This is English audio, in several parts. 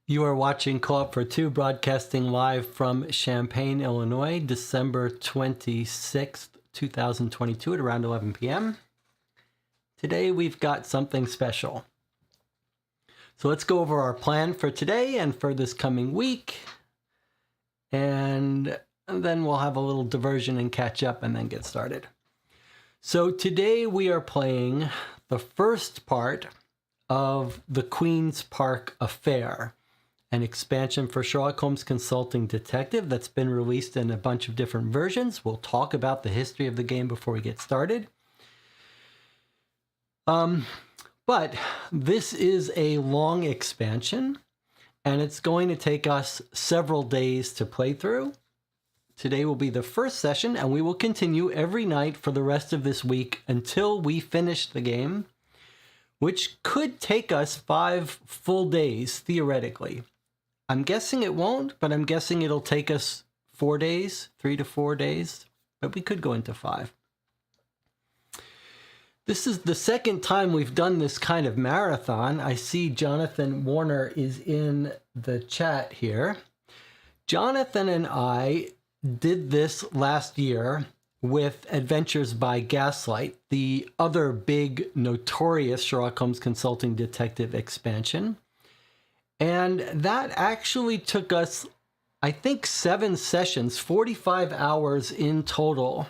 You are watching Co-op for Two, broadcasting live from Champaign, Illinois, December 26th, 2022 at around 11 p.m. Today we've got something special. So let's go over our plan for today and for this coming week. And then we'll have a little diversion and catch up and then get started. So today we are playing the first part of the Queen's Park Affair, an expansion for Sherlock Holmes Consulting Detective that's been released in a bunch of different versions. We'll talk about the history of the game before we get started. But this is a long expansion, and it's going to take us several days to play through Today will be the first session, and we will continue every night for the rest of this week until we finish the game, which could take us 5 full days, theoretically. I'm guessing it won't, but I'm guessing it'll take us 4 days, 3 to 4 days, but we could go into 5. This is the second time we've done this kind of marathon. I see Jonathan Warner is in the chat here. Jonathan and I did this last year with Adventures by Gaslight, the other big, notorious Sherlock Holmes Consulting Detective expansion. And that actually took us, I think, 7 sessions, 45 hours in total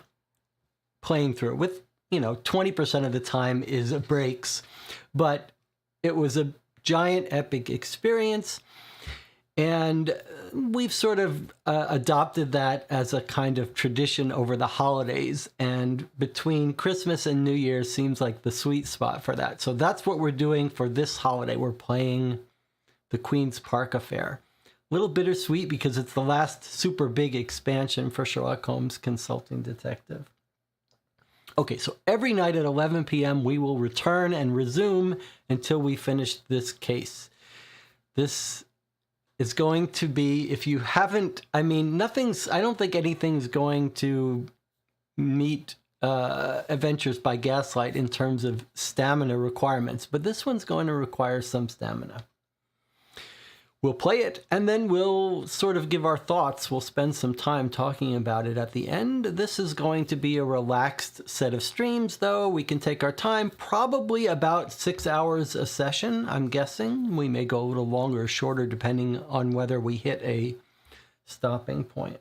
playing through, with 20% of the time is breaks, but it was a giant epic experience. And we've sort of adopted that as a kind of tradition over the holidays. And between Christmas and New Year's seems like the sweet spot for that. So that's what we're doing for this holiday. We're playing the Queen's Park Affair. A little bittersweet because it's the last super big expansion for Sherlock Holmes Consulting Detective. Okay, so every night at 11 p.m. we will return and resume until we finish this case. This is going to be, if you haven't, I don't think anything's going to meet Adventures by Gaslight in terms of stamina requirements, but this one's going to require some stamina. We'll play it, and then we'll sort of give our thoughts. We'll spend some time talking about it at the end. This is going to be a relaxed set of streams, though. We can take our time, probably about 6 hours a session, I'm guessing. We may go a little longer or shorter, depending on whether we hit a stopping point.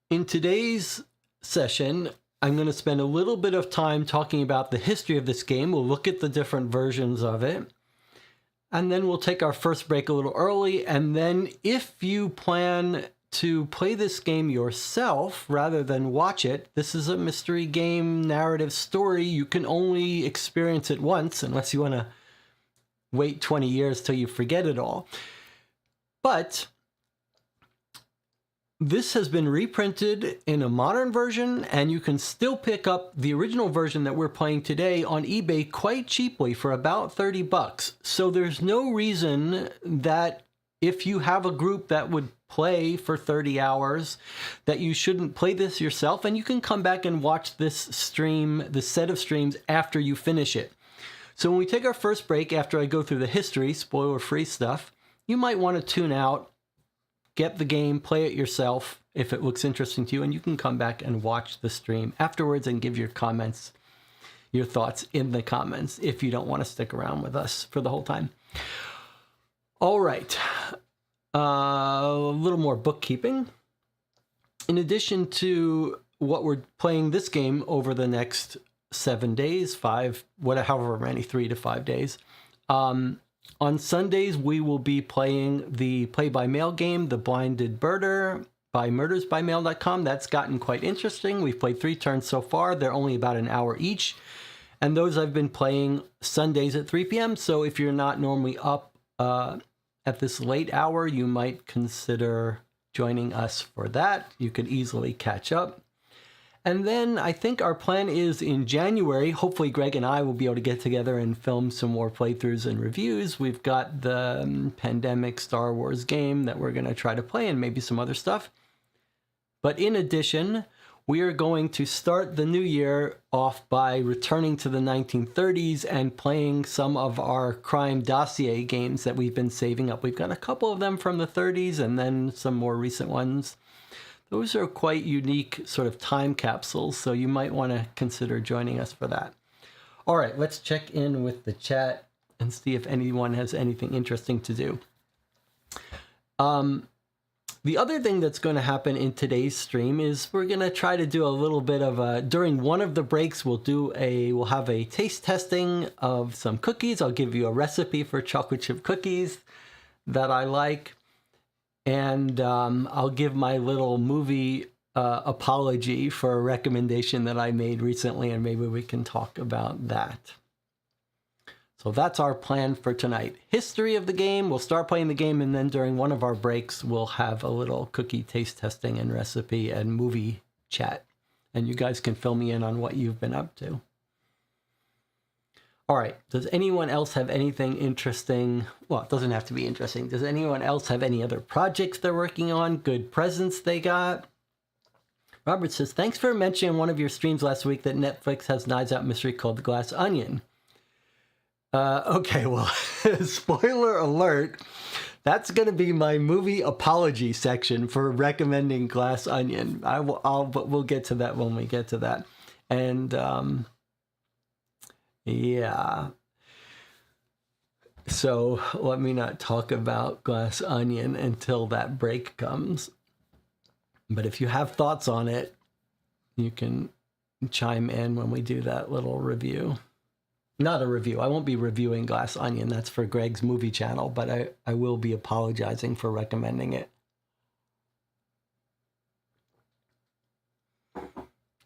In today's session, I'm going to spend a little bit of time talking about the history of this game. We'll look at the different versions of it. And then we'll take our first break a little early. And then if you plan to play this game yourself rather than watch it, this is a mystery game narrative story. You can only experience it once unless you want to wait 20 years till you forget it all. But this has been reprinted in a modern version, and you can still pick up the original version that we're playing today on eBay quite cheaply for about $30. So there's no reason that if you have a group that would play for 30 hours, that you shouldn't play this yourself, and you can come back and watch this stream, the set of streams, after you finish it. So when we take our first break, after I go through the history, spoiler-free stuff, you might want to tune out, get the game, play it yourself if it looks interesting to you, and you can come back and watch the stream afterwards and give your comments, your thoughts in the comments if you don't want to stick around with us for the whole time. All right, a little more bookkeeping. In addition to what we're playing this game over the next 7 days, however many, 3 to 5 days, on Sundays, we will be playing the play-by-mail game, The Blinded Birder, by murdersbymail.com. That's gotten quite interesting. We've played 3 turns so far. They're only about an hour each. And those I've been playing Sundays at 3 p.m. So if you're not normally up at this late hour, you might consider joining us for that. You could easily catch up. And then I think our plan is in January, hopefully Greg and I will be able to get together and film some more playthroughs and reviews. We've got the Pandemic Star Wars game that we're going to try to play, and maybe some other stuff. But in addition, we are going to start the new year off by returning to the 1930s and playing some of our crime dossier games that we've been saving up. We've got a couple of them from the 30s and then some more recent ones. Those are quite unique sort of time capsules, so you might want to consider joining us for that. All right, let's check in with the chat and see if anyone has anything interesting to do. The other thing that's going to happen in today's stream is we're going to try to do a little bit of a, during one of the breaks, we'll have a taste testing of some cookies. I'll give you a recipe for chocolate chip cookies that I like. And I'll give my little movie apology for a recommendation that I made recently, and maybe we can talk about that. So that's our plan for tonight. History of the game, we'll start playing the game, and then during one of our breaks, we'll have a little cookie taste testing and recipe and movie chat. And you guys can fill me in on what you've been up to. All right, does anyone else have anything interesting? Well, it doesn't have to be interesting. Does anyone else have any other projects they're working on? Good presents they got? Robert says, thanks for mentioning one of your streams last week that Netflix has Knives Out mystery called The Glass Onion. Okay, well, spoiler alert, that's going to be my movie apology section for recommending Glass Onion. But we'll get to that when we get to that. And, yeah. So let me not talk about Glass Onion until that break comes. But if you have thoughts on it, you can chime in when we do that little review. Not a review. I won't be reviewing Glass Onion. That's for Greg's movie channel, but I will be apologizing for recommending it.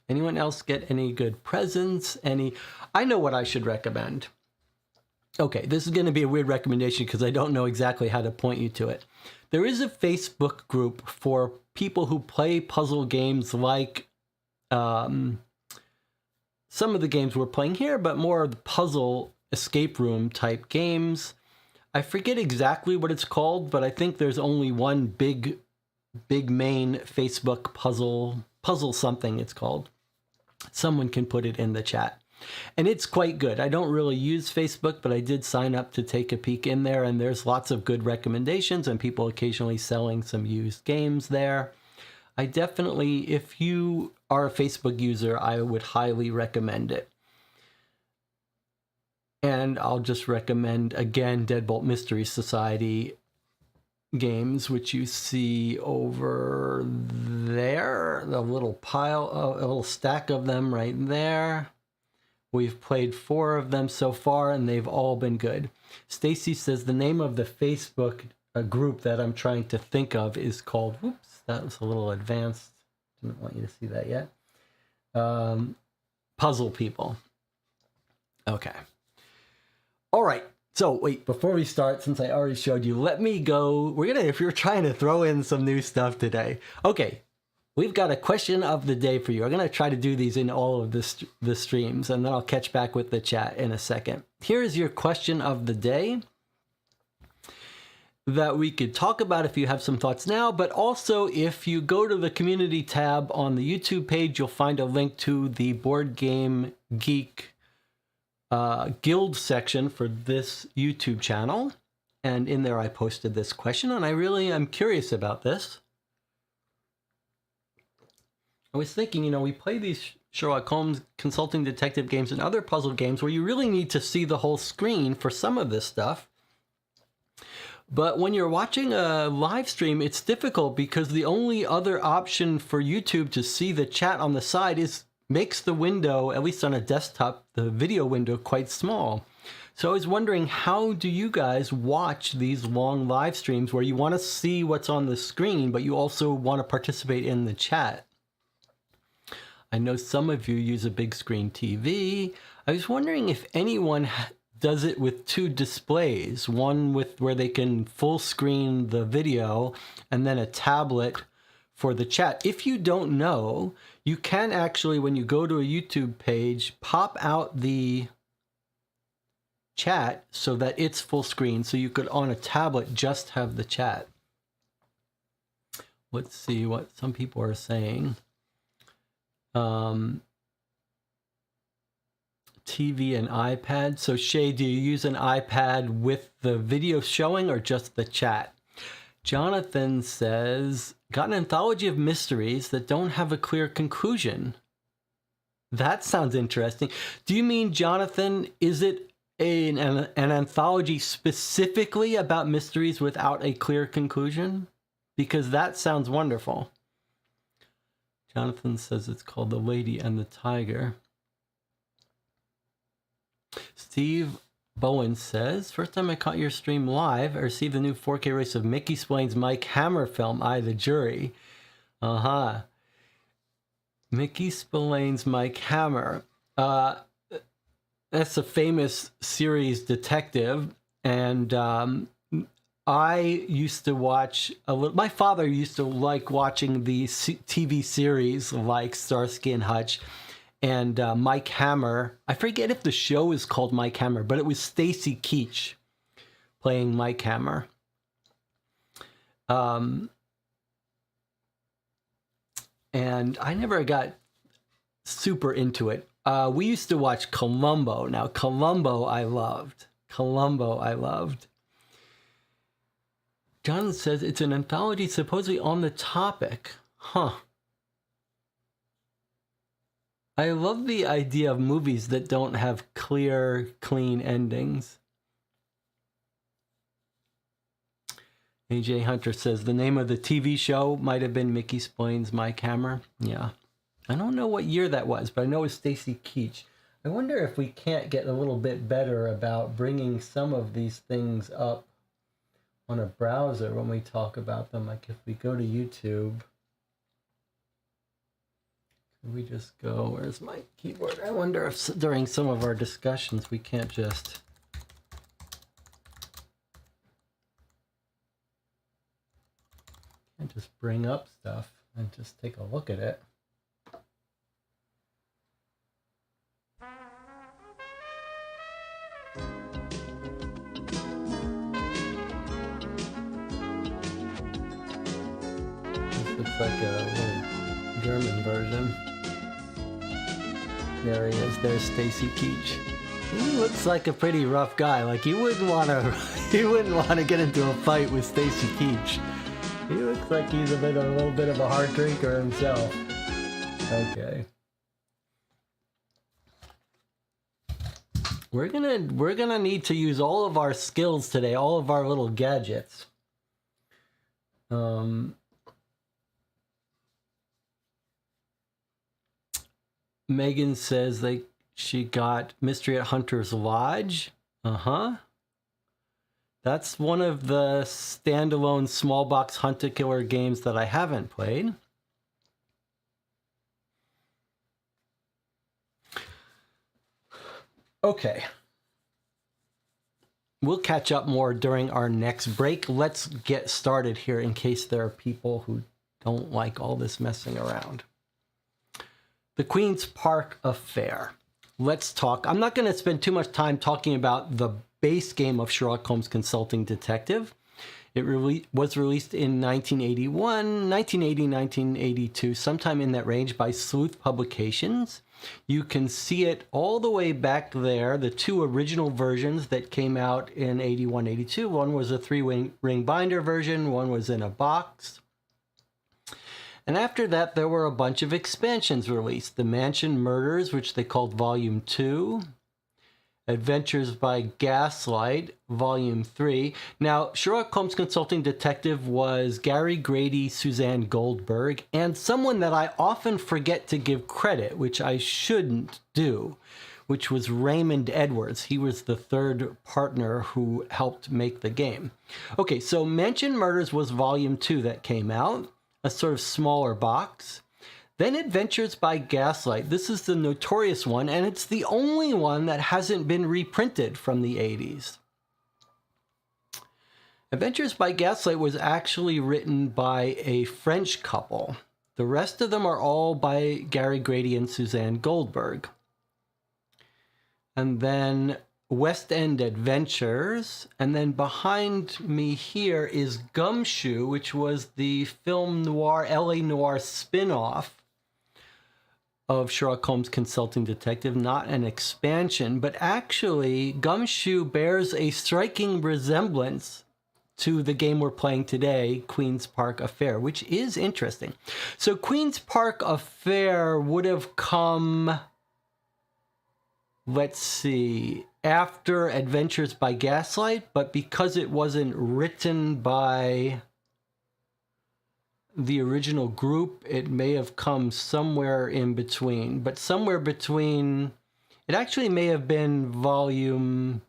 Anyone else get any good presents? I know what I should recommend. Okay, this is going to be a weird recommendation because I don't know exactly how to point you to it. There is a Facebook group for people who play puzzle games like some of the games we're playing here, but more of the puzzle escape room type games. I forget exactly what it's called, but I think there's only one big main Facebook puzzle something it's called. Someone can put it in the chat. And it's quite good. I don't really use Facebook, but I did sign up to take a peek in there, and there's lots of good recommendations and people occasionally selling some used games there. I definitely, if you are a Facebook user, I would highly recommend it. And I'll just recommend, again, Deadbolt Mystery Society games, which you see over there, the little pile, a little stack of them right there. We've played 4 of them so far, and they've all been good. Stacy says the name of the Facebook group that I'm trying to think of is called, whoops, that was a little advanced. Didn't want you to see that yet. Puzzle People. Okay. All right. So wait, before we start, since I already showed you, let me go. If you're trying to throw in some new stuff today. Okay. We've got a question of the day for you. I'm going to try to do these in all of the streams, and then I'll catch back with the chat in a second. Here is your question of the day that we could talk about if you have some thoughts now, but also if you go to the community tab on the YouTube page, you'll find a link to the Board Game Geek Guild section for this YouTube channel. And in there I posted this question, and I really am curious about this. I was thinking, we play these Sherlock Holmes consulting detective games and other puzzle games where you really need to see the whole screen for some of this stuff. But when you're watching a live stream, it's difficult because the only other option for YouTube to see the chat on the side makes the window, at least on a desktop, the video window quite small. So I was wondering, how do you guys watch these long live streams where you want to see what's on the screen, but you also want to participate in the chat? I know some of you use a big screen TV. I was wondering if anyone does it with 2 displays, one where they can full screen the video and then a tablet for the chat. If you don't know, you can actually, when you go to a YouTube page, pop out the chat so that it's full screen, so you could on a tablet just have the chat. Let's see what some people are saying. TV and iPad. So Shay, do you use an iPad with the video showing or just the chat? Jonathan says, got an anthology of mysteries that don't have a clear conclusion. That sounds interesting. Do you mean, Jonathan, is it an anthology specifically about mysteries without a clear conclusion? Because that sounds wonderful. Jonathan says it's called The Lady and the Tiger. Steve Bowen says, first time I caught your stream live, I received the new 4K release of Mickey Splain's Mike Hammer film, I, the Jury. Mickey Spillane's Mike Hammer. that's a famous series detective, and I used to watch a little. My father used to like watching the TV series like Starsky and Hutch and Mike Hammer. I forget if the show is called Mike Hammer, but it was Stacy Keach playing Mike Hammer. And I never got super into it. We used to watch Columbo. Now, Columbo I loved. Jonathan says it's an anthology supposedly on the topic. Huh. I love the idea of movies that don't have clear, clean endings. AJ Hunter says the name of the TV show might have been Mickey Splain's Mike Hammer. Yeah. I don't know what year that was, but I know it's Stacy Keach. I wonder if we can't get a little bit better about bringing some of these things up on a browser when we talk about them. Like if we go to YouTube, we just go, where's my keyboard? I wonder if during some of our discussions we can't just bring up stuff and just take a look at it. This looks like a little German version. There he is. There's Stacy Keach. He looks like a pretty rough guy. Like you wouldn't want to get into a fight with Stacy Keach. He looks like he's a little bit of a hard drinker himself. Okay. We're gonna need to use all of our skills today, all of our little gadgets. Megan says she got Mystery at Hunter's Lodge. That's one of the standalone small box hunt-a-killer games that I haven't played. Okay. We'll catch up more during our next break. Let's get started here in case there are people who don't like all this messing around. The Queen's Park Affair. Let's talk. I'm not going to spend too much time talking about the base game of Sherlock Holmes Consulting Detective. It was released in 1981, 1980, 1982, sometime in that range by Sleuth Publications. You can see it all the way back there, the two original versions that came out in 81, 82. One was a 3-ring binder version, one was in a box. And after that, there were a bunch of expansions released. The Mansion Murders, which they called Volume 2. Adventures by Gaslight, Volume 3. Now, Sherlock Holmes Consulting Detective was Gary Grady, Suzanne Goldberg, and someone that I often forget to give credit, which I shouldn't do, which was Raymond Edwards. He was the third partner who helped make the game. Okay, so Mansion Murders was Volume 2 that came out, a sort of smaller box. Then Adventures by Gaslight. This is the notorious one, and it's the only one that hasn't been reprinted from the 80s. Adventures by Gaslight was actually written by a French couple. The rest of them are all by Gary Grady and Suzanne Goldberg. And then West End Adventures. And then behind me here is Gumshoe, which was the film noir, LA Noir spin-off of Sherlock Holmes Consulting Detective, not an expansion, but actually Gumshoe bears a striking resemblance to the game we're playing today, Queen's Park Affair, which is interesting. So Queen's Park Affair would have come, let's see, after Adventures by Gaslight, but because it wasn't written by the original group, it may have come somewhere in between, but somewhere between, it actually may have been Volume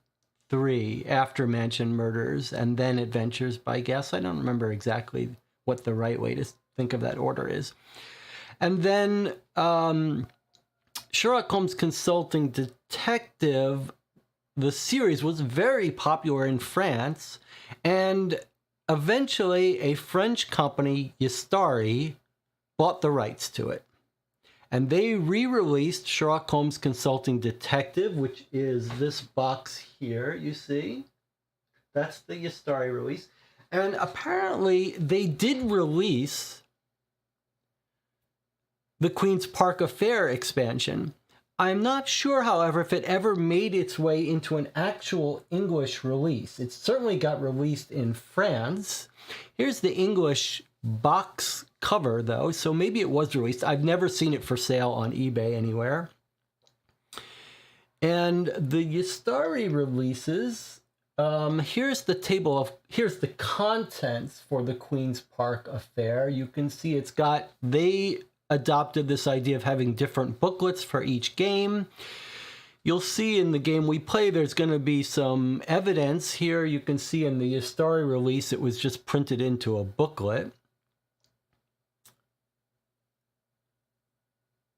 3 after Mansion Murders and then Adventures by Gaslight. I don't remember exactly what the right way to think of that order is. And then Sherlock Holmes Consulting Detective, the series, was very popular in France, and eventually a French company, Yastari, bought the rights to it. And they re-released Sherlock Holmes Consulting Detective, which is this box here, you see? That's the Yastari release. And apparently they did release the Queen's Park Affair expansion. I'm not sure, however, if it ever made its way into an actual English release. It certainly got released in France. Here's the English box cover, though, so maybe it was released. I've never seen it for sale on eBay anywhere. And the Yastari releases, here's the contents for the Queen's Park Affair. You can see they adopted this idea of having different booklets for each game. You'll see in the game we play, there's going to be some evidence here. You can see in the Yastari release, it was just printed into a booklet.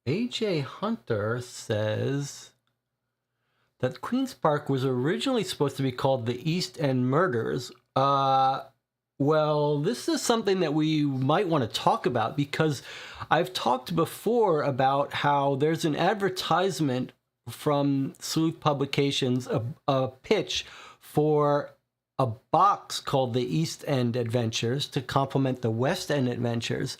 A.J. Hunter says that Queen's Park was originally supposed to be called the East End Murders. Well, this is something that we might want to talk about, because I've talked before about how there's an advertisement from Sleuth Publications, a pitch for a box called the East End Adventures to complement the West End Adventures.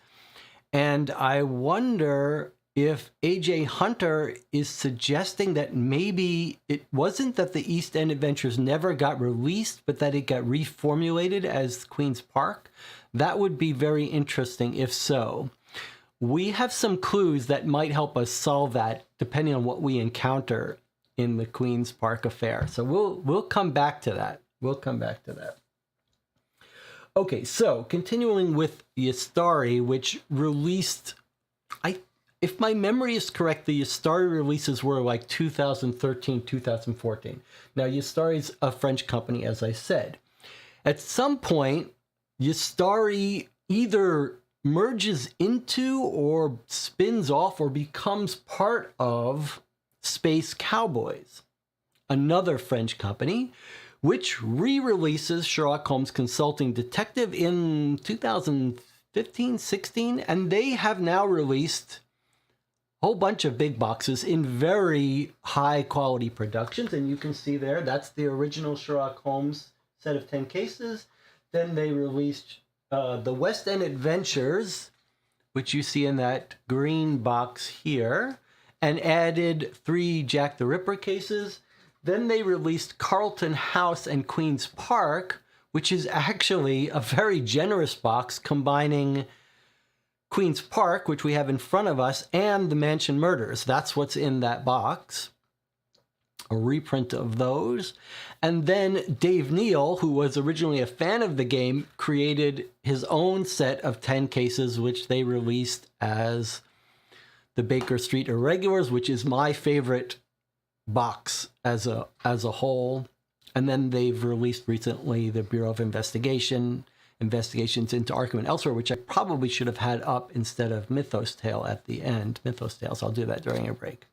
And I wonder if A.J. Hunter is suggesting that maybe it wasn't that the East End Adventures never got released, but that it got reformulated as Queen's Park. That would be very interesting if so. We have some clues that might help us solve that, depending on what we encounter in the Queen's Park Affair. So we'll come back to that. We'll come back to that. Okay, so continuing with Yastari, which released, if my memory is correct, the Yastari releases were like 2013, 2014. Now, Yastari is a French company, as I said. At some point, Yastari either merges into or spins off or becomes part of Space Cowboys, another French company, which re-releases Sherlock Holmes Consulting Detective in 2015, 16, and they have now released a whole bunch of big boxes in very high quality productions. And you can see there, that's the original Sherlock Holmes set of 10 cases. Then they released the West End Adventures, which you see in that green box here, and added 3 Jack the Ripper cases. Then they released Carlton House and Queen's Park, which is actually a very generous box combining Queen's Park, which we have in front of us, and the Mansion Murders. That's what's in that box. A reprint of those. And then Dave Neal, who was originally a fan of the game, created his own set of 10 cases, which they released as the Baker Street Irregulars, which is my favorite box as a whole. And then they've released recently the Bureau of Investigations into Arkham and Elsewhere, which I probably should have had up instead of Mythos Tale at the end. Mythos Tales, I'll do that during a break.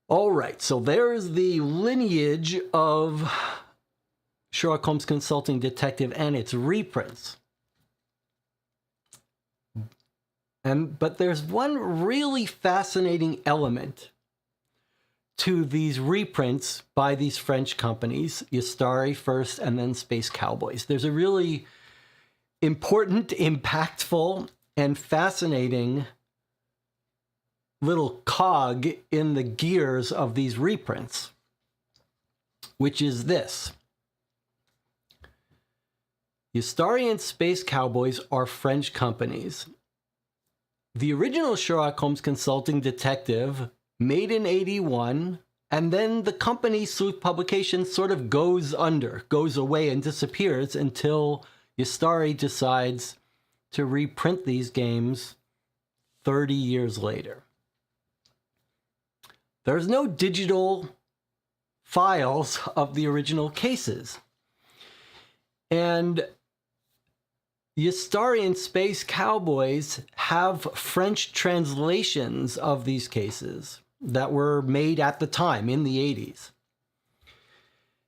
All right, so there's the lineage of Sherlock Holmes Consulting Detective and its reprints. But there's one really fascinating element to these reprints by these French companies, Yastari first and then Space Cowboys. There's a really important, impactful, and fascinating little cog in the gears of these reprints, which is this. Yastari and Space Cowboys are French companies. The original Sherlock Holmes Consulting Detective, made in 81, and then the company Sleuth Publications sort of goes away and disappears until Yastari decides to reprint these games 30 years later. There's no digital files of the original cases. And Yastari and Space Cowboys have French translations of these cases that were made at the time in the 80s.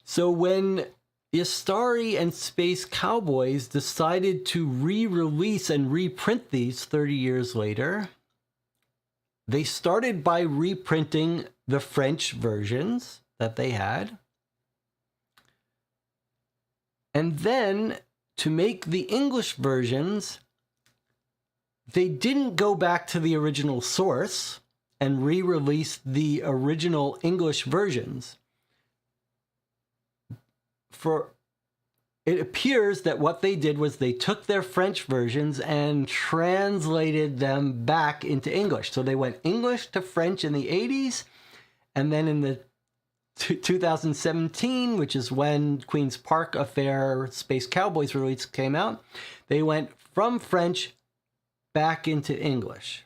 So when Yastari and Space Cowboys decided to re-release and reprint these 30 years later, they started by reprinting the French versions that they had. And then to make the English versions, they didn't go back to the original source and re-release the original English versions. It appears that what they did was they took their French versions and translated them back into English. So they went English to French in the 80s, and then in the 2017, which is when Queen's Park Affair Space Cowboys release came out, they went from French back into English.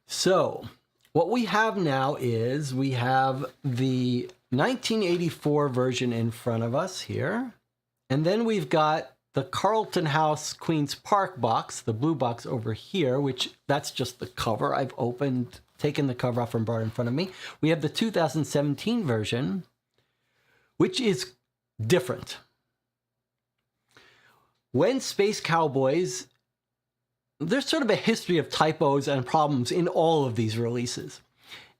So what we have now is we have the 1984 version in front of us here, and then we've got the Carlton House Queen's Park box, the blue box over here, which that's just the cover. I've taken the cover off and brought it in front of me. We have the 2017 version, which is different. When Space Cowboys, there's sort of a history of typos and problems in all of these releases.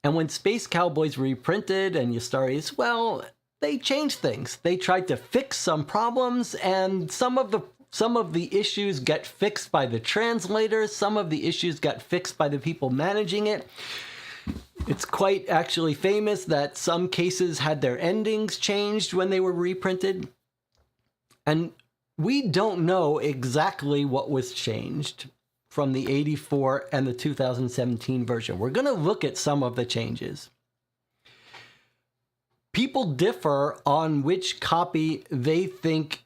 And when Space Cowboys reprinted and Yastari's, well, they changed things. They tried to fix some problems, and some of the issues get fixed by the translators. Some of the issues got fixed by the people managing it. It's quite actually famous that some cases had their endings changed when they were reprinted. And we don't know exactly what was changed from the 84 and the 2017 version. We're going to look at some of the changes. People differ on which copy they think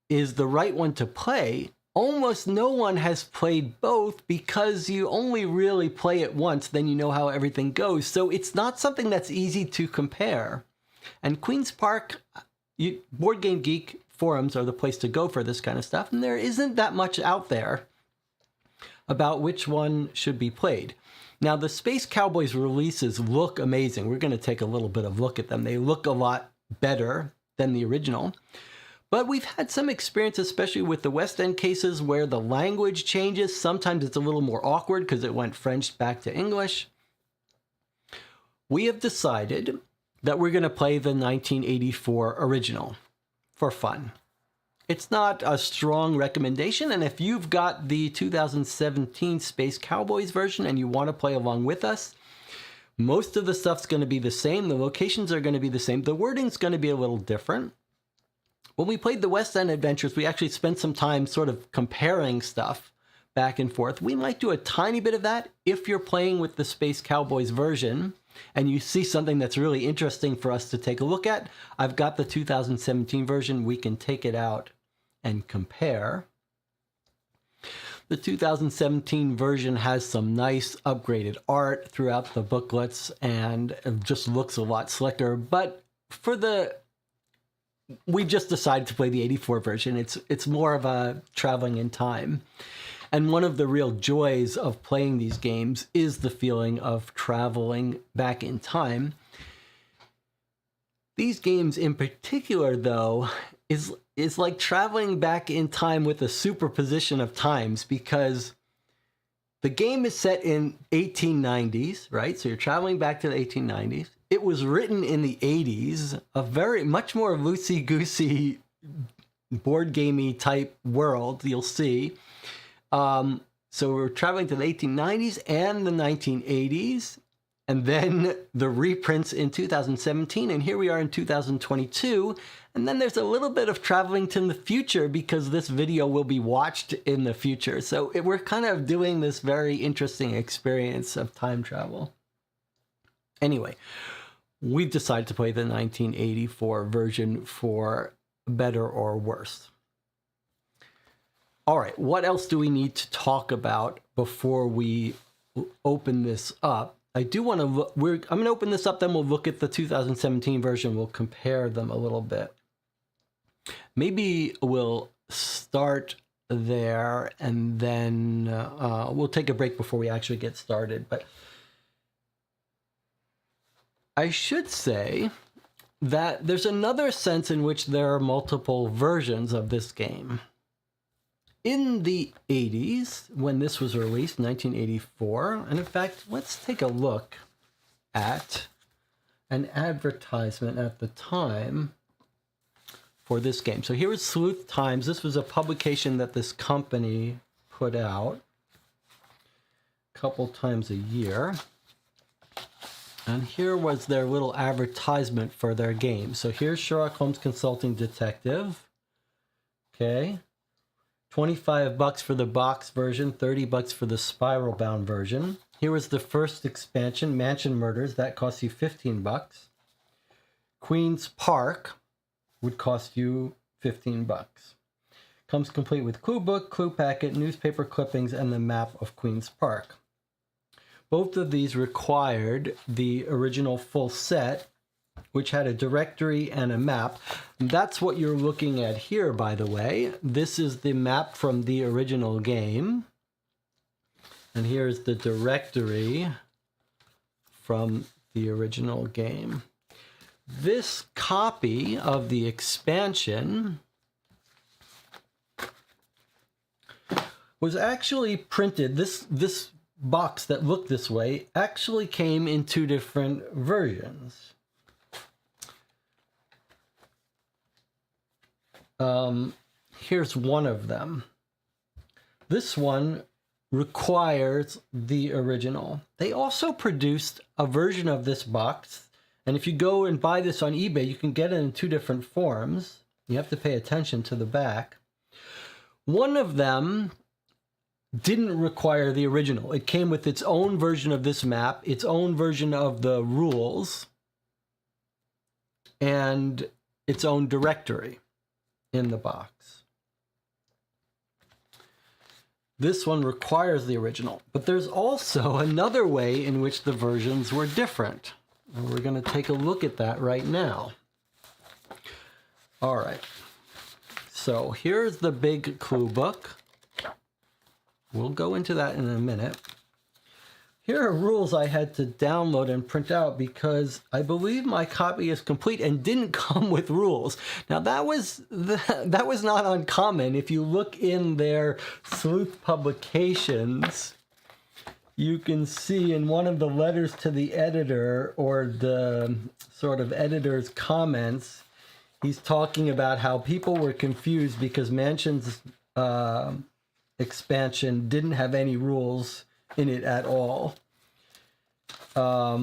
is the right one to play. Almost no one has played both because you only really play it once, then you know how everything goes. So it's not something that's easy to compare. And Queen's Park, Board Game Geek forums are the place to go for this kind of stuff, and there isn't that much out there about which one should be played. Now, the Space Cowboys releases look amazing. We're going to take a little bit of a look at them. They look a lot better than the original. But we've had some experience, especially with the West End cases, where the language changes. Sometimes it's a little more awkward because it went French back to English. We have decided that we're going to play the 1984 original for fun. It's not a strong recommendation, and if you've got the 2017 Space Cowboys version and you want to play along with us, most of the stuff's going to be the same. The locations are going to be the same. The wording's going to be a little different. When we played the West End Adventures, we actually spent some time sort of comparing stuff back and forth. We might do a tiny bit of that if you're playing with the Space Cowboys version and you see something that's really interesting for us to take a look at. I've got the 2017 version. We can take it out and compare. The 2017 version has some nice upgraded art throughout the booklets and it just looks a lot slicker, but we just decided to play the 84 version. It's more of a traveling in time. And one of the real joys of playing these games is the feeling of traveling back in time. These games in particular, though, is like traveling back in time with a superposition of times, because the game is set in 1890s, right? So you're traveling back to the 1890s. It was written in the 80s, a much more loosey-goosey, board gamey type world, you'll see. So we're traveling to the 1890s and the 1980s, and then the reprints in 2017, and here we are in 2022. And then there's a little bit of traveling to the future because this video will be watched in the future. So we're kind of doing this very interesting experience of time travel. Anyway, we've decided to play the 1984 version for better or worse. All right, what else do we need to talk about before we open this up? I do want to look, I'm going to open this up, then we'll look at the 2017 version. We'll compare them a little bit. Maybe we'll start there, and then we'll take a break before we actually get started. But I should say that there's another sense in which there are multiple versions of this game. In the 80s, when this was released, 1984, and in fact, let's take a look at an advertisement at the time for this game. So here is Sleuth Times. This was a publication that this company put out a couple times a year. And here was their little advertisement for their game. So here's Sherlock Holmes Consulting Detective. Okay. $25 for the box version, $30 for the spiral bound version. Here was the first expansion, Mansion Murders. That cost you $15. Queen's Park would cost you $15. Comes complete with clue book, clue packet, newspaper clippings, and the map of Queen's Park. Both of these required the original full set, which had a directory and a map. And that's what you're looking at here, by the way. This is the map from the original game. And here's the directory from the original game. This copy of the expansion was actually printed. This box that looked this way actually came in two different versions. Here's one of them. This one requires the original. They also produced a version of this box, and if you go and buy this on eBay, you can get it in two different forms. You have to pay attention to the back. One of them didn't require the original. It came with its own version of this map, its own version of the rules, and its own directory in the box. This one requires the original, but there's also another way in which the versions were different. And we're going to take a look at that right now. All right. So here's the big clue book. We'll go into that in a minute. Here are rules I had to download and print out because I believe my copy is complete and didn't come with rules. Now that was not uncommon. If you look in their sleuth publications, you can see in one of the letters to the editor, or the sort of editor's comments, he's talking about how people were confused because Mansion's expansion didn't have any rules in it at all. Let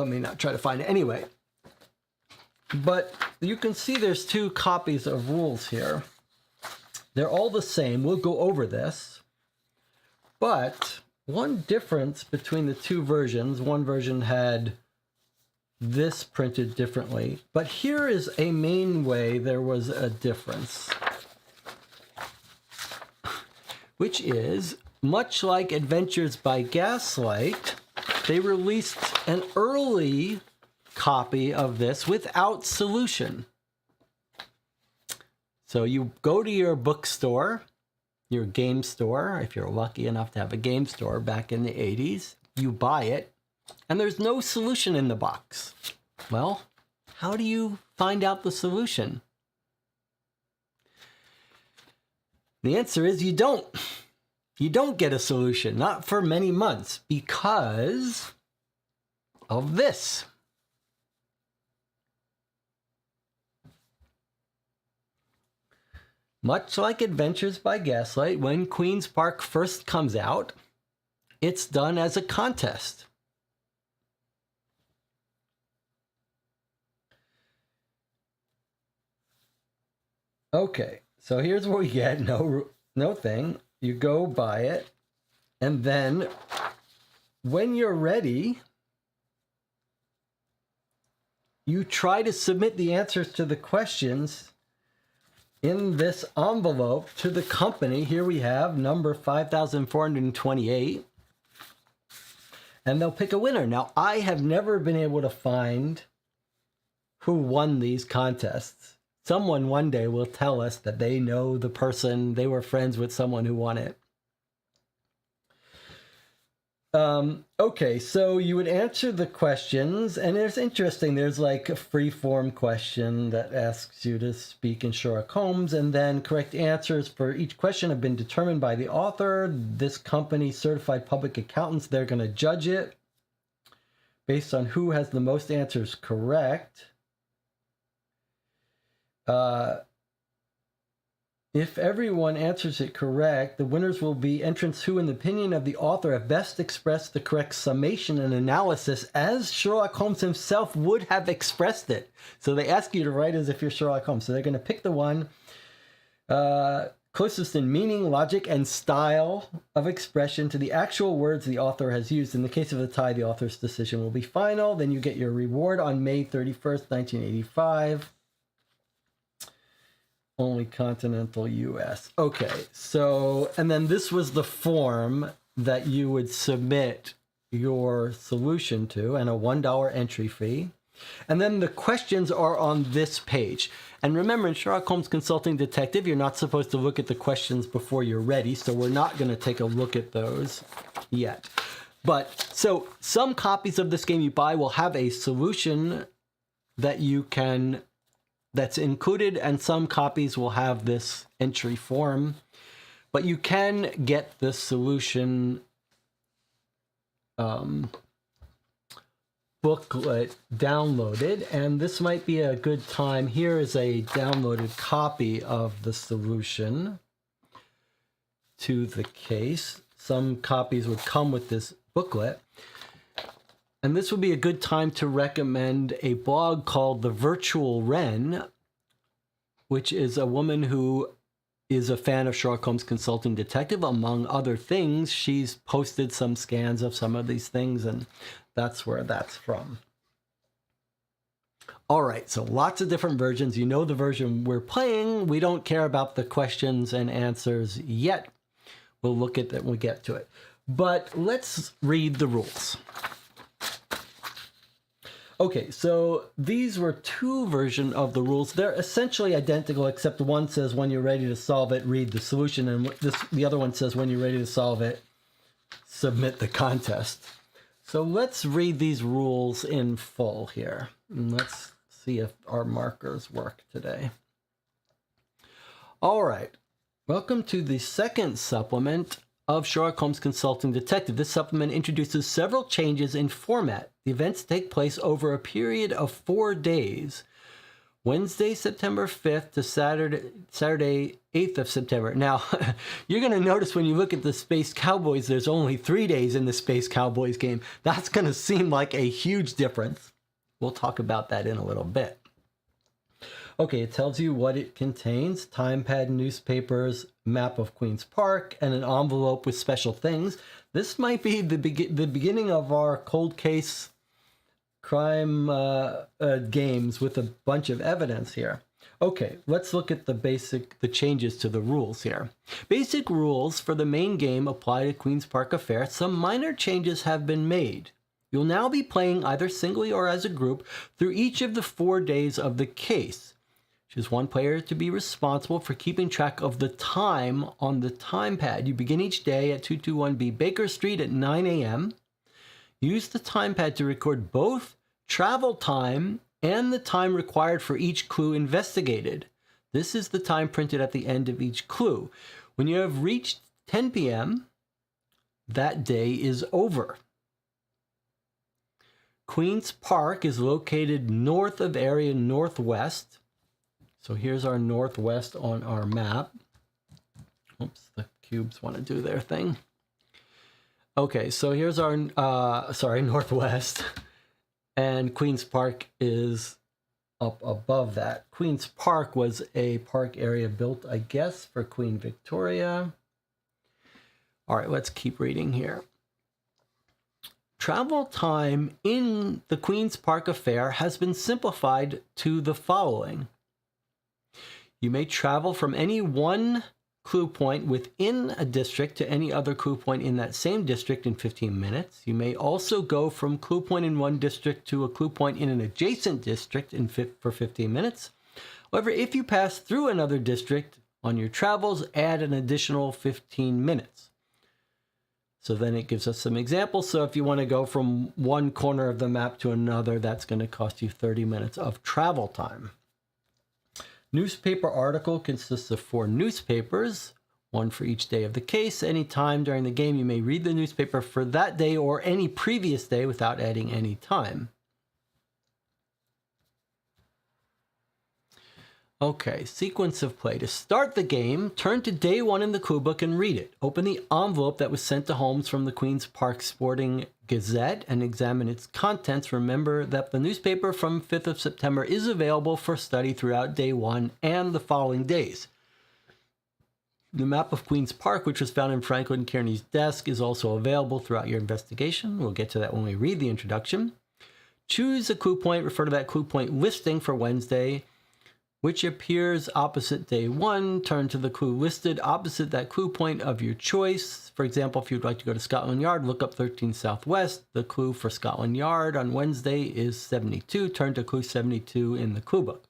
me not try to find it anyway. But you can see there's two copies of rules here. They're all the same. We'll go over this. But one difference between the two versions, one version had this printed differently, but here is a main way there was a difference, which is, much like Adventures by Gaslight, they released an early copy of this without solution. So you go to your bookstore, your game store, if you're lucky enough to have a game store back in the 80s, you buy it, and there's no solution in the box. Well, how do you find out the solution? The answer is you don't. You don't get a solution, not for many months, because of this. Much like Adventures by Gaslight, when Queen's Park first comes out, it's done as a contest. Okay, so here's what we get. No thing. You go buy it, and then when you're ready, you try to submit the answers to the questions in this envelope to the company. Here we have number 5428, and they'll pick a winner. Now, I have never been able to find who won these contests. Someone one day will tell us that they know the person, they were friends with someone who won it. Okay, so you would answer the questions, and it's interesting. There's like a free-form question that asks you to speak in Sherlock Holmes, and then correct answers for each question have been determined by the author. This company's certified public accountants, they're going to judge it based on who has the most answers correct. If everyone answers it correct, the winners will be entrants who, in the opinion of the author, have best expressed the correct summation and analysis as Sherlock Holmes himself would have expressed it. So they ask you to write as if you're Sherlock Holmes. So they're going to pick the one closest in meaning, logic, and style of expression to the actual words the author has used. In the case of a tie, the author's decision will be final. Then you get your reward on May 31st, 1985. Only continental U.S. Okay, so, and then this was the form that you would submit your solution to, and a $1 entry fee. And then the questions are on this page. And remember, in Sherlock Holmes Consulting Detective, you're not supposed to look at the questions before you're ready, so we're not going to take a look at those yet. But, so, some copies of this game you buy will have a solution that you can... that's included, and some copies will have this entry form, but you can get the solution booklet downloaded, and this might be a good time. Here is a downloaded copy of the solution to the case. Some copies would come with this booklet. And this would be a good time to recommend a blog called The Virtual Wren, which is a woman who is a fan of Sherlock Holmes Consulting Detective. Among other things, she's posted some scans of some of these things, and that's where that's from. All right, so lots of different versions. You know the version we're playing. We don't care about the questions and answers yet. We'll look at that when we get to it. But let's read the rules. Okay, so these were two versions of the rules. They're essentially identical, except one says when you're ready to solve it, read the solution, and the other one says when you're ready to solve it, submit the contest. So let's read these rules in full here. And let's see if our markers work today. All right, welcome to the second supplement of Sherlock Holmes Consulting Detective. This supplement introduces several changes in format. The events take place over a period of 4 days, Wednesday, September 5th to Saturday, 8th of September. Now, you're going to notice when you look at the Space Cowboys, there's only 3 days in the Space Cowboys game. That's going to seem like a huge difference. We'll talk about that in a little bit. Okay, it tells you what it contains: time pad, newspapers, map of Queen's Park, and an envelope with special things. This might be the beginning of our cold case crime games with a bunch of evidence here. Okay, let's look at the changes to the rules here. Basic rules for the main game apply to Queen's Park Affair. Some minor changes have been made. You'll now be playing either singly or as a group through each of the 4 days of the case. Choose one player to be responsible for keeping track of the time on the time pad. You begin each day at 221B Baker Street at 9 a.m. Use the time pad to record both travel time and the time required for each clue investigated. This is the time printed at the end of each clue. When you have reached 10 p.m., that day is over. Queen's Park is located north of area northwest. So here's our northwest on our map. Oops, the cubes want to do their thing. Okay, so here's our, northwest. And Queen's Park is up above that. Queen's Park was a park area built, I guess, for Queen Victoria. All right, let's keep reading here. Travel time in the Queen's Park Affair has been simplified to the following. You may travel from any one clue point within a district to any other clue point in that same district in 15 minutes. You may also go from clue point in one district to a clue point in an adjacent district for 15 minutes. However, if you pass through another district on your travels, add an additional 15 minutes. So then it gives us some examples. So if you want to go from one corner of the map to another, that's going to cost you 30 minutes of travel time. Newspaper article consists of 4 newspapers, one for each day of the case. Any time during the game, you may read the newspaper for that day or any previous day without adding any time. Okay, sequence of play. To start the game, turn to day 1 in the clue book and read it. Open the envelope that was sent to Holmes from the Queen's Park Sporting Gazette and examine its contents. Remember that the newspaper from 5th of September is available for study throughout day 1 and the following days. The map of Queen's Park, which was found in Franklin Kearney's desk, is also available throughout your investigation. We'll get to that when we read the introduction. Choose a clue point. Refer to that clue point listing for Wednesday, which appears opposite day 1. Turn to the clue listed opposite that clue point of your choice. For example, if you'd like to go to Scotland Yard, look up 13 Southwest. The clue for Scotland Yard on Wednesday is 72. Turn to clue 72 in the clue book.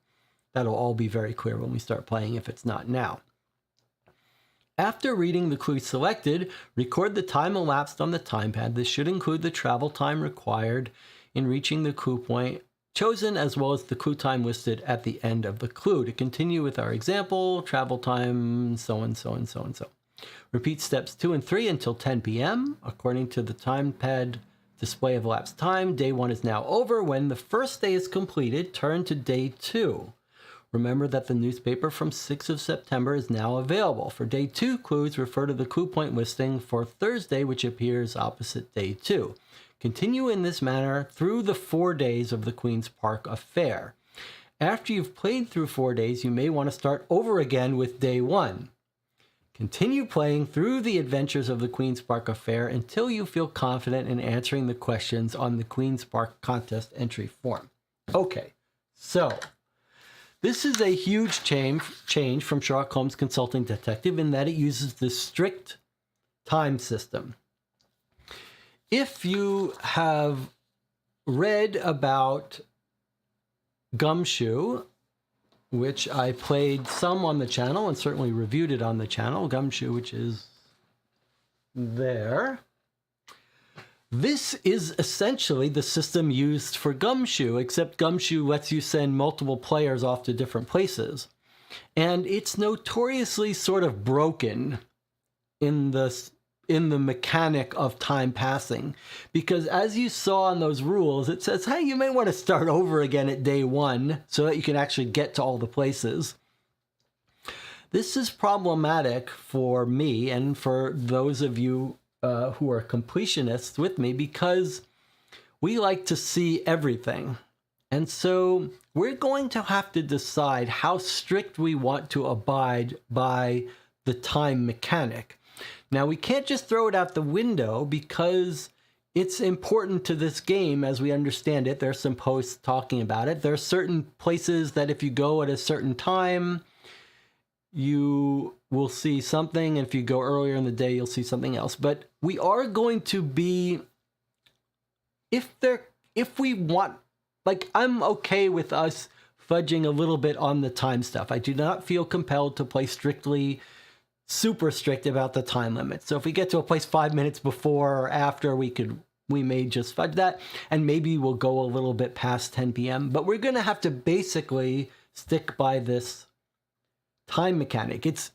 That'll all be very clear when we start playing if it's not now. After reading the clue selected, record the time elapsed on the time pad. This should include the travel time required in reaching the clue point chosen, as well as the clue time listed at the end of the clue. To continue with our example, travel time, so and so and so and so. Repeat steps 2 and 3 until 10 p.m. According to the time pad display of elapsed time, day 1 is now over. When the first day is completed, turn to day 2. Remember that the newspaper from 6th of September is now available. For day 2 clues, refer to the clue point listing for Thursday, which appears opposite day 2. Continue in this manner through the 4 days of the Queen's Park affair. After you've played through 4 days, you may want to start over again with day 1. Continue playing through the adventures of the Queen's Park affair until you feel confident in answering the questions on the Queen's Park contest entry form. Okay, so this is a huge change from Sherlock Holmes Consulting Detective in that it uses this strict time system. If you have read about Gumshoe, which I played some on the channel and certainly reviewed it on the channel, Gumshoe, which is there. This is essentially the system used for Gumshoe, except Gumshoe lets you send multiple players off to different places. And it's notoriously sort of broken in the mechanic of time passing, because as you saw in those rules, it says, hey, you may want to start over again at day 1 so that you can actually get to all the places. This is problematic for me and for those of you who are completionists with me, because we like to see everything. And so we're going to have to decide how strict we want to abide by the time mechanic. Now, we can't just throw it out the window because it's important to this game as we understand it. There's some posts talking about it. There are certain places that if you go at a certain time, you will see something. And if you go earlier in the day, you'll see something else. But we are going to be, if we want, like, I'm okay with us fudging a little bit on the time stuff. I do not feel compelled to play super strict about the time limit. So if we get to a place 5 minutes before or after, we may just fudge that, and maybe we'll go a little bit past 10 p.m. But we're going to have to basically stick by this time mechanic. It's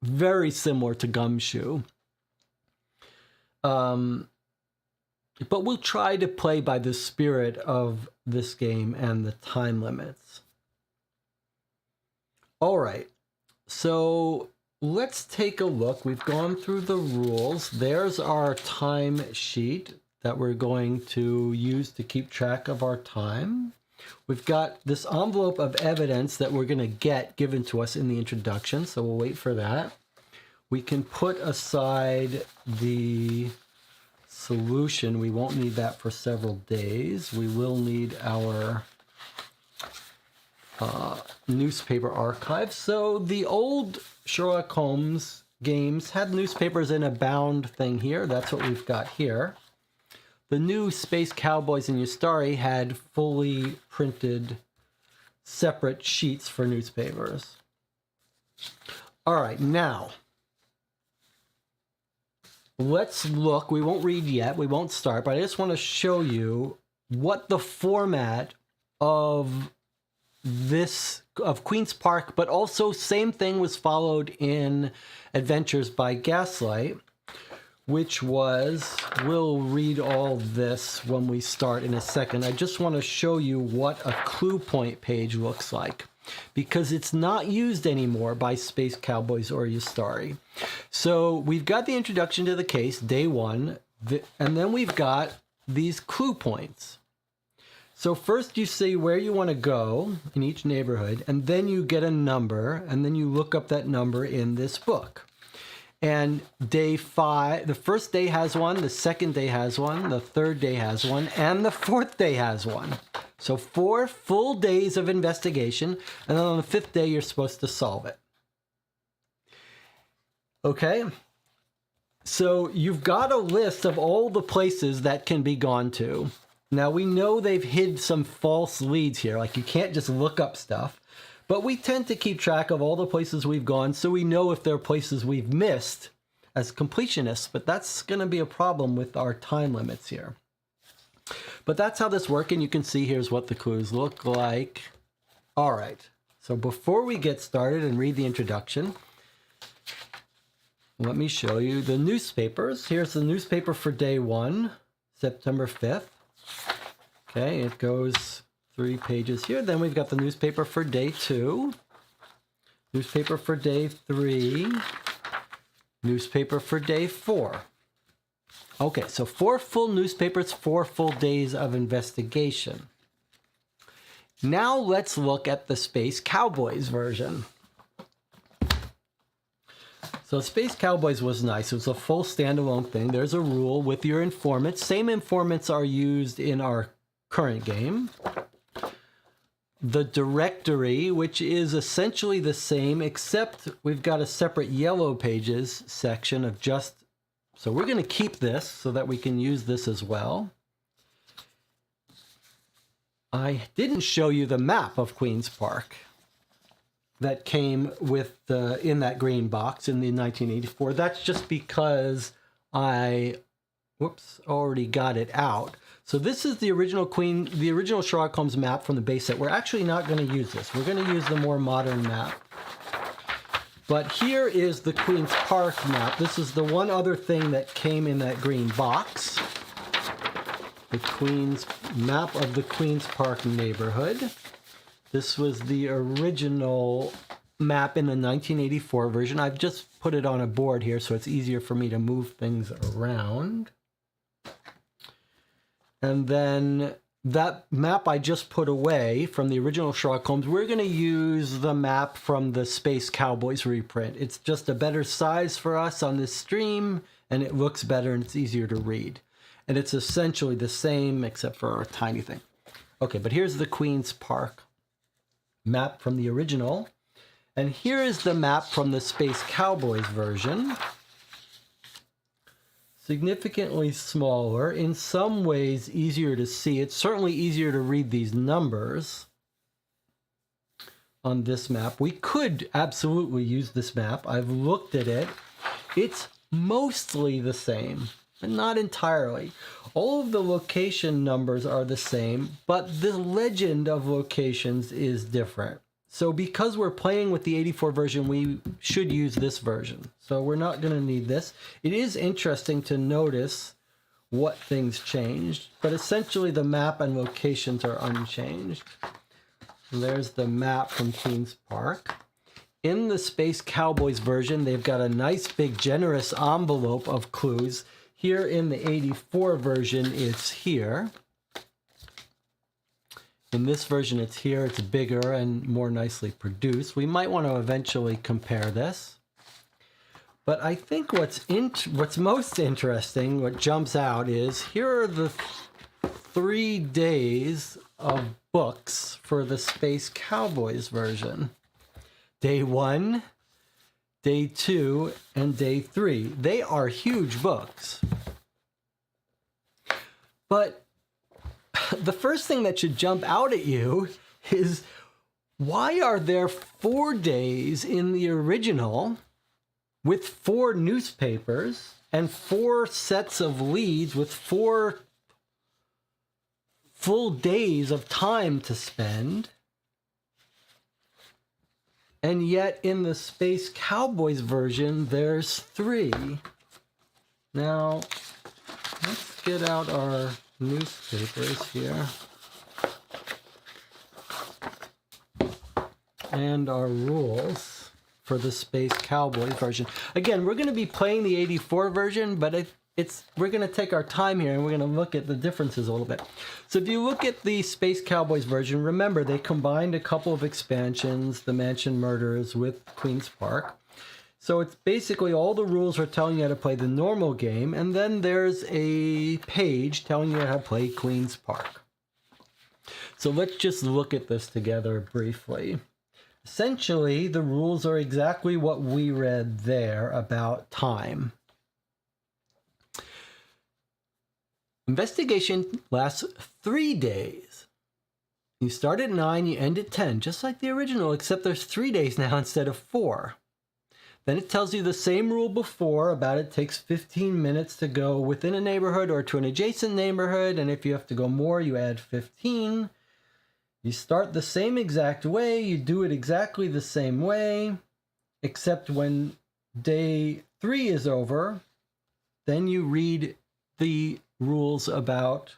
very similar to Gumshoe. But we'll try to play by the spirit of this game and the time limits. All right. So let's take a look. We've gone through the rules. There's our time sheet that we're going to use to keep track of our time. We've got this envelope of evidence that we're going to get given to us in the introduction, so we'll wait for that. We can put aside the solution. We won't need that for several days. We will need our newspaper archive. So the old Sherlock Holmes games had newspapers in a bound thing here. That's what we've got here. The new Space Cowboys and Ustari had fully printed separate sheets for newspapers. All right, now let's look. We won't read yet. We won't start, but I just want to show you what the format of Queen's Park, but also same thing was followed in Adventures by Gaslight, which was, we'll read all this when we start in a second. I just want to show you what a clue point page looks like, because it's not used anymore by Space Cowboys or Ustari. So we've got the introduction to the case, day one, and then we've got these clue points. So first you say where you want to go in each neighborhood, and then you get a number, and then you look up that number in this book. And day 5, the first day has one, the second day has one, the third day has one, and the fourth day has one. So 4 full days of investigation, and then on the 5th day you're supposed to solve it. Okay? So you've got a list of all the places that can be gone to. Now we know they've hid some false leads here, like you can't just look up stuff, but we tend to keep track of all the places we've gone so we know if there are places we've missed as completionists, but that's going to be a problem with our time limits here. But that's how this works, and you can see here's what the clues look like. All right, so before we get started and read the introduction, let me show you the newspapers. Here's the newspaper for day 1, September 5th. Okay, it goes 3 pages here. Then we've got the newspaper for day 2, newspaper for day 3, newspaper for day 4. Okay, so 4 full newspapers, 4 full days of investigation. Now let's look at the Space Cowboys version. So Space Cowboys was nice. It was a full standalone thing. There's a rule with your informants. Same informants are used in our current game. The directory, which is essentially the same, except we've got a separate yellow pages section of just... So we're going to keep this so that we can use this as well. I didn't show you the map of Queen's Park that came with in that green box in the 1984. That's just because I, already got it out. So this is the original Sherlock Holmes map from the base set. We're actually not going to use this. We're going to use the more modern map. But here is the Queen's Park map. This is the one other thing that came in that green box. The Queen's map of the Queen's Park neighborhood. This was the original map in the 1984 version. I've just put it on a board here so it's easier for me to move things around. And then that map I just put away from the original Sherlock Holmes, we're going to use the map from the Space Cowboys reprint. It's just a better size for us on this stream, and it looks better and it's easier to read. And it's essentially the same except for a tiny thing. Okay, but here's the Queen's Park map from the original, and here is the map from the Space Cowboys version. Significantly smaller, in some ways easier to see. It's certainly easier to read these numbers on this map. We could absolutely use this map. I've looked at it. It's mostly the same, but not entirely. All of the location numbers are the same, but the legend of locations is different. So because we're playing with the 84 version, we should use this version. So we're not going to need this. It is interesting to notice what things changed, but essentially the map and locations are unchanged. There's the map from Queen's Park. In the Space Cowboys version, they've got a nice big generous envelope of clues. Here in the 84 version, it's here. In this version, it's here. It's bigger and more nicely produced. We might want to eventually compare this. But I think what's most interesting, what jumps out, is here are the 3 days of books for the Space Cowboys version. Day 1, Day 2, and Day 3. They are huge books. But the first thing that should jump out at you is Why are there 4 days in the original with 4 newspapers and 4 sets of leads with 4 full days of time to spend? And yet in the Space Cowboys version, there's 3. Now, let's get out our newspapers here. And our rules for the Space Cowboys version. Again, we're going to be playing the 84 version, but we're going to take our time here and we're going to look at the differences a little bit. So if you look at the Space Cowboys version, remember they combined a couple of expansions, the Mansion Murders with Queen's Park. So it's basically all the rules are telling you how to play the normal game, and then there's a page telling you how to play Queen's Park. So let's just look at this together briefly. Essentially, the rules are exactly what we read there about time. Investigation lasts 3 days. You start at 9, you end at 10, just like the original, except there's 3 days now instead of 4. Then it tells you the same rule before about it takes 15 minutes to go within a neighborhood or to an adjacent neighborhood, and if you have to go more, you add 15. You start the same exact way, you do it exactly the same way, except when day 3 is over, then you read the rules about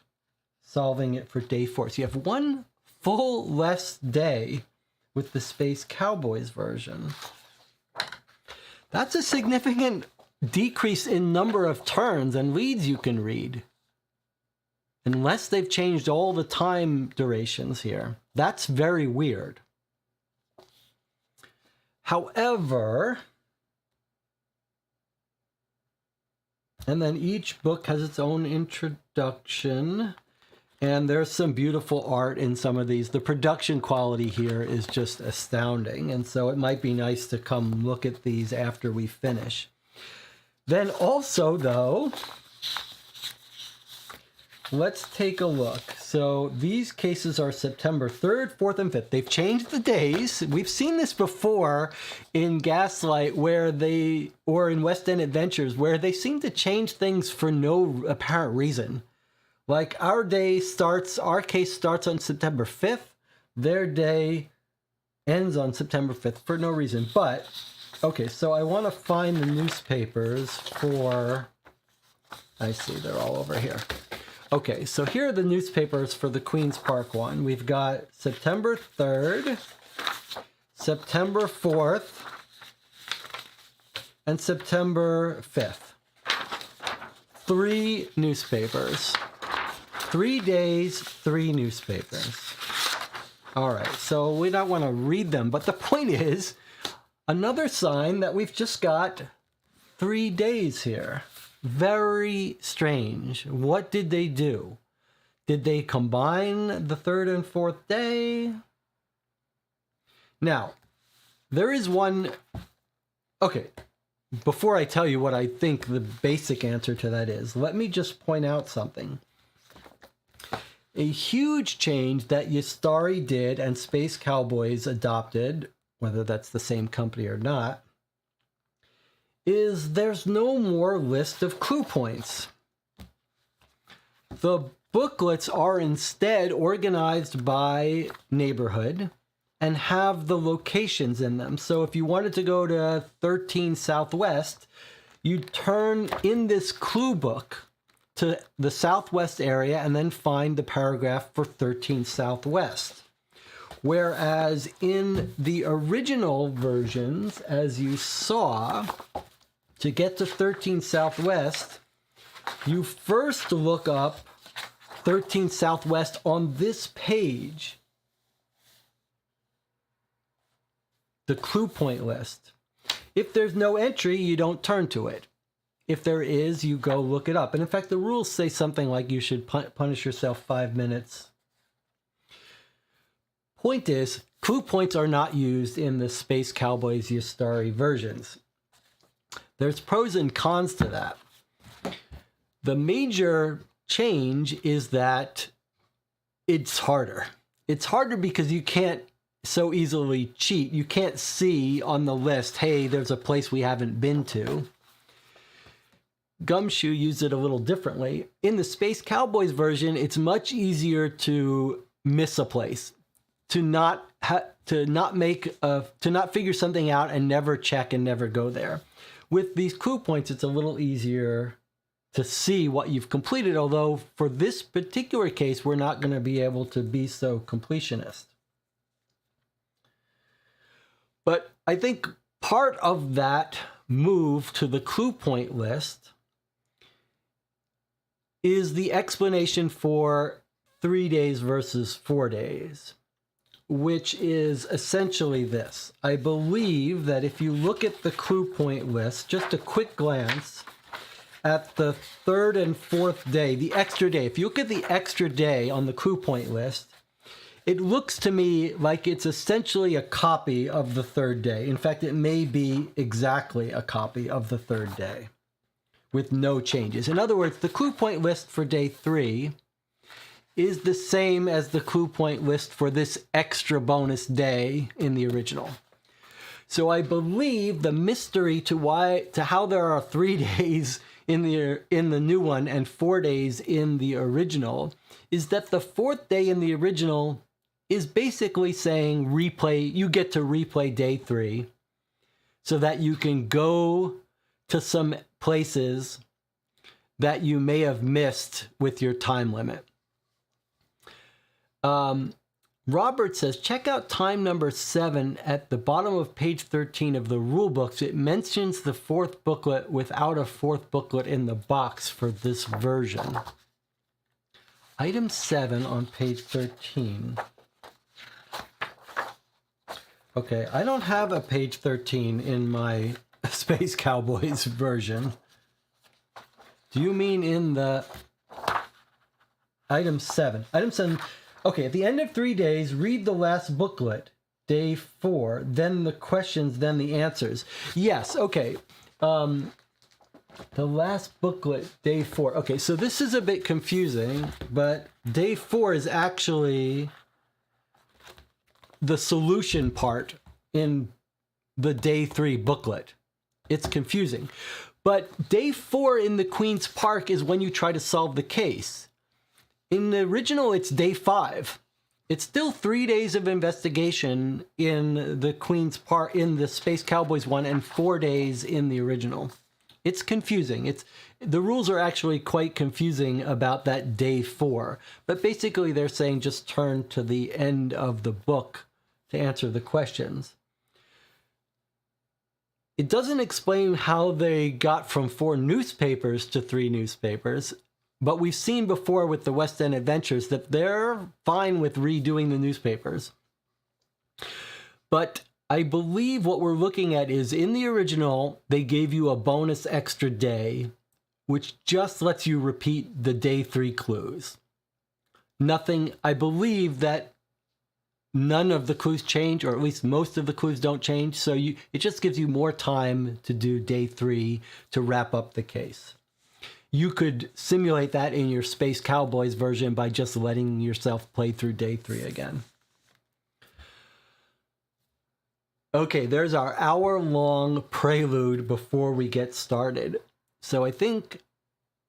solving it for day 4. So you have 1 full less day with the Space Cowboys version. That's a significant decrease in number of turns and leads you can read. Unless they've changed all the time durations here. That's very weird. However, and then each book has its own introduction, and there's some beautiful art in some of these. The production quality here is just astounding, and so it might be nice to come look at these after we finish. Then also, though, let's take a look. So these cases are September 3rd, 4th, and 5th. They've changed the days. We've seen this before in Gaslight or in West End Adventures, where they seem to change things for no apparent reason. Like our case starts on September 5th. Their day ends on September 5th for no reason. But, okay, so I want to find the newspapers for, I see, they're all over here. Okay, so here are the newspapers for the Queen's Park one. We've got September 3rd, September 4th, and September 5th. 3 newspapers. 3 days, 3 newspapers. All right, so we don't want to read them, but the point is, another sign that we've just got 3 days here. Very strange. What did they do? Did they combine the 3rd and 4th day? Now, there is one... Okay, before I tell you what I think the basic answer to that is, let me just point out something. A huge change that Yastari did and Space Cowboys adopted, whether that's the same company or not, is there's no more list of clue points. The booklets are instead organized by neighborhood and have the locations in them. So if you wanted to go to 13 Southwest, you'd turn in this clue book to the Southwest area and then find the paragraph for 13 Southwest. Whereas in the original versions, as you saw, to get to 13 Southwest, you first look up 13 Southwest on this page, the clue point list. If there's no entry, you don't turn to it. If there is, you go look it up. And in fact, the rules say something like you should punish yourself 5 minutes. Point is, clue points are not used in the Space Cowboys Yastari versions. There's pros and cons to that. The major change is that it's harder. It's harder because you can't so easily cheat. You can't see on the list, hey, there's a place we haven't been to. Gumshoe used it a little differently. In the Space Cowboys version, it's much easier to miss a place, to not figure something out and never check and never go there. With these clue points, it's a little easier to see what you've completed, although for this particular case, we're not going to be able to be so completionist. But I think part of that move to the clue point list is the explanation for 3 days versus 4 days, which is essentially this. I believe that if you look at the clue point list, just a quick glance at the 3rd and 4th day, the extra day, if you look at the extra day on the clue point list, it looks to me like it's essentially a copy of the 3rd day. In fact, it may be exactly a copy of the 3rd day with no changes. In other words, the clue point list for day 3 is the same as the clue point list for this extra bonus day in the original. So I believe the mystery to how there are 3 days in the new one and 4 days in the original is that the 4th day in the original is basically saying you get to replay day 3 so that you can go to some places that you may have missed with your time limit. Robert says, check out time number 7 at the bottom of page 13 of the rule books. It mentions the 4th booklet without a 4th booklet in the box for this version. Item 7 on page 13. Okay, I don't have a page 13 in my Space Cowboys version. Do you mean in the item 7? Item 7, okay, at the end of 3 days, read the last booklet, day 4, then the questions, then the answers. Yes, okay. The last booklet, day 4. Okay, so this is a bit confusing, but day 4 is actually the solution part in the day 3 booklet. It's confusing. But day 4 in the Queen's Park is when you try to solve the case. In the original, it's day 5. It's still 3 days of investigation in the Queen's Park, in the Space Cowboys one, and 4 days in the original. It's confusing. The rules are actually quite confusing about that day 4. But basically, they're saying just turn to the end of the book to answer the questions. It doesn't explain how they got from 4 newspapers to 3 newspapers, but we've seen before with the West End Adventures that they're fine with redoing the newspapers. But I believe what we're looking at is in the original, they gave you a bonus extra day, which just lets you repeat the day 3 clues. Nothing, I believe that none of the clues change, or at least most of the clues don't change. So it just gives you more time to do day 3 to wrap up the case. You could simulate that in your Space Cowboys version by just letting yourself play through day 3 again. Okay, there's our hour-long prelude before we get started. So I think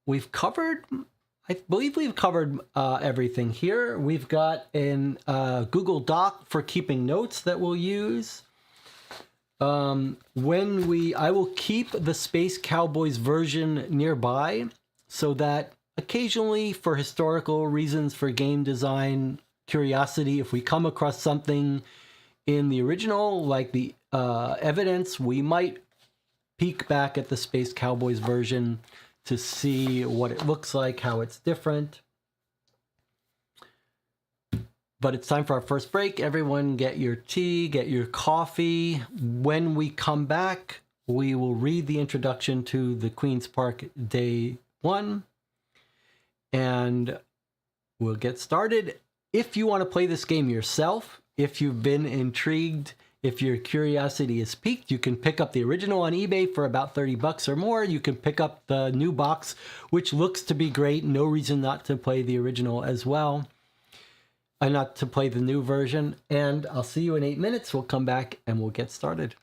we've covered... I believe we've covered everything here. We've got a Google Doc for keeping notes that we'll use. I will keep the Space Cowboys version nearby so that occasionally, for historical reasons, for game design curiosity, if we come across something in the original, like the evidence, we might peek back at the Space Cowboys version to see what it looks like, how it's different. But it's time for our first break. Everyone get your tea, get your coffee. When we come back, we will read the introduction to the Queen's Park Day 1, and we'll get started. If you want to play this game yourself, if you've been intrigued, if your curiosity is piqued, you can pick up the original on eBay for about $30 or more. You can pick up the new box, which looks to be great. No reason not to play the original as well. not to play the new version. And I'll see you in 8 minutes. We'll come back and we'll get started.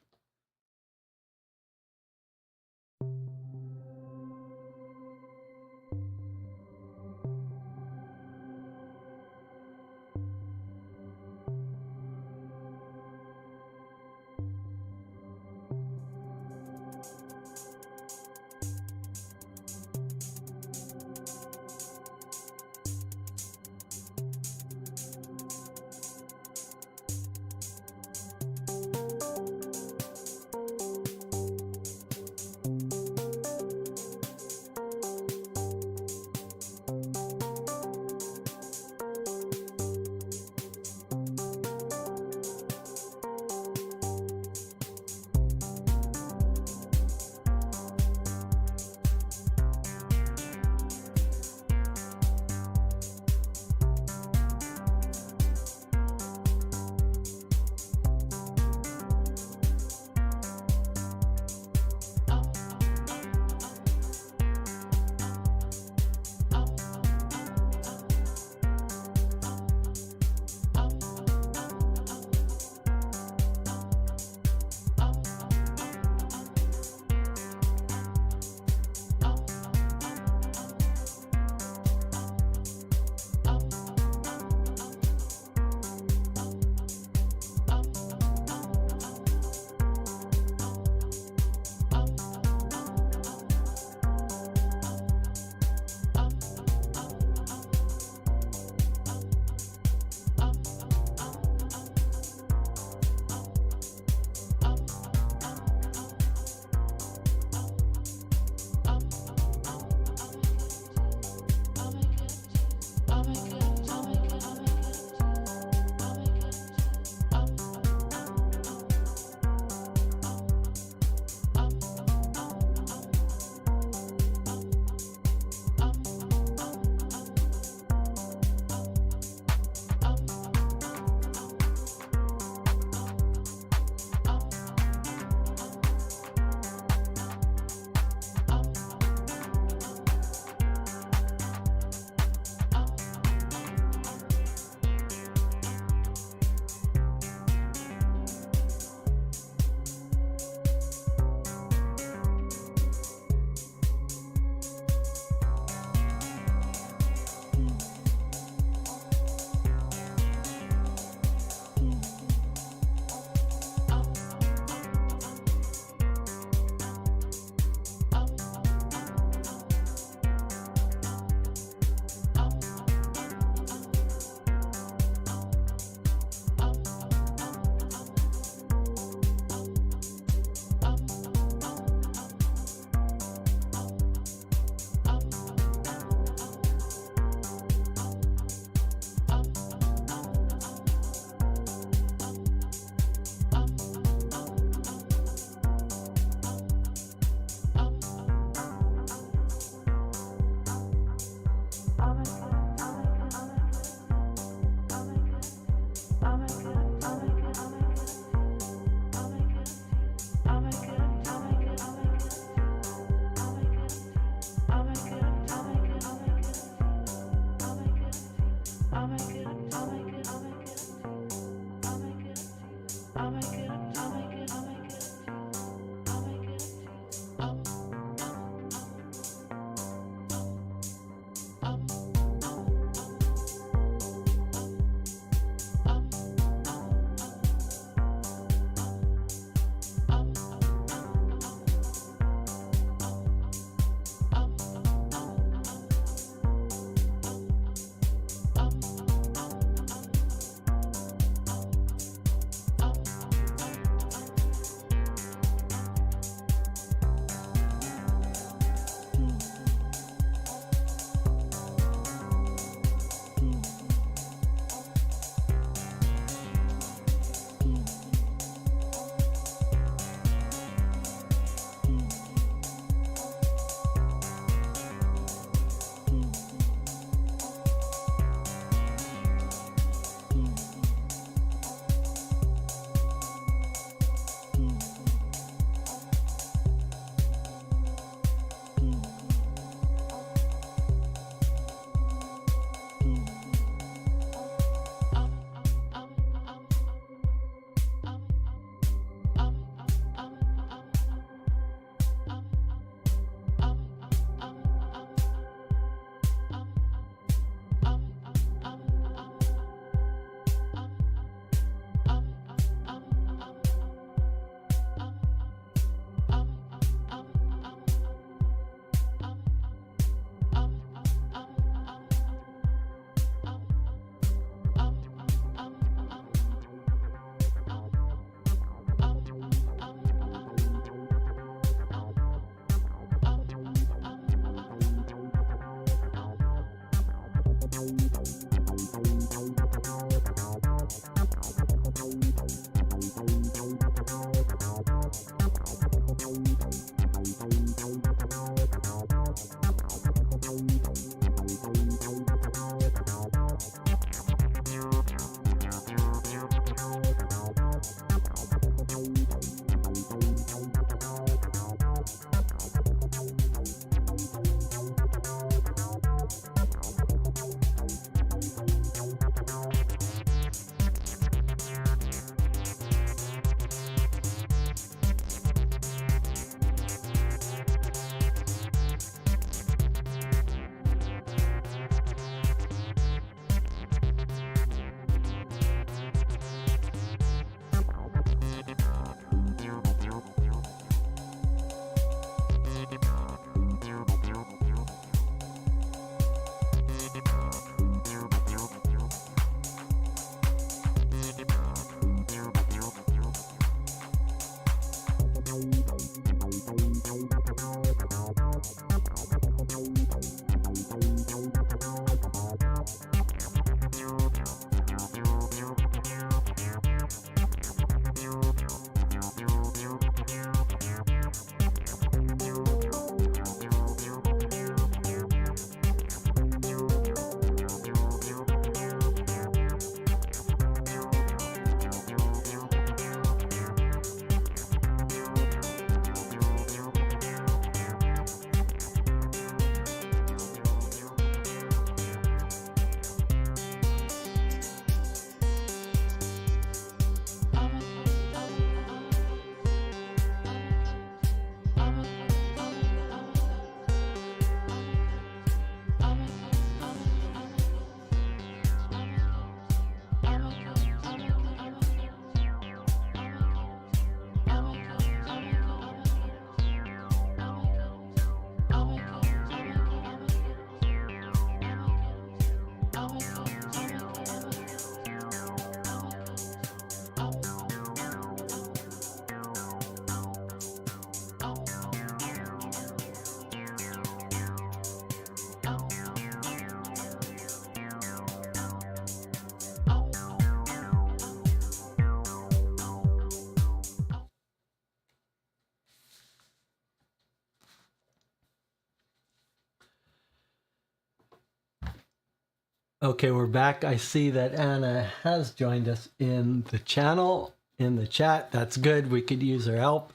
Okay, we're back. I see that Anna has joined us in the channel, in the chat. That's good. We could use her help.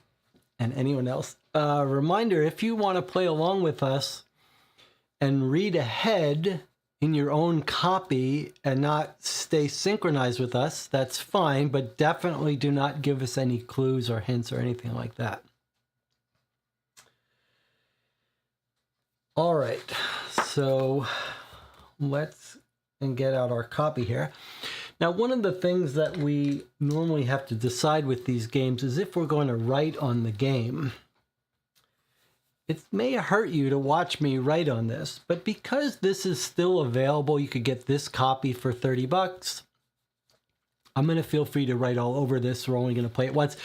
And anyone else. Reminder, if you want to play along with us and read ahead in your own copy and not stay synchronized with us, that's fine, but definitely do not give us any clues or hints or anything like that. All right, so let's get out our copy here. Now, one of the things that we normally have to decide with these games is if we're going to write on the game. It may hurt you to watch me write on this, but because this is still available, you could get this copy for 30 bucks. I'm going to feel free to write all over this. We're only going to play it once.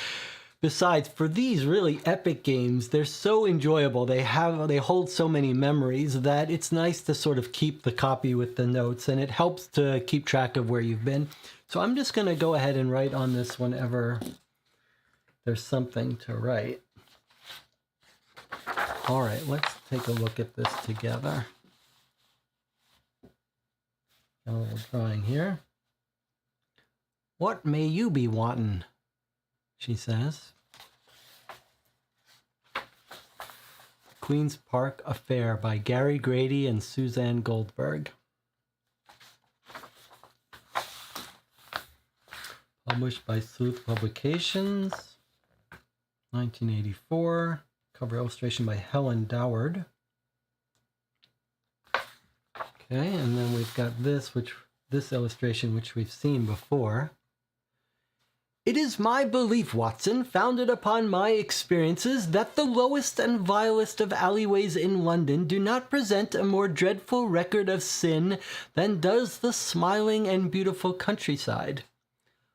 Besides, for these really epic games, they're so enjoyable. They hold so many memories that it's nice to sort of keep the copy with the notes, and it helps to keep track of where you've been. So I'm just going to go ahead and write on this whenever there's something to write. All right, let's take a look at this together. Got a little drawing here. What may you be wantin'? She says. Queen's Park Affair by Gary Grady and Suzanne Goldberg. Published by Sleuth Publications, 1984. Cover illustration by Helen Doward. Okay, and then we've got this illustration, which we've seen before. It is my belief, Watson, founded upon my experiences, that the lowest and vilest of alleyways in London do not present a more dreadful record of sin than does the smiling and beautiful countryside.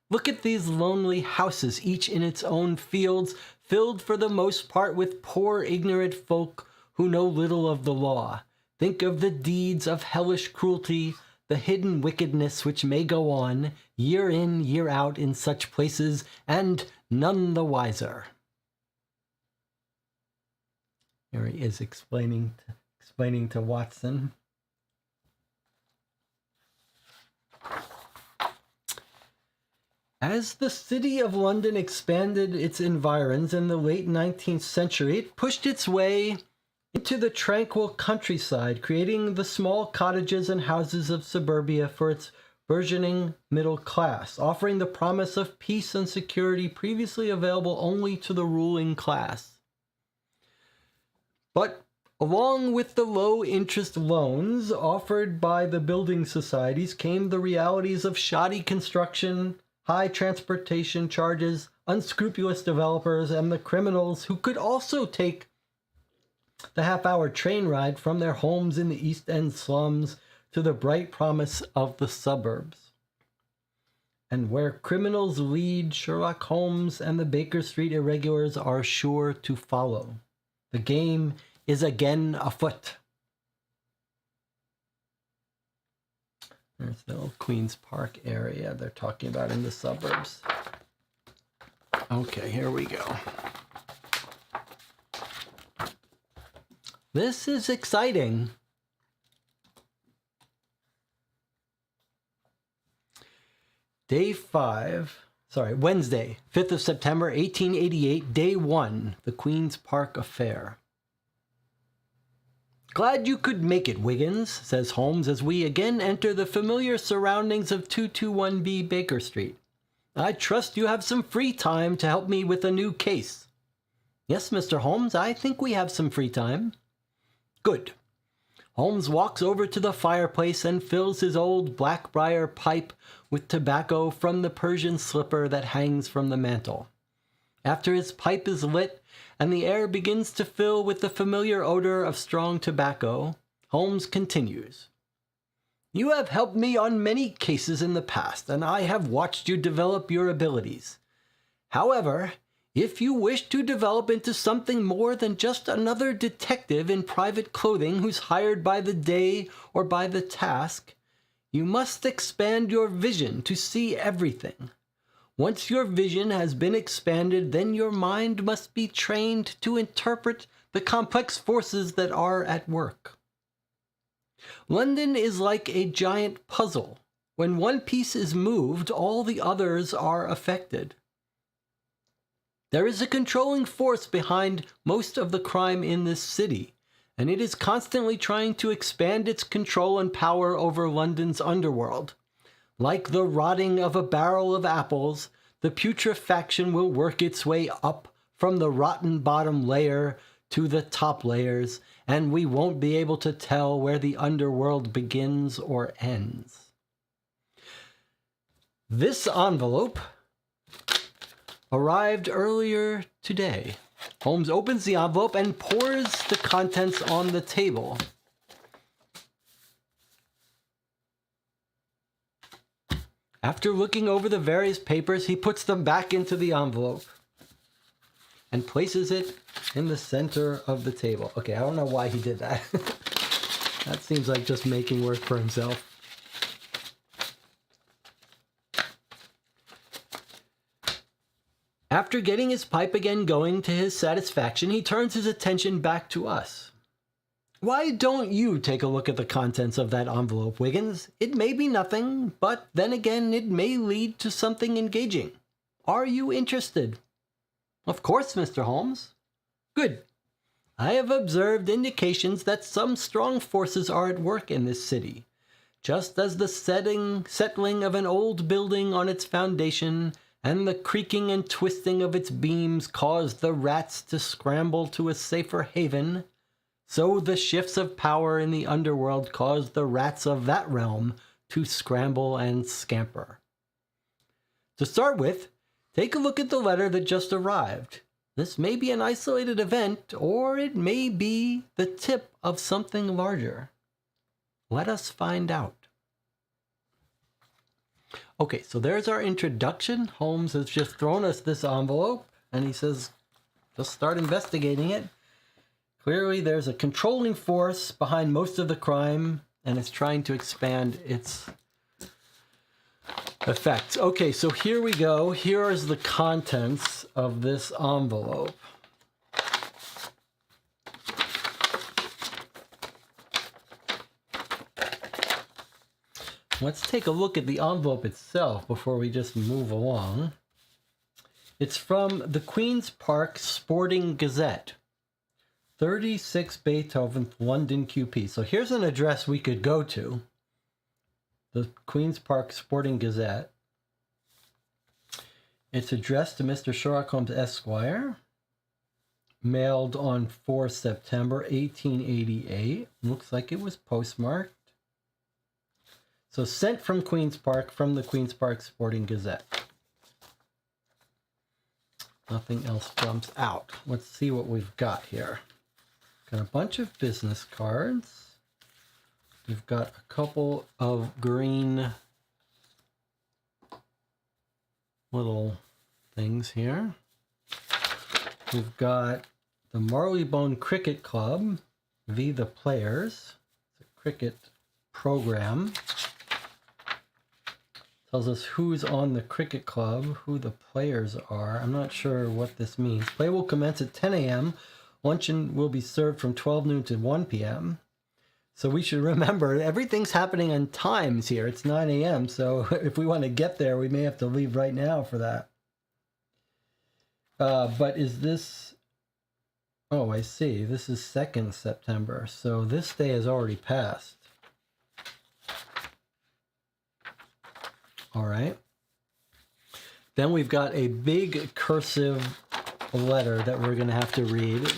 Look at these lonely houses, each in its own fields, filled for the most part with poor ignorant folk who know little of the law. Think of the deeds of hellish cruelty, the hidden wickedness which may go on, year in, year out in such places, and none the wiser. Here he is explaining to Watson. As the city of London expanded its environs in the late 19th century, it pushed its way into the tranquil countryside, creating the small cottages and houses of suburbia for its burgeoning middle class, offering the promise of peace and security previously available only to the ruling class. But along with the low-interest loans offered by the building societies came the realities of shoddy construction, high transportation charges, unscrupulous developers, and the criminals who could also take the half-hour train ride from their homes in the East End slums to the bright promise of the suburbs. And where criminals lead, Sherlock Holmes and the Baker Street irregulars are sure to follow. The game is again afoot. There's the old Queen's Park area they're talking about in the suburbs. Okay, here we go. This is exciting. Wednesday, 5th of September, 1888, Day 1, the Queen's Park Affair. Glad you could make it, Wiggins, says Holmes as we again enter the familiar surroundings of 221B Baker Street. I trust you have some free time to help me with a new case. Yes, Mr. Holmes, I think we have some free time. Good. Holmes walks over to the fireplace and fills his old Blackbriar pipe with tobacco from the Persian slipper that hangs from the mantel. After his pipe is lit and the air begins to fill with the familiar odor of strong tobacco, Holmes continues. You have helped me on many cases in the past, and I have watched you develop your abilities. However, if you wish to develop into something more than just another detective in private clothing who's hired by the day or by the task, you must expand your vision to see everything. Once your vision has been expanded, then your mind must be trained to interpret the complex forces that are at work. London is like a giant puzzle. When one piece is moved, all the others are affected. There is a controlling force behind most of the crime in this city, and it is constantly trying to expand its control and power over London's underworld. Like the rotting of a barrel of apples, the putrefaction will work its way up from the rotten bottom layer to the top layers, and we won't be able to tell where the underworld begins or ends. This envelope arrived earlier today. Holmes opens the envelope and pours the contents on the table. After looking over the various papers, he puts them back into the envelope and places it in the center of the table. Okay, I don't know why he did that. That seems like just making work for himself. After getting his pipe again going to his satisfaction, he turns his attention back to us. Why don't you take a look at the contents of that envelope, Wiggins? It may be nothing, but then again, it may lead to something engaging. Are you interested? Of course, Mr. Holmes. Good. I have observed indications that some strong forces are at work in this city. Just as the settling of an old building on its foundation and the creaking and twisting of its beams caused the rats to scramble to a safer haven, so the shifts of power in the underworld caused the rats of that realm to scramble and scamper. To start with, take a look at the letter that just arrived. This may be an isolated event, or it may be the tip of something larger. Let us find out. Okay, so there's our introduction. Holmes has just thrown us this envelope, and he says, just start investigating it. Clearly, there's a controlling force behind most of the crime, and it's trying to expand its effects. Okay, so here we go. Here is the contents of this envelope. Let's take a look at the envelope itself before we just move along. It's from the Queen's Park Sporting Gazette, 36 Beethoven, London QP. So here's an address we could go to. The Queen's Park Sporting Gazette. It's addressed to Mr. Sherlock Holmes, Esquire. Mailed on 4 September 1888. Looks like it was postmarked. So sent from Queen's Park, from the Queen's Park Sporting Gazette. Nothing else jumps out. Let's see what we've got here. Got a bunch of business cards. We've got a couple of green little things here. We've got the Marleybone Cricket Club, the Players. It's a cricket program. Tells us who's on the cricket club, who the players are. I'm not sure what this means. Play will commence at 10 a.m. Luncheon will be served from 12 noon to 1 p.m. So we should remember everything's happening on times here. It's 9 a.m. So if we want to get there, we may have to leave right now for that. But is this... Oh, I see. This is 2nd September. So this day has already passed. All right. Then we've got a big cursive letter that we're going to have to read.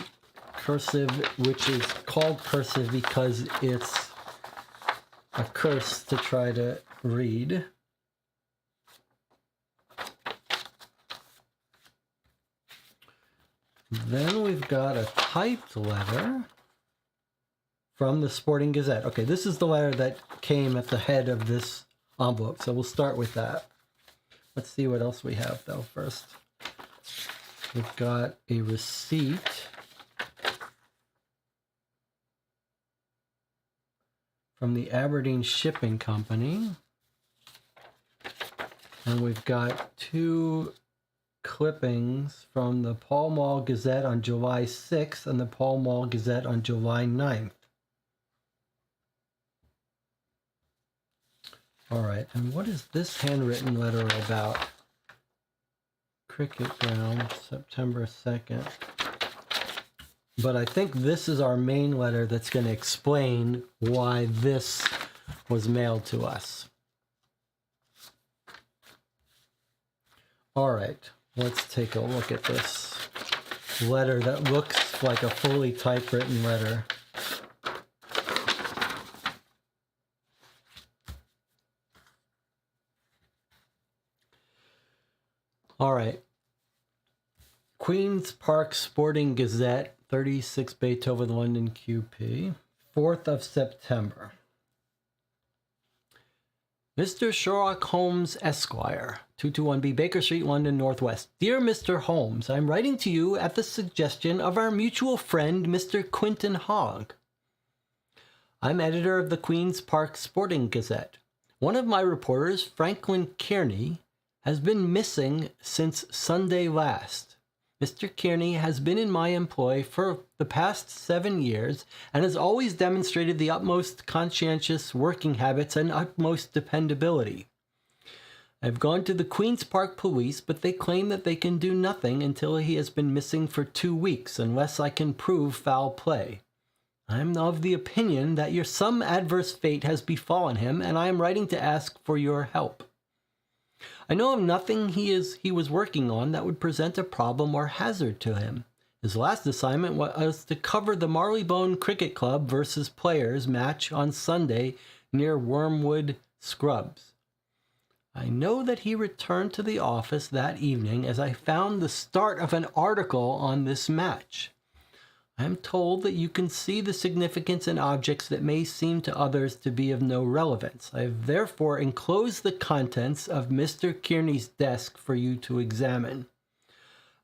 Cursive, which is called cursive because it's a curse to try to read. Then we've got a typed letter from the Sporting Gazette. Okay, this is the letter that came at the head of this envelope, so we'll start with that. Let's see what else we have though first. We've got a receipt from the Aberdeen Shipping Company, and we've got 2 clippings from the Pall Mall Gazette on July 6th and the Pall Mall Gazette on July 9th. All right, and what is this handwritten letter about? Cricket ground, September 2nd. But I think this is our main letter that's going to explain why this was mailed to us. All right, let's take a look at this letter that looks like a fully typewritten letter. All right. Queen's Park Sporting Gazette, 36 Beethoven, London, QP, 4th of September. Mr. Sherlock Holmes, Esquire, 221B Baker Street, London, Northwest. Dear Mr. Holmes, I'm writing to you at the suggestion of our mutual friend, Mr. Quinton Hogg. I'm editor of the Queen's Park Sporting Gazette. One of my reporters, Franklin Kearney, has been missing since Sunday last. Mr. Kearney has been in my employ for the past 7 years and has always demonstrated the utmost conscientious working habits and utmost dependability. I've gone to the Queen's Park Police, but they claim that they can do nothing until he has been missing for 2 weeks unless I can prove foul play. I am of the opinion that some adverse fate has befallen him, and I am writing to ask for your help. I know of nothing he was working on that would present a problem or hazard to him. His last assignment was to cover the Marylebone Cricket Club versus Players match on Sunday near Wormwood Scrubs. I know that he returned to the office that evening as I found the start of an article on this match. I am told that you can see the significance in objects that may seem to others to be of no relevance. I have therefore enclosed the contents of Mr. Kearney's desk for you to examine.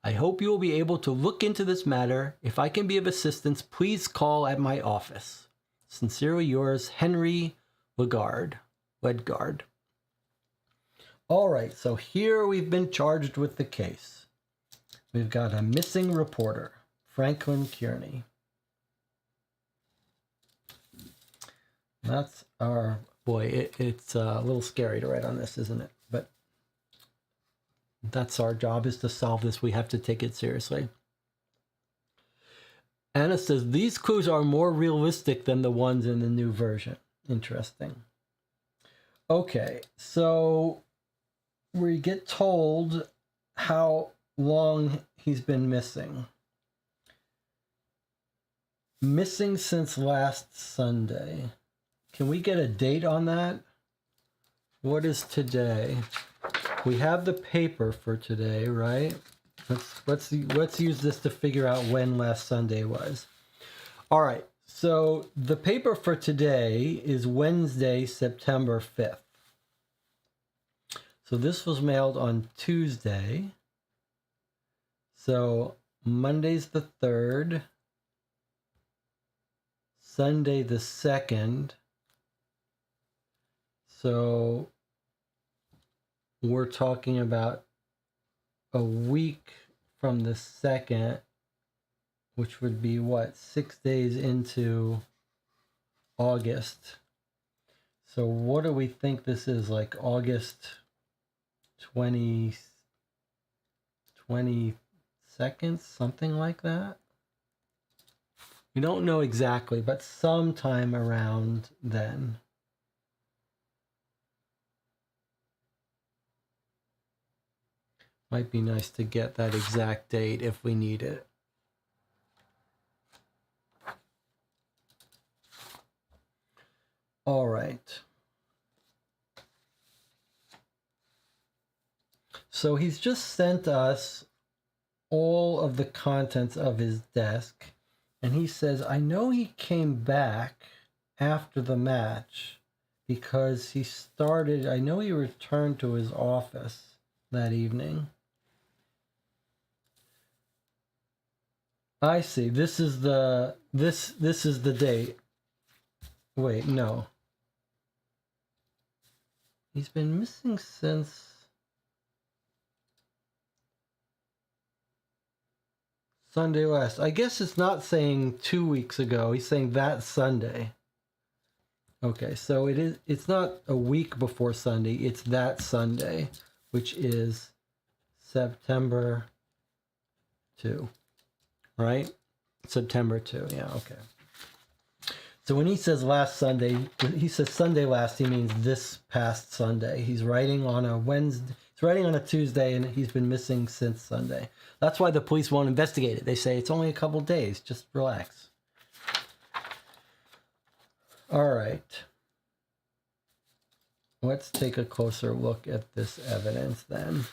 I hope you will be able to look into this matter. If I can be of assistance, please call at my office. Sincerely yours, Henry Ledgard. All right, so here we've been charged with the case. We've got a missing reporter. Franklin Kearney. That's our boy. It's a little scary to write on this, isn't it? But that's our job, is to solve this. We have to take it seriously. Anna says these clues are more realistic than the ones in the new version. Interesting. Okay, so we get told how long he's been missing. Missing since last Sunday. Can we get a date on that? What is today? We have the paper for today, right? Let's use this to figure out when last Sunday was. All right. So the paper for today is Wednesday, September 5th. So this was mailed on Tuesday. So Monday's the 3rd. Sunday the 2nd. So we're talking about a week from the 2nd, which would be what, 6 days into August. So what do we think this is, like August 22nd, something like that? We don't know exactly, but sometime around then. Might be nice to get that exact date if we need it. All right. So he's just sent us all of the contents of his desk. And he says, I know he came back after the match because I know he returned to his office that evening. I see. This is the date. Wait, no. He's been missing since Sunday last. I guess it's not saying 2 weeks ago. He's saying that Sunday. Okay, so it's not a week before Sunday, it's that Sunday, which is September 2, right? September 2, yeah, okay. So when he says last Sunday, when he says Sunday last, he means this past Sunday. He's writing on a Wednesday, he's writing on a Tuesday, and he's been missing since Sunday. That's why the police won't investigate it. They say it's only a couple days, just relax. All right. Let's take a closer look at this evidence then.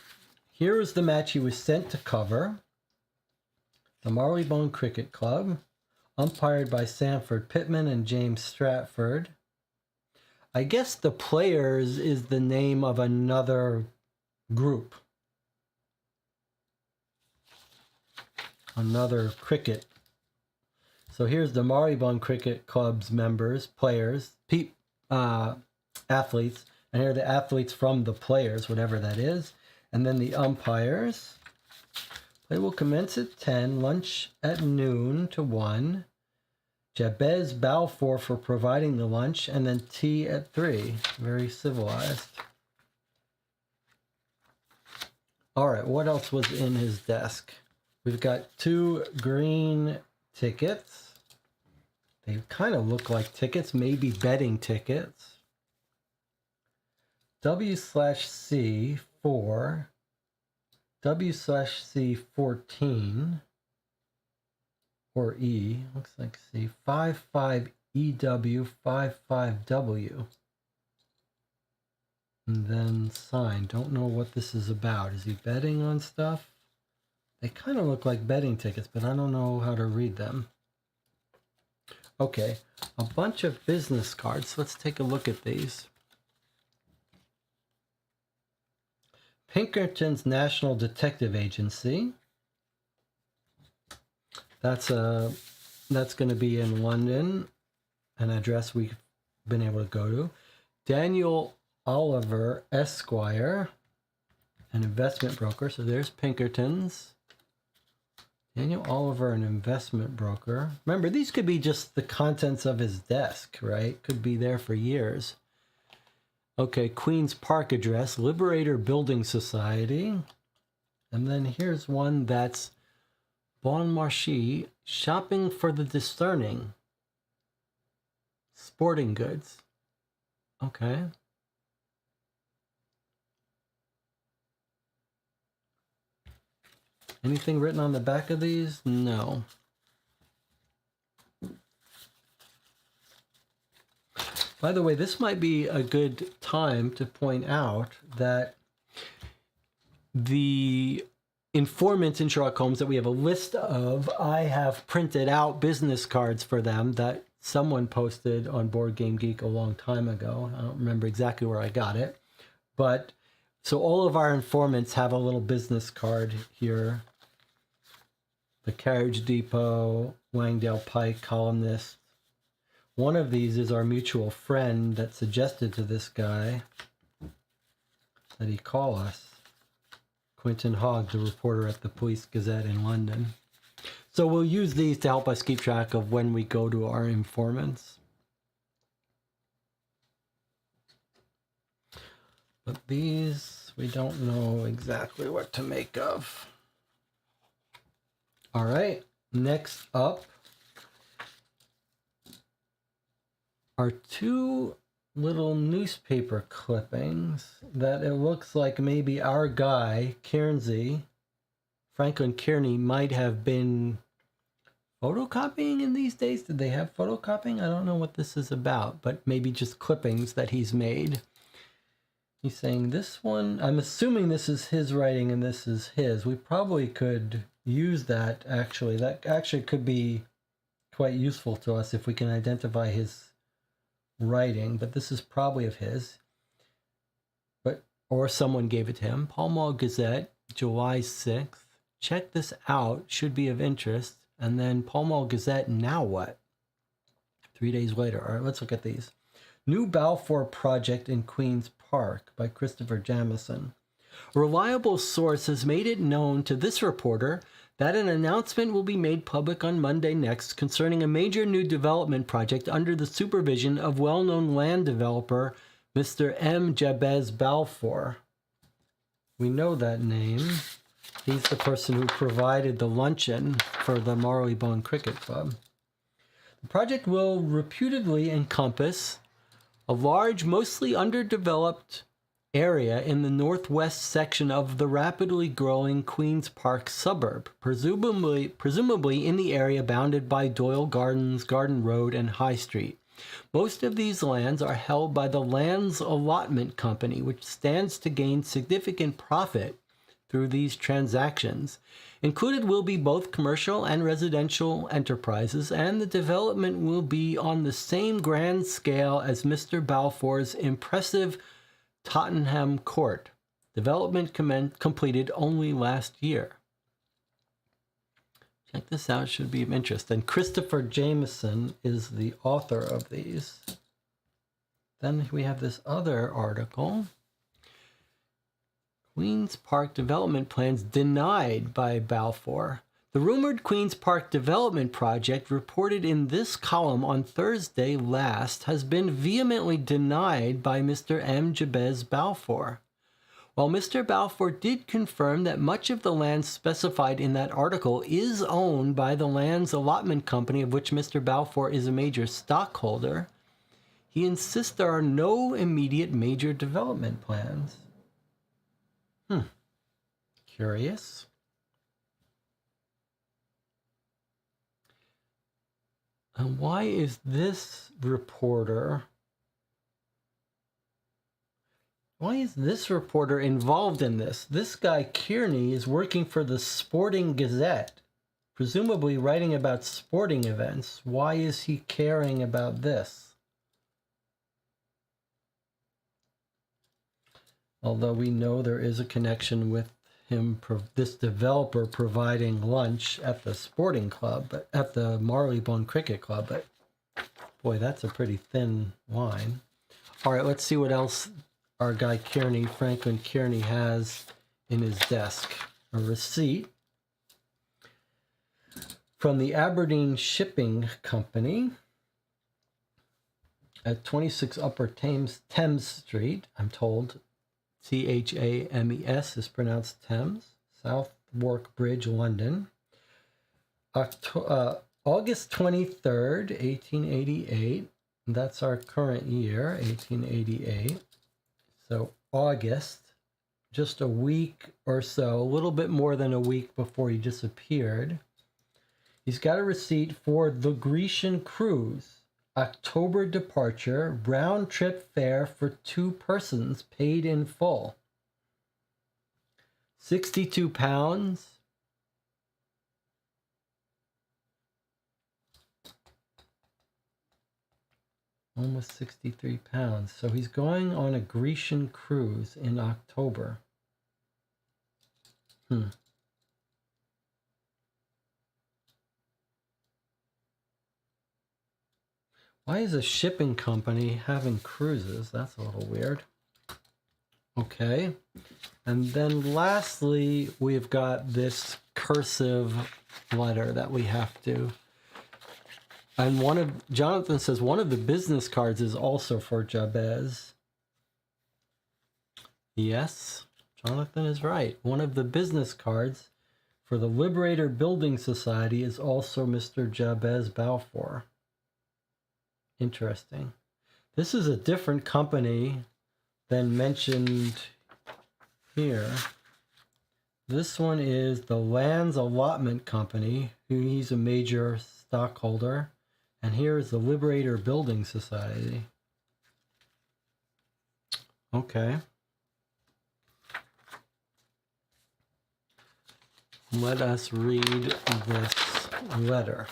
Here is the match he was sent to cover. The Marylebone Cricket Club, umpired by Sanford Pittman and James Stratford. I guess the Players is the name of another group. Another cricket. So here's the Marylebone Cricket Club's members, players, athletes, and here are the athletes from the Players, whatever that is. And then the umpires. Play will commence at 10, lunch at noon to 1. Jabez Balfour for providing the lunch, and then tea at 3. Very civilized. All right, what else was in his desk? We've got 2 green tickets. They kind of look like tickets, maybe betting tickets. W/C 4, W/C 14, or E, looks like C, 55EW 55W. And then sign. Don't know what this is about. Is he betting on stuff? They kind of look like betting tickets, but I don't know how to read them. Okay, a bunch of business cards. Let's take a look at these. Pinkerton's National Detective Agency. That's going to be in London, an address we've been able to go to. Daniel Oliver, Esquire, an investment broker. So there's Pinkerton's. Daniel Oliver, an investment broker. Remember, these could be just the contents of his desk, right? Could be there for years. Okay, Queen's Park address, Liberator Building Society. And then here's one that's Bon Marché, shopping for the discerning. Sporting goods. Okay. Anything written on the back of these? No. By the way, this might be a good time to point out that the informants in Sherlock Holmes that we have a list of, I have printed out business cards for them that someone posted on Board Game Geek a long time ago. I don't remember exactly where I got it. But so all of our informants have a little business card here. The Carriage Depot, Langdale Pike, columnist. One of these is our mutual friend that suggested to this guy that he call us. Quentin Hogg, the reporter at the Police Gazette in London. So we'll use these to help us keep track of when we go to our informants. But these, we don't know exactly what to make of. All right, next up are 2 little newspaper clippings that it looks like maybe our guy, Cairnsey, Franklin Kearney, might have been photocopying in these days. Did they have photocopying? I don't know what this is about, but maybe just clippings that he's made. He's saying this one, I'm assuming this is his writing and this is his. We probably could use that actually. That actually could be quite useful to us if we can identify his writing, but this is probably of his. Or someone gave it to him. Pall Mall Gazette, July 6th. Check this out, should be of interest. And then Pall Mall Gazette, now what? 3 days later. All right, let's look at these. New Balfour Project in Queen's Park by Christopher Jamison. A reliable source has made it known to this reporter that an announcement will be made public on Monday next concerning a major new development project under the supervision of well-known land developer Mr. M. Jabez Balfour. We know that name. He's the person who provided the luncheon for the Marylebone Cricket Club. The project will reputedly encompass a large, mostly underdeveloped area in the northwest section of the rapidly growing Queen's Park suburb, presumably in the area bounded by Doyle Gardens, Garden Road, and High Street. Most of these lands are held by the Lands Allotment Company, which stands to gain significant profit through these transactions. Included will be both commercial and residential enterprises, and the development will be on the same grand scale as Mr. Balfour's impressive Tottenham Court. Development completed only last year. Check this out, should be of interest. And Christopher Jameson is the author of these. Then we have this other article. Queen's Park development plans denied by Balfour. The rumored Queen's Park development project reported in this column on Thursday last has been vehemently denied by Mr. M. Jabez Balfour. While Mr. Balfour did confirm that much of the land specified in that article is owned by the Lands Allotment Company, of which Mr. Balfour is a major stockholder, he insists there are no immediate major development plans. Curious. And why is this reporter involved in this? This guy Kearney is working for the Sporting Gazette, presumably writing about sporting events. Why is he caring about this? Although we know there is a connection with him, this developer providing lunch at the sporting club, but at the Marylebone Cricket Club. But boy, that's a pretty thin line. All right, let's see what else our guy Kearney, Franklin Kearney, has in his desk. A receipt from the Aberdeen Shipping Company at 26 Upper Thames Street, I'm told. Thames is pronounced Thames, Southwark Bridge, London. August 23rd, 1888. That's our current year, 1888. So August, just a week or so, a little bit more than a week before he disappeared. He's got a receipt for the Grecian cruise. October departure, round trip fare for 2 persons, paid in full. £62. Almost £63. So he's going on a Grecian cruise in October. Why is a shipping company having cruises? That's a little weird. Okay. And then lastly, we've got this cursive letter that we have to. And Jonathan says one of the business cards is also for Jabez. Yes, Jonathan is right. One of the business cards for the Liberator Building Society is also Mr. Jabez Balfour. Interesting. This is a different company than mentioned here. This one is the Lands Allotment Company, who he's a major stockholder. And here is the Liberator Building Society. Okay. Let us read this letter.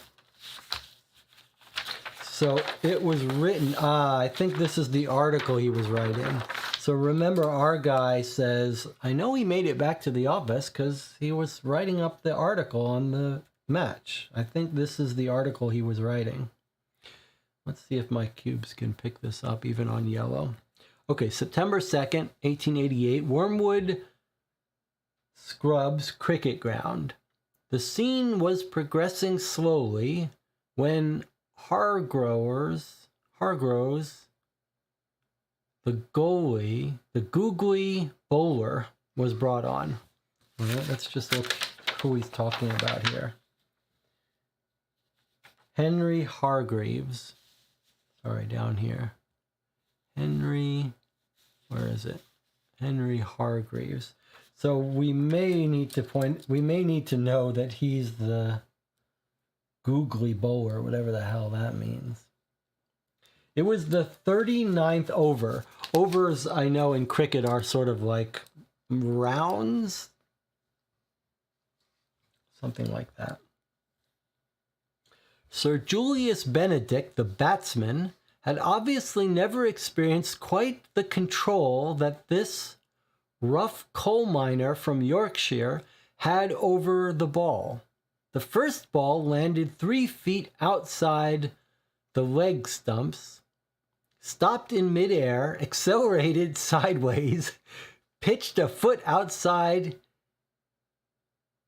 So it was written, I think this is the article he was writing. So remember, our guy says, I know he made it back to the office because he was writing up the article on the match. I think this is the article he was writing. Let's see if my cubes can pick this up even on yellow. Okay, September 2nd, 1888, Wormwood Scrubs Cricket Ground. The scene was progressing slowly when Hargroves, the googly bowler, was brought on. All right, let's just look who he's talking about here. Henry Hargreaves. Sorry, down here. Henry, where is it? Henry Hargreaves. So we may need to know that he's the googly bowler, whatever the hell that means. It was the 39th over. Overs, I know, in cricket are sort of like rounds. Something like that. Sir Julius Benedict, the batsman, had obviously never experienced quite the control that this rough coal miner from Yorkshire had over the ball. The first ball landed 3 feet outside the leg stumps, stopped in midair, accelerated sideways, pitched a foot outside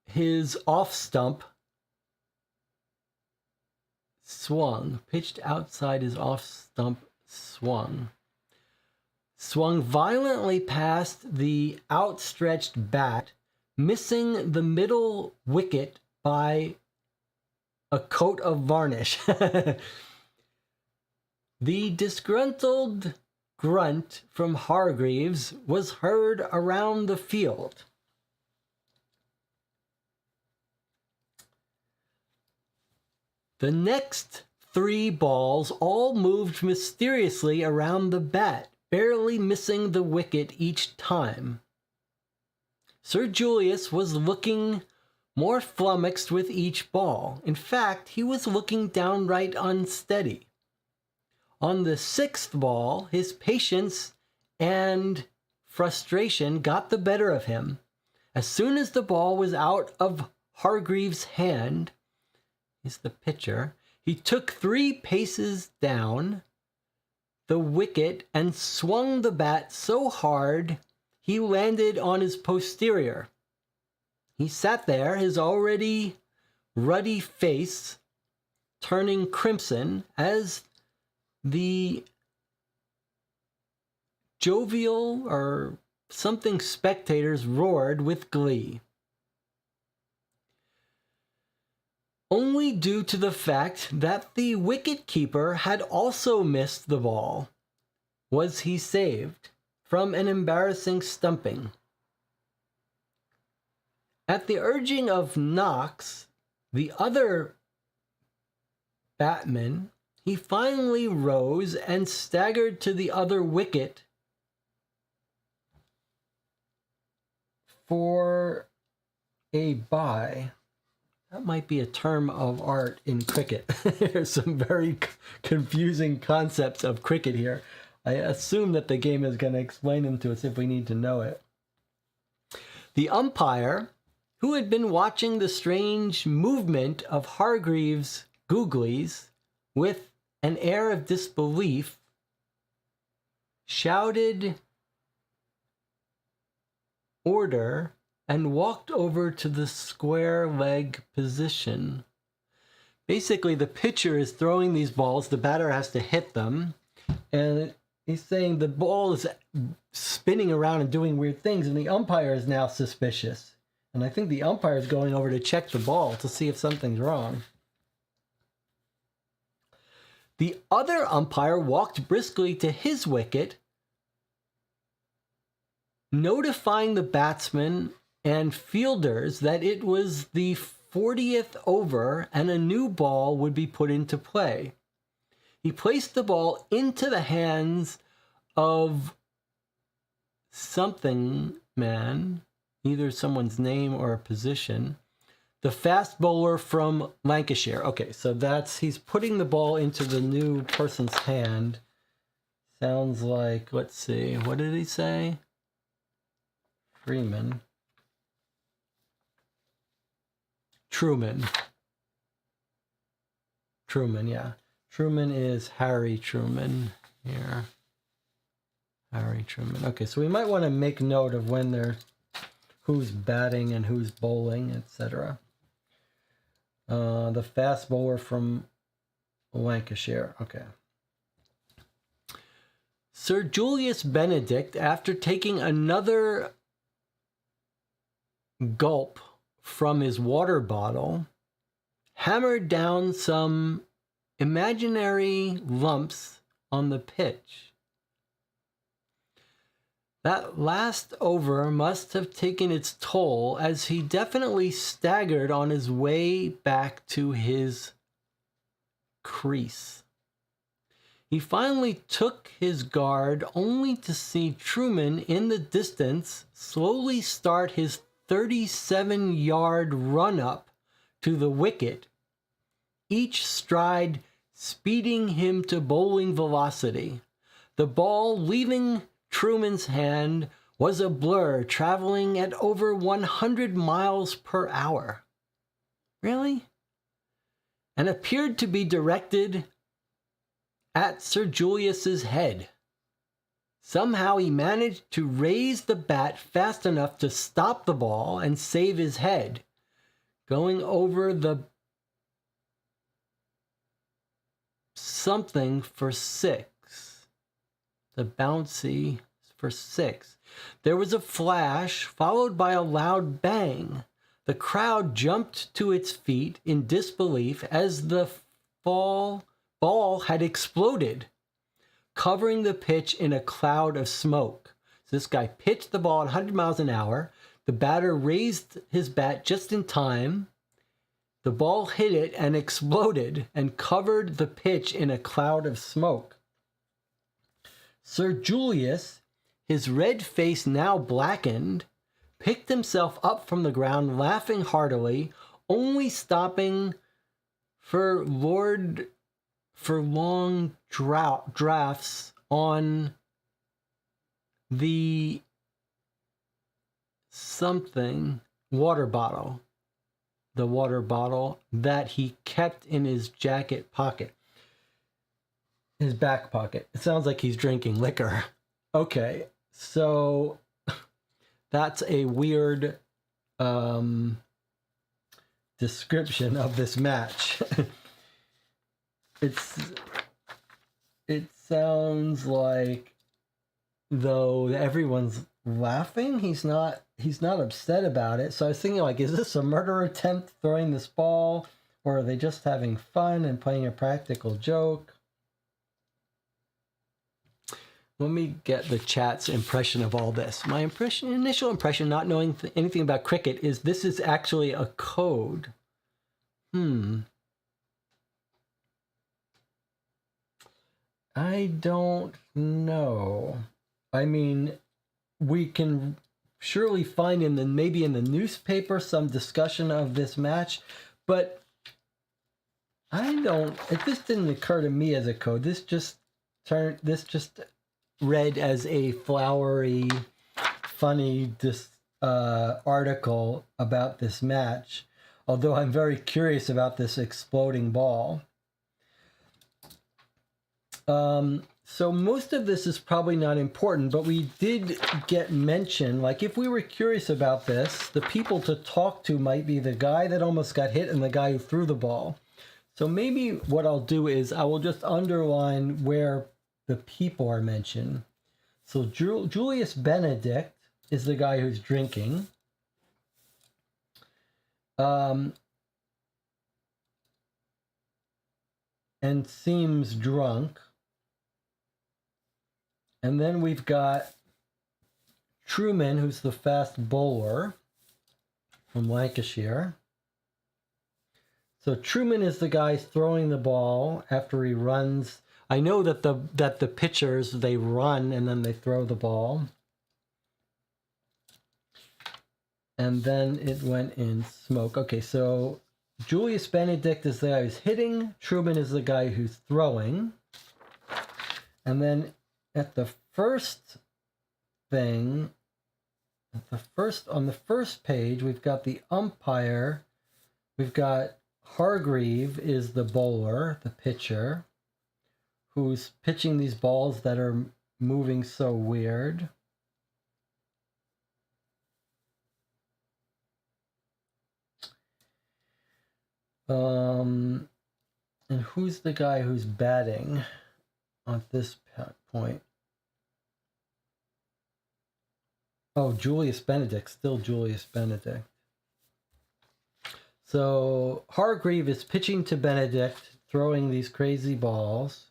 his off stump, swung violently past the outstretched bat, missing the middle wicket by a coat of varnish. The disgruntled grunt from Hargreaves was heard around the field. The next 3 balls all moved mysteriously around the bat, barely missing the wicket each time. Sir Julius was looking more flummoxed with each ball. In fact, he was looking downright unsteady. On the 6th ball, his patience and frustration got the better of him. As soon as the ball was out of Hargreaves' hand, he's the pitcher, he took 3 paces down the wicket and swung the bat so hard he landed on his posterior. He sat there, his already ruddy face turning crimson as the jovial or something spectators roared with glee. Only due to the fact that the wicket-keeper had also missed the ball was he saved from an embarrassing stumping. At the urging of Knox, the other batman, he finally rose and staggered to the other wicket for a bye. That might be a term of art in cricket. There's some very confusing concepts of cricket here. I assume that the game is going to explain them to us if we need to know it. The umpire, who had been watching the strange movement of Hargreaves' googlies with an air of disbelief, shouted order and walked over to the square leg position. Basically, the pitcher is throwing these balls, the batter has to hit them, and he's saying the ball is spinning around and doing weird things, and the umpire is now suspicious. And I think the umpire is going over to check the ball to see if something's wrong. The other umpire walked briskly to his wicket, notifying the batsmen and fielders that it was the 40th over and a new ball would be put into play. He placed the ball into the hands of something man, either someone's name or a position, the fast bowler from Lancashire. Okay, so he's putting the ball into the new person's hand. Sounds like, let's see, what did he say? Truman, yeah. Truman is Harry Truman here. Harry Truman. Okay, so we might want to make note of when who's batting and who's bowling, etc. The fast bowler from Lancashire. Okay. Sir Julius Benedict, after taking another gulp from his water bottle, hammered down some imaginary lumps on the pitch. That last over must have taken its toll, as he definitely staggered on his way back to his crease. He finally took his guard, only to see Truman in the distance slowly start his 37-yard run-up to the wicket, each stride speeding him to bowling velocity. The ball, leaving Truman's hand, was a blur, traveling at over 100 miles per hour. Really? And appeared to be directed at Sir Julius's head. Somehow he managed to raise the bat fast enough to stop the ball and save his head, going over the something for 6. The bouncy for 6. There was a flash, followed by a loud bang. The crowd jumped to its feet in disbelief as the ball had exploded, covering the pitch in a cloud of smoke. So this guy pitched the ball at 100 miles an hour. The batter raised his bat just in time. The ball hit it and exploded and covered the pitch in a cloud of smoke. Sir Julius, his red face now blackened, picked himself up from the ground, laughing heartily, only stopping for long drafts on the water bottle. The water bottle that he kept in his jacket pocket. His back pocket. It sounds like he's drinking liquor. Okay, so that's a weird description of this match. It sounds like, though everyone's laughing, he's not upset about it. So I was thinking, like, is this a murder attempt throwing this ball, or are they just having fun and playing a practical joke? Let me get the chat's impression of all this. My initial impression, not knowing anything about cricket, is this is actually a code. I don't know. I mean, we can surely find maybe in the newspaper some discussion of this match, but this didn't occur to me as a code. This just read as a flowery, funny article about this match, although I'm very curious about this exploding ball. So most of this is probably not important, but we did get mentioned, like, if we were curious about this, the people to talk to might be the guy that almost got hit and the guy who threw the ball. So maybe what I'll do is I will just underline where the people are mentioned. So Julius Benedict is the guy who's drinking. And seems drunk. And then we've got Truman, who's the fast bowler from Lancashire. So Truman is the guy throwing the ball after he runs. I know that the pitchers, they run and then they throw the ball. And then it went in smoke. Okay, so Julius Benedict is the guy who's hitting. Truman is the guy who's throwing. And then at the first thing, on the first page, we've got the umpire. We've got Hargreave is the bowler, the pitcher, who's pitching these balls that are moving so weird. And who's the guy who's batting at this point? Oh, Julius Benedict, still Julius Benedict. So Hargreave is pitching to Benedict, throwing these crazy balls.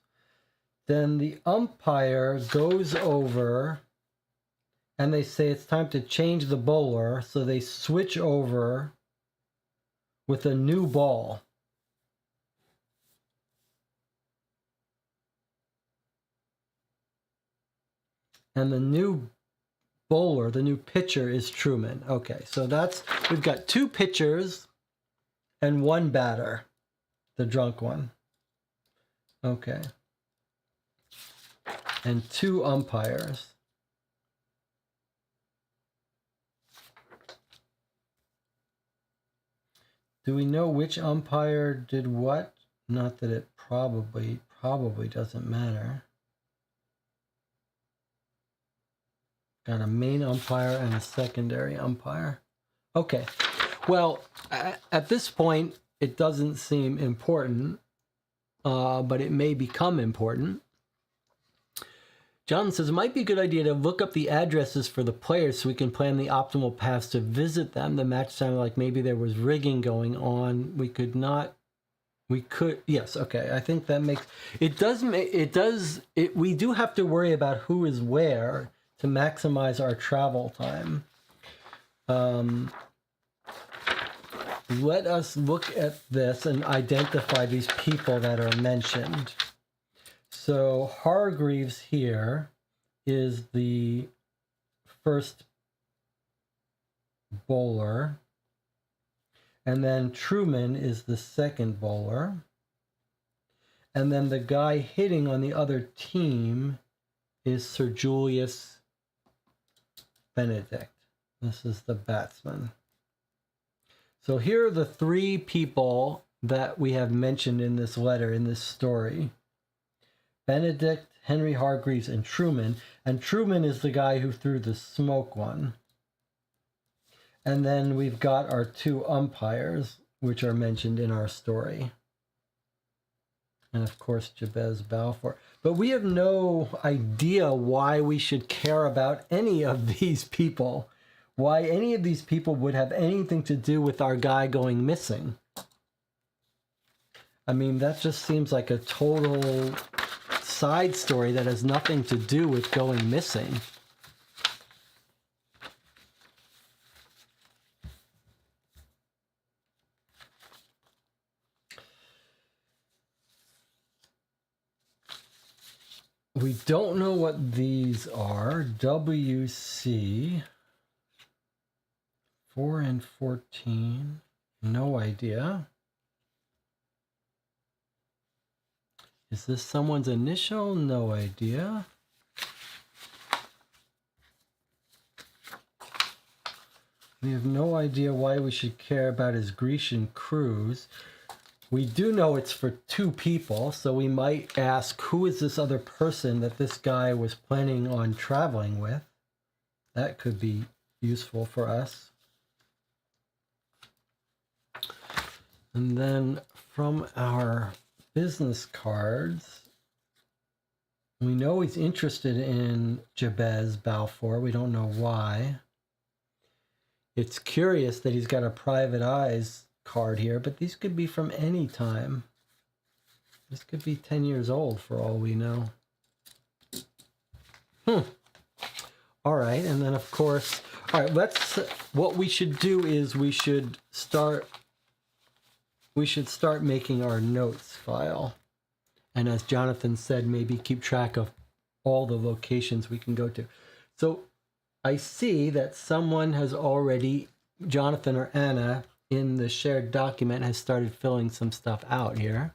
Then the umpire goes over and they say it's time to change the bowler. So they switch over with a new ball. And the new bowler, the new pitcher is Truman. Okay, so we've got 2 pitchers and 1 batter, the drunk one. Okay. And 2 umpires. Do we know which umpire did what? Not that it probably doesn't matter. Got a main umpire and a secondary umpire. Okay. Well, at this point, it doesn't seem important, but it may become important. John says, it might be a good idea to look up the addresses for the players so we can plan the optimal paths to visit them. The match sounded like maybe there was rigging going on. We could, yes, okay. I think that makes, we do have to worry about who is where to maximize our travel time. Let us look at this and identify these people that are mentioned. So Hargreaves here is the first bowler, and then Truman is the second bowler, and then the guy hitting on the other team is Sir Julius Benedict. This is the batsman. So here are the 3 people that we have mentioned in this letter, in this story. Benedict, Henry Hargreaves, and Truman. And Truman is the guy who threw the smoke one. And then we've got our 2 umpires, which are mentioned in our story. And of course, Jabez Balfour. But we have no idea why we should care about any of these people. Why any of these people would have anything to do with our guy going missing. I mean, that just seems like a total side story that has nothing to do with going missing. We don't know what these are. WC 4 and 14. No idea. Is this someone's initial? No idea. We have no idea why we should care about his Grecian cruise. We do know it's for 2 people, so we might ask, who is this other person that this guy was planning on traveling with? That could be useful for us. And then from our business cards, we know he's interested in Jabez Balfour. We don't know why. It's curious that he's got a private eyes card here, but these could be from any time. This could be 10 years old for all we know. All right, and then of course, all right, what we should do is we should start making our notes file. And as Jonathan said, maybe keep track of all the locations we can go to. So I see that someone has already, Jonathan or Anna, in the shared document has started filling some stuff out here.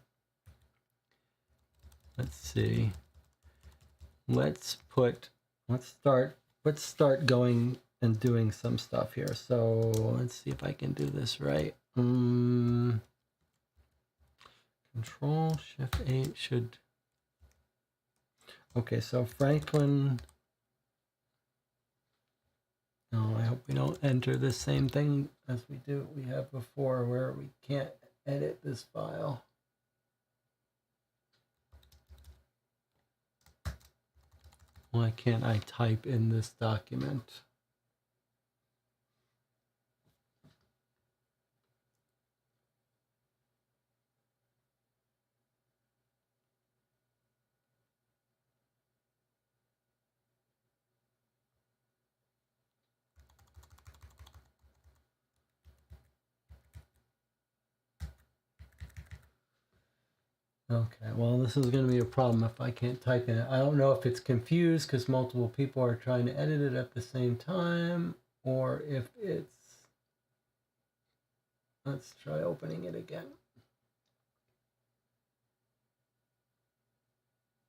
Let's see. Let's start going and doing some stuff here. So let's see if I can do this right. Control Shift 8 should. Okay, so Franklin. No, I hope we don't enter the same thing as we have before, where we can't edit this file. Why can't I type in this document? Okay, well, this is going to be a problem if I can't type in it. I don't know if it's confused because multiple people are trying to edit it at the same time, or if it's... Let's try opening it again.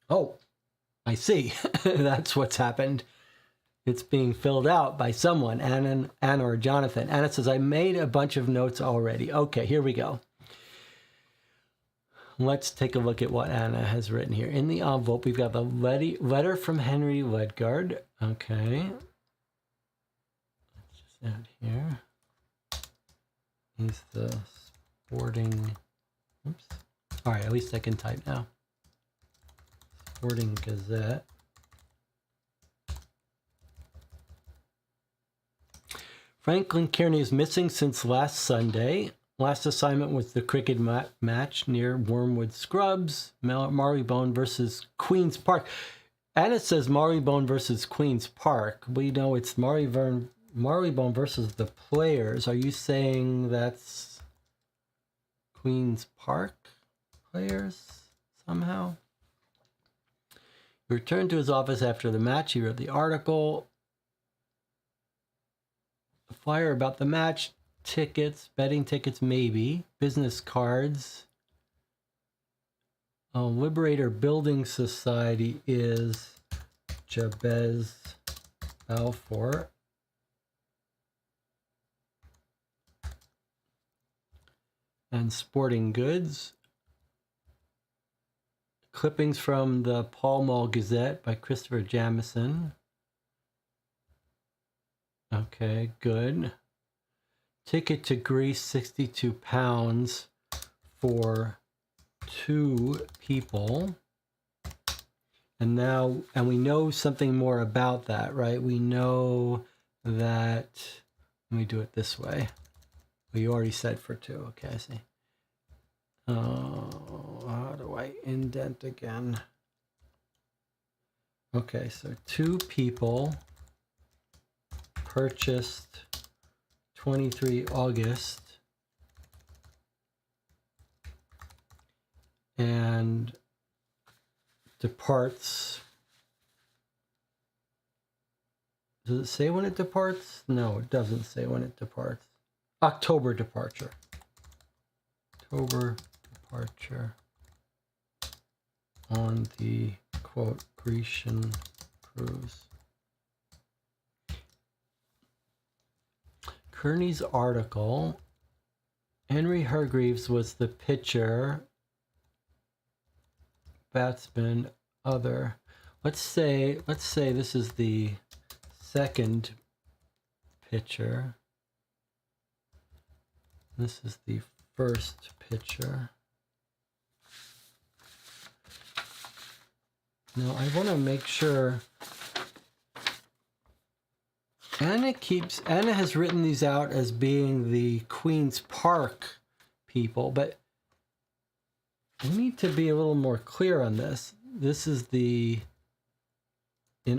Oh, I see. That's what's happened. It's being filled out by someone, Anna or Jonathan. Anna says, I made a bunch of notes already. Okay, here we go. Let's take a look at what Anna has written here. In the envelope, we've got the letter from Henry Ledgard. Okay. Let's just add here. He's the sporting... Oops. All right, at least I can type now. Sporting Gazette. Franklin Kearney is missing since last Sunday. Last assignment was the cricket match near Wormwood Scrubs, Marylebone versus Queen's Park. Anna says Marylebone versus Queen's Park. We know it's Marylebone versus the Players. Are you saying that's Queen's Park Players somehow? He returned to his office after the match. He read the article. A flyer about the match. Tickets, betting tickets, maybe. Business cards. Liberator Building Society is Jabez Balfour. And Sporting Goods. Clippings from the Pall Mall Gazette by Christopher Jamison. Okay, good. Ticket to Greece, £62 for 2 people. And we know something more about that, right? We know that, let me do it this way. Well, you already said for 2. Okay, I see. How do I indent again? Okay, so 2 people purchased 23 August and departs. Does it say when it departs? No, it doesn't say when it departs. October departure. October departure on the, quote, Grecian cruise. Kearney's article, Henry Hargreaves was the pitcher, batsman, other. Let's say this is the second pitcher. This is the first pitcher. Now I want to make sure. Anna has written these out as being the Queen's Park people, but we need to be a little more clear on this. This is in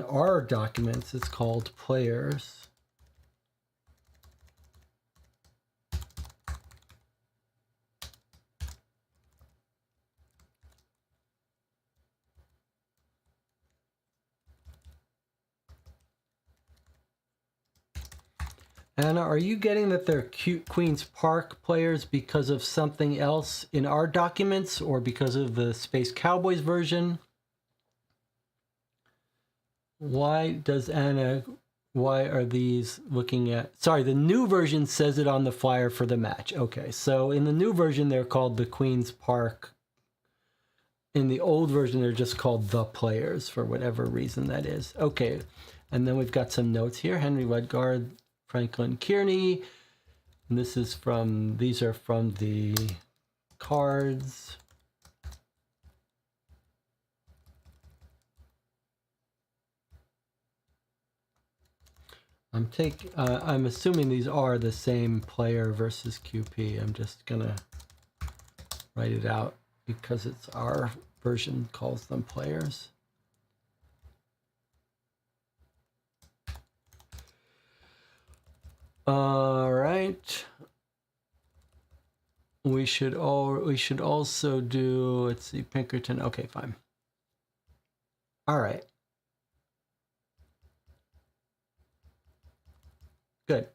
our documents, it's called Players. Anna, are you getting that they're Queen's Park Players because of something else in our documents or because of the Space Cowboys version? Why are these looking at... Sorry, the new version says it on the flyer for the match. Okay, so in the new version, they're called the Queen's Park. In the old version, they're just called the Players for whatever reason that is. Okay, and then we've got some notes here. Henry Ledgard, Franklin Kearney. And these are from the cards. I'm assuming these are the same player versus QP. I'm just gonna write it out because it's our version calls them players. All right. We should also do, let's see, Pinkerton. Okay, fine. All right. Good.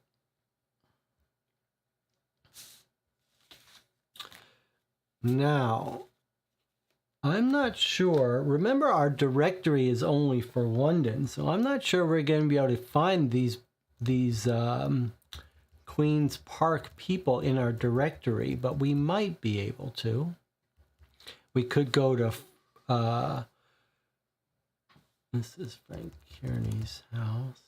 Now, I'm not sure. Remember, our directory is only for London, so I'm not sure we're going to be able to find these Queen's Park people in our directory, but we might be able to. We could go to this is Frank Kearney's house.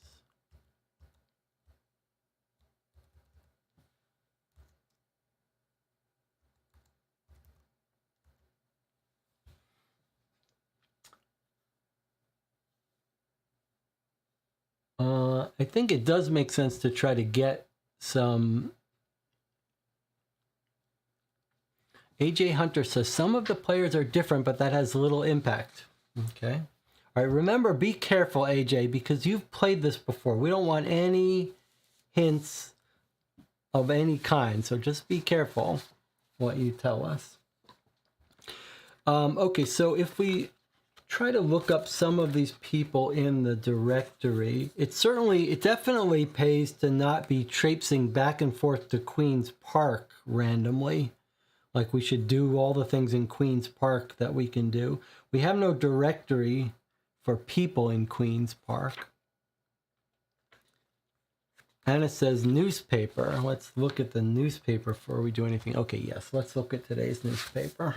I think it does make sense to try to get some. AJ Hunter says some of the players are different, but that has little impact. Okay. All right. Remember, be careful, AJ, because you've played this before. We don't want any hints of any kind, so just be careful what you tell us. Okay, so if we try to look up some of these people in the directory, it definitely pays to not be traipsing back and forth to Queen's Park randomly. Like, we should do all the things in Queen's Park that we can do. We have no directory for people in Queen's Park. Anna says newspaper. Let's look at the newspaper before we do anything. Okay, yes, let's look at today's newspaper.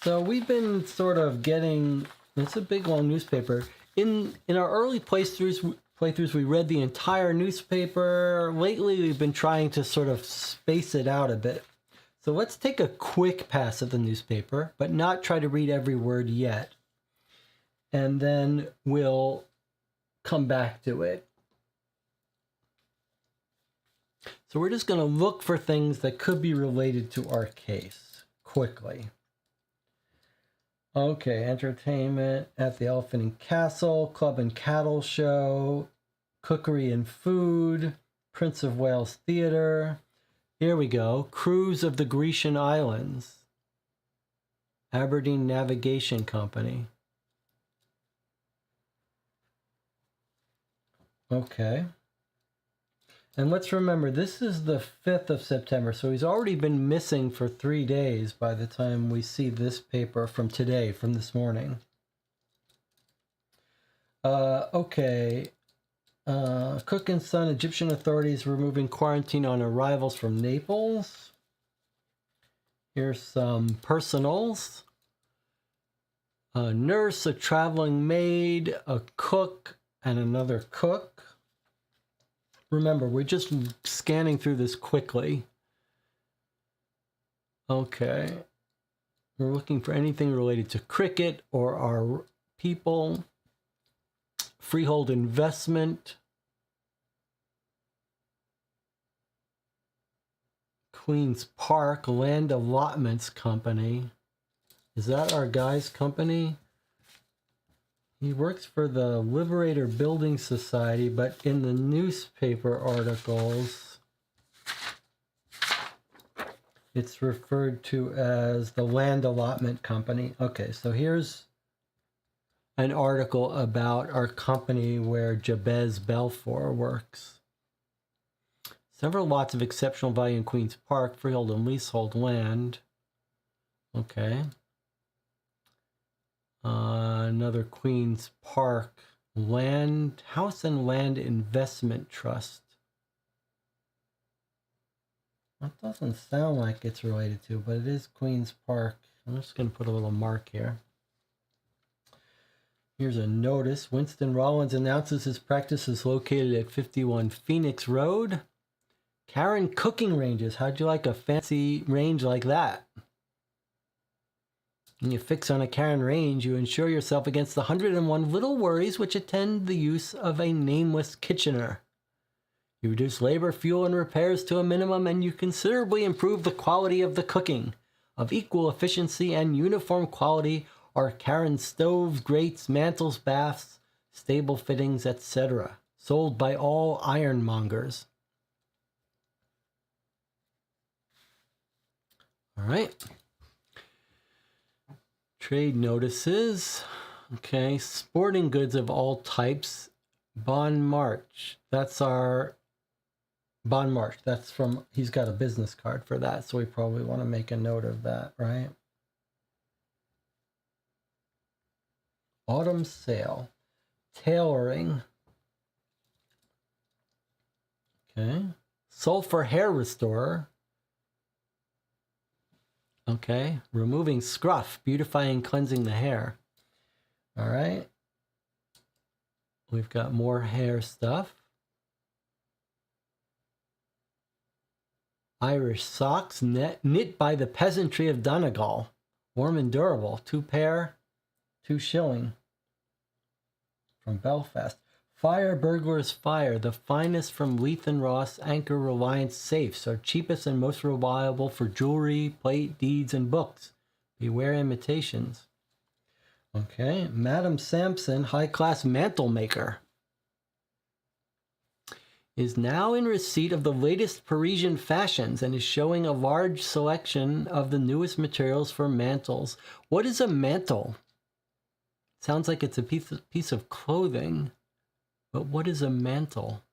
So we've been sort of getting, it's a big long newspaper. In our early playthroughs, we read the entire newspaper. Lately, we've been trying to sort of space it out a bit. So let's take a quick pass at the newspaper, but not try to read every word yet. And then we'll come back to it. So we're just going to look for things that could be related to our case quickly. Okay, entertainment at the Elephant and Castle, Club and Cattle Show, Cookery and Food, Prince of Wales Theatre. Here we go. Cruise of the Grecian Islands. Aberdeen Navigation Company. Okay. And let's remember, this is the 5th of September, so he's already been missing for 3 days by the time we see this paper from today, from this morning. Okay. Cook and Son, Egyptian authorities removing quarantine on arrivals from Naples. Here's some personals. A nurse, a traveling maid, a cook, and another cook. Remember, we're just scanning through this quickly. Okay. We're looking for anything related to cricket or our people. Freehold investment. Queen's Park Land Allotments Company. Is that our guy's company? He works for the Liberator Building Society, but in the newspaper articles, it's referred to as the Land Allotment Company. Okay, so here's an article about our company where Jabez Balfour works. Several lots of exceptional value in Queen's Park, freehold and leasehold land. Okay. Another Queen's Park House and Land Investment Trust. That doesn't sound like it's related to, but it is Queen's Park. I'm just going to put a little mark here. Here's a notice. Winston Rollins announces his practice is located at 51 Phoenix Road. Karen Cooking Ranges. How'd you like a fancy range like that? When you fix on a Karen range, you insure yourself against the 101 little worries which attend the use of a nameless Kitchener. You reduce labor, fuel, and repairs to a minimum, and you considerably improve the quality of the cooking. Of equal efficiency and uniform quality are Karen stoves, grates, mantles, baths, stable fittings, etc. Sold by all ironmongers. All right. Trade notices. Okay. Sporting goods of all types. Bon March. That's our Bon March. That's from, he's got a business card for that. So we probably want to make a note of that, right? Autumn sale. Tailoring. Okay. Sulfur hair restorer. Okay. Removing scruff, beautifying, cleansing the hair. All right. We've got more hair stuff. Irish socks, knit by the peasantry of Donegal. Warm and durable. 2 pair, 2 shilling. From Belfast. Fire Burglar's Fire, the finest from Leith and Ross Anchor Reliance safes, are cheapest and most reliable for jewelry, plate, deeds, and books. Beware imitations. Okay, Madame Sampson, high-class mantle maker, is now in receipt of the latest Parisian fashions and is showing a large selection of the newest materials for mantles. What is a mantle? Sounds like it's a piece of clothing, but what is a mantle?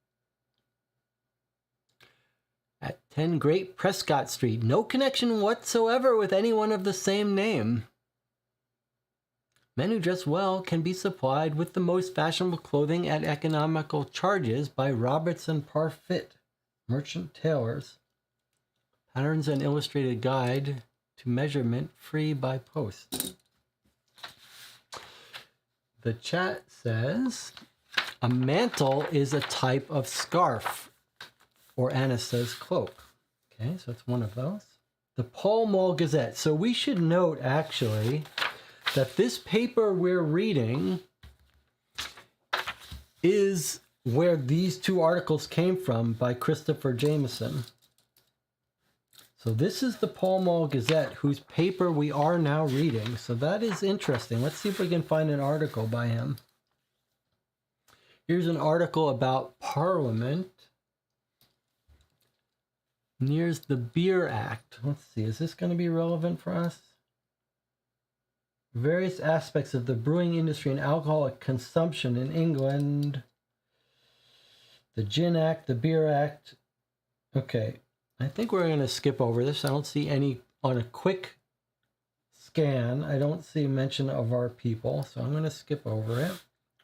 At 10 Great Prescott Street, no connection whatsoever with anyone of the same name. Men who dress well can be supplied with the most fashionable clothing at economical charges by Roberts and Parfit, merchant tailors. Patterns and illustrated guide to measurement free by post. The chat says a mantle is a type of scarf, or Anna says cloak. Okay, so it's one of those. The Pall Mall Gazette. So we should note actually that this paper we're reading is where these 2 articles came from by Christopher Jameson. So this is the Pall Mall Gazette, whose paper we are now reading. So that is interesting. Let's see if we can find an article by him. Here's an article about Parliament nears the Beer Act. Let's see, is this going to be relevant for us? Various aspects of the brewing industry and alcoholic consumption in England. The Gin Act, the Beer Act. Okay, I think we're going to skip over this. I don't see any, on a quick scan, I don't see mention of our people, so I'm going to skip over it.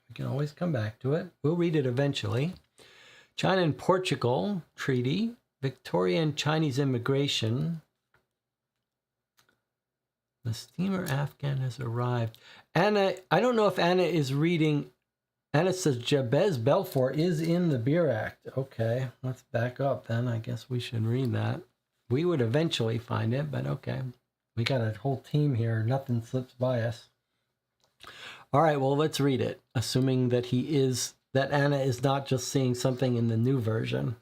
We can always come back to it. We'll read it eventually. China and Portugal Treaty. Victorian Chinese immigration. The steamer Afghan has arrived. Anna, I don't know if Anna is reading. Anna says Jabez Belfort is in the Beer Act. Okay, let's back up then. I guess we should read that. We would eventually find it, but okay. We got a whole team here. Nothing slips by us. All right, well, let's read it, assuming that that Anna is not just seeing something in the new version.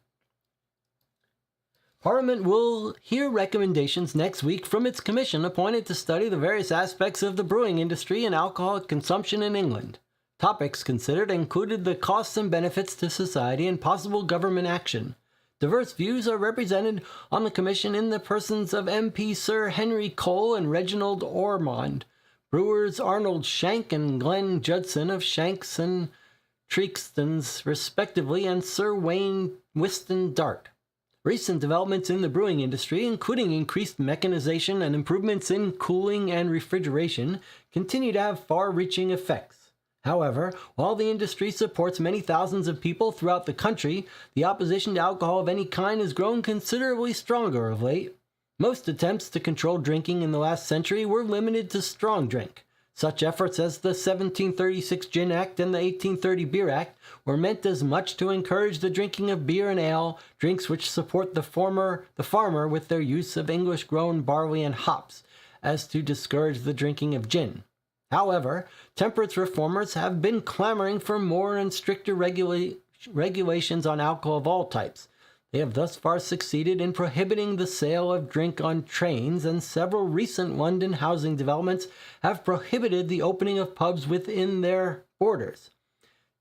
Parliament will hear recommendations next week from its commission appointed to study the various aspects of the brewing industry and alcoholic consumption in England. Topics considered included the costs and benefits to society and possible government action. Diverse views are represented on the commission in the persons of MP Sir Henry Cole and Reginald Ormond, brewers Arnold Shank and Glenn Judson of Shanks and Treakstons, respectively, and Sir Wayne Whiston Dart. Recent developments in the brewing industry, including increased mechanization and improvements in cooling and refrigeration, continue to have far-reaching effects. However, while the industry supports many thousands of people throughout the country, the opposition to alcohol of any kind has grown considerably stronger of late. Most attempts to control drinking in the last century were limited to strong drink. Such efforts as the 1736 Gin Act and the 1830 Beer Act were meant as much to encourage the drinking of beer and ale, drinks which support the farmer with their use of English-grown barley and hops, as to discourage the drinking of gin. However, temperance reformers have been clamoring for more and stricter regulations on alcohol of all types. They have thus far succeeded in prohibiting the sale of drink on trains, and several recent London housing developments have prohibited the opening of pubs within their borders.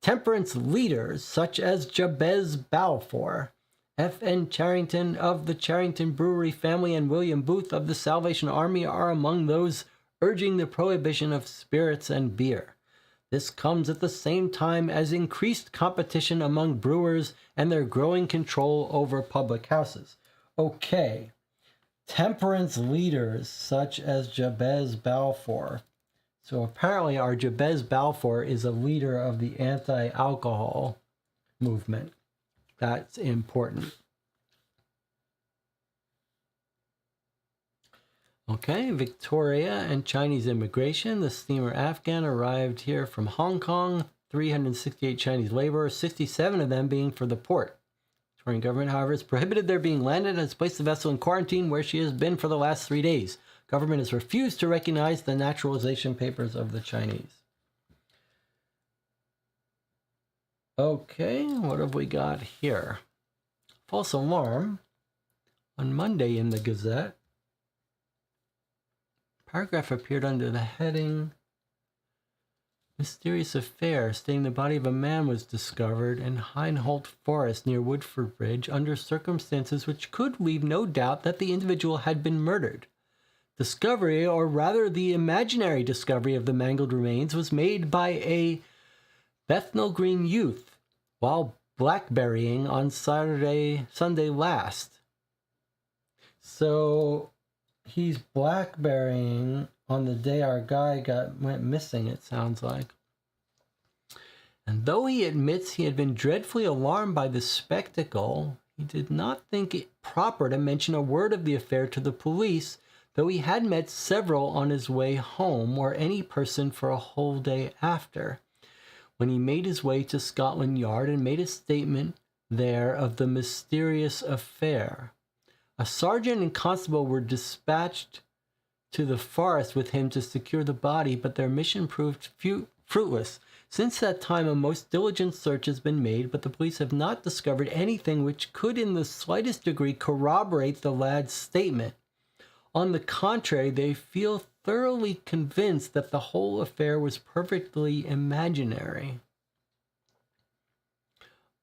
Temperance leaders such as Jabez Balfour, F.N. Charrington of the Charrington Brewery family, and William Booth of the Salvation Army are among those urging the prohibition of spirits and beer. This comes at the same time as increased competition among brewers and their growing control over public houses. Okay, temperance leaders such as Jabez Balfour. So apparently our Jabez Balfour is a leader of the anti-alcohol movement. That's important. Okay, Victoria and Chinese immigration. The steamer Afghan arrived here from Hong Kong, 368 Chinese laborers, 67 of them being for the port. The Victorian government, however, has prohibited their being landed and has placed the vessel in quarantine where she has been for the last 3 days. Government has refused to recognize the naturalization papers of the Chinese. Okay, what have we got here? False alarm on Monday in the Gazette. Paragraph appeared under the heading Mysterious Affair, stating the body of a man was discovered in Hindholt Forest near Woodford Bridge under circumstances which could leave no doubt that the individual had been murdered. Discovery, or rather the imaginary discovery of the mangled remains, was made by a Bethnal Green youth while blackberrying on Sunday last. So he's blackberrying on the day our guy went missing, it sounds like. And though he admits he had been dreadfully alarmed by the spectacle, he did not think it proper to mention a word of the affair to the police, though he had met several on his way home, or any person for a whole day after, when he made his way to Scotland Yard and made a statement there of the mysterious affair. A sergeant and constable were dispatched to the forest with him to secure the body, but their mission proved fruitless. Since that time, a most diligent search has been made, but the police have not discovered anything which could in the slightest degree corroborate the lad's statement. On the contrary, they feel thoroughly convinced that the whole affair was perfectly imaginary.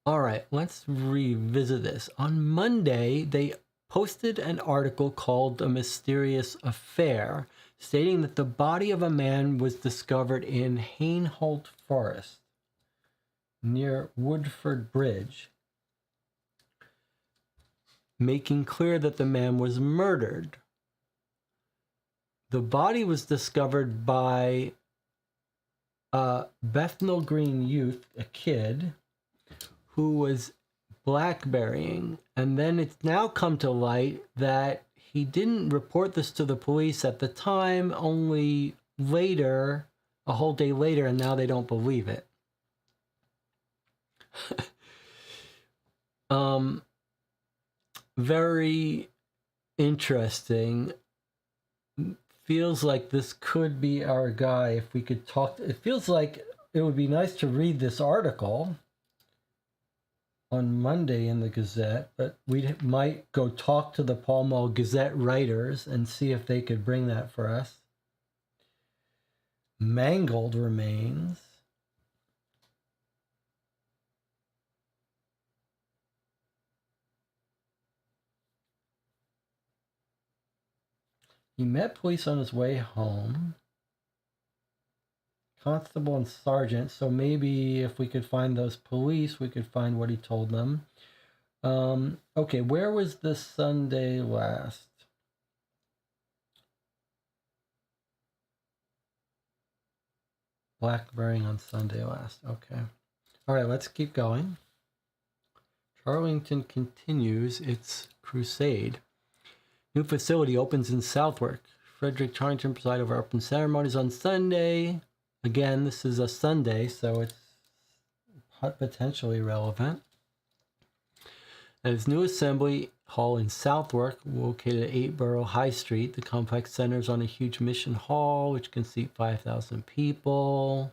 All right, let's revisit this. On Monday, they posted an article called A Mysterious Affair, stating that the body of a man was discovered in Hindholt Forest near Woodford Bridge, making clear that the man was murdered. The body was discovered by a Bethnal Green youth, a kid, who was blackberrying, and then it's now come to light that he didn't report this to the police at the time, only later, a whole day later, and now they don't believe it. Very interesting. Feels like this could be our guy if we could talk. It feels like it would be nice to read this article on Monday in the Gazette, but we might go talk to the Pall Mall Gazette writers and see if they could bring that for us. Mangled remains. He met police on his way home. Constable and sergeant, so maybe if we could find those police, we could find what he told them. Okay, where was this Sunday last? Blackberrying on Sunday last. Okay. All right, let's keep going. Charlington continues its crusade. New facility opens in Southwark. Frederick Charrington presided over open ceremonies on Sunday. Again, this is a Sunday, so it's potentially relevant. At his new assembly hall in Southwark, located at 8 Borough High Street, the complex centers on a huge mission hall, which can seat 5,000 people.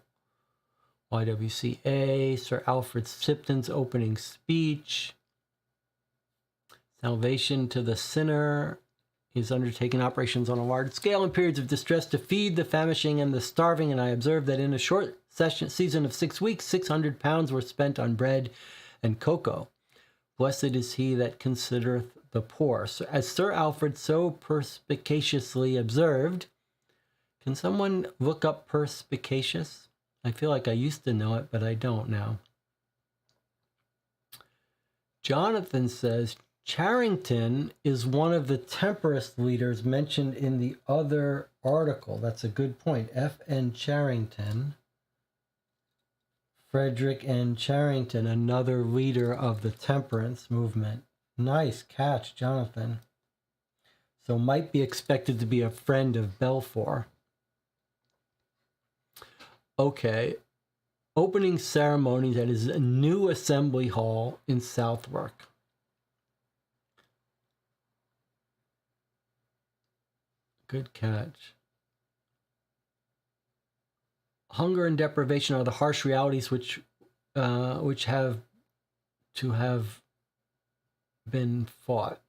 YWCA, Sir Alfred Sipton's opening speech. Salvation to the sinner is undertaking operations on a large scale in periods of distress to feed the famishing and the starving, and I observed that in a short season of 6 weeks, 600 pounds were spent on bread and cocoa. Blessed is he that considereth the poor. So, as Sir Alfred so perspicaciously observed, can someone look up perspicacious? I feel like I used to know it, but I don't now. Jonathan says, Charrington is one of the temperance leaders mentioned in the other article. That's a good point. F.N. Charrington. Frederick N. Charrington, another leader of the temperance movement. Nice catch, Jonathan. So might be expected to be a friend of Balfour. Okay. Opening ceremonies at his new assembly hall in Southwark. Good catch. Hunger and deprivation are the harsh realities which have been fought.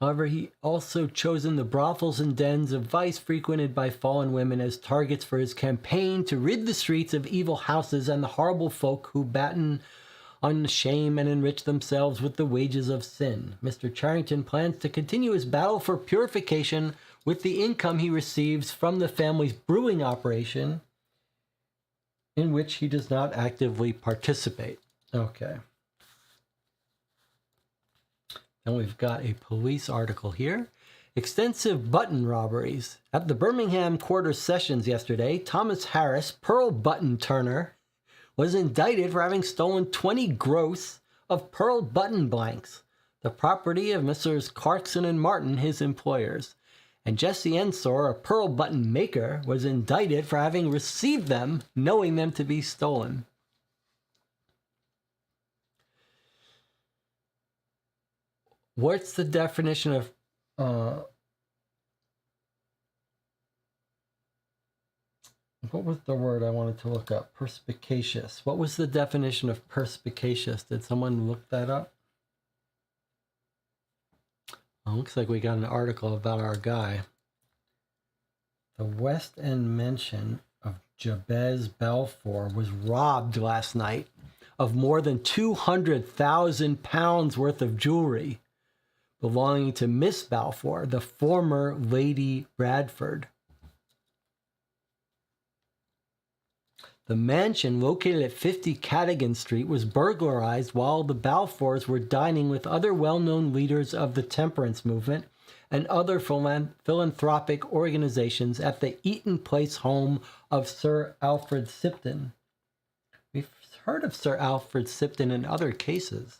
However, he also chosen the brothels and dens of vice frequented by fallen women as targets for his campaign to rid the streets of evil houses and the horrible folk who batten on shame and enrich themselves with the wages of sin. Mr. Charrington plans to continue his battle for purification with the income he receives from the family's brewing operation, in which he does not actively participate. Okay. Then we've got a police article here. Extensive button robberies. At the Birmingham Quarter Sessions yesterday, Thomas Harris, pearl button turner, was indicted for having stolen 20 gross of pearl button blanks, the property of Messrs. Clarkson and Martin, his employers. And Jesse Ensor, a pearl button maker, was indicted for having received them, knowing them to be stolen. What's the definition of what was the word I wanted to look up? Perspicacious. What was the definition of perspicacious? Did someone look that up? Well, looks like we got an article about our guy. The West End mention of Jabez Balfour was robbed last night of more than 200,000 pounds worth of jewelry belonging to Miss Balfour, the former Lady Bradford. The mansion, located at 50 Cadogan Street, was burglarized while the Balfours were dining with other well-known leaders of the temperance movement and other philanthropic organizations at the Eaton Place home of Sir Alfred Sipton. We've heard of Sir Alfred Sipton in other cases.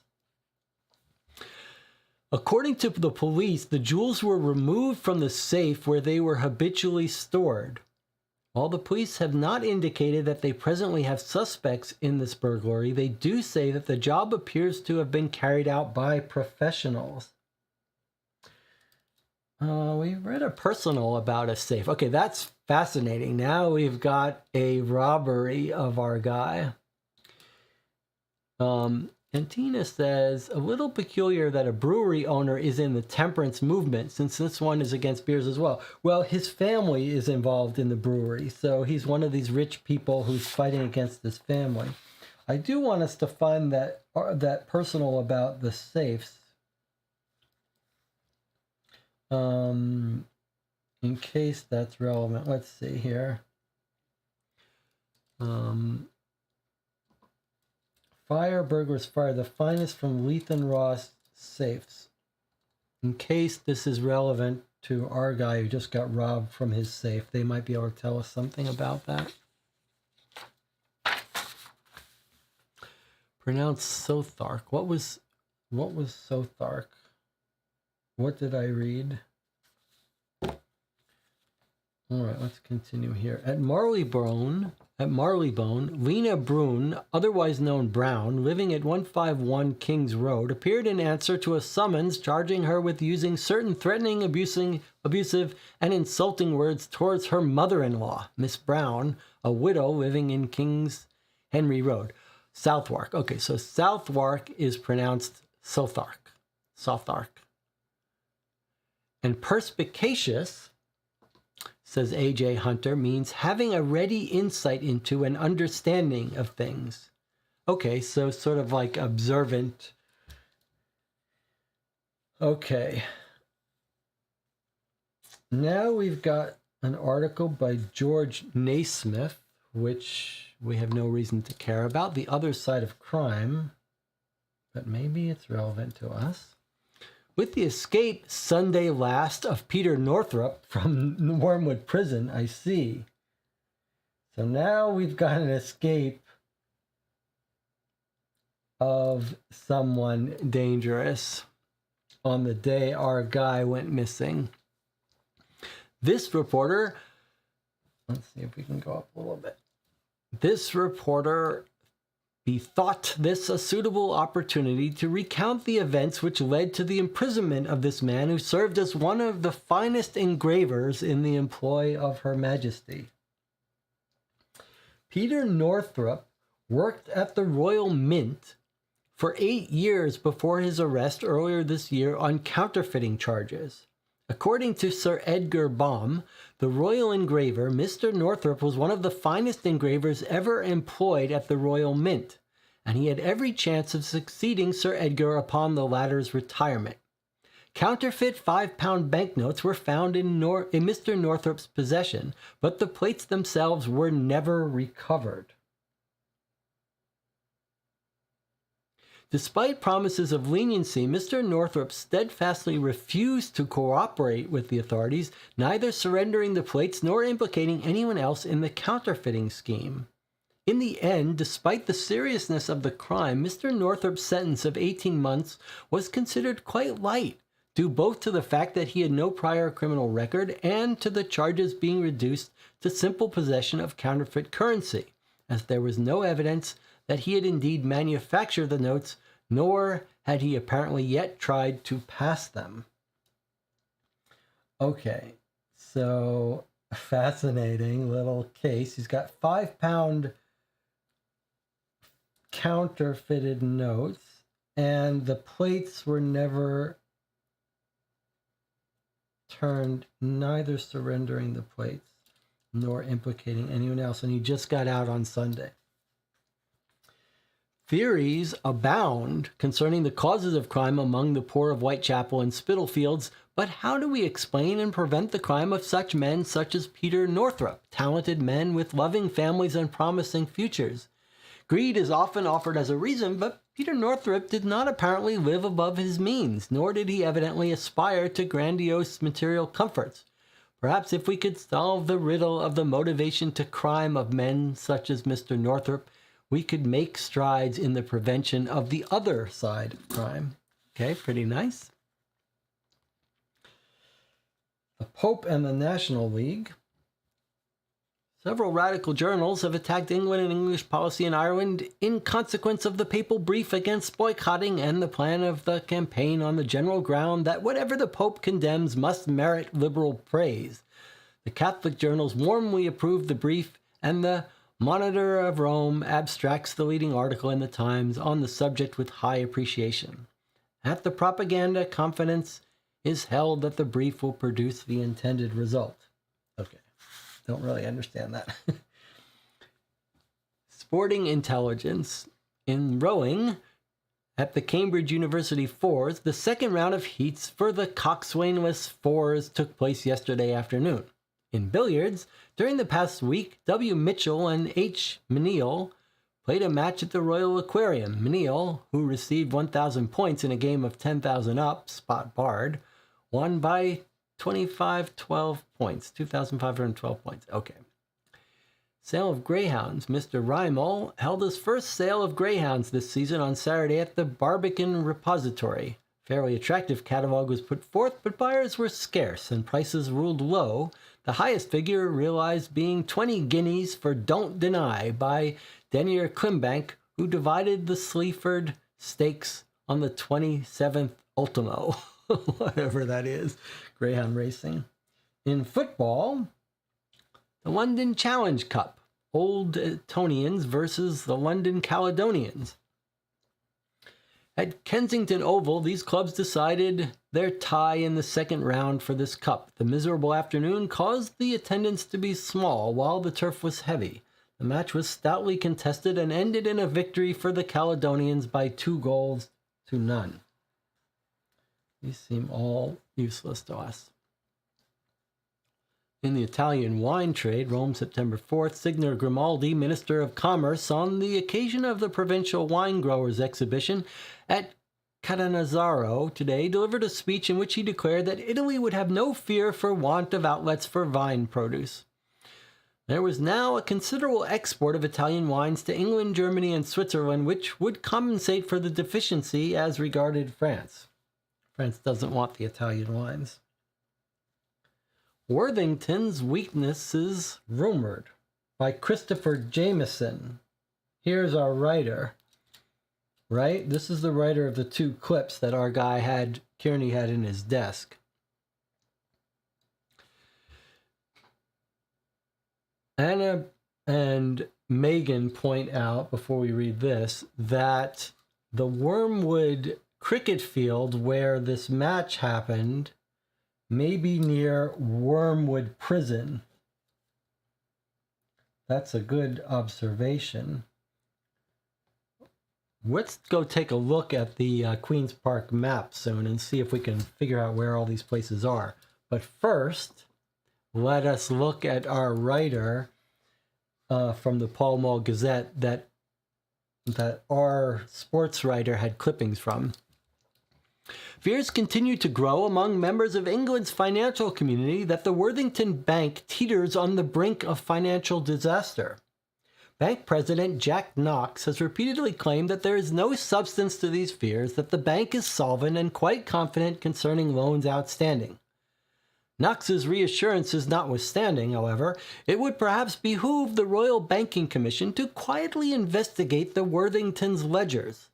According to the police, the jewels were removed from the safe where they were habitually stored. While the police have not indicated that they presently have suspects in this burglary, they do say that the job appears to have been carried out by professionals. We read a personal about a safe. Okay, that's fascinating. Now we've got a robbery of our guy. And Tina says, a little peculiar that a brewery owner is in the temperance movement, since this one is against beers as well. Well, his family is involved in the brewery, so he's one of these rich people who's fighting against his family. I do want us to find that personal about the safes. In case that's relevant. Let's see here. Fire, burglars fire the finest from Leith and Ross safes. In case this is relevant to our guy who just got robbed from his safe, they might be able to tell us something about that. Pronounced Sothark. What was Sothark? What did I read? All right, let's continue here. At Marleybone, Lena Brune, otherwise known Brown, living at 151 Kings Road, appeared in answer to a summons charging her with using certain threatening, abusive, and insulting words towards her mother-in-law, Miss Brown, a widow living in Kings Henry Road. Southwark. Okay, so Southwark is pronounced Southwark. And perspicacious, says A.J. Hunter, means having a ready insight into and understanding of things. Okay, so sort of like observant. Okay. Now we've got an article by George Naismith, which we have no reason to care about. The Other Side of Crime. But maybe it's relevant to us. With the escape Sunday last of Peter Northrop from Wormwood Prison, I see. So now we've got an escape of someone dangerous on the day our guy went missing. This reporter, let's see if we can go up a little bit. This reporter bethought this a suitable opportunity to recount the events which led to the imprisonment of this man who served as one of the finest engravers in the employ of Her Majesty. Peter Northrop worked at the Royal Mint for 8 years before his arrest earlier this year on counterfeiting charges. According to Sir Edgar Baum, the royal engraver, Mr. Northrop was one of the finest engravers ever employed at the Royal Mint, and he had every chance of succeeding Sir Edgar upon the latter's retirement. Counterfeit 5-pound banknotes were found in Mr. Northrop's possession, but the plates themselves were never recovered. Despite promises of leniency, Mr. Northrop steadfastly refused to cooperate with the authorities, neither surrendering the plates nor implicating anyone else in the counterfeiting scheme. In the end, despite the seriousness of the crime, Mr. Northrop's sentence of 18 months was considered quite light, due both to the fact that he had no prior criminal record and to the charges being reduced to simple possession of counterfeit currency, as there was no evidence that he had indeed manufactured the notes, nor had he apparently yet tried to pass them. Okay, so fascinating little case. He's got 5-pound counterfeited notes, and the plates were never turned, neither surrendering the plates nor implicating anyone else, and he just got out on Sunday. Theories abound concerning the causes of crime among the poor of Whitechapel and Spitalfields, but how do we explain and prevent the crime of such men such as Peter Northrop, talented men with loving families and promising futures? Greed is often offered as a reason, but Peter Northrop did not apparently live above his means, nor did he evidently aspire to grandiose material comforts. Perhaps if we could solve the riddle of the motivation to crime of men such as Mr. Northrop, we could make strides in the prevention of the other side of crime. Okay, pretty nice. The Pope and the National League. Several radical journals have attacked England and English policy in Ireland in consequence of the papal brief against boycotting and the plan of the campaign on the general ground that whatever the Pope condemns must merit liberal praise. The Catholic journals warmly approved the brief, and the Monitor of Rome abstracts the leading article in the Times on the subject with high appreciation. At the propaganda, confidence is held that the brief will produce the intended result. Okay, don't really understand that. Sporting intelligence. In rowing, at the Cambridge University Fours, the second round of heats for the coxswainless fours took place yesterday afternoon. In billiards, during the past week, W. Mitchell and H. Menil played a match at the Royal Aquarium. Menil, who received 1,000 points in a game of 10,000 up, spot barred, won by 2,512 points. Okay. Sale of greyhounds. Mr. Rymel held his first sale of greyhounds this season on Saturday at the Barbican Repository. Fairly attractive catalog was put forth, but buyers were scarce and prices ruled low, The highest figure realized being 20 guineas for Don't Deny by Denier Klimbank, who divided the Sleaford Stakes on the 27th Ultimo, whatever that is, greyhound racing. In football, the London Challenge Cup, Old Etonians versus the London Caledonians. At Kensington Oval, these clubs decided their tie in the second round for this cup. The miserable afternoon caused the attendance to be small while the turf was heavy. The match was stoutly contested and ended in a victory for the Caledonians by 2-0. These seem all useless to us. In the Italian wine trade, Rome, September 4th, Signor Grimaldi, Minister of Commerce, on the occasion of the Provincial Wine Growers Exhibition at Catanzaro today, delivered a speech in which he declared that Italy would have no fear for want of outlets for vine produce. There was now a considerable export of Italian wines to England, Germany, and Switzerland, which would compensate for the deficiency as regarded France. France doesn't want the Italian wines. Worthington's Weaknesses Rumored by Christopher Jameson. Here's our writer, right? This is the writer of the two clips that our guy Kearney had in his desk. Anna and Megan point out, before we read this, that the Wormwood cricket field where this match happened may be near Wormwood Prison. That's a good observation. Let's go take a look at the Queen's Park map soon and see if we can figure out where all these places are. But first, let us look at our writer from the Pall Mall Gazette that our sports writer had clippings from. Fears continue to grow among members of England's financial community that the Worthington Bank teeters on the brink of financial disaster. Bank President Jack Knox has repeatedly claimed that there is no substance to these fears, that the bank is solvent and quite confident concerning loans outstanding. Knox's reassurances notwithstanding, however, it would perhaps behoove the Royal Banking Commission to quietly investigate the Worthington's ledgers.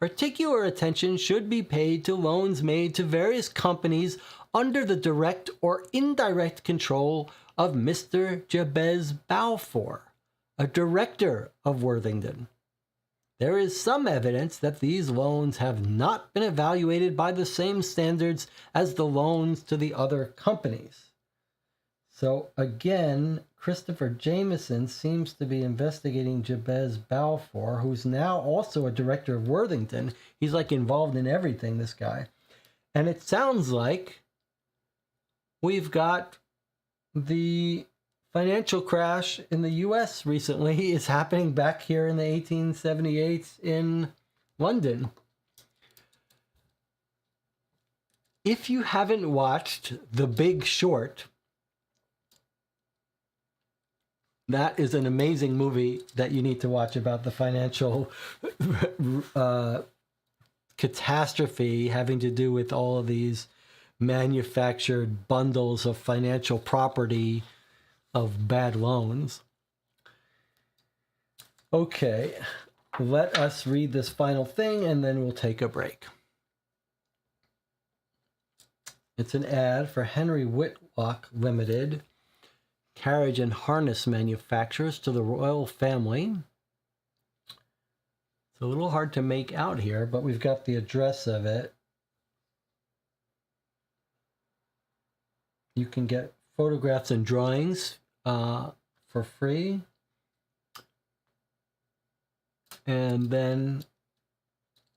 Particular attention should be paid to loans made to various companies under the direct or indirect control of Mr. Jabez Balfour, a director of Worthington. There is some evidence that these loans have not been evaluated by the same standards as the loans to the other companies. So again, Christopher Jameson seems to be investigating Jabez Balfour, who's now also a director of Worthington. He's like involved in everything, this guy. And it sounds like we've got the financial crash in the US recently is happening back here in the 1878s in London. If you haven't watched The Big Short, that is an amazing movie that you need to watch about the financial catastrophe having to do with all of these manufactured bundles of financial property of bad loans. Okay, let us read this final thing and then we'll take a break. It's an ad for Henry Whitlock Limited, carriage and harness manufacturers to the royal family. It's a little hard to make out here, but we've got the address of it. You can get photographs and drawings for free. And then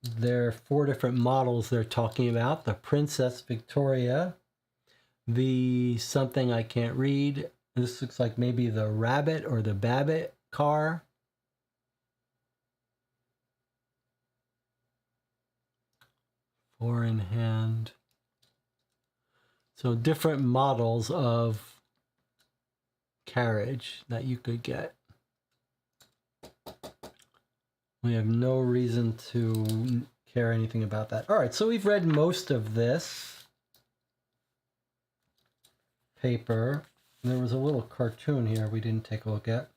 there are 4 different models they're talking about. The Princess Victoria, the something I can't read. This looks like maybe the Rabbit or the Babbitt car. Four in hand. So different models of carriage that you could get. We have no reason to care anything about that. All right, so we've read most of this paper There was a little cartoon here we didn't take a look at.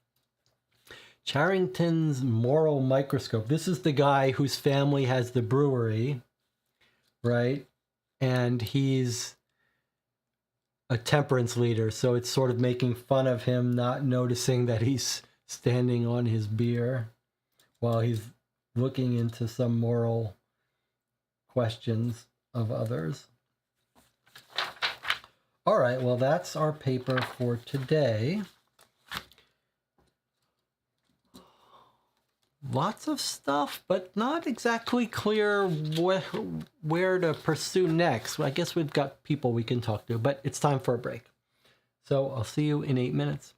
Charrington's Moral Microscope. This is the guy whose family has the brewery, right? And he's a temperance leader, so it's sort of making fun of him not noticing that he's standing on his beer while he's looking into some moral questions of others. All right, well, that's our paper for today. Lots of stuff, but not exactly clear where to pursue next. I guess we've got people we can talk to, but it's time for a break. So I'll see you in 8 minutes.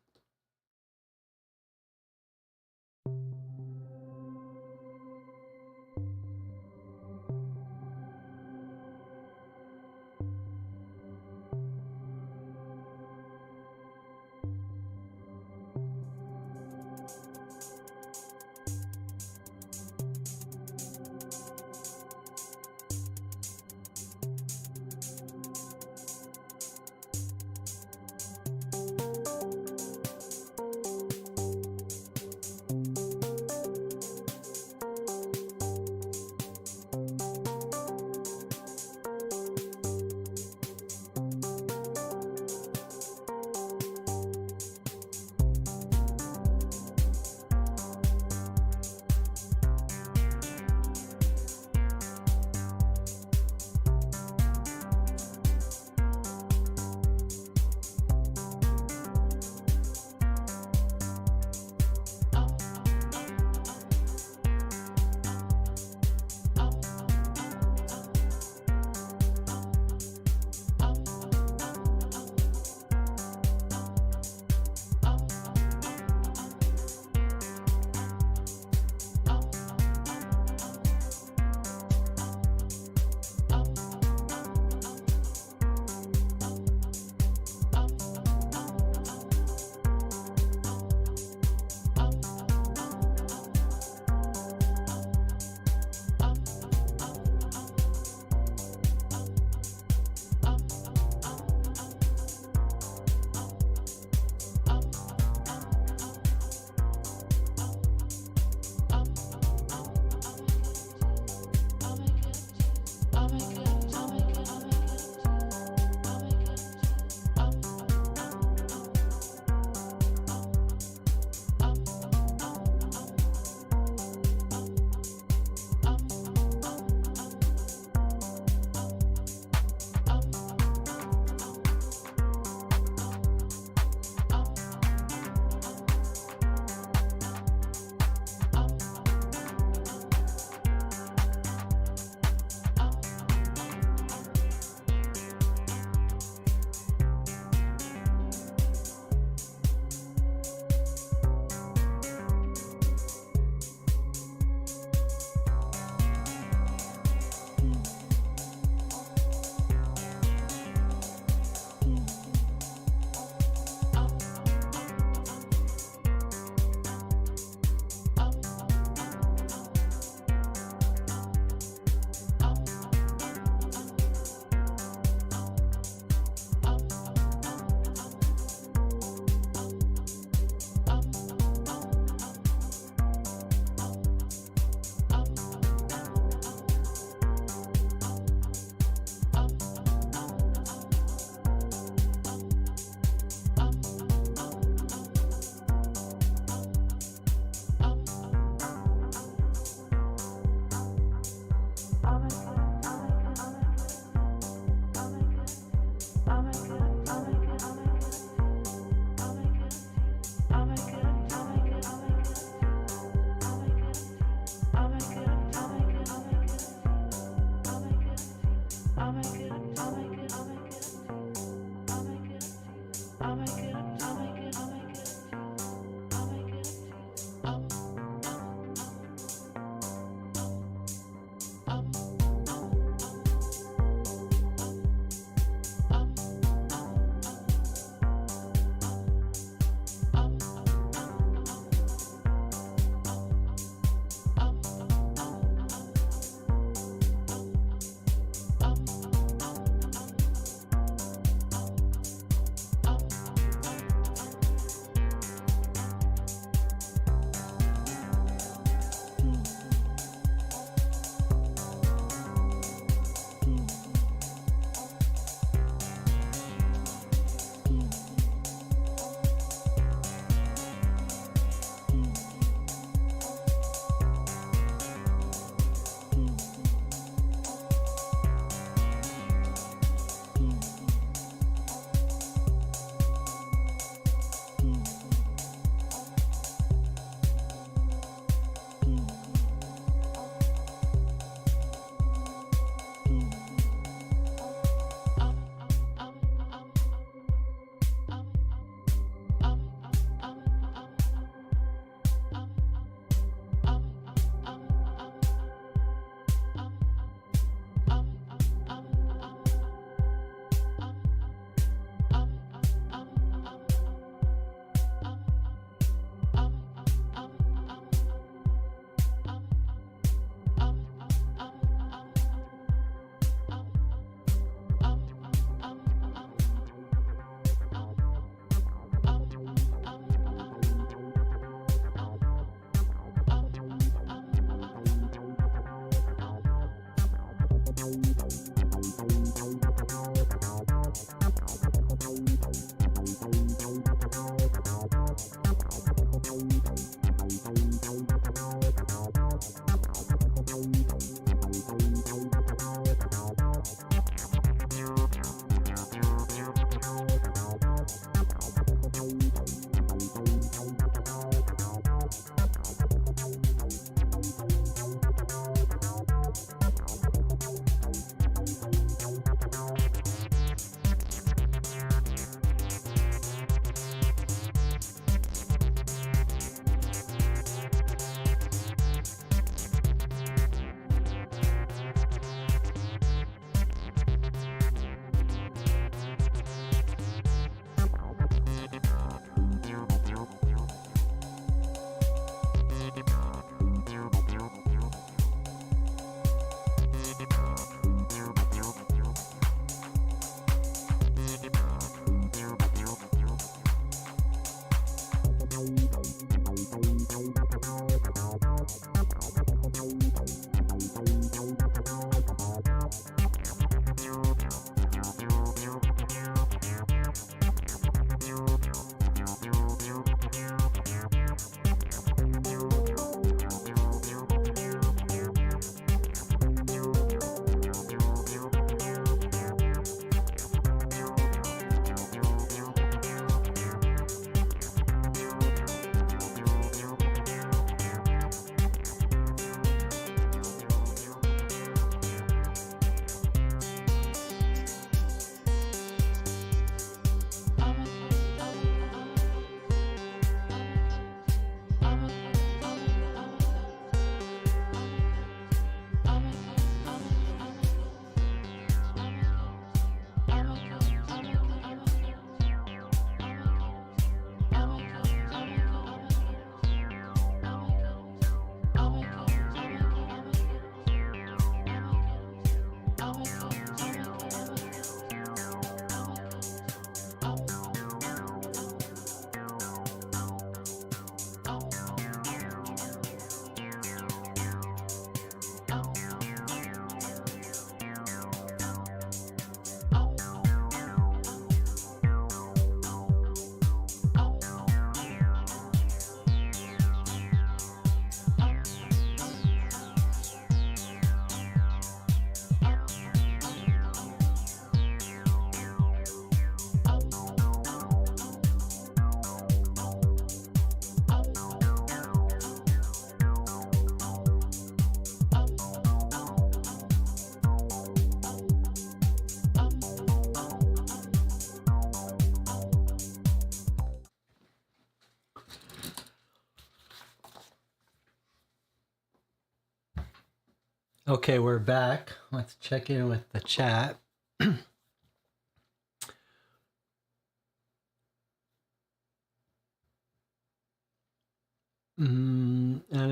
Okay, we're back. Let's check in with the chat. Anna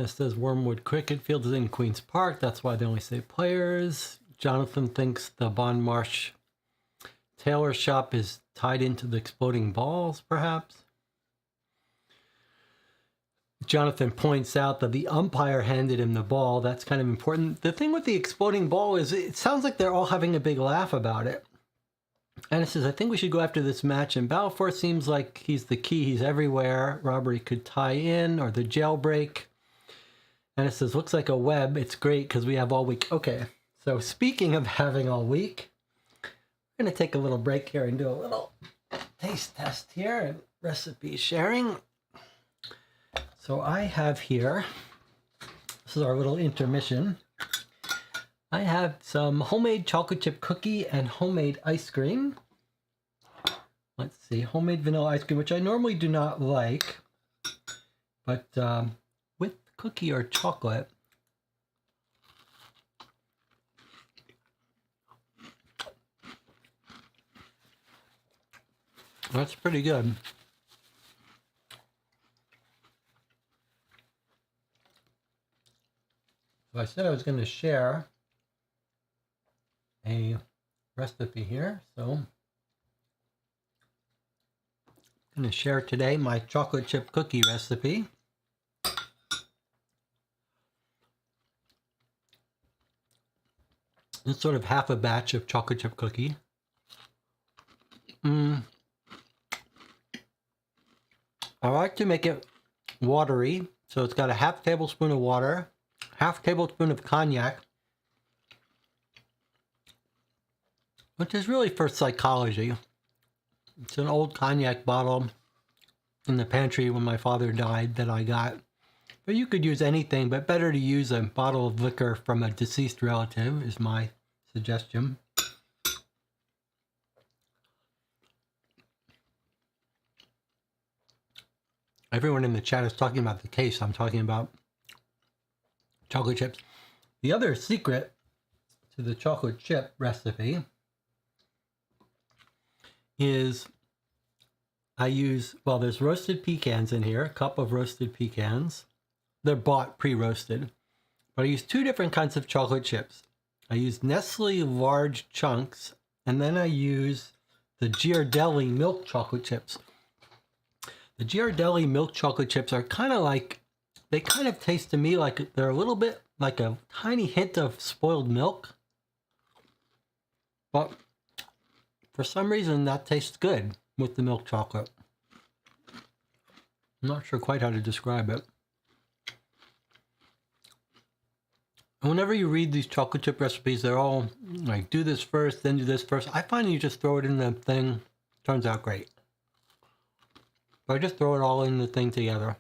says Wormwood Cricket Field is in Queen's Park. That's why they only say players. Jonathan thinks the Bon Marsh tailor shop is tied into the exploding balls, perhaps. Jonathan points out that the umpire handed him the ball. That's kind of important. The thing with the exploding ball is it sounds like they're all having a big laugh about it. Anna says, I think we should go after this match. And Balfour seems like he's the key. He's everywhere. Robbery could tie in, or the jailbreak. Anna says, looks like a web. It's great because we have all week. Okay, so speaking of having all week, we're going to take a little break here and do a little taste test here and recipe sharing. So I have here, this is our little intermission. I have some homemade chocolate chip cookie and homemade ice cream. Let's see, homemade vanilla ice cream, which I normally do not like, but with cookie or chocolate, that's pretty good. So I said I was going to share a recipe here, so I'm going to share today my chocolate chip cookie recipe. It's sort of half a batch of chocolate chip cookie. I like to make it watery, so it's got a half tablespoon of water, half tablespoon of cognac, which is really for psychology. It's an old cognac bottle in the pantry when my father died that I got. But you could use anything, but better to use a bottle of liquor from a deceased relative is my suggestion. Everyone in the chat is talking about the taste. I'm talking about chocolate chips. The other secret to the chocolate chip recipe is I use, well, there's roasted pecans in here, a cup of roasted pecans. They're bought pre-roasted. But I use two different kinds of chocolate chips. I use Nestle large chunks, and then I use the Ghirardelli milk chocolate chips. The Ghirardelli milk chocolate chips are kind of like, they kind of taste to me like they're a little bit like a tiny hint of spoiled milk. But for some reason that tastes good with the milk chocolate. I'm not sure quite how to describe it. Whenever you read these chocolate chip recipes, they're all like, do this first, then do this first. I find you just throw it in the thing, turns out great. But I just throw it all in the thing together.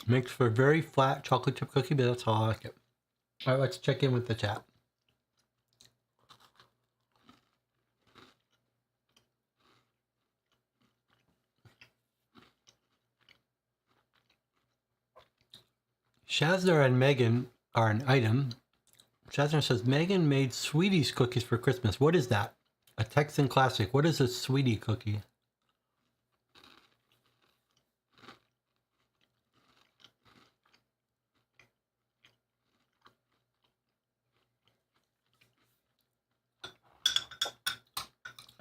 Makes for a very flat chocolate chip cookie, but that's how I like it. All right, let's check in with the chat. Shazner and Megan are an item. Shazner says, Megan made Sweeties cookies for Christmas. What is that? A Texan classic. What is a sweetie cookie?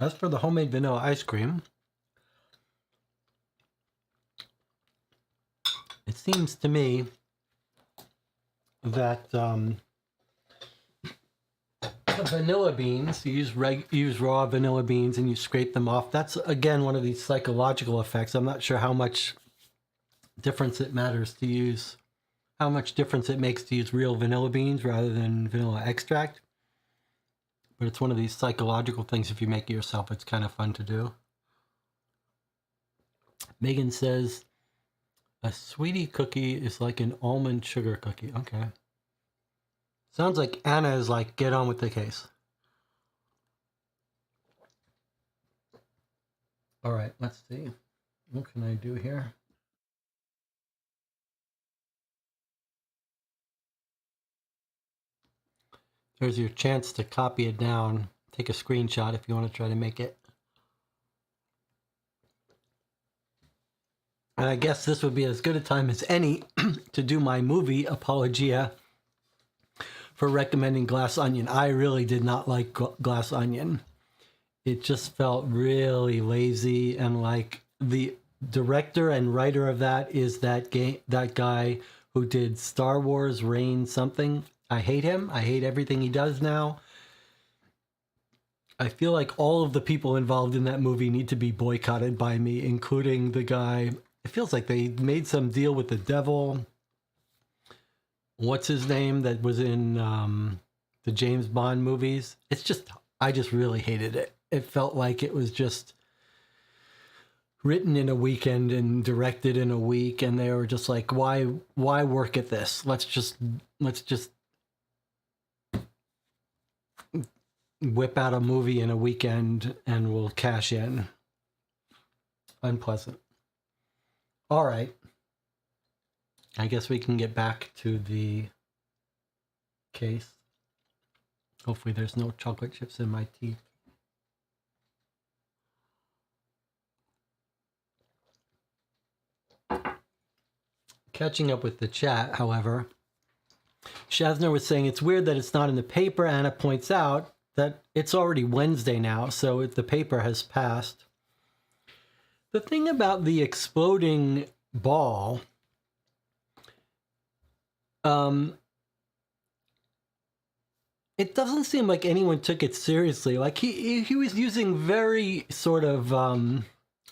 As for the homemade vanilla ice cream, it seems to me that the vanilla beans, you use raw vanilla beans and you scrape them off. That's, again, one of these psychological effects. I'm not sure how much difference it matters to use, how much difference it makes to use real vanilla beans rather than vanilla extract. But it's one of these psychological things. If you make it yourself, it's kind of fun to do. Megan says, a sweetie cookie is like an almond sugar cookie. Okay. Sounds like Anna is like, get on with the case. All right, let's see. What can I do here? There's your chance to copy it down. Take a screenshot if you want to try to make it. And I guess this would be as good a time as any to do my movie apologia for recommending Glass Onion. I really did not like Glass Onion. It just felt really lazy, and like the director and writer of that is that guy who did Star Wars Reign something. I hate him. I hate everything he does now. I feel like all of the people involved in that movie need to be boycotted by me, including the guy. It feels like they made some deal with the devil. What's his name that was in the James Bond movies? It's just, I just really hated it. It felt like it was just written in a weekend and directed in a week, and they were just like, why work at this? Let's just whip out a movie in a weekend and we'll cash in. Unpleasant. All right. I guess we can get back to the case. Hopefully there's no chocolate chips in my teeth. Catching up with the chat, however, Shazner was saying it's weird that it's not in the paper. Anna points out that it's already Wednesday now, so the paper has passed. The thing about the exploding ball, it doesn't seem like anyone took it seriously. Like he was using very sort of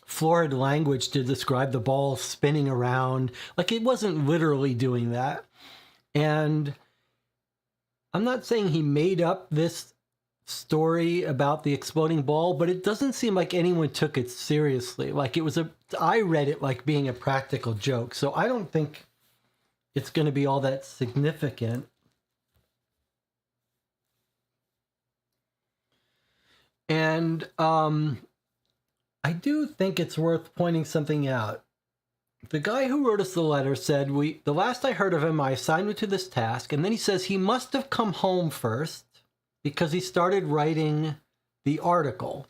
florid language to describe the ball spinning around. Like it wasn't literally doing that. And I'm not saying he made up this story about the exploding ball, but it doesn't seem like anyone took it seriously. Like I read it like being a practical joke. So I don't think it's going to be all that significant. And I do think it's worth pointing something out. The guy who wrote us the letter said, the last I heard of him, I assigned him to this task. And then he says he must have come home first because he started writing the article,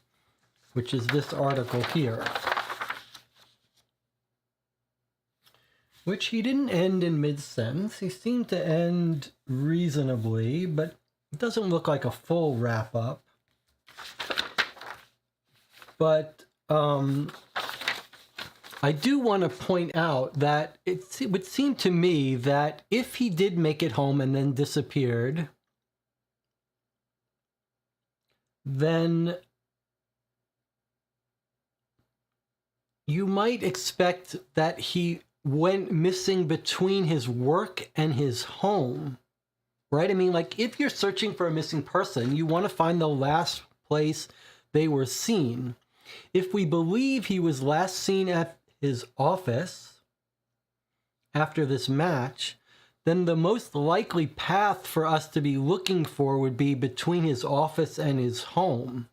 which is this article here, which he didn't end in mid-sentence. He seemed to end reasonably, but it doesn't look like a full wrap-up. But I do want to point out that it would seem to me that if he did make it home and then disappeared, then you might expect that he went missing between his work and his home, right? I mean, like if you're searching for a missing person, you want to find the last place they were seen. If we believe he was last seen at his office after this match, then the most likely path for us to be looking for would be between his office and his home.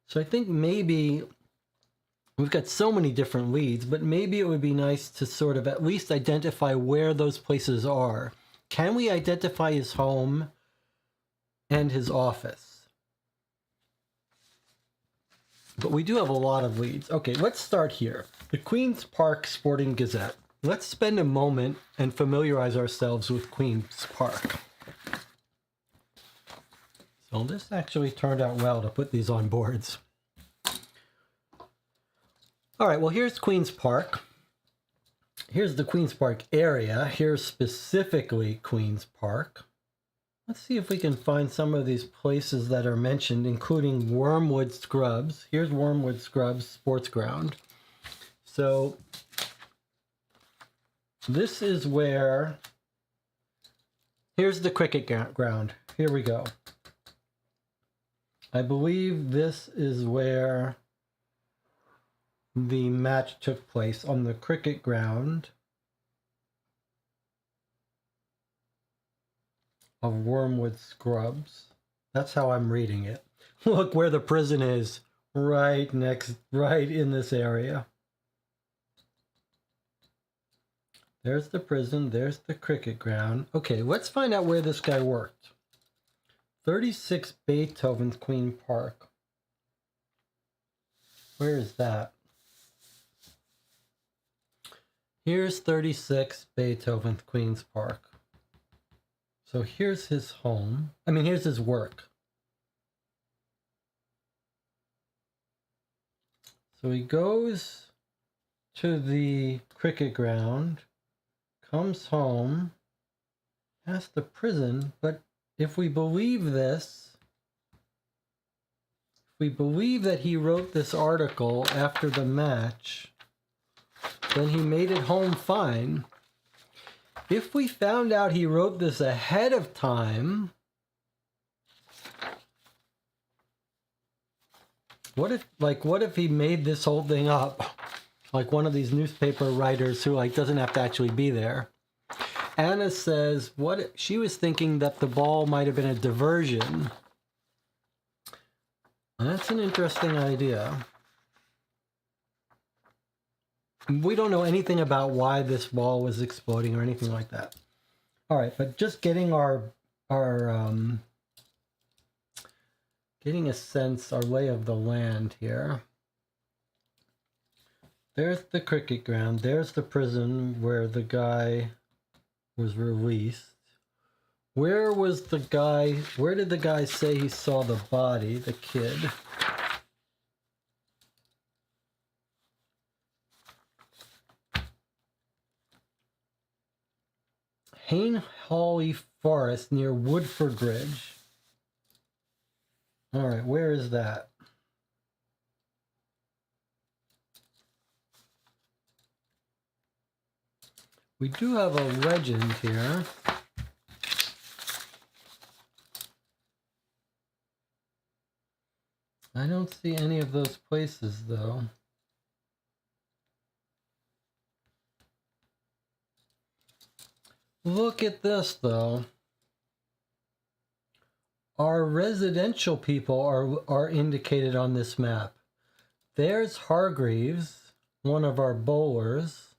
So I think maybe we've got so many different leads, but maybe it would be nice to sort of at least identify where those places are. Can we identify his home and his office? But we do have a lot of leads. Okay, let's start here. The Queen's Park Sporting Gazette. Let's spend a moment and familiarize ourselves with Queen's Park. So this actually turned out well to put these on boards. All right, well, here's Queen's Park. Here's the Queen's Park area. Here's specifically Queen's Park. Let's see if we can find some of these places that are mentioned, including Wormwood Scrubs. Here's Wormwood Scrubs Sports Ground. So this is where, here's the cricket ground. Here we go. I believe this is where the match took place, on the cricket ground of Wormwood Scrubs. That's how I'm reading it. Look where the prison is, right in this area. There's the prison, there's the cricket ground. Okay, let's find out where this guy worked. 36 Beethoven's Queen Park. Where is that? Here's 36 Beethoven's Queen's Park. So here's his home. I mean, here's his work. So he goes to the cricket ground, comes home, has to prison, but if we believe this, if we believe that he wrote this article after the match, then he made it home fine. If we found out he wrote this ahead of time, what if he made this whole thing up? Like one of these newspaper writers who doesn't have to actually be there. Anna says she was thinking that the ball might have been a diversion. That's an interesting idea. We don't know anything about why this ball was exploding or anything like that. All right, but just getting getting a sense, our lay of the land here. There's the cricket ground. There's the prison where the guy was released. Where was the guy? Where did the guy say he saw the body, the kid? Hayne Hawley Forest near Woodford Bridge. All right, where is that? We do have a legend here. I don't see any of those places, though. Look at this, though. Our residential people are indicated on this map. There's Hargreaves, one of our bowlers.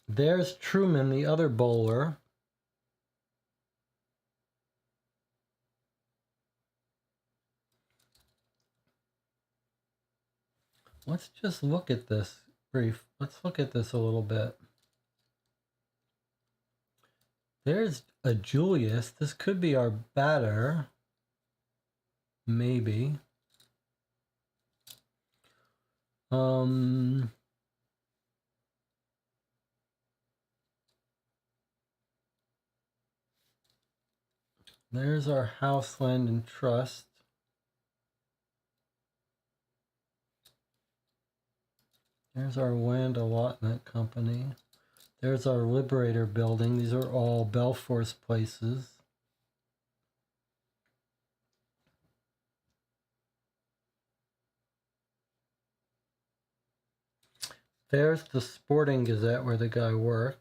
There's Truman, the other bowler. Let's just look at this brief. Let's look at this a little bit. There's a Julius. This could be our batter. Maybe. There's our house, land, and trust. There's our land allotment company. There's our Liberator building. These are all Belforce places. There's the Sporting Gazette where the guy worked.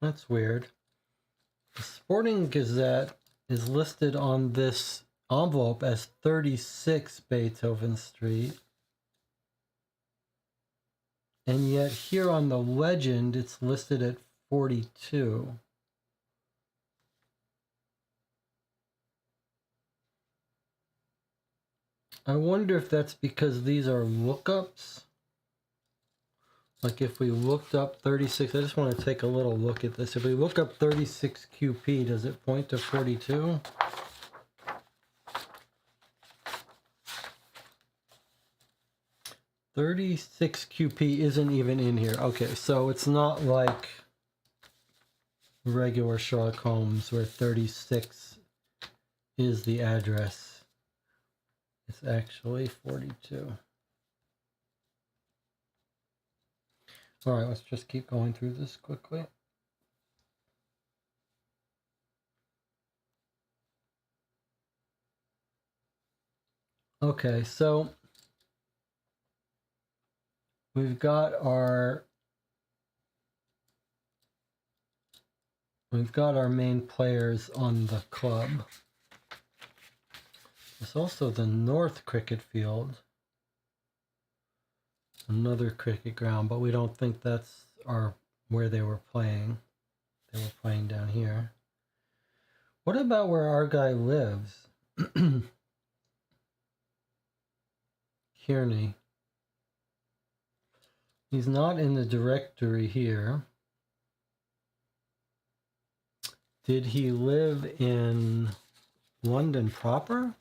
That's weird. The Sporting Gazette is listed on this envelope as 36 Beethoven Street. And yet here on the legend, it's listed at 42. I wonder if that's because these are lookups. Like if we looked up 36, I just want to take a little look at this. If we look up 36 QP, does it point to 42? "36 QP isn't even in here." Okay, so it's not like regular Sherlock Holmes where 36 is the address. It's actually 42. All right, let's just keep going through this quickly. Okay, so we've got our main players on the club. There's also the North Cricket Field. Another cricket ground, but we don't think that's our where they were playing. They were playing down here. What about where our guy lives? Kearney. He's not in the directory here. Did he live in London proper?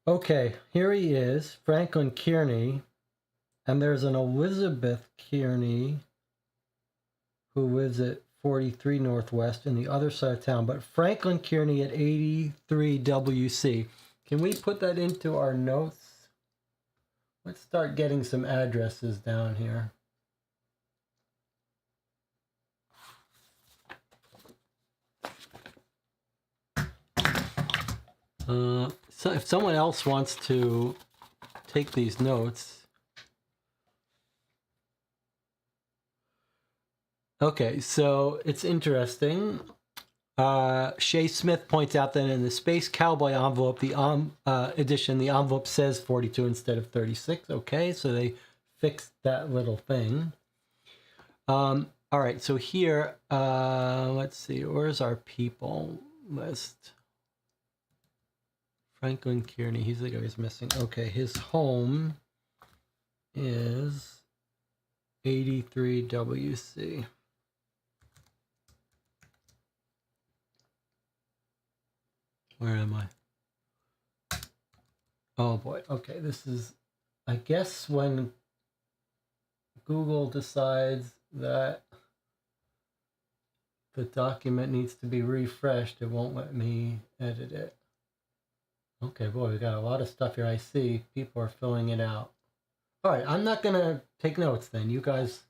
Okay, here he is, Franklin Kearney, and there's an Elizabeth Kearney who lives at 43 Northwest in the other side of town, but Franklin Kearney at 83 WC. Can we put that into our notes? Let's start getting some addresses down here. So if someone else wants to take these notes. Okay, so it's interesting. Shay Smith points out that in the Space Cowboy envelope, the edition, the envelope says 42 instead of 36. Okay, so they fixed that little thing. All right, so here, let's see, where's our people list? Franklin Kearney, he's the guy who's missing. Okay, his home is 83 WC. Where am I? Oh boy, okay, this is, I guess when Google decides that the document needs to be refreshed, it won't let me edit it. Okay, boy, we got a lot of stuff here. I see people are filling it out. All right, I'm not going to take notes then. You guys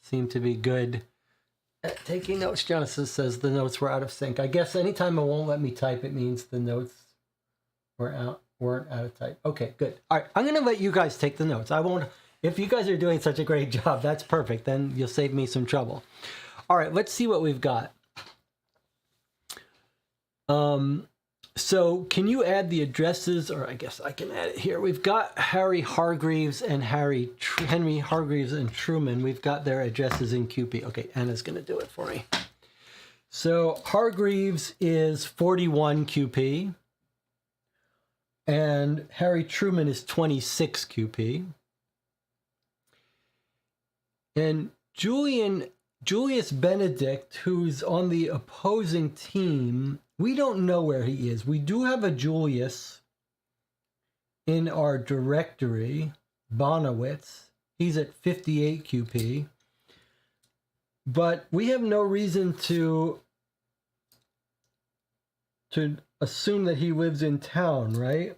seem to be good at taking notes. Genesis says the notes were out of sync. I guess anytime it won't let me type, it means the notes weren't out of type. Okay, good. All right, I'm going to let you guys take the notes. I won't. If you guys are doing such a great job, that's perfect. Then you'll save me some trouble. All right, let's see what we've got. So can you add the addresses, or I guess I can add it here. We've got Harry Hargreaves and Henry Hargreaves and Truman. We've got their addresses in QP. Okay, Anna's going to do it for me. So Hargreaves is 41 QP, and Harry Truman is 26 QP. And Julius Benedict, who's on the opposing team, we don't know where he is. We do have a Julius in our directory, Bonowitz. He's at 58 QP. But we have no reason to assume that he lives in town, right?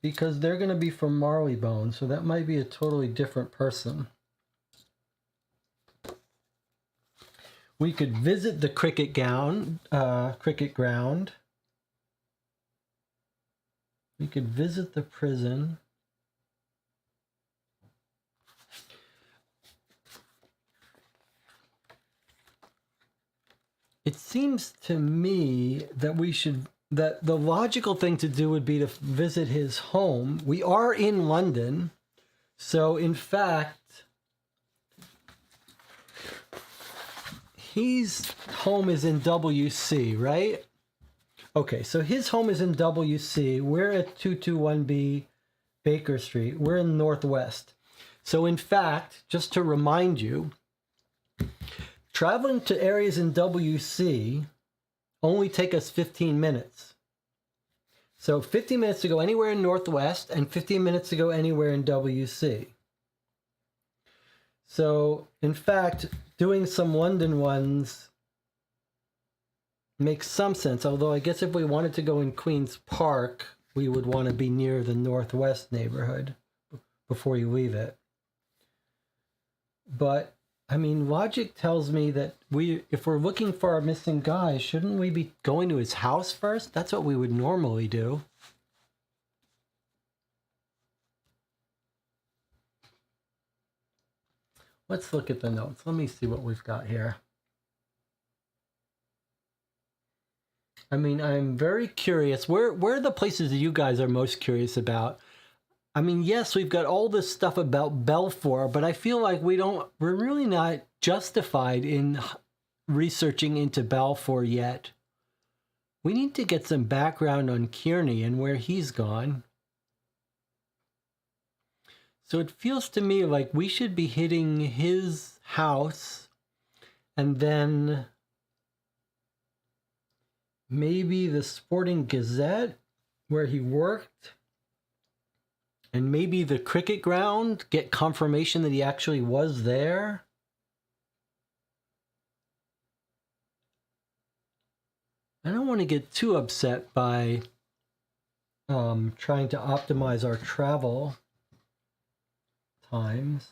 Because they're going to be from Marleybone, so that might be a totally different person. We could visit the cricket ground. We could visit the prison. It seems to me that that the logical thing to do would be to visit his home. We are in London, so in fact, his home is in WC, right? Okay, so his home is in WC. We're at 221B Baker Street. We're in Northwest. So in fact, just to remind you, traveling to areas in WC only take us 15 minutes. So 15 minutes to go anywhere in Northwest and 15 minutes to go anywhere in WC. So in fact, doing some London ones makes some sense, although I guess if we wanted to go in Queen's Park, we would want to be near the Northwest neighborhood before you leave it. But, I mean, logic tells me that if we're looking for our missing guy, shouldn't we be going to his house first? That's what we would normally do. Let's look at the notes. Let me see what we've got here. I mean, I'm very curious. Where are the places that you guys are most curious about? I mean, yes, we've got all this stuff about Belfour, but I feel like we're really not justified in researching into Balfour yet. We need to get some background on Kearney and where he's gone. So it feels to me like we should be hitting his house and then maybe the Sporting Gazette where he worked, and maybe the cricket ground, get confirmation that he actually was there. I don't want to get too upset by trying to optimize our travel times.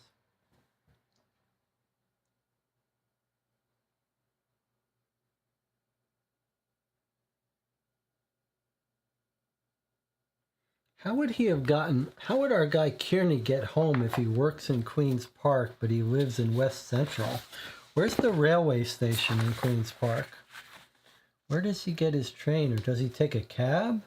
How would our guy Kearney get home if he works in Queen's Park, but he lives in West Central? Where's the railway station in Queen's Park? Where does he get his train, or does he take a cab?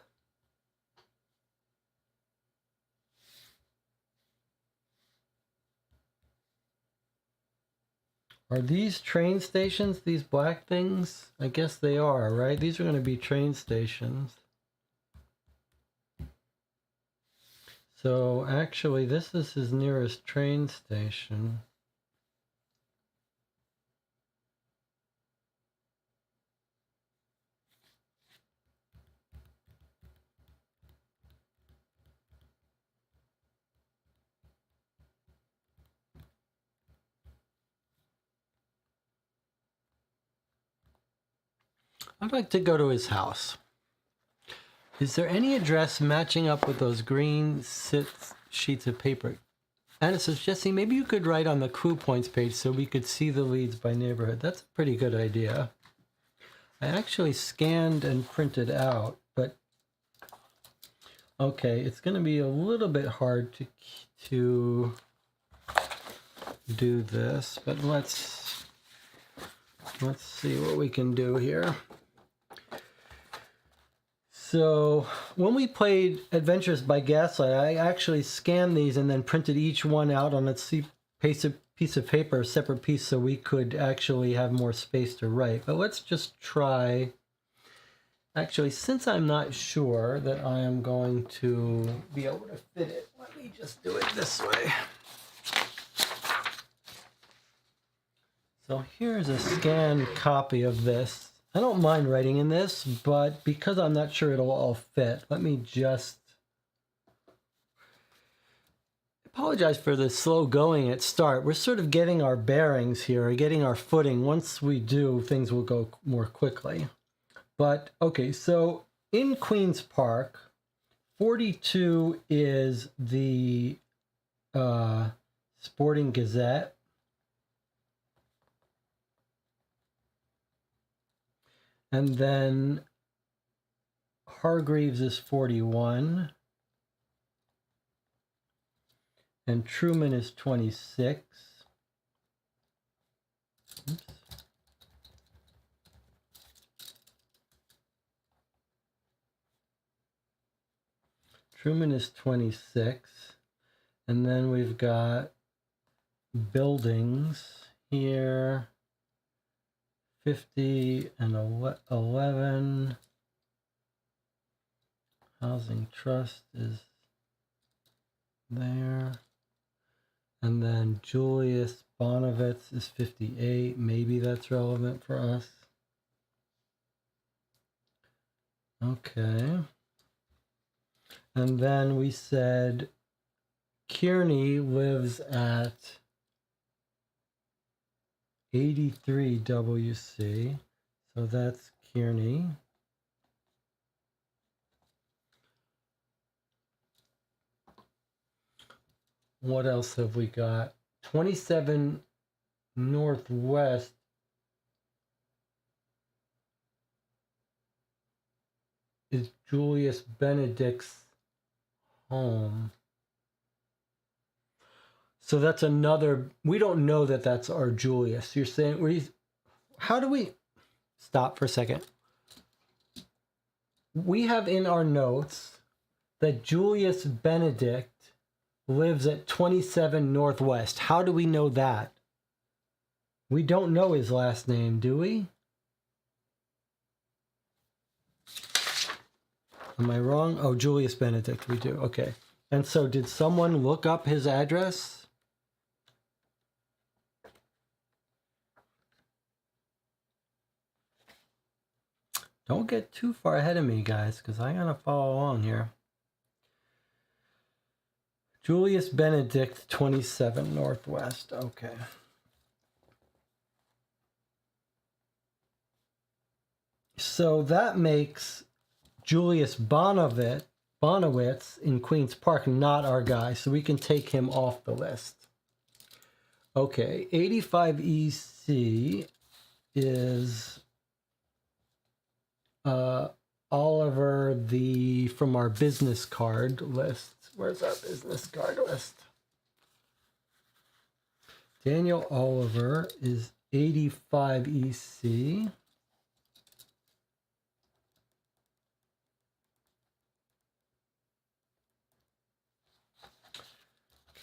Are these train stations, these black things? I guess they are, right? These are going to be train stations. So actually, this is his nearest train station. I'd like to go to his house. Is there any address matching up with those green sheets of paper? Anna says, Jesse, maybe you could write on the clue points page so we could see the leads by neighborhood. That's a pretty good idea. I actually scanned and printed out, but okay, it's going to be a little bit hard to do this, but let's see what we can do here. So when we played Adventures by Gaslight, I actually scanned these and then printed each one out on a piece of paper, a separate piece, so we could actually have more space to write. But let's just try. Actually, since I'm not sure that I am going to be able to fit it, let me just do it this way. So here's a scanned copy of this. I don't mind writing in this, but because I'm not sure it'll all fit, let me just apologize for the slow going at start. We're sort of getting our bearings here, getting our footing. Once we do, things will go more quickly. But okay, so in Queen's Park, 42 is the Sporting Gazette. And then Hargreaves is 41. And Truman is 26. Oops. Truman is 26. And then we've got buildings here. 50 and 11. Housing Trust is there. And then Julius Bonovitz is 58. Maybe that's relevant for us. Okay. And then we said Kearney lives at 83 WC, so that's Kearney. What else have we got? 27 Northwest is Julius Benedict's home. So that's another, we don't know that that's our Julius. You're saying, how do we, stop for a second. we have in our notes that Julius Benedict lives at 27 Northwest. How do we know that? We don't know his last name, do we? Am I wrong? Oh, Julius Benedict, we do. Okay. And so did someone look up his address? Don't get too far ahead of me, guys, because I gotta follow along here. Julius Benedict, 27 Northwest. Okay. So that makes Julius Bonowitz in Queen's Park not our guy, so we can take him off the list. Okay, 85 EC is Oliver from our business card list. Where's our business card list? Daniel Oliver is 85 EC.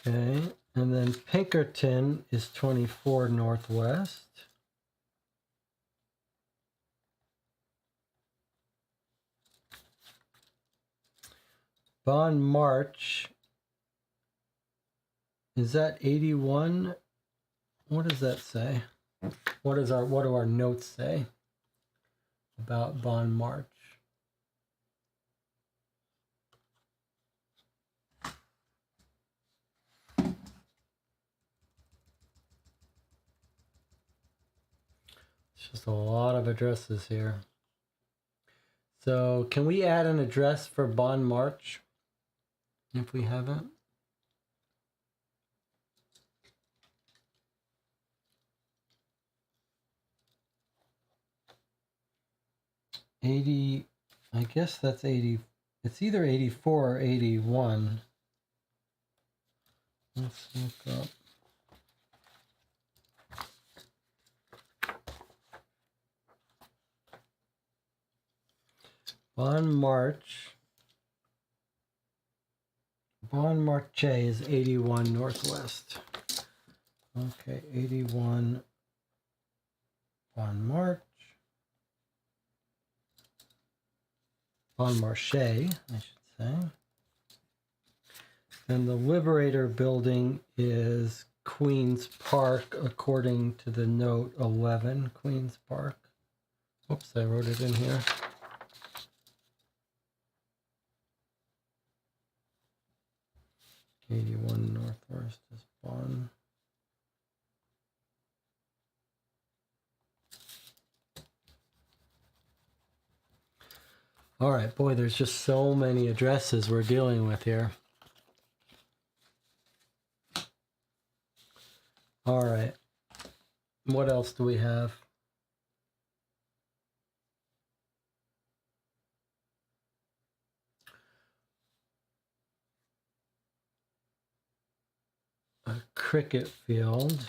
Okay, and then Pinkerton is 24 Northwest. Bon March, is that 81? What does that say? What do our notes say about Bon March? It's just a lot of addresses here. So can we add an address for Bon March if we haven't? I guess that's 80. It's either 84 or 81. Let's look up. Bon Marche is 81 Northwest. Okay, 81 Bon Marche. Bon Marche, I should say. And the Liberator building is Queen's Park, according to the note 11, Queen's Park. Oops, I wrote it in here. '81 Northwest is Bon. All right, boy, there's just so many addresses we're dealing with here. All right, what else do we have? A cricket field.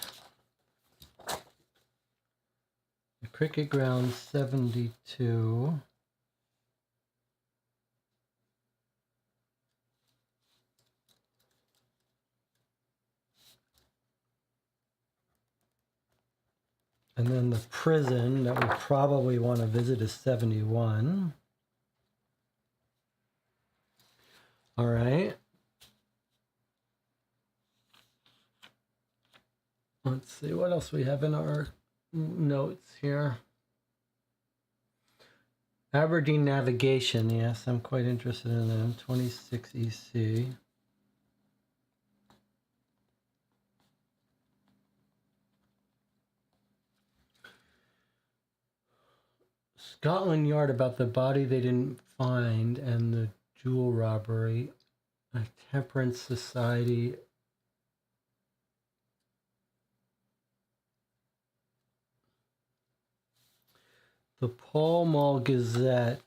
The cricket ground 72. And then the prison that we probably want to visit is 71. All right. Let's see what else we have in our notes here. Aberdeen Navigation, yes, I'm quite interested in them. 26 EC. Scotland Yard about the body they didn't find and the jewel robbery. A temperance society. The Pall Mall Gazette.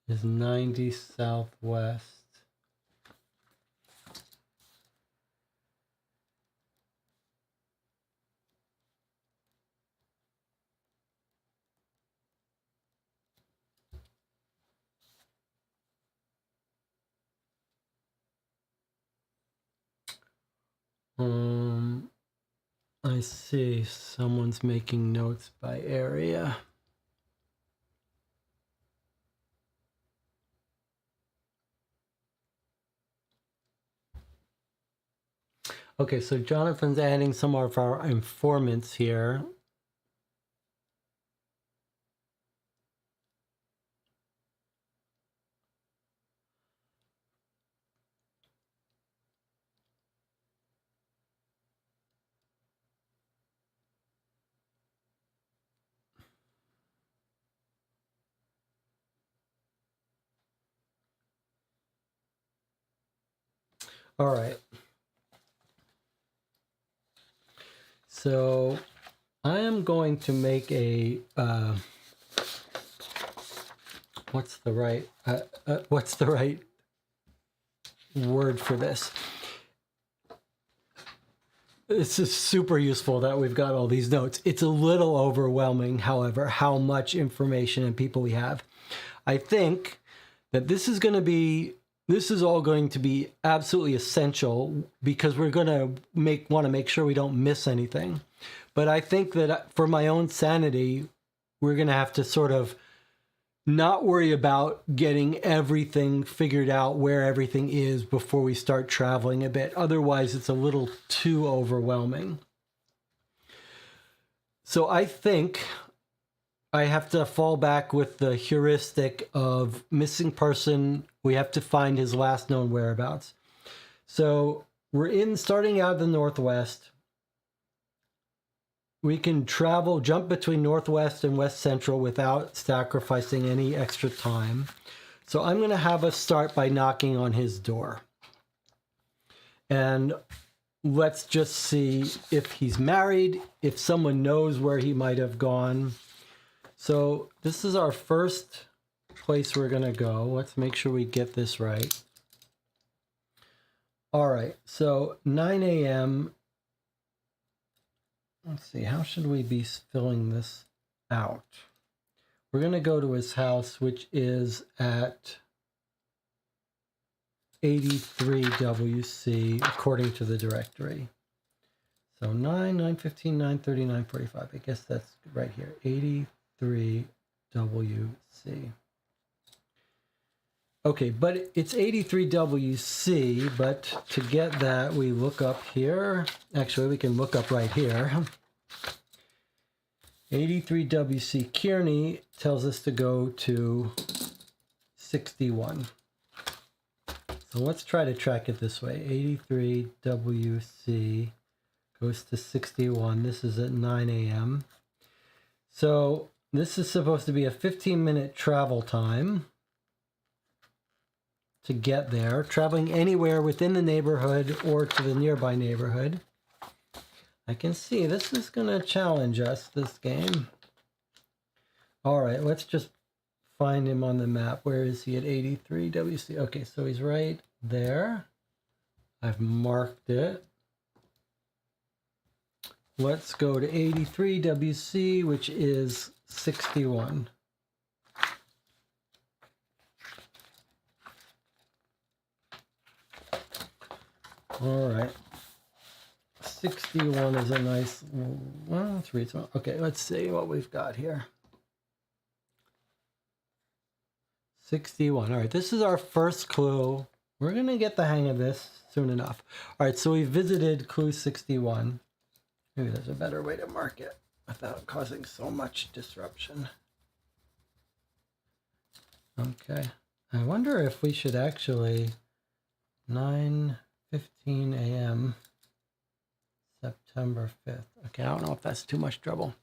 Is 90 Southwest. I see someone's making notes by area. Okay, so Jonathan's adding some of our informants here. All right. So I am going to make a what's the right word for this? This is super useful that we've got all these notes. It's a little overwhelming, however, how much information and people we have. I think that this is all going to be absolutely essential because we're going to want to make sure we don't miss anything. But I think that for my own sanity, we're going to have to sort of not worry about getting everything figured out where everything is before we start traveling a bit. Otherwise, it's a little too overwhelming. So I think I have to fall back with the heuristic of missing person. We have to find his last known whereabouts. So we're starting out of the Northwest. We can jump between Northwest and West Central without sacrificing any extra time. So I'm going to have us start by knocking on his door. And let's just see if he's married, if someone knows where he might have gone. So this is our first place we're going to go. Let's make sure we get this right. All right, so 9 a.m. Let's see, how should we be filling this out? We're going to go to his house, which is at 83 WC, according to the directory. So 9:15, 9:30, 9:45. I guess that's right here, 83 WC. Okay, but it's 83 WC, but to get that, we look up here. Actually, we can look up right here. 83 WC Kearney tells us to go to 61. So let's try to track it this way. 83 WC goes to 61. This is at 9 a.m. So this is supposed to be a 15-minute travel time to get there, traveling anywhere within the neighborhood or to the nearby neighborhood. I can see this is going to challenge us, this game. All right, let's just find him on the map. Where is he at 83 WC? Okay, so he's right there. I've marked it. Let's go to 83 WC, which is 61. All right. 61 is a nice, well, let's read some. Okay, let's see what we've got here. 61. All right, this is our first clue. We're going to get the hang of this soon enough. All right, so we visited clue 61. Maybe there's a better way to mark it without causing so much disruption. Okay. I wonder if we should actually 9:15 a.m. September 5th. Okay, I don't know if that's too much trouble.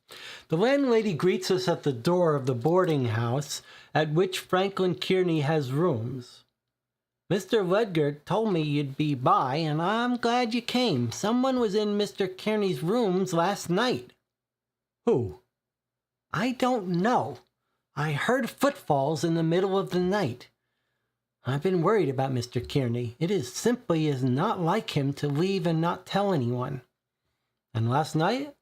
The landlady greets us at the door of the boarding house at which Franklin Kearney has rooms. Mr. Ledger told me you'd be by, and I'm glad you came. Someone was in Mr. Kearney's rooms last night. Who? I don't know. I heard footfalls in the middle of the night. I've been worried about Mr. Kearney. It is not like him to leave and not tell anyone. And last night?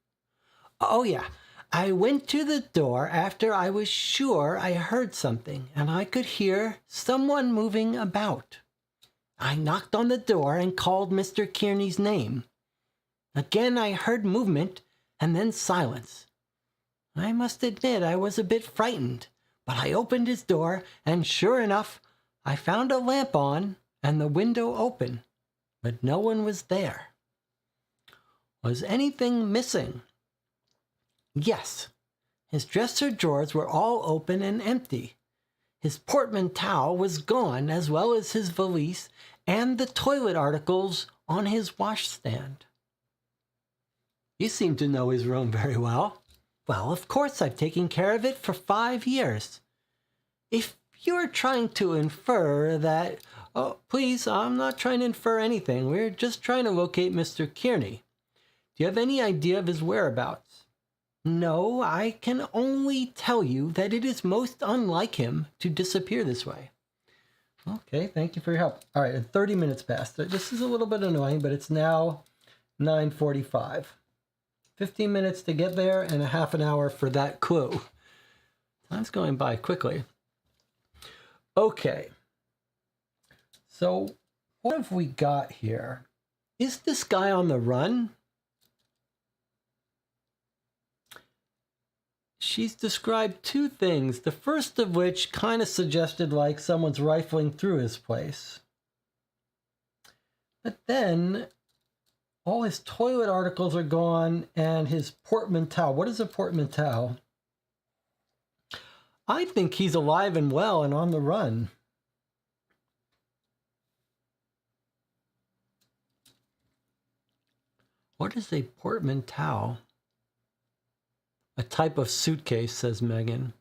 Oh, yeah. I went to the door after I was sure I heard something, and I could hear someone moving about. I knocked on the door and called Mr. Kearney's name. Again I heard movement and then silence. I must admit I was a bit frightened, but I opened his door, and sure enough, I found a lamp on and the window open, but no one was there. Was anything missing? Yes. His dresser drawers were all open and empty. His portmanteau was gone, as well as his valise and the toilet articles on his washstand. You seem to know his room very well. Well, of course, I've taken care of it for 5 years. If you're trying to infer that... Oh, please, I'm not trying to infer anything. We're just trying to locate Mr. Kearney. Do you have any idea of his whereabouts? No, I can only tell you that it is most unlike him to disappear this way. Okay, thank you for your help. All right, 30 minutes passed. This is a little bit annoying, but it's now 9:45. 15 minutes to get there and a half an hour for that clue. Time's going by quickly. Okay. So what have we got here? Is this guy on the run? She's described two things, the first of which kind of suggested like someone's rifling through his place. But then all his toilet articles are gone and his portmanteau. What is a portmanteau? I think he's alive and well and on the run. What is a portmanteau? A type of suitcase, says Megan.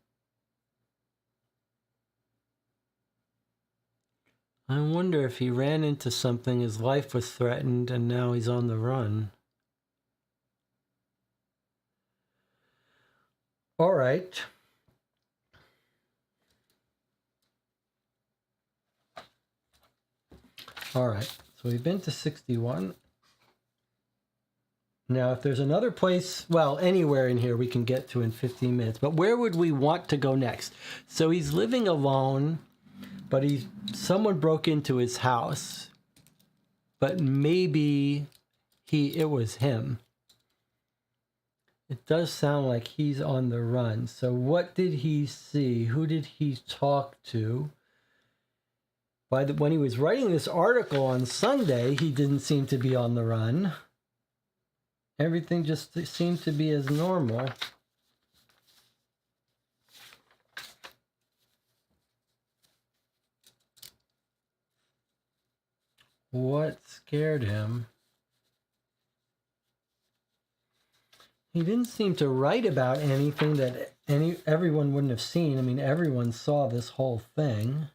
I wonder if he ran into something, his life was threatened, and now he's on the run. All right. All right, so we've been to 61. Now, if there's another place, well, anywhere in here we can get to in 15 minutes, but where would we want to go next? So he's living alone, but someone broke into his house, but maybe it was him. It does sound like he's on the run. So what did he see? Who did he talk to? When he was writing this article on Sunday, he didn't seem to be on the run. Everything just seemed to be as normal. What scared him? He didn't seem to write about anything that everyone wouldn't have seen. I mean, everyone saw this whole thing.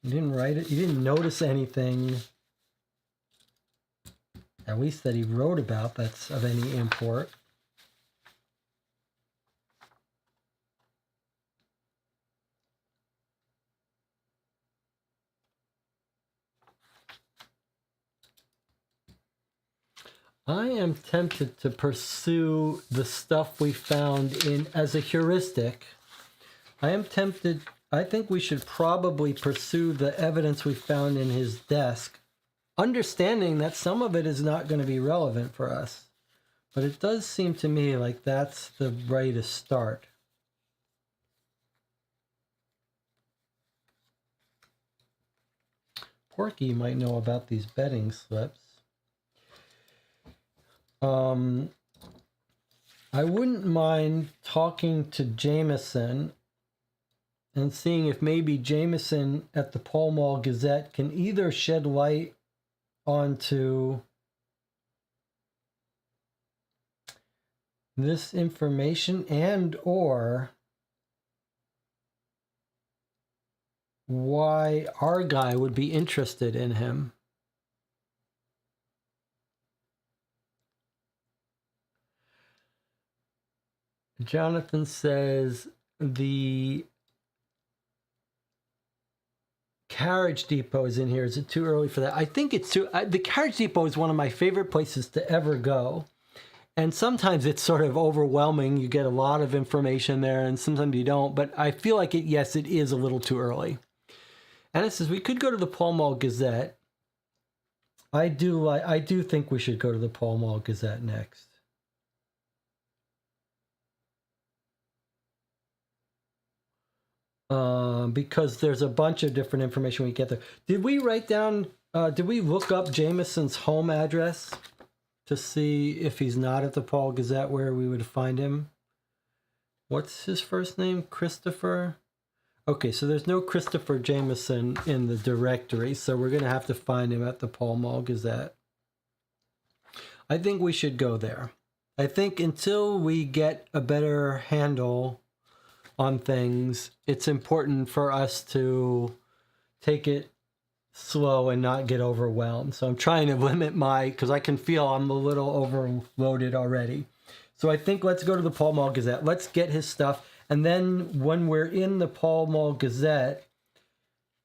He didn't write it. He didn't notice anything, at least that he wrote about, that's of any import. I am tempted to pursue the stuff we found as a heuristic. I am tempted, I think we should probably pursue the evidence we found in his desk, understanding that some of it is not going to be relevant for us. But it does seem to me like that's the way to start. Porky might know about these betting slips. I wouldn't mind talking to Jameson and seeing if maybe Jameson at the Pall Mall Gazette can either shed light onto this information and or why our guy would be interested in him. Jonathan says the carriage depot is in here. Is it too early for that? I think it's too... the carriage depot is one of my favorite places to ever go. And sometimes it's sort of overwhelming. You get a lot of information there and sometimes you don't. But I feel like yes, it is a little too early. And it says we could go to the Pall Mall Gazette. I do think we should go to the Pall Mall Gazette next. Because there's a bunch of different information we get there. Did we write down, did we look up Jameson's home address to see if he's not at the Pall Gazette where we would find him? What's his first name? Christopher? Okay, so there's no Christopher Jameson in the directory, so we're going to have to find him at the Pall Mall Gazette. I think we should go there. I think until we get a better handle on things, it's important for us to take it slow and not get overwhelmed. So I'm trying to limit because I can feel I'm a little overloaded already. So I think let's go to the Pall Mall Gazette. Let's get his stuff. And then when we're in the Pall Mall Gazette,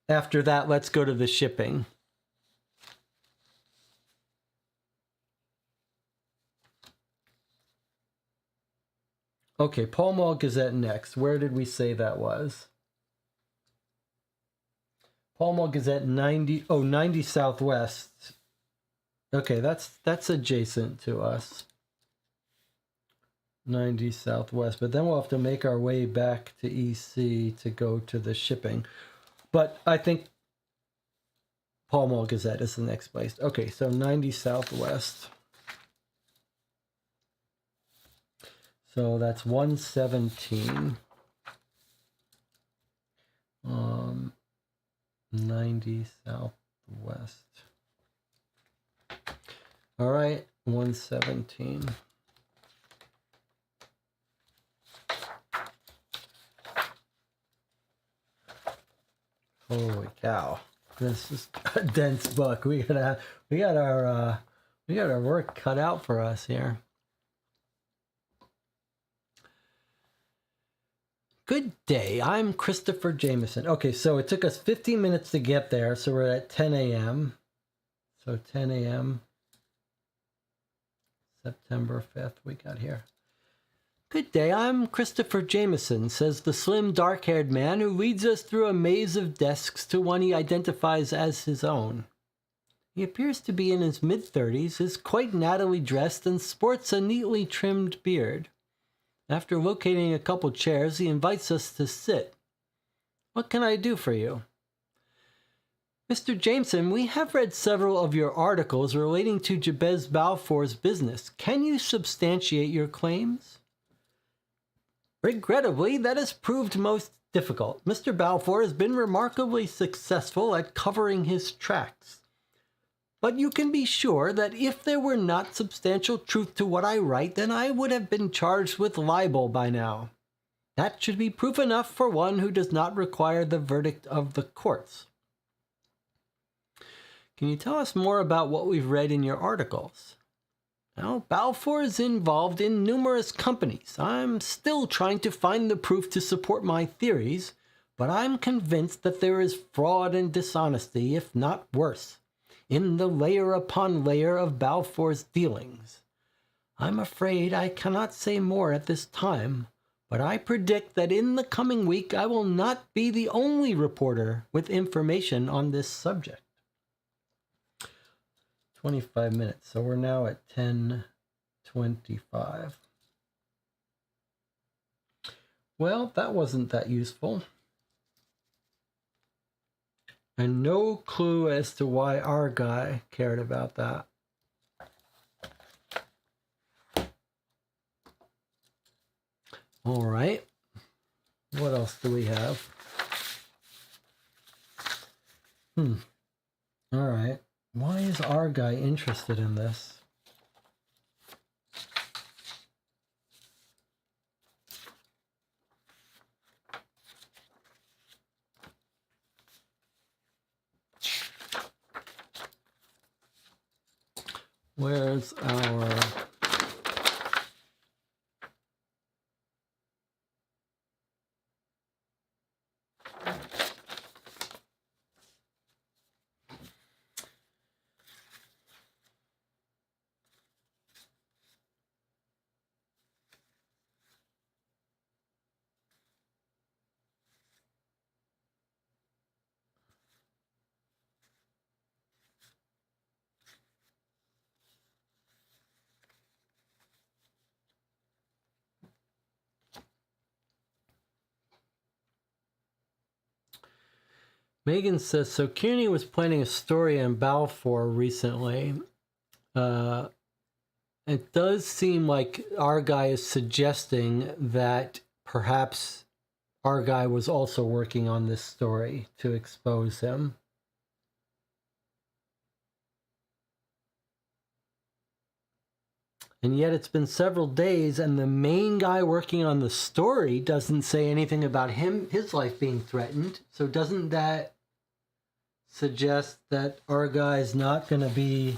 after that, let's go to the shipping. Okay, Pall Mall Gazette next. Where did we say that was? Pall Mall Gazette 90 Southwest. Okay, that's adjacent to us. 90 Southwest, but then we'll have to make our way back to EC to go to the shipping. But I think Pall Mall Gazette is the next place. Okay, so 90 Southwest. So that's 117. 90 Southwest. All right, 117. Holy cow! This is a dense book. We got our work cut out for us here. Good day. I'm Christopher Jameson. Okay, so it took us 15 minutes to get there, so we're at 10 a.m. So 10 a.m. September 5th we got here. Good day, I'm Christopher Jameson, says the slim, dark-haired man who leads us through a maze of desks to one he identifies as his own. He appears to be in his mid-30s, is quite nattily dressed, and sports a neatly trimmed beard. After locating a couple chairs, he invites us to sit. What can I do for you? Mr. Jameson, we have read several of your articles relating to Jabez Balfour's business. Can you substantiate your claims? Regrettably, that has proved most difficult. Mr. Balfour has been remarkably successful at covering his tracks. But you can be sure that if there were not substantial truth to what I write, then I would have been charged with libel by now. That should be proof enough for one who does not require the verdict of the courts. Can you tell us more about what we've read in your articles? Now, Balfour is involved in numerous companies. I'm still trying to find the proof to support my theories, but I'm convinced that there is fraud and dishonesty, if not worse, in the layer upon layer of Balfour's dealings. I'm afraid I cannot say more at this time, but I predict that in the coming week I will not be the only reporter with information on this subject. 25 minutes, so we're now at 10:25. Well, that wasn't that useful. And no clue as to why our guy cared about that. All right. What else do we have? All right. Why is our guy interested in this? Where's our... Megan says, so Kearney was planning a story on Balfour recently. It does seem like our guy is suggesting that perhaps our guy was also working on this story to expose him. And yet it's been several days, and the main guy working on the story doesn't say anything about his life being threatened. So doesn't that suggest that our guy's not going to be...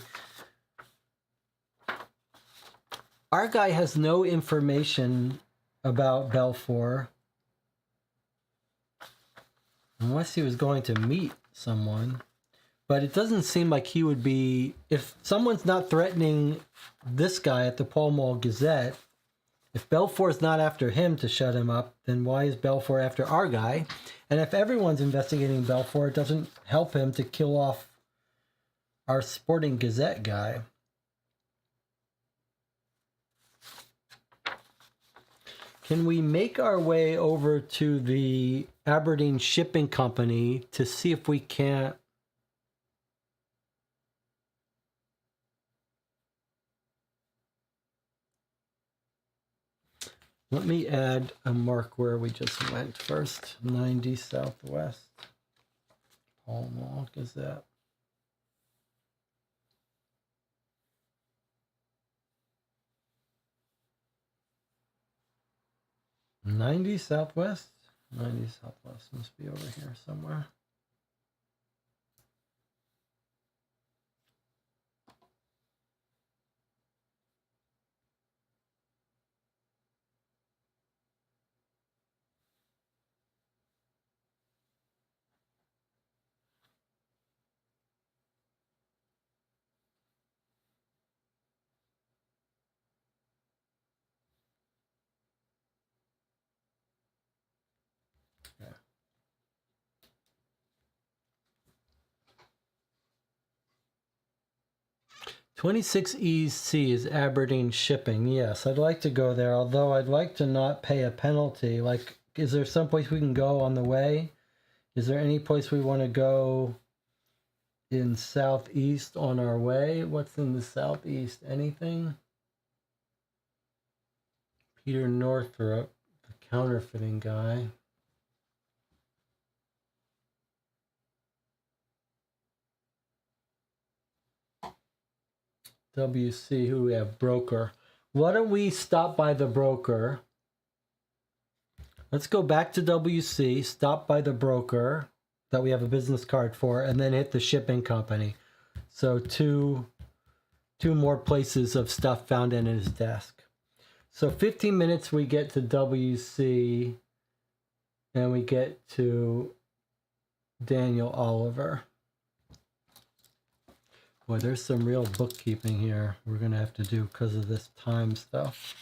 Our guy has no information about Balfour. Unless he was going to meet someone. But it doesn't seem like he would be... If someone's not threatening this guy at the Pall Mall Gazette, if Balfour's not after him to shut him up, then why is Balfour after our guy? And if everyone's investigating Balfour, it doesn't help him to kill off our Sporting Gazette guy. Can we make our way over to the Aberdeen Shipping Company to see if we can't... Let me add a mark where we just went first. 90 Southwest. Pall Mall Gazette. '90 Southwest? 90 Southwest must be over here somewhere. Yeah. 26EC is Aberdeen Shipping. Yes, I'd like to go there, although I'd like to not pay a penalty. Like, is there some place we can go on the way? Is there any place we want to go in southeast on our way? What's in the southeast? Anything? Peter Northrop, the counterfeiting guy. WC, who we have? Broker. Why don't we stop by the broker? Let's go back to WC, stop by the broker that we have a business card for, and then hit the shipping company. So two more places of stuff found in his desk. So 15 minutes we get to WC, and we get to Daniel Oliver. Boy, there's some real bookkeeping here we're going to have to do because of this time stuff.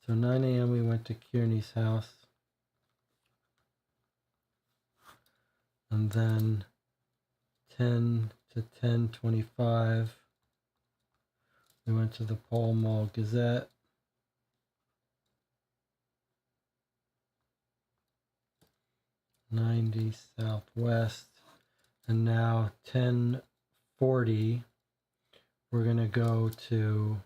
So 9 a.m. we went to Kearney's house. And then 10 to 10:25, we went to the Pall Mall Gazette. '90 Southwest. And now 10:40, we're going to go to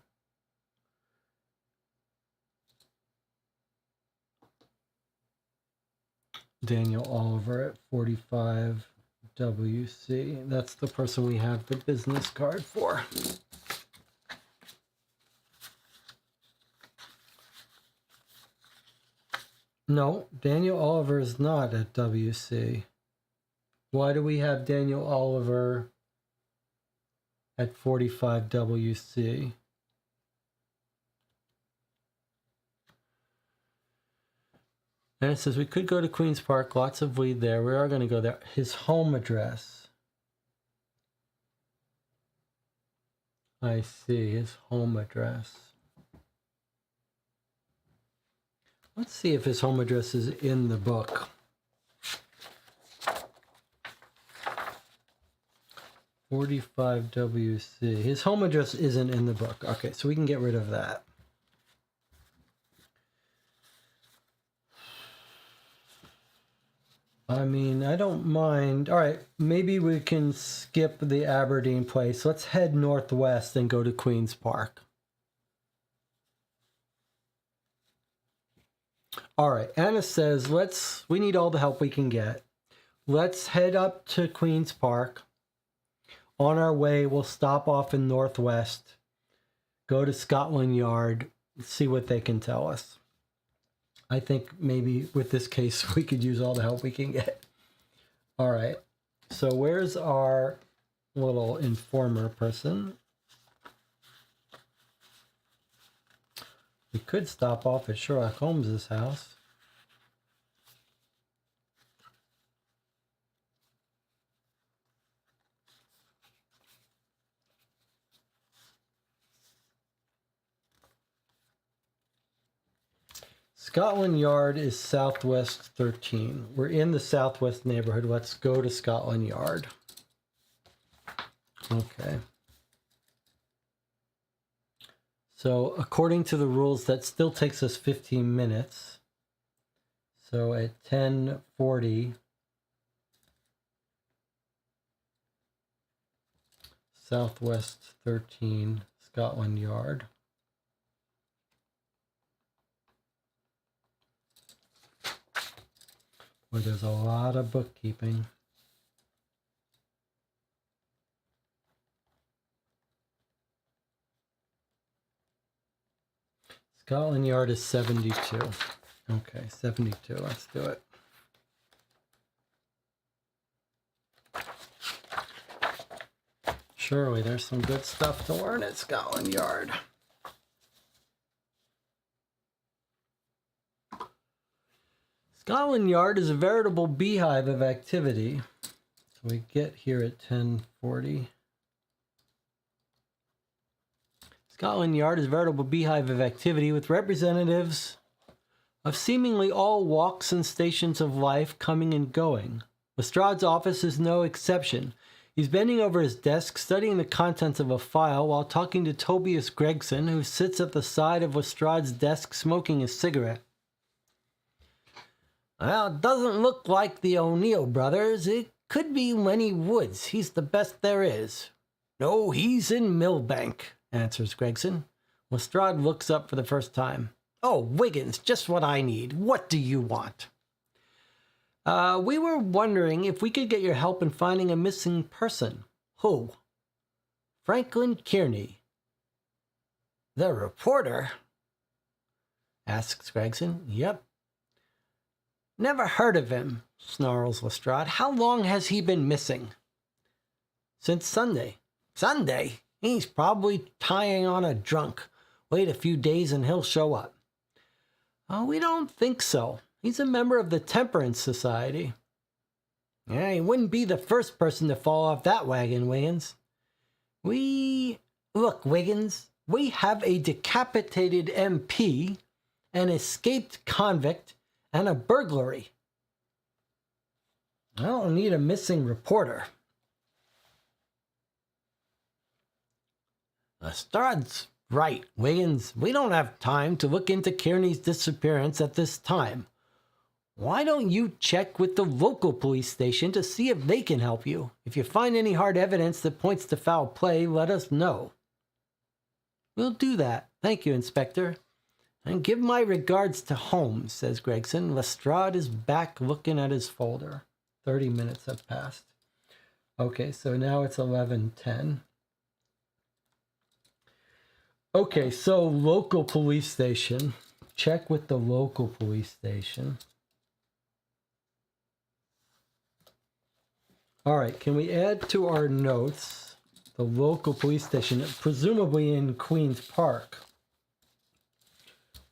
Daniel Oliver at 45 WC. That's the person we have the business card for. No, Daniel Oliver is not at WC. Why do we have Daniel Oliver at 45 WC? And it says we could go to Queen's Park, lots of weed there. We are going to go there. His home address. I see, his home address. Let's see if his home address is in the book. 45 WC. His home address isn't in the book. Okay, so we can get rid of that. I mean, I don't mind. All right, maybe we can skip the Aberdeen place. Let's head northwest and go to Queen's Park. All right, Anna says, we need all the help we can get. Let's head up to Queen's Park. On our way, we'll stop off in northwest, go to Scotland Yard, see what they can tell us. I think maybe with this case, we could use all the help we can get. All right, so where's our little informer person? We could stop off at Sherlock Holmes's house. Scotland Yard is Southwest 13. We're in the Southwest neighborhood. Let's go to Scotland Yard. Okay. So according to the rules, that still takes us 15 minutes. So at 10:40, Southwest 13, Scotland Yard. Where there's a lot of bookkeeping. Scotland Yard is 72. Okay, 72. Let's do it. Surely there's some good stuff to learn at Scotland Yard. Scotland Yard is a veritable beehive of activity. So we get here at 10:40. Scotland Yard is a veritable beehive of activity with representatives of seemingly all walks and stations of life coming and going. Lestrade's office is no exception. He's bending over his desk, studying the contents of a file while talking to Tobias Gregson, who sits at the side of Lestrade's desk smoking a cigarette. Well, it doesn't look like the O'Neill brothers. It could be Lenny Woods. He's the best there is. No, he's in Millbank, answers Gregson. Lestrade looks up for the first time. Oh, Wiggins, just what I need. What do you want? We were wondering if we could get your help in finding a missing person. Who? Franklin Kearney. The reporter? Asks Gregson. Yep. Never heard of him, snarls Lestrade. How long has he been missing? Since Sunday. Sunday? He's probably tying on a drunk. Wait a few days and he'll show up. Oh, we don't think so. He's a member of the Temperance Society. Yeah, he wouldn't be the first person to fall off that wagon, Wiggins. Look, Wiggins, we have a decapitated MP, an escaped convict, and a burglary. I don't need a missing reporter. Lestrade's right, Wiggins. We don't have time to look into Kearney's disappearance at this time. Why don't you check with the local police station to see if they can help you? If you find any hard evidence that points to foul play, let us know. We'll do that. Thank you, Inspector. And give my regards to Holmes, says Gregson. Lestrade is back looking at his folder. 30 minutes have passed. Okay, so now it's 11:10. Okay, so local police station. Check with the local police station. All right, can we add to our notes the local police station, presumably in Queen's Park?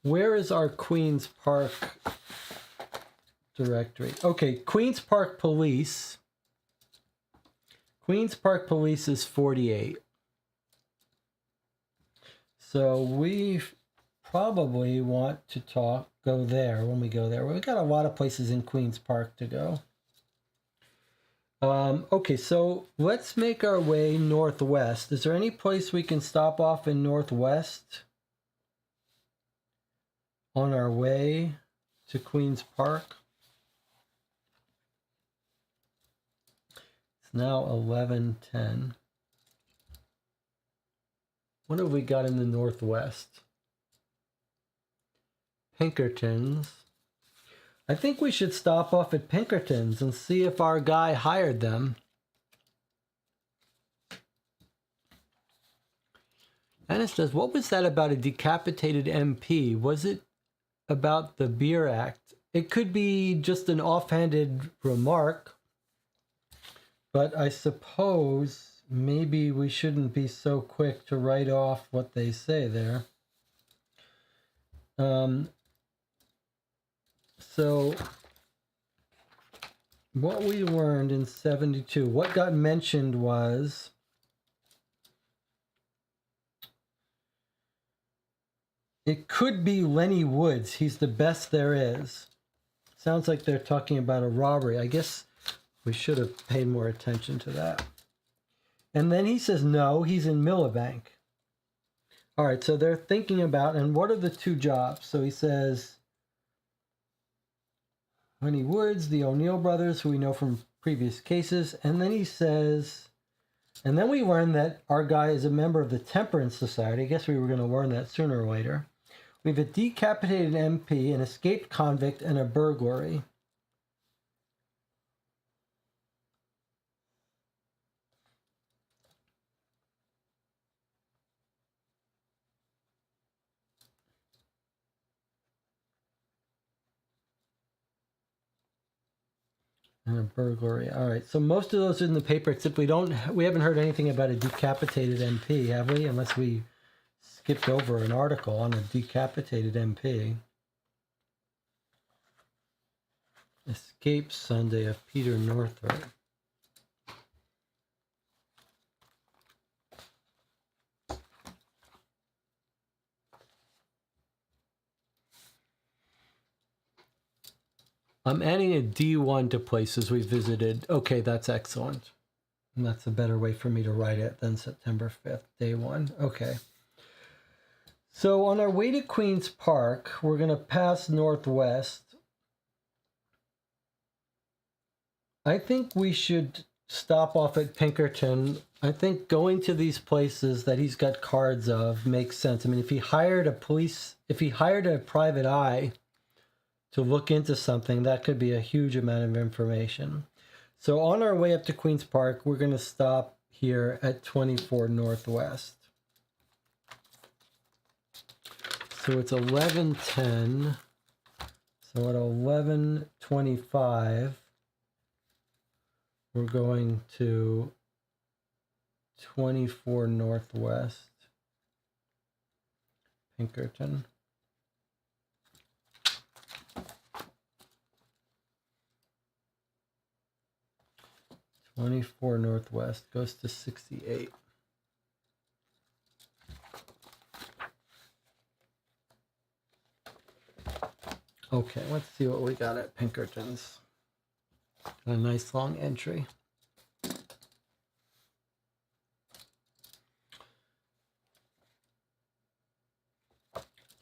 Where is our Queen's Park directory? Okay, Queen's Park Police. Queen's Park Police is 48. So we probably want to go there when we go there. We've got a lot of places in Queen's Park to go. Okay, so let's make our way northwest. Is there any place we can stop off in northwest on our way to Queen's Park? now 11:10. What have we got in the Northwest? Pinkerton's. I think we should stop off at Pinkerton's and see if our guy hired them. Anna says, what was that about a decapitated MP? Was it about the Beer Act? It could be just an offhanded remark, but I suppose maybe we shouldn't be so quick to write off what they say there. So what we learned in 72, what got mentioned was it could be Lenny Woods. He's the best there is. Sounds like they're talking about a robbery. I guess we should have paid more attention to that. And then he says, no, he's in Millibank. All right, so they're thinking about, and what are the two jobs? So he says, Lenny Woods, the O'Neill brothers, who we know from previous cases. And then he says, and then we learn that our guy is a member of the Temperance Society. I guess we were going to learn that sooner or later. We have a decapitated MP, an escaped convict, and a burglary. And a burglary. All right. So most of those are in the paper, except we haven't heard anything about a decapitated MP, have we? Unless we skipped over an article on a decapitated MP. Escape Sunday of Peter Northrop. I'm adding a D1 to places we visited. Okay, that's excellent. And that's a better way for me to write it than September 5th, day 1. Okay. So on our way to Queen's Park, we're going to pass Northwest. I think we should stop off at Pinkerton. I think going to these places that he's got cards of makes sense. I mean, if he hired a private eye to look into something, that could be a huge amount of information. So on our way up to Queen's Park, we're going to stop here at 24 Northwest. So it's 11:10. So at 11:25, we're going to 24 Northwest, Pinkerton. 24 Northwest goes to 68. Okay, let's see what we got at Pinkerton's. A nice long entry.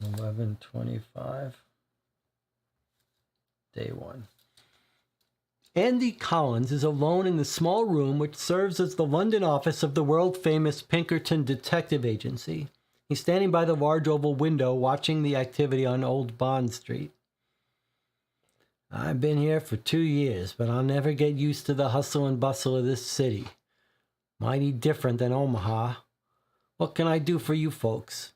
$11.25. Day 1. Andy Collins is alone in the small room which serves as the London office of the world-famous Pinkerton Detective Agency. He's standing by the large oval window watching the activity on Old Bond Street. I've been here for 2 years, but I'll never get used to the hustle and bustle of this city. Mighty different than Omaha. What can I do for you folks?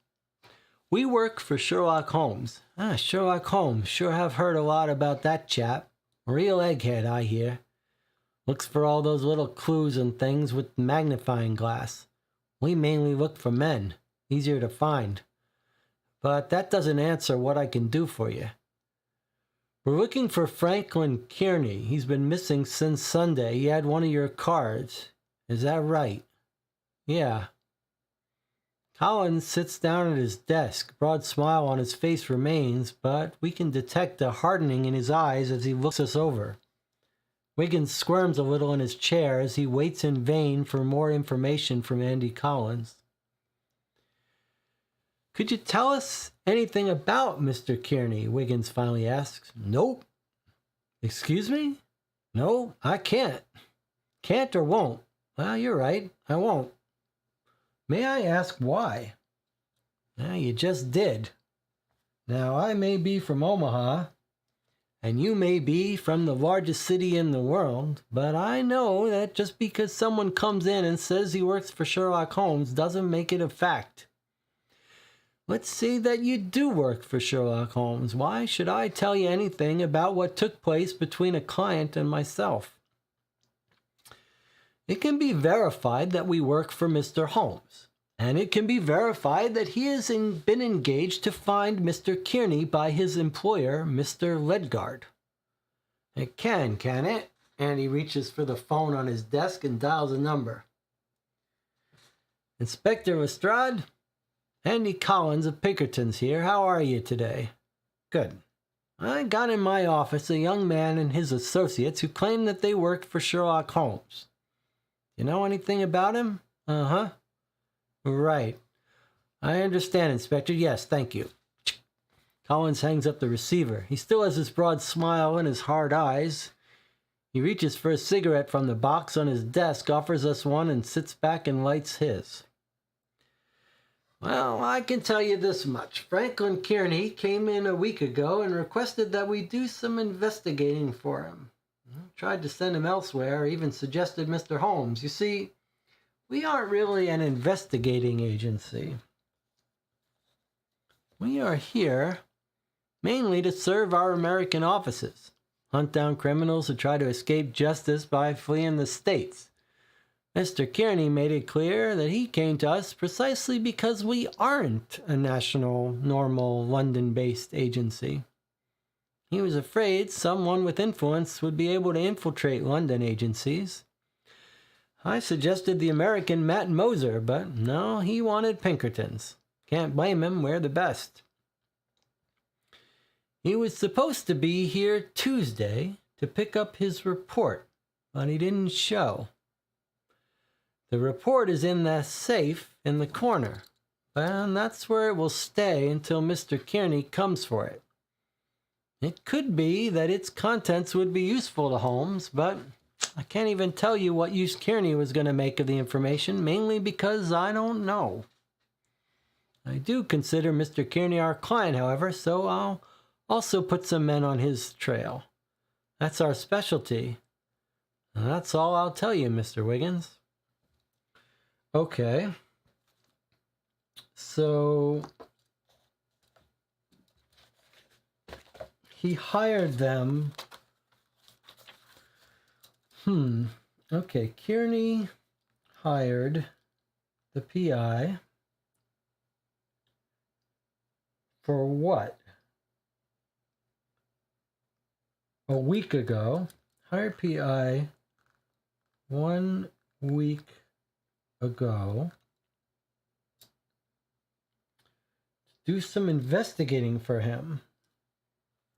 We work for Sherlock Holmes. Sherlock Holmes. Sure have heard a lot about that chap. Real egghead, I hear. Looks for all those little clues and things with magnifying glass. We mainly look for men. Easier to find. But that doesn't answer what I can do for you. We're looking for Franklin Kearney. He's been missing since Sunday. He had one of your cards. Is that right? Yeah. Collins sits down at his desk. Broad smile on his face remains, but we can detect a hardening in his eyes as he looks us over. Wiggins squirms a little in his chair as he waits in vain for more information from Andy Collins. Could you tell us anything about Mr. Kearney? Wiggins finally asks. Nope. Excuse me? No, I can't. Can't or won't? Well, you're right. I won't. May I ask why? Well, you just did. Now, I may be from Omaha, and you may be from the largest city in the world, but I know that just because someone comes in and says he works for Sherlock Holmes doesn't make it a fact. Let's say that you do work for Sherlock Holmes. Why should I tell you anything about what took place between a client and myself? It can be verified that we work for Mr. Holmes, and it can be verified that he has been engaged to find Mr. Kearney by his employer, Mr. Ledgard. It can it? And he reaches for the phone on his desk and dials a number. Inspector Lestrade? Andy Collins of Pinkerton's here. How are you today? Good. I got in my office a young man and his associates who claim that they work for Sherlock Holmes. You know anything about him? Uh-huh. Right. I understand, Inspector. Yes, thank you. Collins hangs up the receiver. He still has his broad smile and his hard eyes. He reaches for a cigarette from the box on his desk, offers us one, and sits back and lights his. Well, I can tell you this much. Franklin Kearney came in a week ago and requested that we do some investigating for him. Tried to send him elsewhere, even suggested Mr. Holmes. You see, we aren't really an investigating agency. We are here mainly to serve our American offices, hunt down criminals who try to escape justice by fleeing the States. Mr. Kearney made it clear that he came to us precisely because we aren't a national, normal, London-based agency. He was afraid someone with influence would be able to infiltrate London agencies. I suggested the American Matt Moser, but no, he wanted Pinkerton's. Can't blame him, we're the best. He was supposed to be here Tuesday to pick up his report, but he didn't show. The report is in that safe in the corner, and that's where it will stay until Mr. Kearney comes for it. It could be that its contents would be useful to Holmes, but I can't even tell you what use Kearney was going to make of the information, mainly because I don't know. I do consider Mr. Kearney our client, however, so I'll also put some men on his trail. That's our specialty. And that's all I'll tell you, Mr. Wiggins. Okay. So he hired them. Okay, Kearney hired the PI for what? A week ago. Hired PI 1 week ago. Do some investigating for him.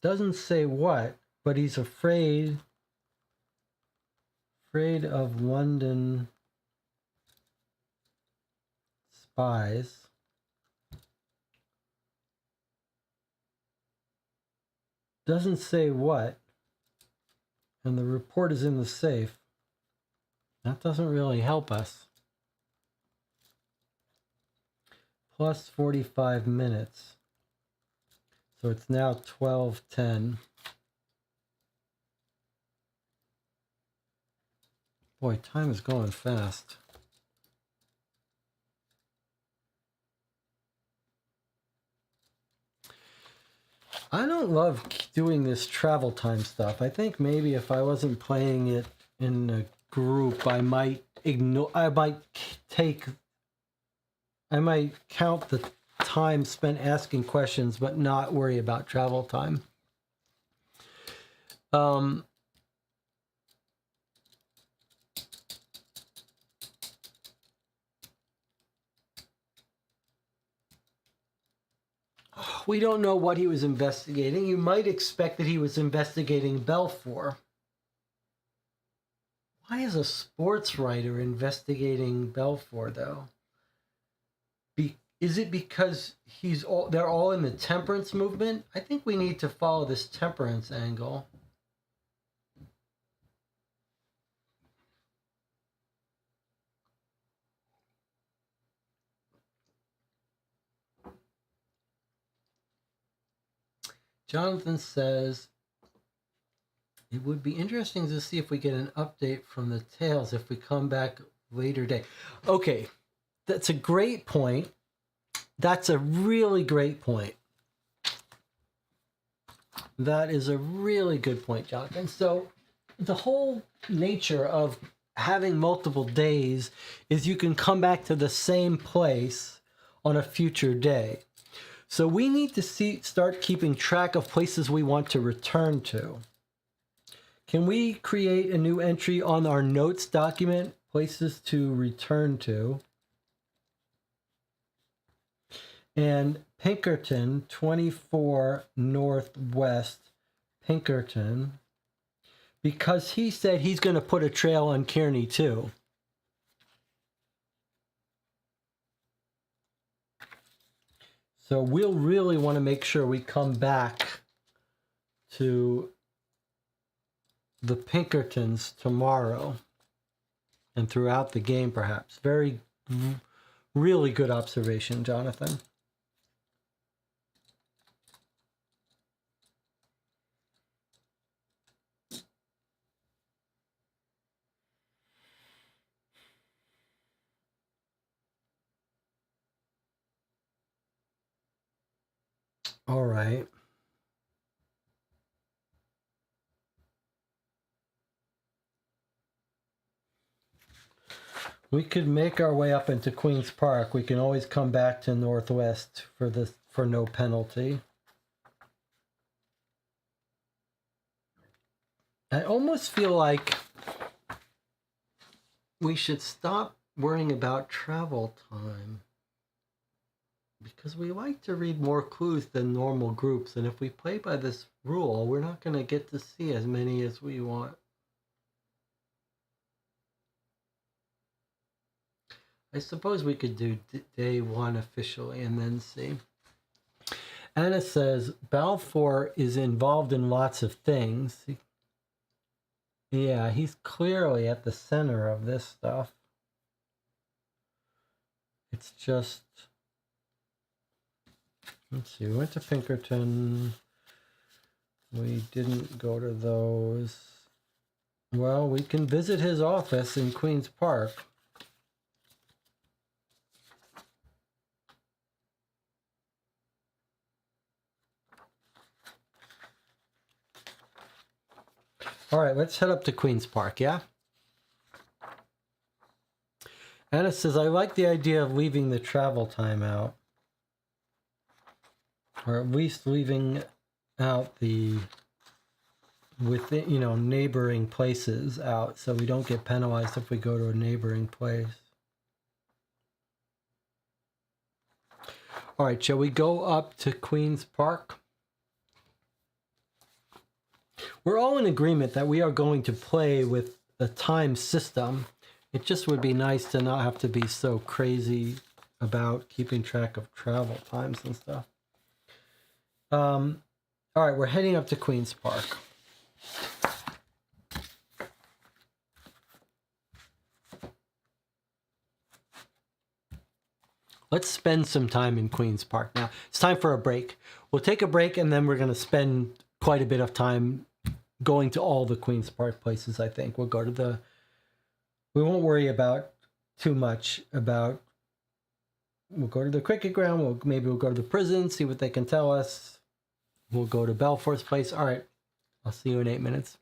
Doesn't say what, but he's afraid of London spies. Doesn't say what, and the report is in the safe. That doesn't really help us. Plus 45 minutes. So it's now 12:10. Boy, time is going fast. I don't love doing this travel time stuff. I think maybe if I wasn't playing it in a group, I might count the time spent asking questions, but not worry about travel time. We don't know what he was investigating. You might expect that he was investigating Belfour. Why is a sports writer investigating Belfour, though? Is it because they're all in the temperance movement? I think we need to follow this temperance angle. Jonathan says, it would be interesting to see if we get an update from the Tales if we come back later day. Okay, that's a great point. That's a really great point. That is a really good point, Jonathan. So the whole nature of having multiple days is you can come back to the same place on a future day. So we need to start keeping track of places we want to return to. Can we create a new entry on our notes document, places to return to? And Pinkerton, 24 Northwest Pinkerton, because he said he's going to put a trail on Kearney too. So we'll really want to make sure we come back to the Pinkertons tomorrow and throughout the game, perhaps. Really good observation, Jonathan. All right. We could make our way up into Queen's Park. We can always come back to Northwest for no penalty. I almost feel like we should stop worrying about travel time, because we like to read more clues than normal groups, and if we play by this rule, we're not going to get to see as many as we want. I suppose we could do day one officially and then see. Anna says, Balfour is involved in lots of things. Yeah, he's clearly at the center of this stuff. It's just... Let's see, we went to Pinkerton. We didn't go to those. Well, we can visit his office in Queen's Park. All right, let's head up to Queen's Park, yeah? Anna says, I like the idea of leaving the travel time out. Or at least leaving out the, within, neighboring places out, so we don't get penalized if we go to a neighboring place. All right, shall we go up to Queen's Park? We're all in agreement that we are going to play with a time system. It just would be nice to not have to be so crazy about keeping track of travel times and stuff. All right, we're heading up to Queen's Park. Let's spend some time in Queen's Park now. It's time for a break. We'll take a break and then we're going to spend quite a bit of time going to all the Queen's Park places, I think. We'll go to we won't worry about too much about, we'll go to the cricket ground, maybe we'll go to the prison, see what they can tell us. We'll go to Balfour's place. All right, I'll see you in 8 minutes.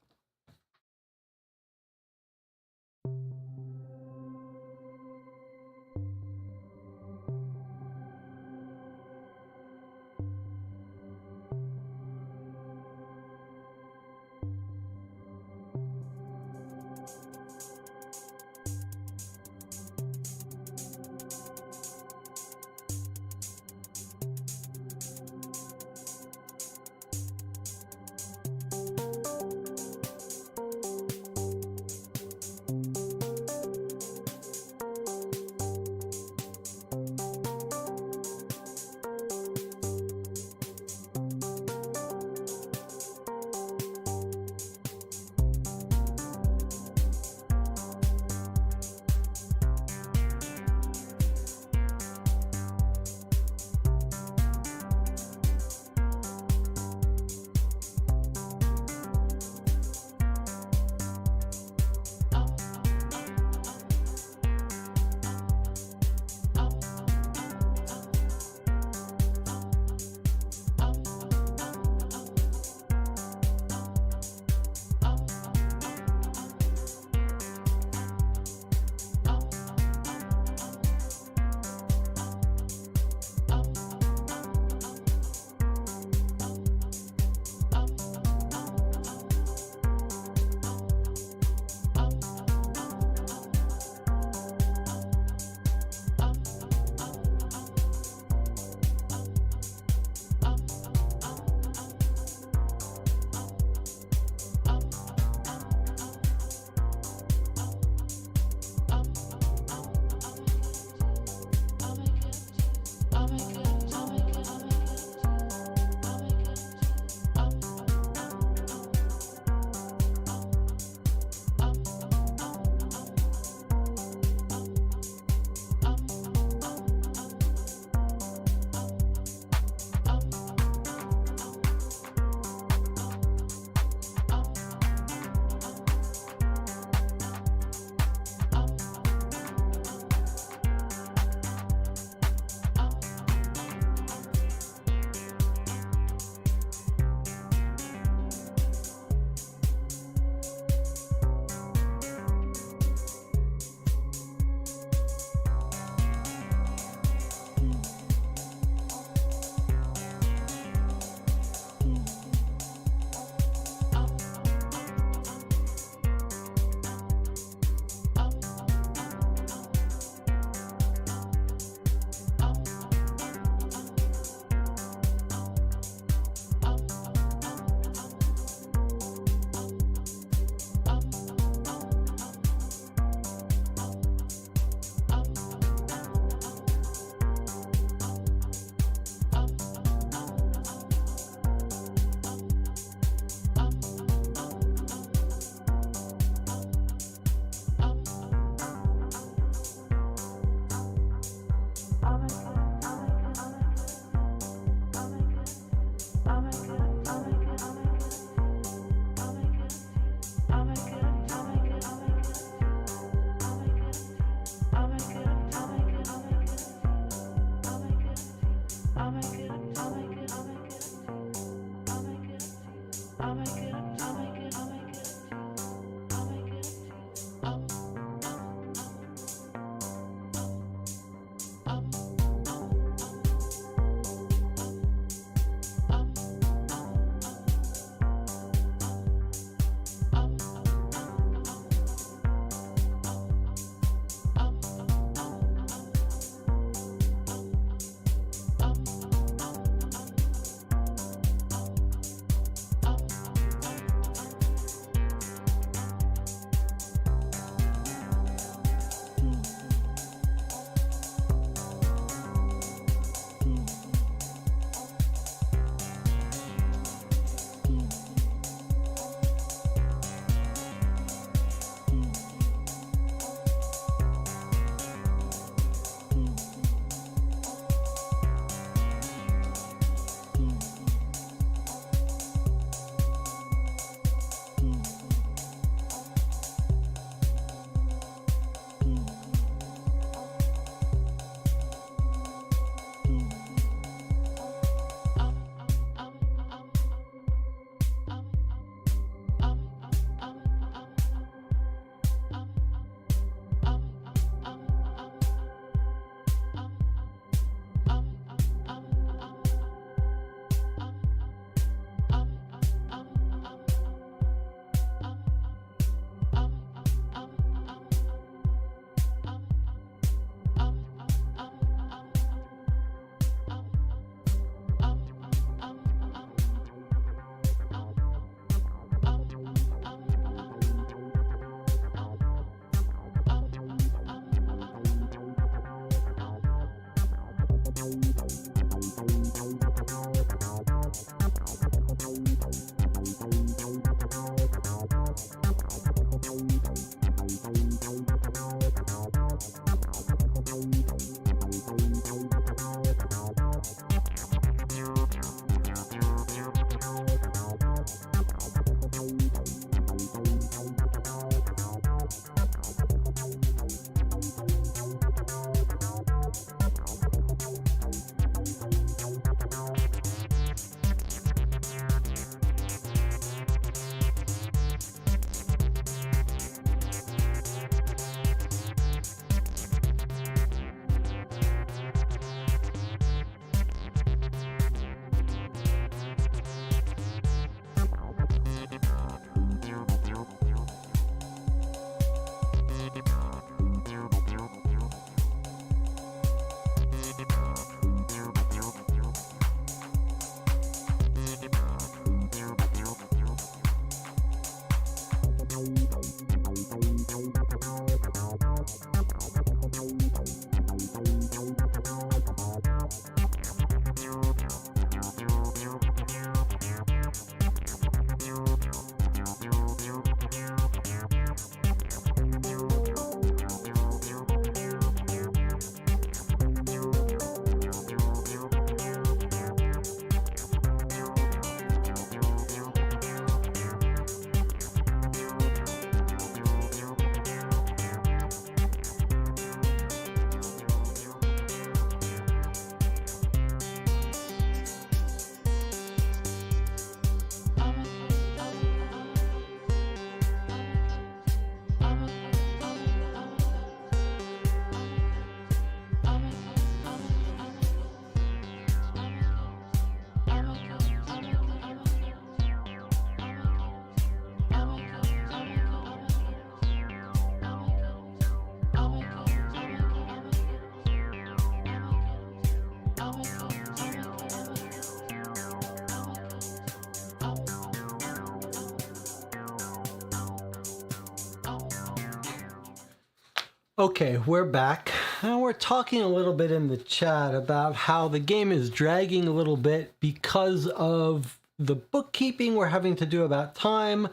Okay, we're back, and we're talking a little bit in the chat about how the game is dragging a little bit because of the bookkeeping we're having to do about time,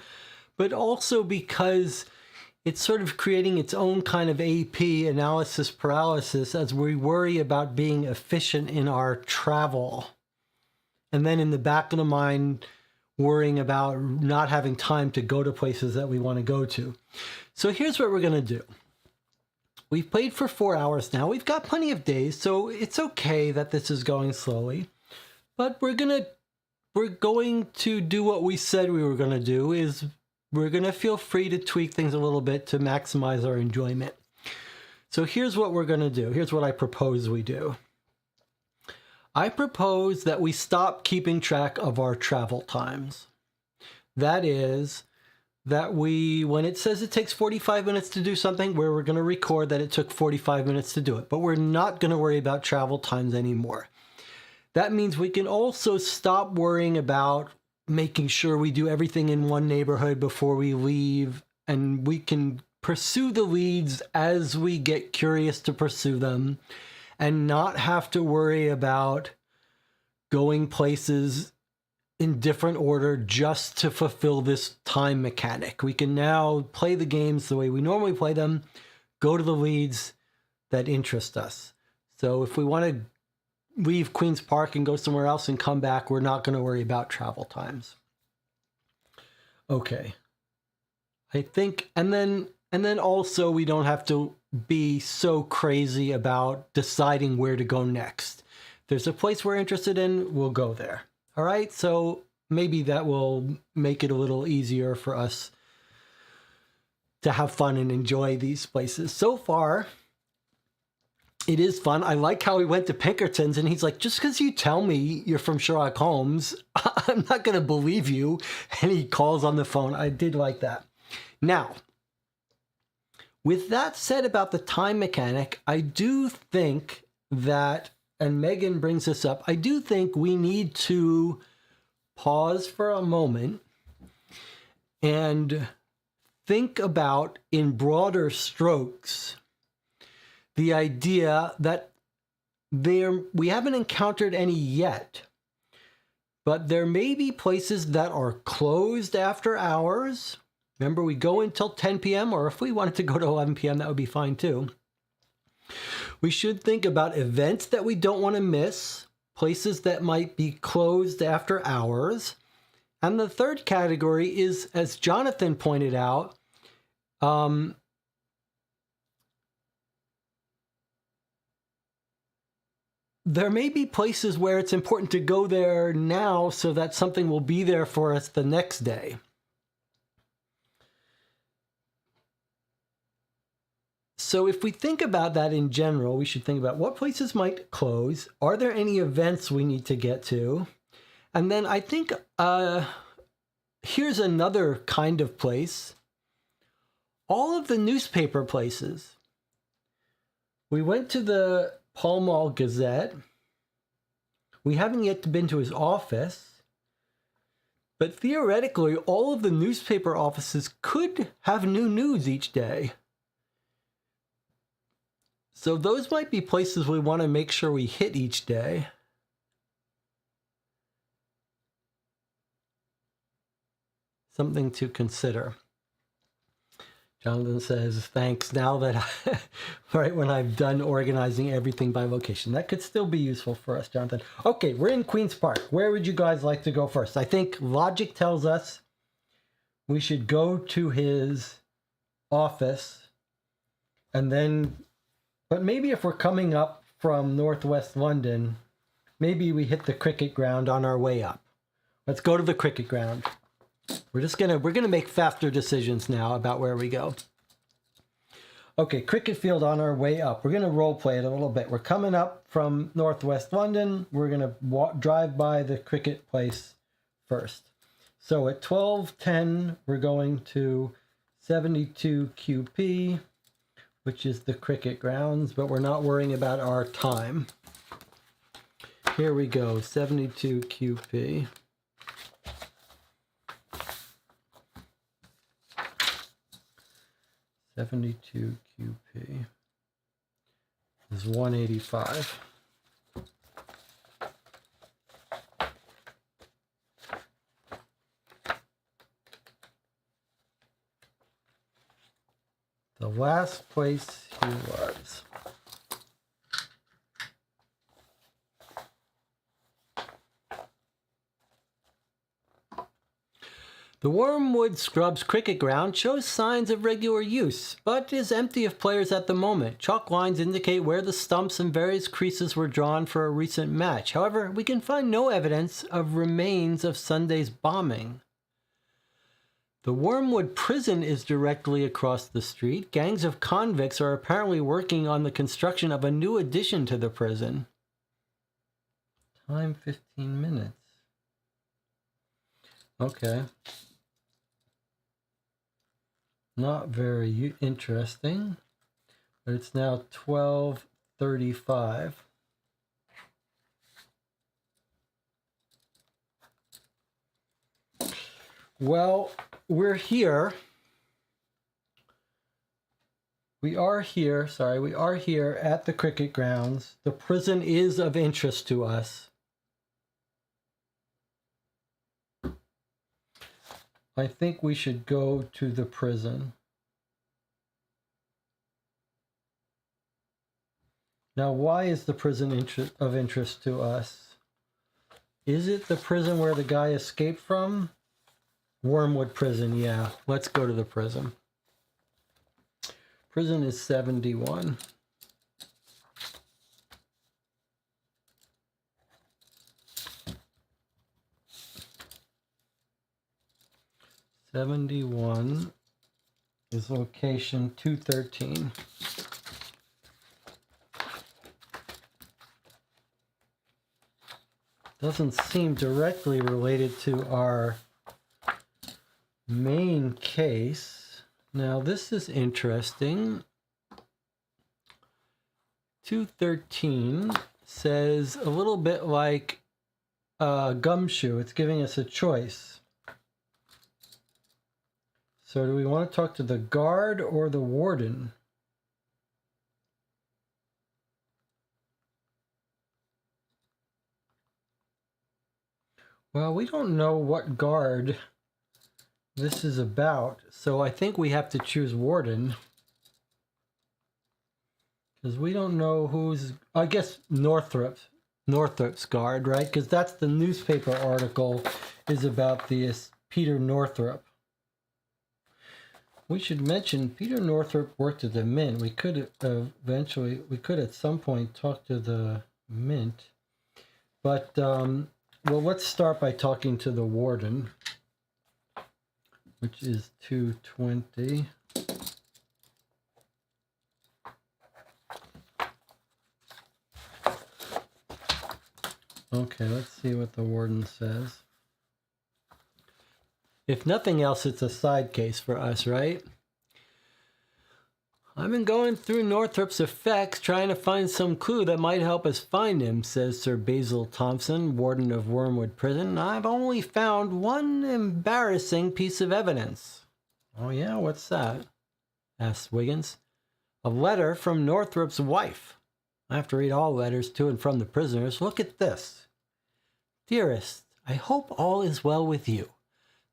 but also because it's sort of creating its own kind of AP, analysis paralysis, as we worry about being efficient in our travel. And then in the back of the mind, worrying about not having time to go to places that we want to go to. So here's what we're going to do. We've played for 4 hours now. We've got plenty of days, so it's okay that this is going slowly. But we're going to do what we said we were going to do, is we're going to feel free to tweak things a little bit to maximize our enjoyment. So here's what we're going to do. Here's what I propose we do. I propose that we stop keeping track of our travel times. That is, that when it says it takes 45 minutes to do something, we're going to record that it took 45 minutes to do it. But we're not going to worry about travel times anymore. That means we can also stop worrying about making sure we do everything in one neighborhood before we leave, and we can pursue the leads as we get curious to pursue them, and not have to worry about going places in different order just to fulfill this time mechanic. We can now play the games the way we normally play them, go to the leads that interest us. So if we want to leave Queen's Park and go somewhere else and come back, we're not going to worry about travel times. Okay. I think, and then also we don't have to be so crazy about deciding where to go next. If there's a place we're interested in, we'll go there. All right, so maybe that will make it a little easier for us to have fun and enjoy these places. So far, it is fun. I like how he went to Pinkerton's and he's like, just because you tell me you're from Sherlock Holmes, I'm not going to believe you. And he calls on the phone. I did like that. Now, with that said about the time mechanic, I do think that, and Megan brings this up, I do think we need to pause for a moment and think about, in broader strokes, the idea that we haven't encountered any yet, but there may be places that are closed after hours. Remember, we go until 10 p.m., or if we wanted to go to 11 p.m., that would be fine too. We should think about events that we don't want to miss, places that might be closed after hours. And the third category is, as Jonathan pointed out, there may be places where it's important to go there now so that something will be there for us the next day. So if we think about that in general, we should think about what places might close. Are there any events we need to get to? And then I think here's another kind of place. All of the newspaper places. We went to the Pall Mall Gazette. We haven't yet been to his office. But theoretically, all of the newspaper offices could have new news each day. So those might be places we want to make sure we hit each day. Something to consider. Jonathan says, thanks. Now that right when I've done organizing everything by location. That could still be useful for us, Jonathan. Okay, we're in Queen's Park. Where would you guys like to go first? I think logic tells us we should go to his office and then, but maybe if we're coming up from Northwest London, maybe we hit the cricket ground on our way up. Let's go to the cricket ground. We're gonna make faster decisions now about where we go. Okay, cricket field on our way up. We're gonna role play it a little bit. We're coming up from Northwest London. We're gonna drive by the cricket place first. So at 12:10, we're going to 72 QP, which is the cricket grounds, but we're not worrying about our time. Here we go, 72 QP. 72 QP is 185. The last place he was. The Wormwood Scrubs cricket ground shows signs of regular use, but is empty of players at the moment. Chalk lines indicate where the stumps and various creases were drawn for a recent match. However, we can find no evidence of remains of Sunday's bombing. The Wormwood prison is directly across the street. Gangs of convicts are apparently working on the construction of a new addition to the prison. Time 15 minutes. Okay. Not very interesting, but it's now 12:35. Well, we're here. We are here at the cricket grounds. The prison is of interest to us. I think we should go to the prison. Now, why is the prison of interest to us? Is it the prison where the guy escaped from? Wormwood prison, yeah. Let's go to the prison. Prison is 71. '71 is location 213. Doesn't seem directly related to our main case. Now this is interesting. 213 says a little bit like Gumshoe. It's giving us a choice. So do we want to talk to the guard or the warden? Well, we don't know what guard this is about, so I think we have to choose warden. Because we don't know who's... I guess Northrup's guard, right? Because that's the newspaper article is about this Peter Northrup. We should mention Peter Northrop worked at the Mint. We could at some point talk to the Mint. But, well, let's start by talking to the warden, which is 220. Okay, let's see what the warden says. If nothing else, it's a side case for us, right? I've been going through Northrup's effects, trying to find some clue that might help us find him, says Sir Basil Thompson, warden of Wormwood Prison. I've only found one embarrassing piece of evidence. Oh yeah, what's that? Asks Wiggins. A letter from Northrup's wife. I have to read all letters to and from the prisoners. Look at this. Dearest, I hope all is well with you.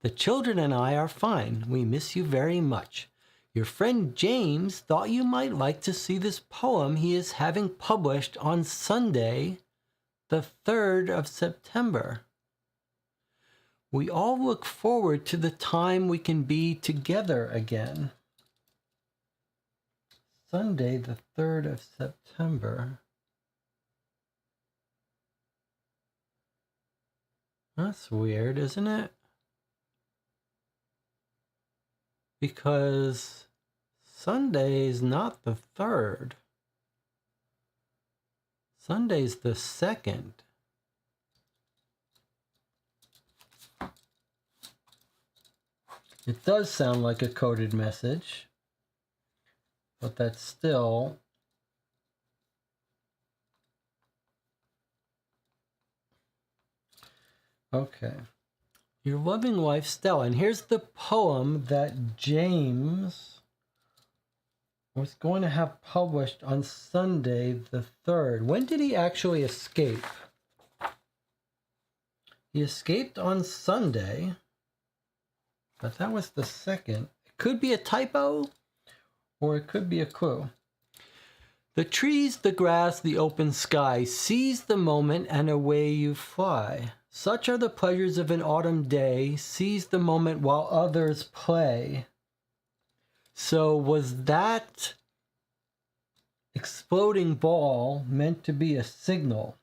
The children and I are fine. We miss you very much. Your friend James thought you might like to see this poem he is having published on Sunday, the 3rd of September. We all look forward to the time we can be together again. Sunday, the 3rd of September. That's weird, isn't it? Because Sunday is not the 3rd. Sunday's the 2nd. It does sound like a coded message, but that's still... Okay. Your loving wife, Stella. And here's the poem that James was going to have published on Sunday the 3rd. When did he actually escape? He escaped on Sunday, but that was the 2nd. It could be a typo, or it could be a clue. The trees, the grass, the open sky, seize the moment and away you fly. Such are the pleasures of an autumn day, seize the moment while others play. So was that exploding ball meant to be a signal?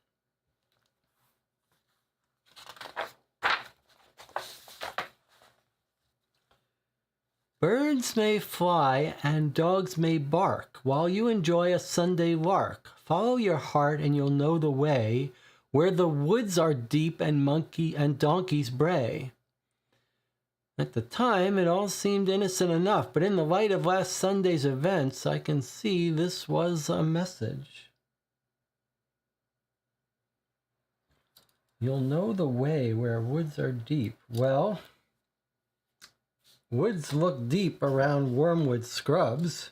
Birds may fly and dogs may bark while you enjoy a Sunday lark. Follow your heart and you'll know the way where the woods are deep and monkey and donkeys bray. At the time, it all seemed innocent enough, but in the light of last Sunday's events, I can see this was a message. You'll know the way where woods are deep. Well, woods look deep around wormwood scrubs.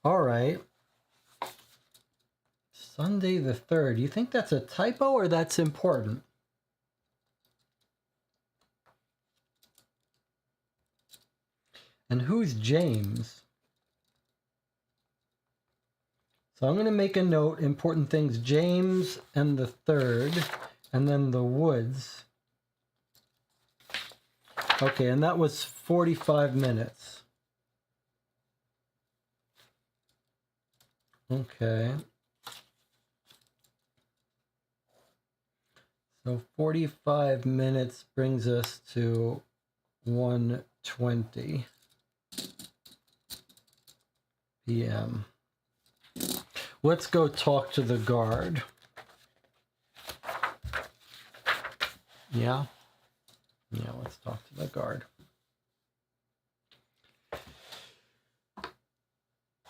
All right. Sunday the 3rd. You think that's a typo or that's important? And who's James? So I'm going to make a note, important things, James and the 3rd, and then the woods. Okay, and that was 45 minutes. Okay. So 45 minutes brings us to 1:20 p.m. Let's go talk to the guard. Yeah? Yeah, let's talk to the guard.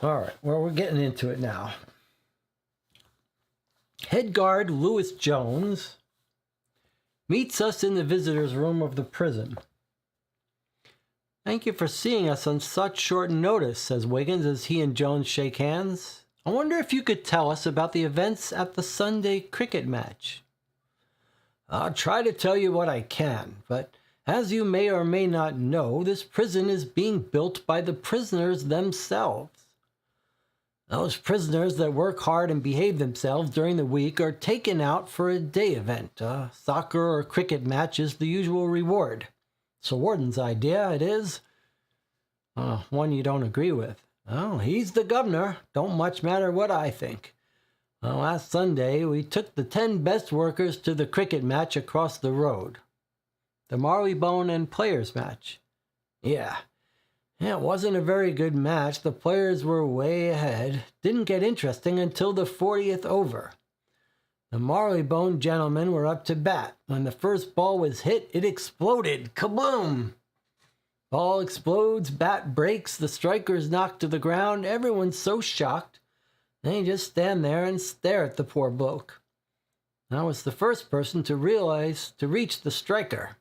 All right, well, we're getting into it now. Head guard Lewis Jones meets us in the visitor's room of the prison. Thank you for seeing us on such short notice, says Wiggins as he and Jones shake hands. I wonder if you could tell us about the events at the Sunday cricket match. I'll try to tell you what I can, but as you may or may not know, this prison is being built by the prisoners themselves. Those prisoners that work hard and behave themselves during the week are taken out for a day event. A soccer or cricket match is the usual reward. It's the warden's idea, it is. One you don't agree with. Well, he's the governor. Don't much matter what I think. Well, last Sunday, we took the 10 best workers to the cricket match across the road. The Marleybone and Players match. Yeah, it wasn't a very good match. The players were way ahead. Didn't get interesting until the 40th over. The Marleybone gentlemen were up to bat. When the first ball was hit, it exploded. Kaboom! Ball explodes, bat breaks, the striker's knocked to the ground. Everyone's so shocked, they just stand there and stare at the poor bloke. I was the first person to reach the striker.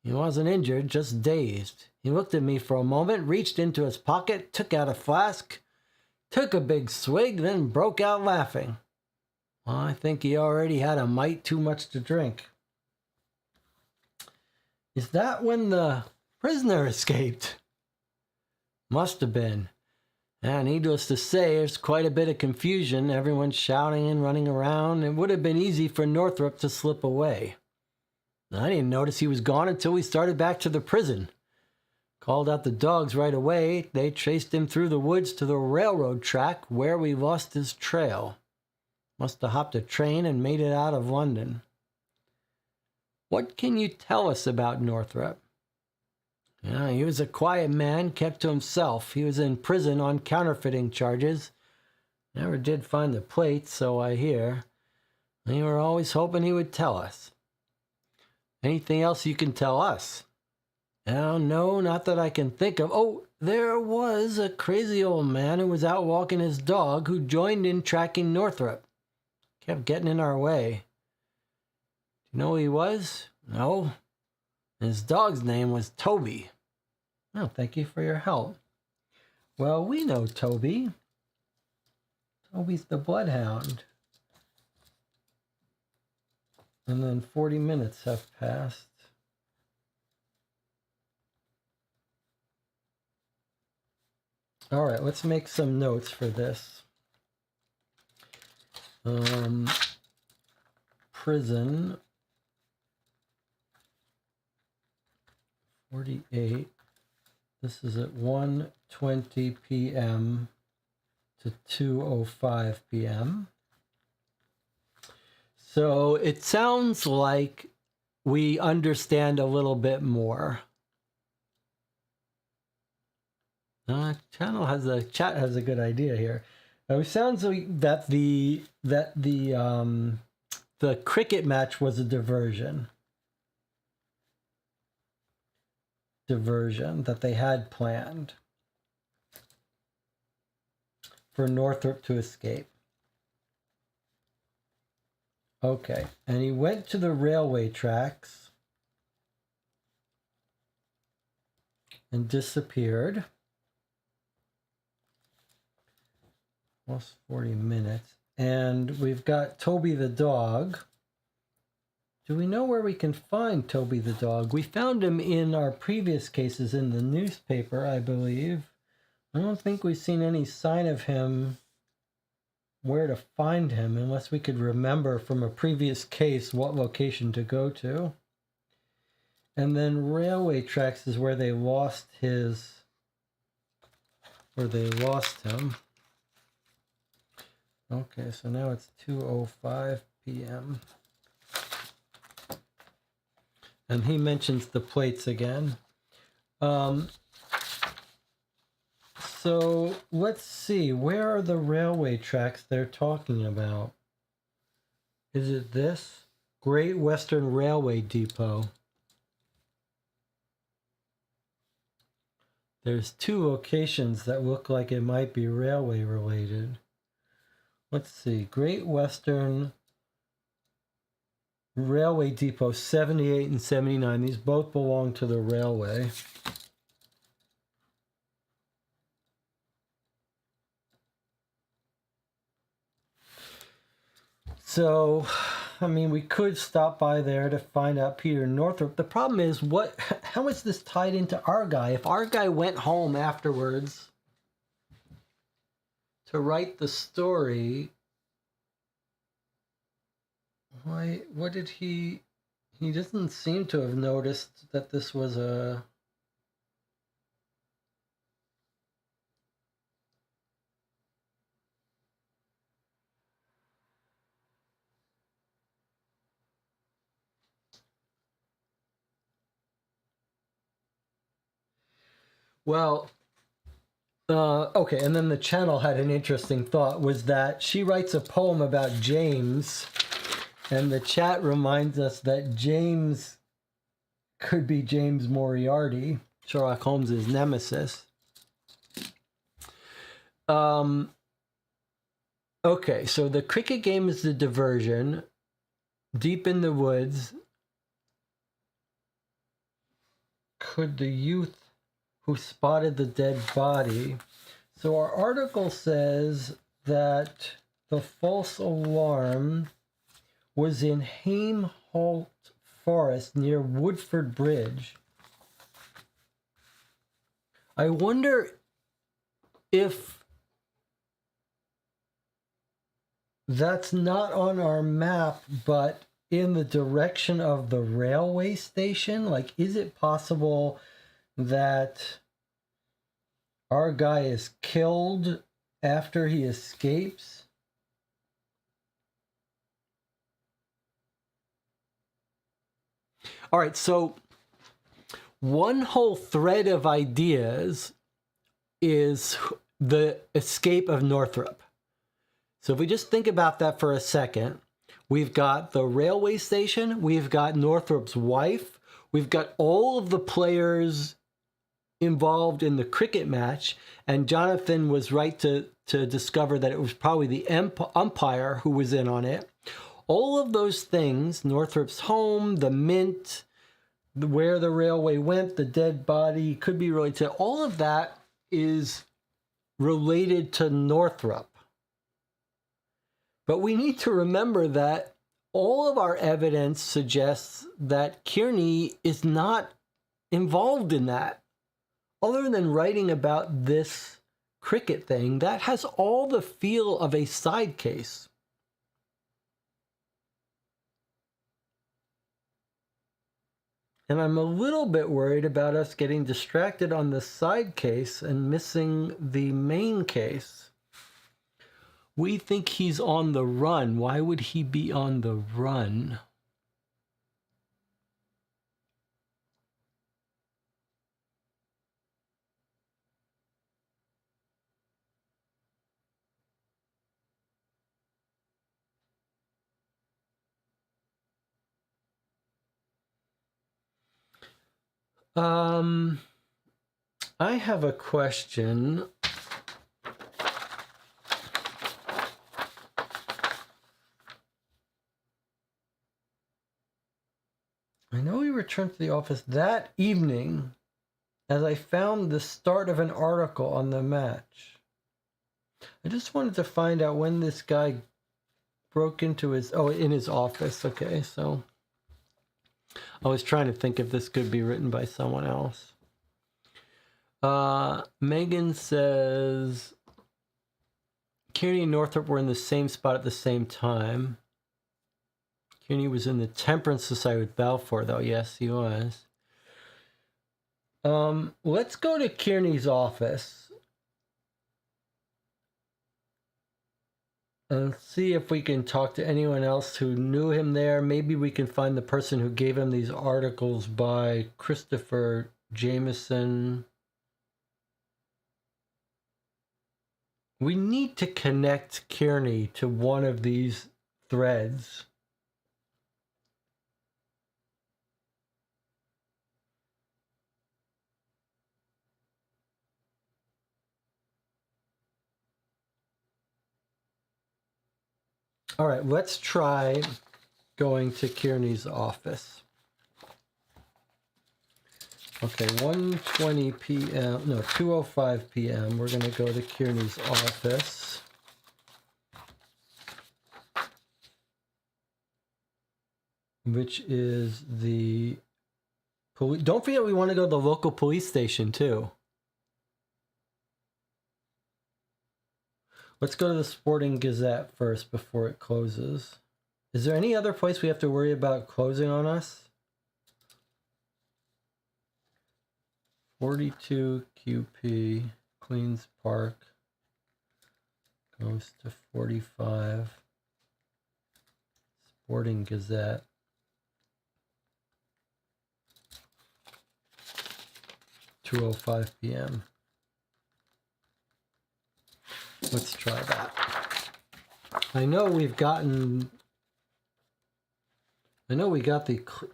He wasn't injured, just dazed. He looked at me for a moment, reached into his pocket, took out a flask, took a big swig, then broke out laughing. Well, I think he already had a mite too much to drink. Is that when the prisoner escaped? Must have been. And needless to say, there's quite a bit of confusion. Everyone's shouting and running around. It would have been easy for Northrop to slip away. I didn't notice he was gone until we started back to the prison. Called out the dogs right away. They traced him through the woods to the railroad track where we lost his trail. Must have hopped a train and made it out of London. What can you tell us about Northrop? Yeah, he was a quiet man, kept to himself. He was in prison on counterfeiting charges. Never did find the plates, so I hear. We were always hoping he would tell us. Anything else you can tell us? Oh, no, not that I can think of. Oh, there was a crazy old man who was out walking his dog who joined in tracking Northrop. Kept getting in our way. You know who he was? No. His dog's name was Toby. Oh, thank you for your help. Well, we know Toby. Toby's the bloodhound. And then 40 minutes have passed. All right, let's make some notes for this. Prison. 48. This is at 1:20 p.m. to 2:05 p.m. So it sounds like we understand a little bit more. Chat has a good idea here. It sounds like that the cricket match was a diversion that they had planned for Northrop to escape. Okay, and he went to the railway tracks and disappeared. Almost 40 minutes. And we've got Toby the dog. Do we know where we can find Toby the dog? We found him in our previous cases in the newspaper, I believe. I don't think we've seen any sign of him, where to find him, unless we could remember from a previous case what location to go to. And then railway tracks is where they lost him. Okay, so now it's 2:05 p.m. And he mentions the plates again. So let's see, where are the railway tracks they're talking about? Is it this? Great Western Railway Depot. There's two locations that look like it might be railway related. Let's see, Great Western Railway Depot 78 and 79. These both belong to the railway. So, I mean, we could stop by there to find out Peter Northrop. The problem is, how is this tied into our guy? If our guy went home afterwards to write the story, what did he doesn't seem to have noticed that this was a... Well, okay, and then the channel had an interesting thought, was that she writes a poem about James, and the chat reminds us that James could be James Moriarty, Sherlock Holmes' nemesis. Okay, so the cricket game is the diversion. Deep in the woods, could the youth who spotted the dead body... So our article says that the false alarm was in Hame Holt Forest near Woodford Bridge. I wonder if that's not on our map, but in the direction of the railway station. Like, is it possible that our guy is killed after he escapes? All right, so one whole thread of ideas is the escape of Northrop. So if we just think about that for a second, we've got the railway station, we've got Northrop's wife, we've got all of the players involved in the cricket match, and Jonathan was right to discover that it was probably the umpire who was in on it. all of those things, Northrop's home, the mint, where the railway went, the dead body, could be related to, all of that is related to Northrop. But we need to remember that all of our evidence suggests that Kearney is not involved in that. Other than writing about this cricket thing, that has all the feel of a side case. And I'm a little bit worried about us getting distracted on the side case and missing the main case. We think he's on the run. Why would he be on the run? I have a question. I know he returned to the office that evening as I found the start of an article on the match. I just wanted to find out when this guy broke into his, in his office. Okay, so I was trying to think if this could be written by someone else. Megan says, Kearney and Northrop were in the same spot at the same time. Kearney was in the Temperance Society with Balfour, though. Yes, he was. Let's go to Kearney's office and see if we can talk to anyone else who knew him there. Maybe we can find the person who gave him these articles by Christopher Jameson. We need to connect Kearney to one of these threads. All right, let's try going to Kearney's office. Okay, 1:20 p.m. No, 2:05 p.m. We're going to go to Kearney's office. Which is the police. Don't forget, we want to go to the local police station too. Let's go to the Sporting Gazette first before it closes. Is there any other place we have to worry about closing on us? 42 QP, Queens Park, goes to 45, Sporting Gazette. (2:05 p.m.) Let's try that. I know we got the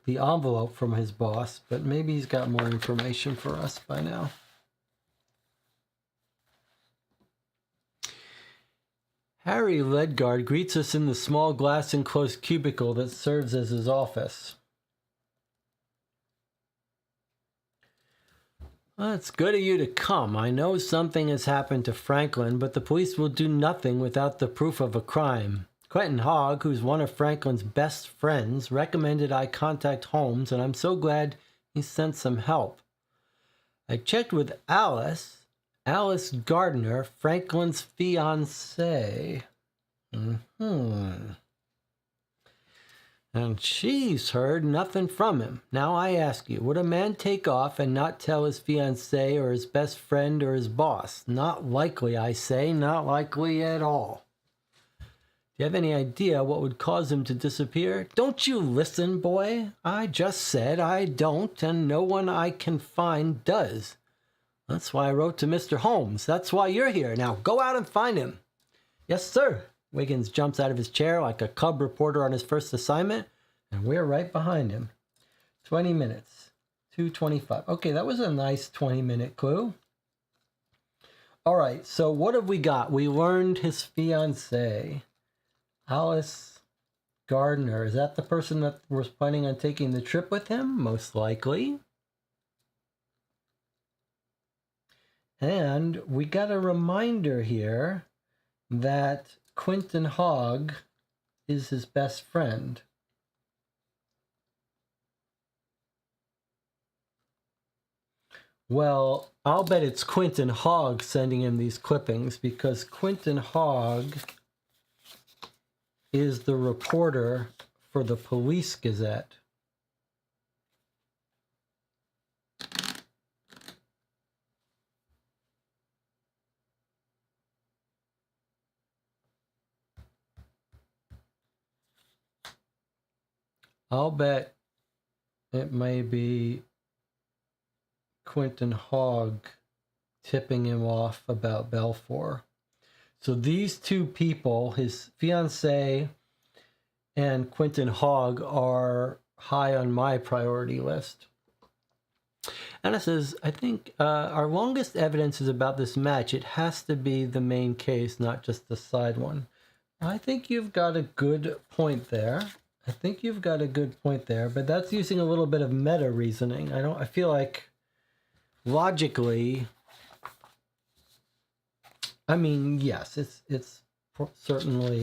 envelope from his boss, but maybe he's got more information for us by now. Harry Ledgard greets us in the small glass enclosed cubicle that serves as his office. Well, it's good of you to come. I know something has happened to Franklin, but the police will do nothing without the proof of a crime. Quentin Hogg, who's one of Franklin's best friends, recommended I contact Holmes, and I'm so glad he sent some help. I checked with Alice Gardner, Franklin's fiancée. And she's heard nothing from him. Now I ask you, would a man take off and not tell his fiancée or his best friend or his boss? Not likely, I say, not likely at all. Do you have any idea what would cause him to disappear? Don't you listen, boy? I just said I don't, and no one I can find does. That's why I wrote to Mr. Holmes. That's why you're here. Now go out and find him. Yes, sir. Wiggins jumps out of his chair like a cub reporter on his first assignment, and we're right behind him. 20 minutes. 2:25. Okay, that was a nice 20-minute clue. All right, so what have we got? We learned his fiancée, Alice Gardner. Is that the person that was planning on taking the trip with him? Most likely. And we got a reminder here that Quentin Hogg is his best friend. Well, I'll bet it's Quentin Hogg sending him these clippings, because Quentin Hogg is the reporter for the Police Gazette. I'll bet it may be Quentin Hogg tipping him off about Belfour. So these two people, his fiancée and Quentin Hogg, are high on my priority list. Anna says, I think our longest evidence is about this match. It has to be the main case, not just the side one. I think you've got a good point there. But that's using a little bit of meta reasoning. I feel like logically, I mean, yes, it's certainly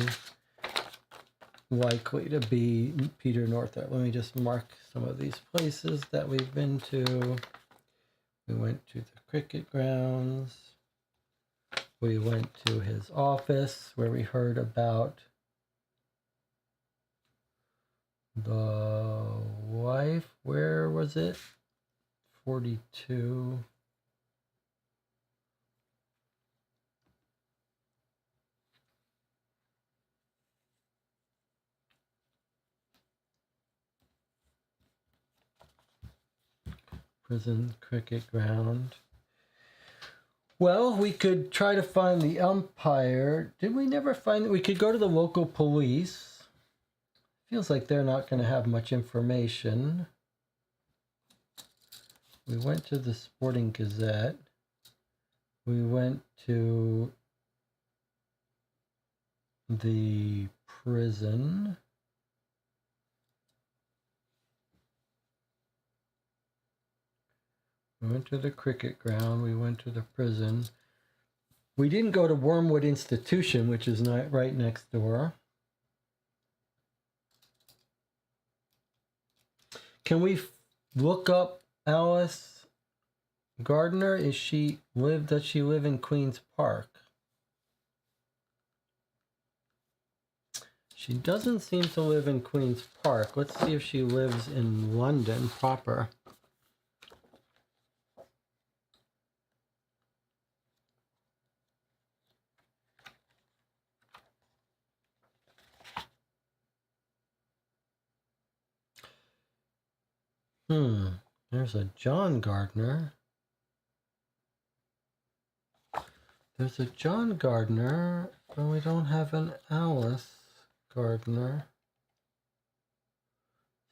likely to be Peter Northup. Let me just mark some of these places that we've been to. We went to the cricket grounds. We went to his office where we heard about the wife. Where was it? 42. Prison cricket ground. Well, we could try to find the umpire. Did we never find it? We could go to the local police. Feels like they're not going to have much information. We went to the Sporting Gazette. We went to the prison. We went to the cricket ground. We went to the prison. We didn't go to Wormwood Institution, which is right next door. Can we look up Alice Gardner? Does she live in Queen's Park? She doesn't seem to live in Queen's Park. Let's see if she lives in London proper. There's a John Gardner. There's a John Gardner, but we don't have an Alice Gardner.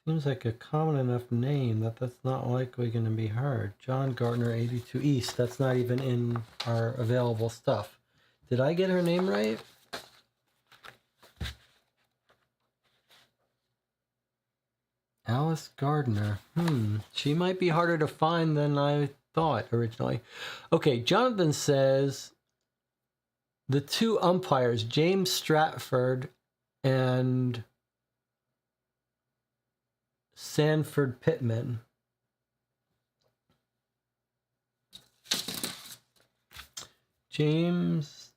Seems like a common enough name that that's not likely going to be her. John Gardner, 82 East. That's not even in our available stuff. Did I get her name right? Alice Gardner. She might be harder to find than I thought originally. Okay, Jonathan says the two umpires, James Stratford and Sanford Pittman.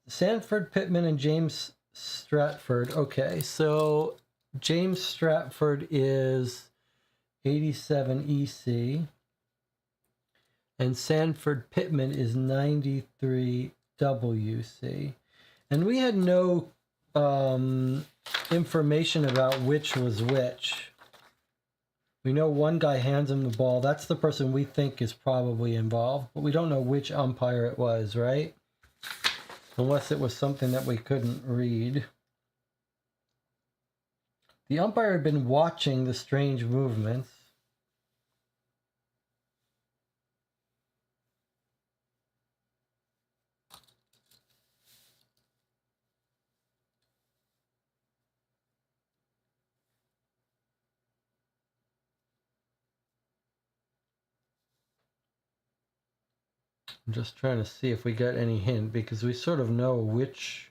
Sanford Pittman and James Stratford. Okay, so James Stratford is 87 EC, and Sanford Pittman is 93 WC. And we had no information about which was which. We know one guy hands him the ball. That's the person we think is probably involved, but we don't know which umpire it was, right? Unless it was something that we couldn't read. The umpire had been watching the strange movements. I'm just trying to see if we got any hint, because we sort of know which...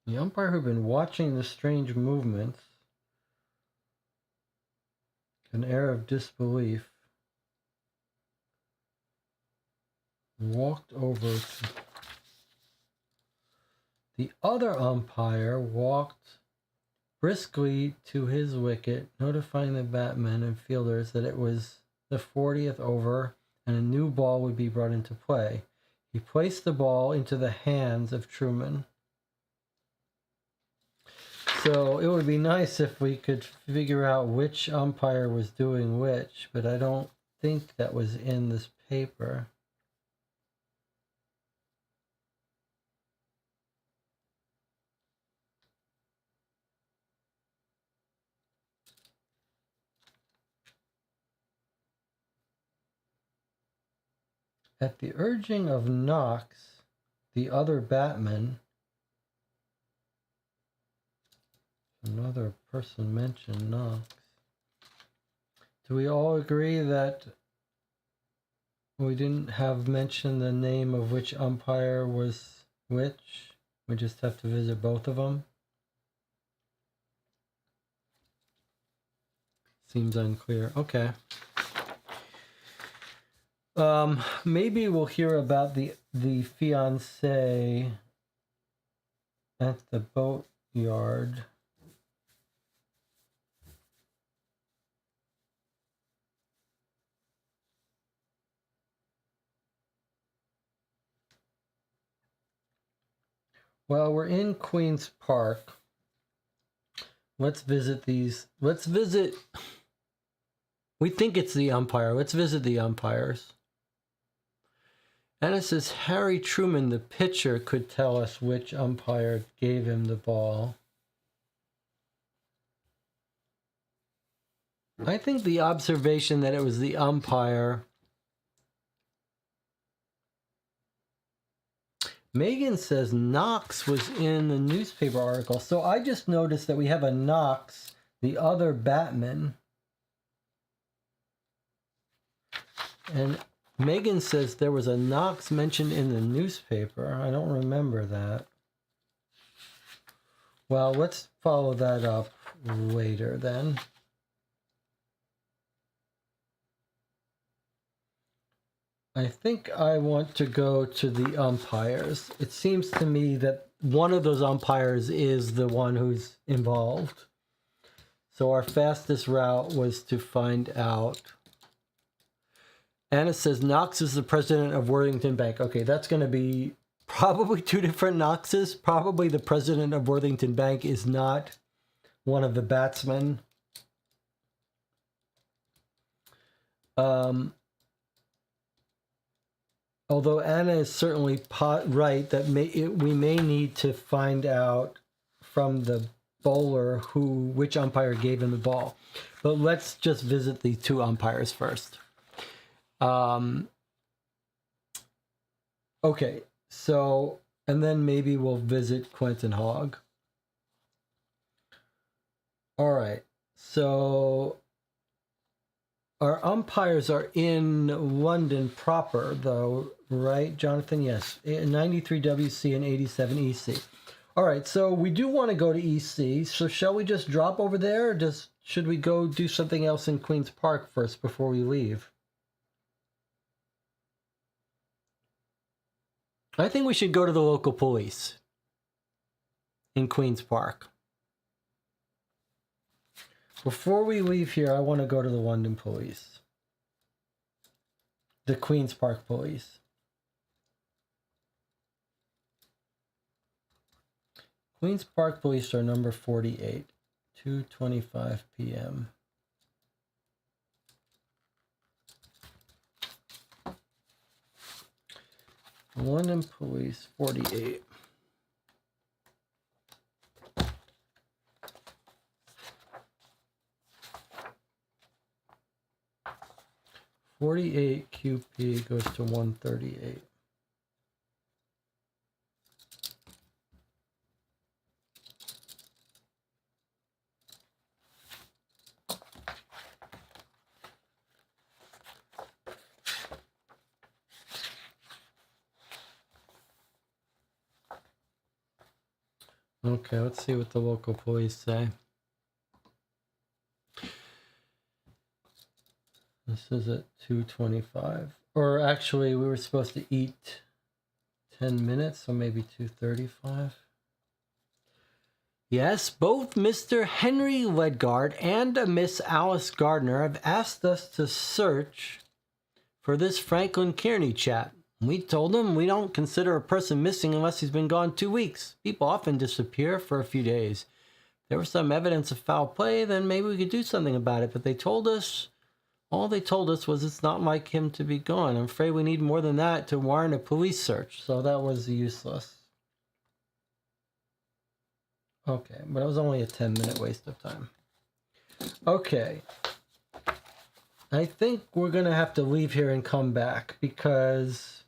The umpire who'd been watching the strange movements, an air of disbelief, walked over to... The other umpire walked briskly to his wicket, notifying the batsmen and fielders that it was the 40th over and a new ball would be brought into play. He placed the ball into the hands of Truman. So it would be nice if we could figure out which umpire was doing which, but I don't think that was in this paper. At the urging of Knox, the other batman, another person mentioned Knox. Do we all agree that we didn't have mentioned the name of which umpire was which? We just have to visit both of them? Seems unclear. Okay. Maybe we'll hear about the fiancé at the boatyard. Well, we're in Queen's Park. Let's visit these. Let's visit. We think it's the umpire. Let's visit the umpires. And it says Harry Truman, the pitcher, could tell us which umpire gave him the ball. I think the observation that it was the umpire. Megan says Knox was in the newspaper article. So I just noticed that we have a Knox, the other batman. And Megan says there was a Knox mentioned in the newspaper. I don't remember that. Well, let's follow that up later then. I think I want to go to the umpires. It seems to me that one of those umpires is the one who's involved. So our fastest route was to find out. Anna says Knox is the president of Worthington Bank. Okay, that's going to be probably two different Knoxes. Probably the president of Worthington Bank is not one of the batsmen. Although Anna is certainly right that we may need to find out from the bowler which umpire gave him the ball. But let's just visit the two umpires first. Okay, so, and then maybe we'll visit Quentin Hogg. All right, so our umpires are in London proper, though, right, Jonathan? Yes, 93 WC and 87 EC. All right, so we do want to go to EC. So shall we just drop over there, or should we go do something else in Queen's Park first before we leave? I think we should go to the local police in Queen's Park. Before we leave here, I want to go to the London police. The Queen's Park police. Queen's Park police are number 48, 2:25 p.m. London police 48. 48 QP goes to 138. Okay, let's see what the local police say. This is at 2:25. Or actually, we were supposed to eat 10 minutes, so maybe 2:35. Yes, both Mr. Henry Ledgard and Miss Alice Gardner have asked us to search for this Franklin Kearney chap. We told them we don't consider a person missing unless he's been gone 2 weeks. People often disappear for a few days. If there was some evidence of foul play, then maybe we could do something about it. But all they told us was it's not like him to be gone. I'm afraid we need more than that to warrant a police search. So that was useless. Okay, but it was only a 10-minute waste of time. Okay. I think we're going to have to leave here and come back because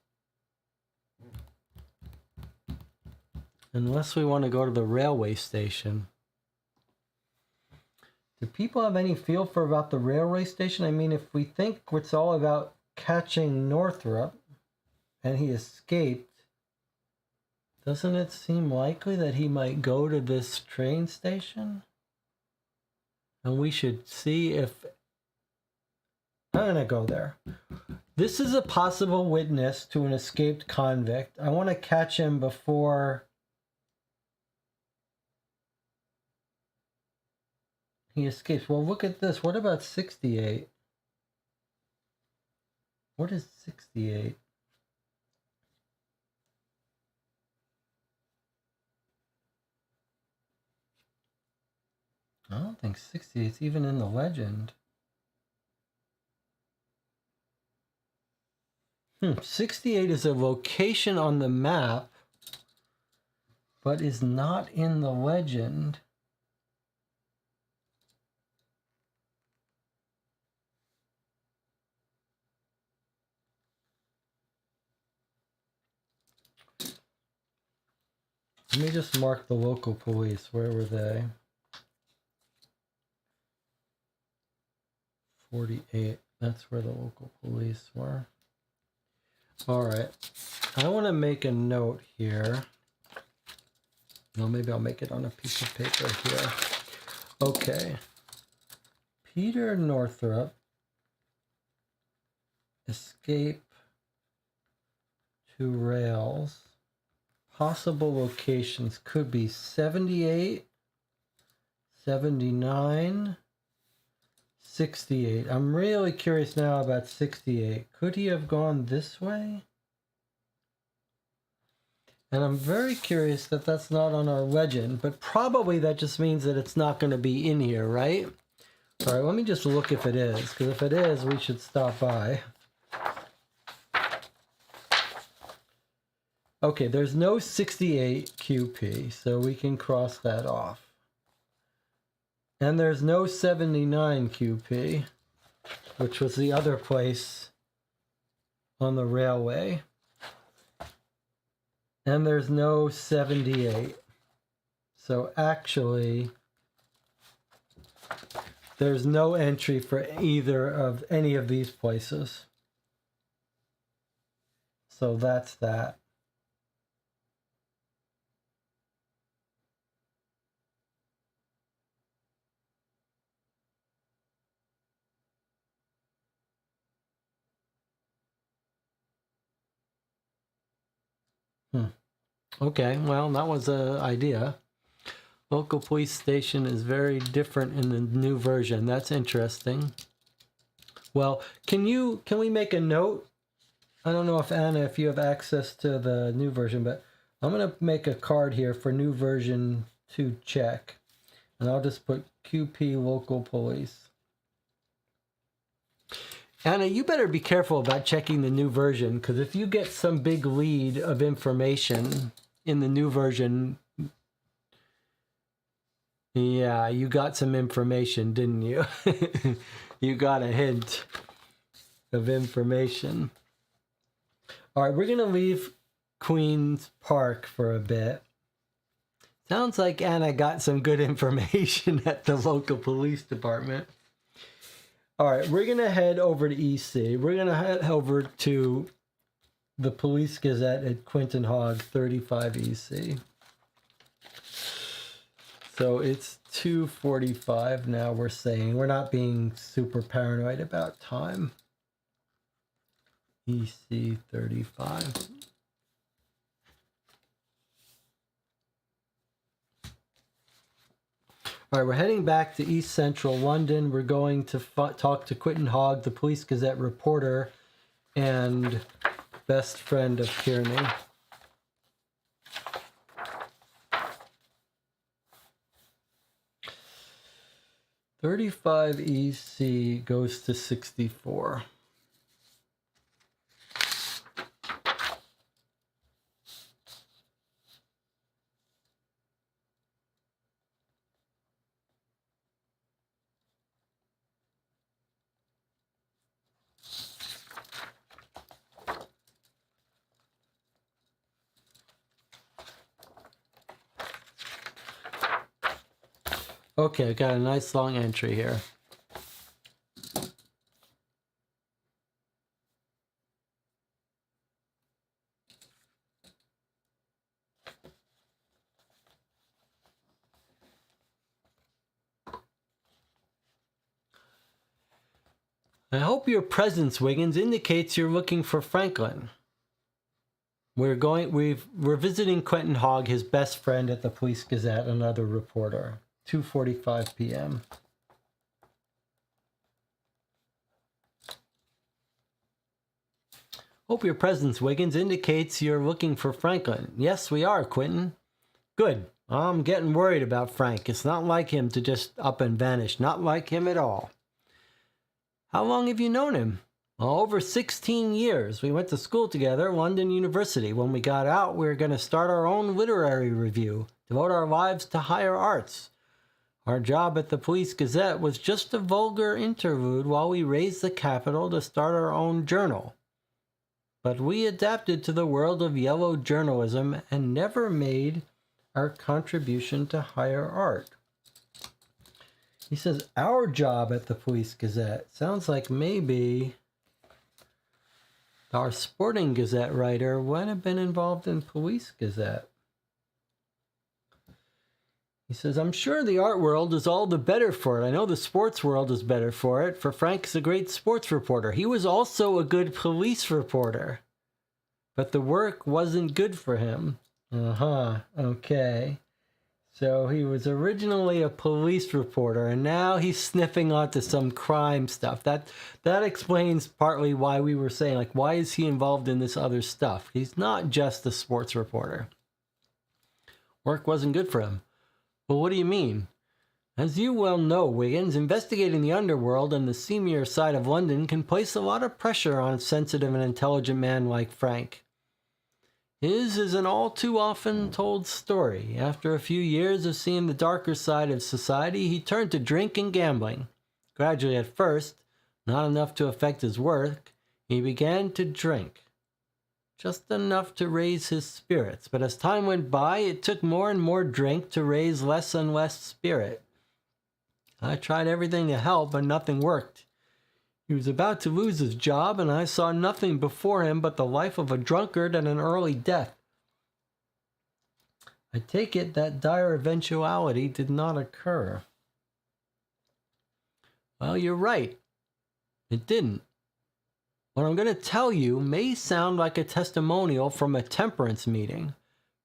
unless we want to go to the railway station. Do people have any feel for about the railway station? I mean, if we think it's all about catching Northrop and he escaped, doesn't it seem likely that he might go to this train station? And we should see if... I'm going to go there. This is a possible witness to an escaped convict. I want to catch him before he escapes. Well, look at this. What about 68? What is 68? I don't think 68 is even in the legend. 68 is a location on the map, but is not in the legend. Let me just mark the local police. Where were they? 48. That's where the local police were. All right. I want to make a note here. Well, maybe I'll make it on a piece of paper here. Okay. Peter Northrop. Escape to rails. Possible locations could be 78, 79, 68. I'm really curious now about 68. Could he have gone this way? And I'm very curious that that's not on our legend, but probably that just means that it's not going to be in here, right? All right, let me just look if it is, because if it is, we should stop by. Okay, there's no 68 QP, so we can cross that off. And there's no 79 QP, which was the other place on the railway. And there's no 78. So actually, there's no entry for either of any of these places. So that's that. Okay, well, that was an idea. Local police station is very different in the new version. That's interesting. Well, can we make a note? I don't know if Anna, if you have access to the new version, but I'm going to make a card here for new version to check. And I'll just put QP local police. Anna, you better be careful about checking the new version, because if you get some big lead of information in the new version, yeah, you got some information, didn't you? You got a hint. of information. All right, we're going to leave Queen's Park for a bit. Sounds like Anna got some good information at the local police department. All right, we're going to head over to EC. We're going to head over to the Police Gazette at Quinton Hogg, 35 EC. So it's 2:45 now, we're saying. We're not being super paranoid about time. EC 35. All right, we're heading back to East Central London. We're going to talk to Quinton Hogg, the Police Gazette reporter and best friend of Kearney. "35 EC goes to 64. Okay, I got a nice long entry here. I hope your presence, Wiggins, indicates you're looking for Franklin. We're visiting Quinton Hogg, his best friend at the Police Gazette, another reporter. 2:45 p.m. Hope your presence, Wiggins, indicates you're looking for Franklin. Yes, we are, Quinton. Good. I'm getting worried about Frank. It's not like him to just up and vanish. Not like him at all. How long have you known him? Well, over 16 years. We went to school together, London University. When we got out, we were going to start our own literary review, devote our lives to higher arts. Our job at the Police Gazette was just a vulgar interlude while we raised the capital to start our own journal. But we adapted to the world of yellow journalism and never made our contribution to higher art. He says, our job at the Police Gazette. Sounds like maybe our Sporting Gazette writer would have been involved in Police Gazette. He says, I'm sure the art world is all the better for it. I know the sports world is better for it, for Frank's a great sports reporter. He was also a good police reporter. But the work wasn't good for him. Okay. So he was originally a police reporter, and now he's sniffing onto some crime stuff. That explains partly why we were saying, like, why is he involved in this other stuff? He's not just a sports reporter. Work wasn't good for him. Well, what do you mean? As you well know, Wiggins, investigating the underworld and the seamier side of London can place a lot of pressure on a sensitive and intelligent man like Frank. His is an all too often told story. After a few years of seeing the darker side of society, he turned to drink and gambling. Gradually at first, not enough to affect his work, he began to drink. Just enough to raise his spirits, but as time went by, it took more and more drink to raise less and less spirit. I tried everything to help, but nothing worked. He was about to lose his job, and I saw nothing before him but the life of a drunkard and an early death. I take it that dire eventuality did not occur. Well, you're right. It didn't. What I'm going to tell you may sound like a testimonial from a temperance meeting,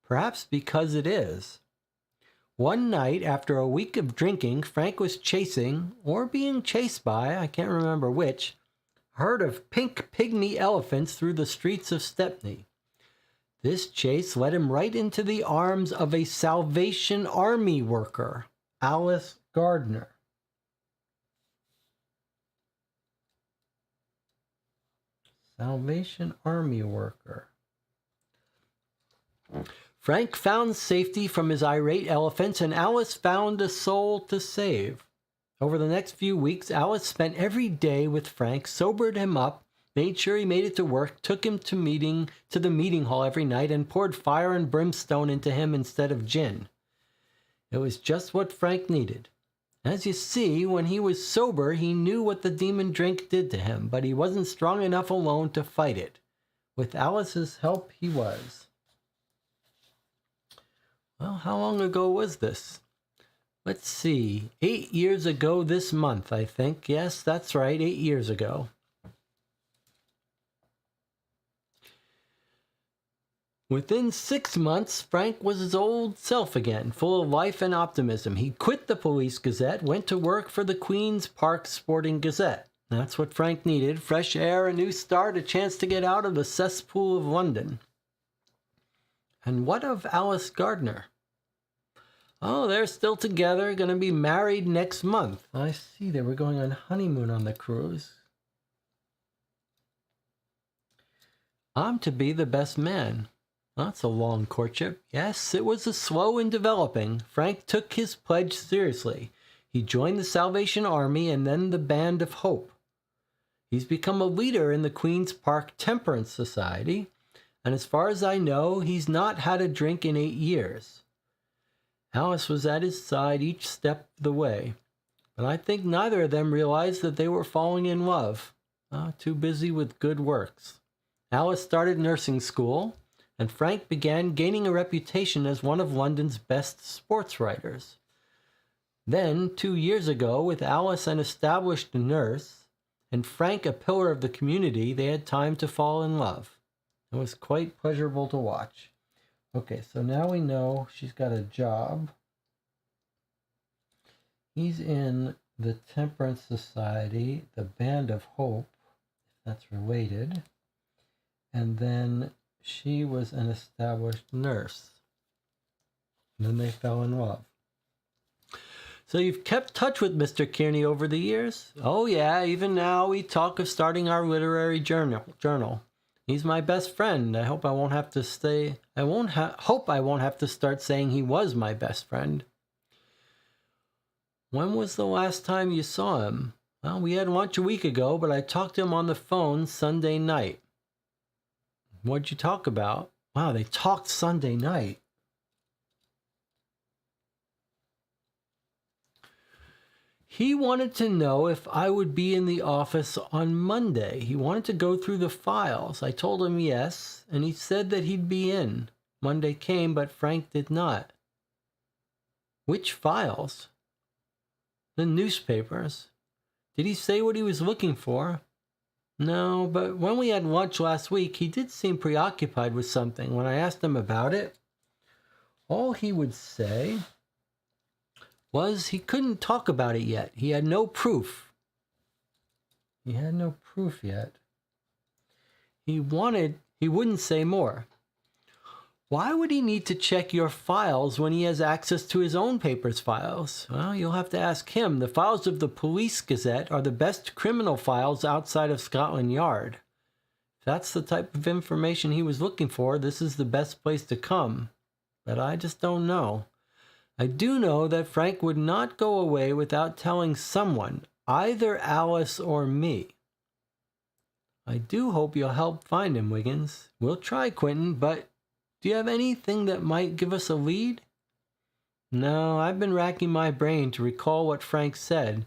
perhaps because it is. One night, after a week of drinking, Frank was chasing, or being chased by, I can't remember which, a herd of pink pygmy elephants through the streets of Stepney. This chase led him right into the arms of a Salvation Army worker, Alice Gardner. Salvation Army worker. Frank found safety from his irate elephants, and Alice found a soul to save. Over the next few weeks, Alice spent every day with Frank, sobered him up, made sure he made it to work, took him to the meeting hall every night, and poured fire and brimstone into him instead of gin. It was just what Frank needed. As you see, when he was sober, he knew what the demon drink did to him, but he wasn't strong enough alone to fight it. With Alice's help, he was. Well, how long ago was this? Let's see, 8 years ago this month, I think. Yes, that's right, 8 years ago. Within 6 months, Frank was his old self again, full of life and optimism. He quit the Police Gazette, went to work for the Queen's Park Sporting Gazette. That's what Frank needed: fresh air, a new start, a chance to get out of the cesspool of London. And what of Alice Gardner? Oh, they're still together, going to be married next month. I see, they were going on honeymoon on the cruise. I'm to be the best man. That's a long courtship. Yes, it was slow in developing. Frank took his pledge seriously. He joined the Salvation Army and then the Band of Hope. He's become a leader in the Queen's Park Temperance Society, and as far as I know, he's not had a drink in 8 years. Alice was at his side each step of the way, but I think neither of them realized that they were falling in love. Too busy with good works. Alice started nursing school, and Frank began gaining a reputation as one of London's best sports writers. Then, 2 years ago, with Alice an established nurse, and Frank a pillar of the community, they had time to fall in love. It was quite pleasurable to watch. Okay, so now we know she's got a job. He's in the Temperance Society, the Band of Hope, if that's related. And then she was an established nurse. And then they fell in love. So you've kept touch with Mr. Kearney over the years? Oh yeah, even now we talk of starting our literary journal. He's my best friend. I hope I won't have to start saying he was my best friend. When was the last time you saw him? Well, we had lunch a week ago, but I talked to him on the phone Sunday night. What'd you talk about? Wow, they talked Sunday night. He wanted to know if I would be in the office on Monday. He wanted to go through the files. I told him yes, and he said that he'd be in. Monday came, but Frank did not. Which files? The newspapers. Did he say what he was looking for? No, but when we had lunch last week, he did seem preoccupied with something. When I asked him about it, all he would say was he couldn't talk about it yet. He had no proof. He had no proof yet. He wouldn't say more. Why would he need to check your files when he has access to his own paper's files? Well, you'll have to ask him. The files of the Police Gazette are the best criminal files outside of Scotland Yard. If that's the type of information he was looking for, this is the best place to come. But I just don't know. I do know that Frank would not go away without telling someone, either Alice or me. I do hope you'll help find him, Wiggins. We'll try, Quentin, but do you have anything that might give us a lead? No, I've been racking my brain to recall what Frank said.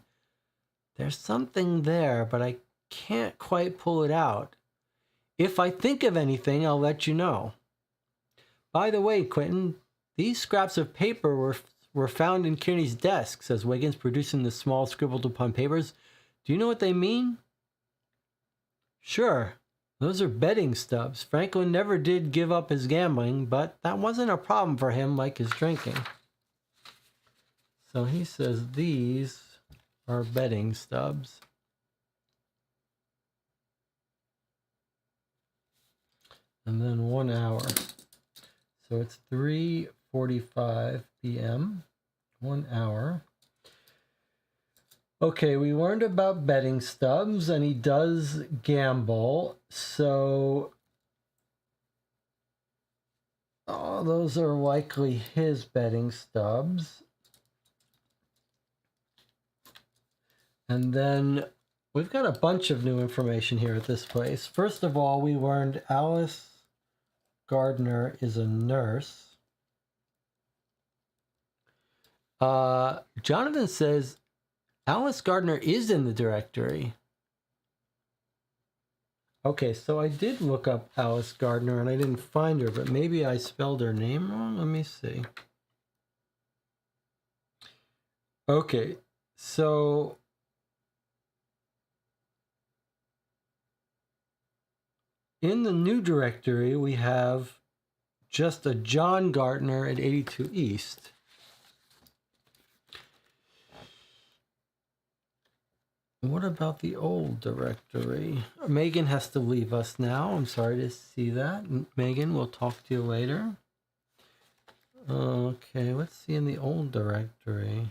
There's something there, but I can't quite pull it out. If I think of anything, I'll let you know. By the way, Quentin, these scraps of paper were found in Kearney's desk, says Wiggins, producing the small scribbled upon papers. Do you know what they mean? Sure. Those are betting stubs. Franklin never did give up his gambling, but that wasn't a problem for him like his drinking. So he says these are betting stubs. And then 1 hour. So it's 3:45 p.m., 1 hour. Okay, we learned about betting stubs, and he does gamble. So those are likely his betting stubs. And then we've got a bunch of new information here at this place. First of all, we learned Alice Gardner is a nurse. Jonathan says Alice Gardner is in the directory. Okay, so I did look up Alice Gardner and I didn't find her, but maybe I spelled her name wrong. Let me see. Okay, so in the new directory, we have just a John Gardner at 82 East. What about the old directory? Megan has to leave us now. I'm sorry to see that. Megan, we'll talk to you later. Okay, let's see in the old directory.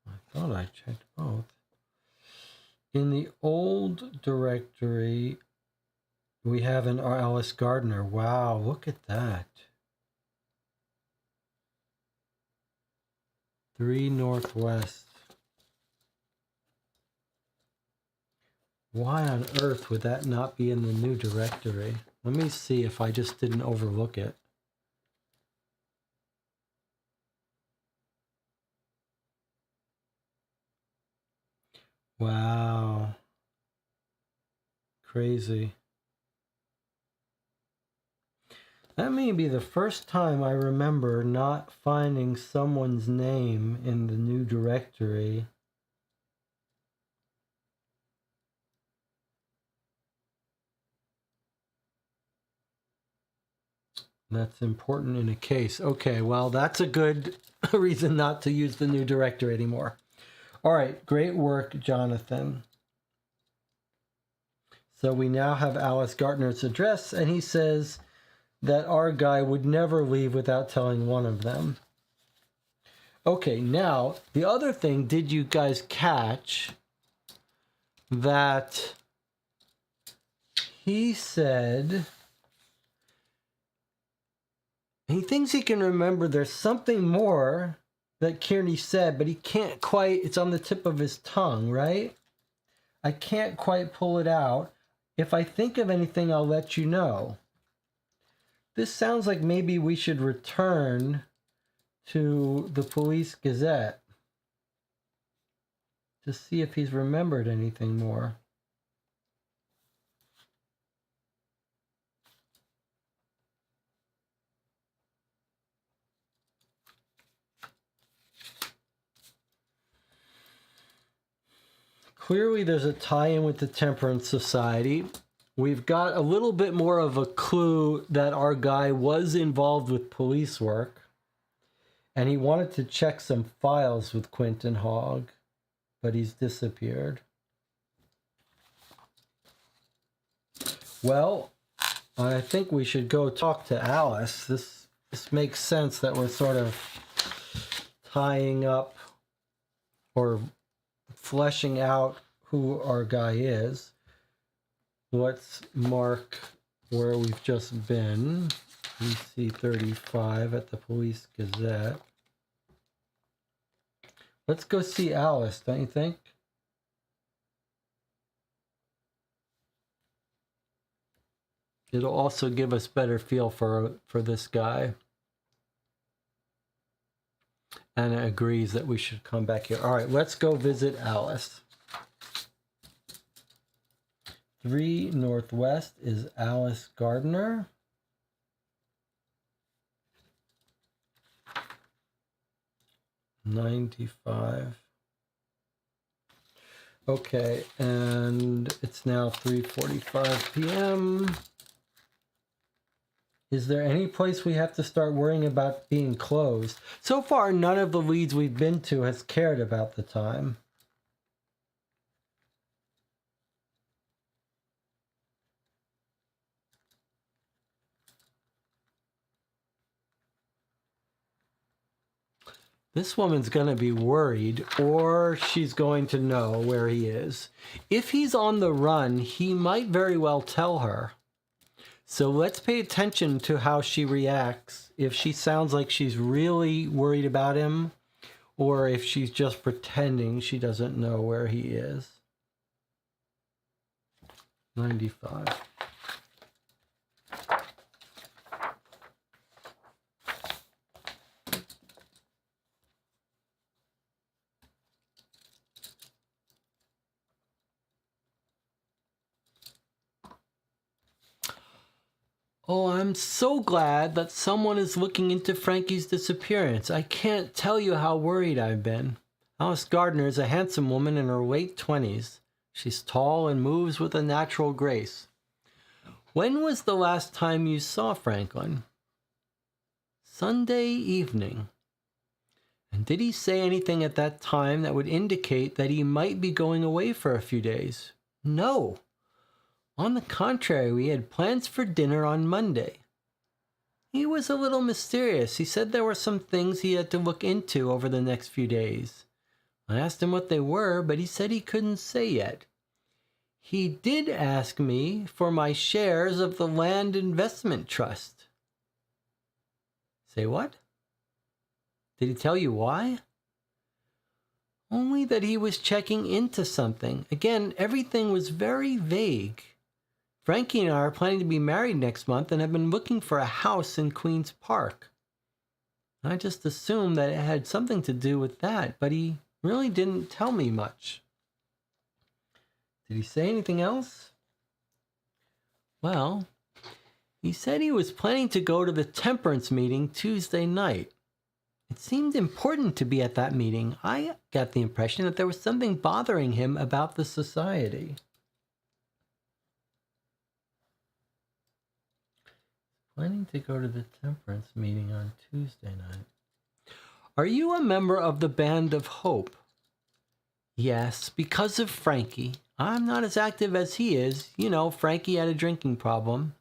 I thought I checked both. In the old directory, we have an Alice Gardner. Wow, look at that. 3 Northwest. Why on earth would that not be in the new directory? Let me see if I just didn't overlook it. Wow. Crazy. That may be the first time I remember not finding someone's name in the new directory. That's important in a case. Okay, well, that's a good reason not to use the new directory anymore. All right, great work, Jonathan. So we now have Alice Gardner's address, and he says that our guy would never leave without telling one of them. Okay, now, the other thing, did you guys catch that he said he thinks he can remember there's something more that Kearney said, but he can't quite, it's on the tip of his tongue, right? I can't quite pull it out. If I think of anything, I'll let you know. This sounds like maybe we should return to the Police Gazette to see if he's remembered anything more. Clearly, there's a tie-in with the Temperance Society. We've got a little bit more of a clue that our guy was involved with police work, and he wanted to check some files with Quentin Hogg, but he's disappeared. Well, I think we should go talk to Alice. This makes sense that we're sort of tying up or fleshing out who our guy is. Let's mark where we've just been. PC 35 at the Police Gazette. Let's go see Alice, don't you think? It'll also give us better feel for this guy. Anna agrees that we should come back here. All right, let's go visit Alice. 3 Northwest is Alice Gardner. $95. Okay, and it's now 3:45 p.m. Is there any place we have to start worrying about being closed? So far, none of the leads we've been to has cared about the time. This woman's going to be worried, or she's going to know where he is. If he's on the run, he might very well tell her. So let's pay attention to how she reacts. If she sounds like she's really worried about him, or if she's just pretending she doesn't know where he is. 95. Oh, I'm so glad that someone is looking into Frankie's disappearance. I can't tell you how worried I've been. Alice Gardner is a handsome woman in her late 20s. She's tall and moves with a natural grace. When was the last time you saw Franklin? Sunday evening. And did he say anything at that time that would indicate that he might be going away for a few days? No. On the contrary, we had plans for dinner on Monday. He was a little mysterious. He said there were some things he had to look into over the next few days. I asked him what they were, but he said he couldn't say yet. He did ask me for my shares of the Land Investment Trust. Say what? Did he tell you why? Only that he was checking into something. Again, everything was very vague. Frankie and I are planning to be married next month and have been looking for a house in Queen's Park. I just assumed that it had something to do with that, but he really didn't tell me much. Did he say anything else? Well, he said he was planning to go to the temperance meeting Tuesday night. It seemed important to be at that meeting. I got the impression that there was something bothering him about the society. Planning to go to the temperance meeting on Tuesday night. Are you a member of the Band of Hope? Yes, because of Frankie. I'm not as active as he is. You know, Frankie had a drinking problem.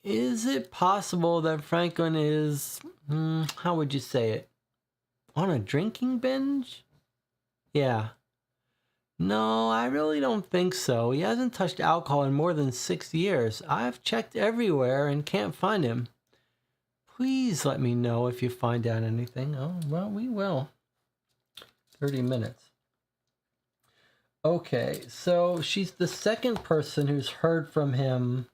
Is it possible that Franklin is, how would you say it, on a drinking binge? Yeah. No, I really don't think so. He hasn't touched alcohol in more than 6 years. I've checked everywhere and can't find him. Please let me know if you find out anything. Oh, well, we will. 30 minutes. Okay, so she's the second person who's heard from him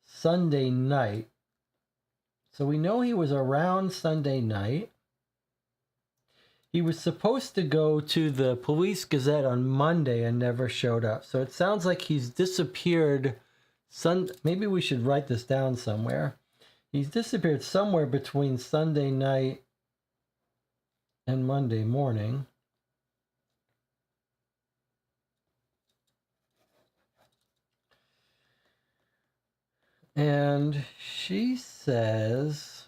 Sunday night. So we know he was around Sunday night. He was supposed to go to the Police Gazette on Monday and never showed up. So it sounds like he's disappeared. Maybe we should write this down somewhere. He's disappeared somewhere between Sunday night and Monday morning. And she says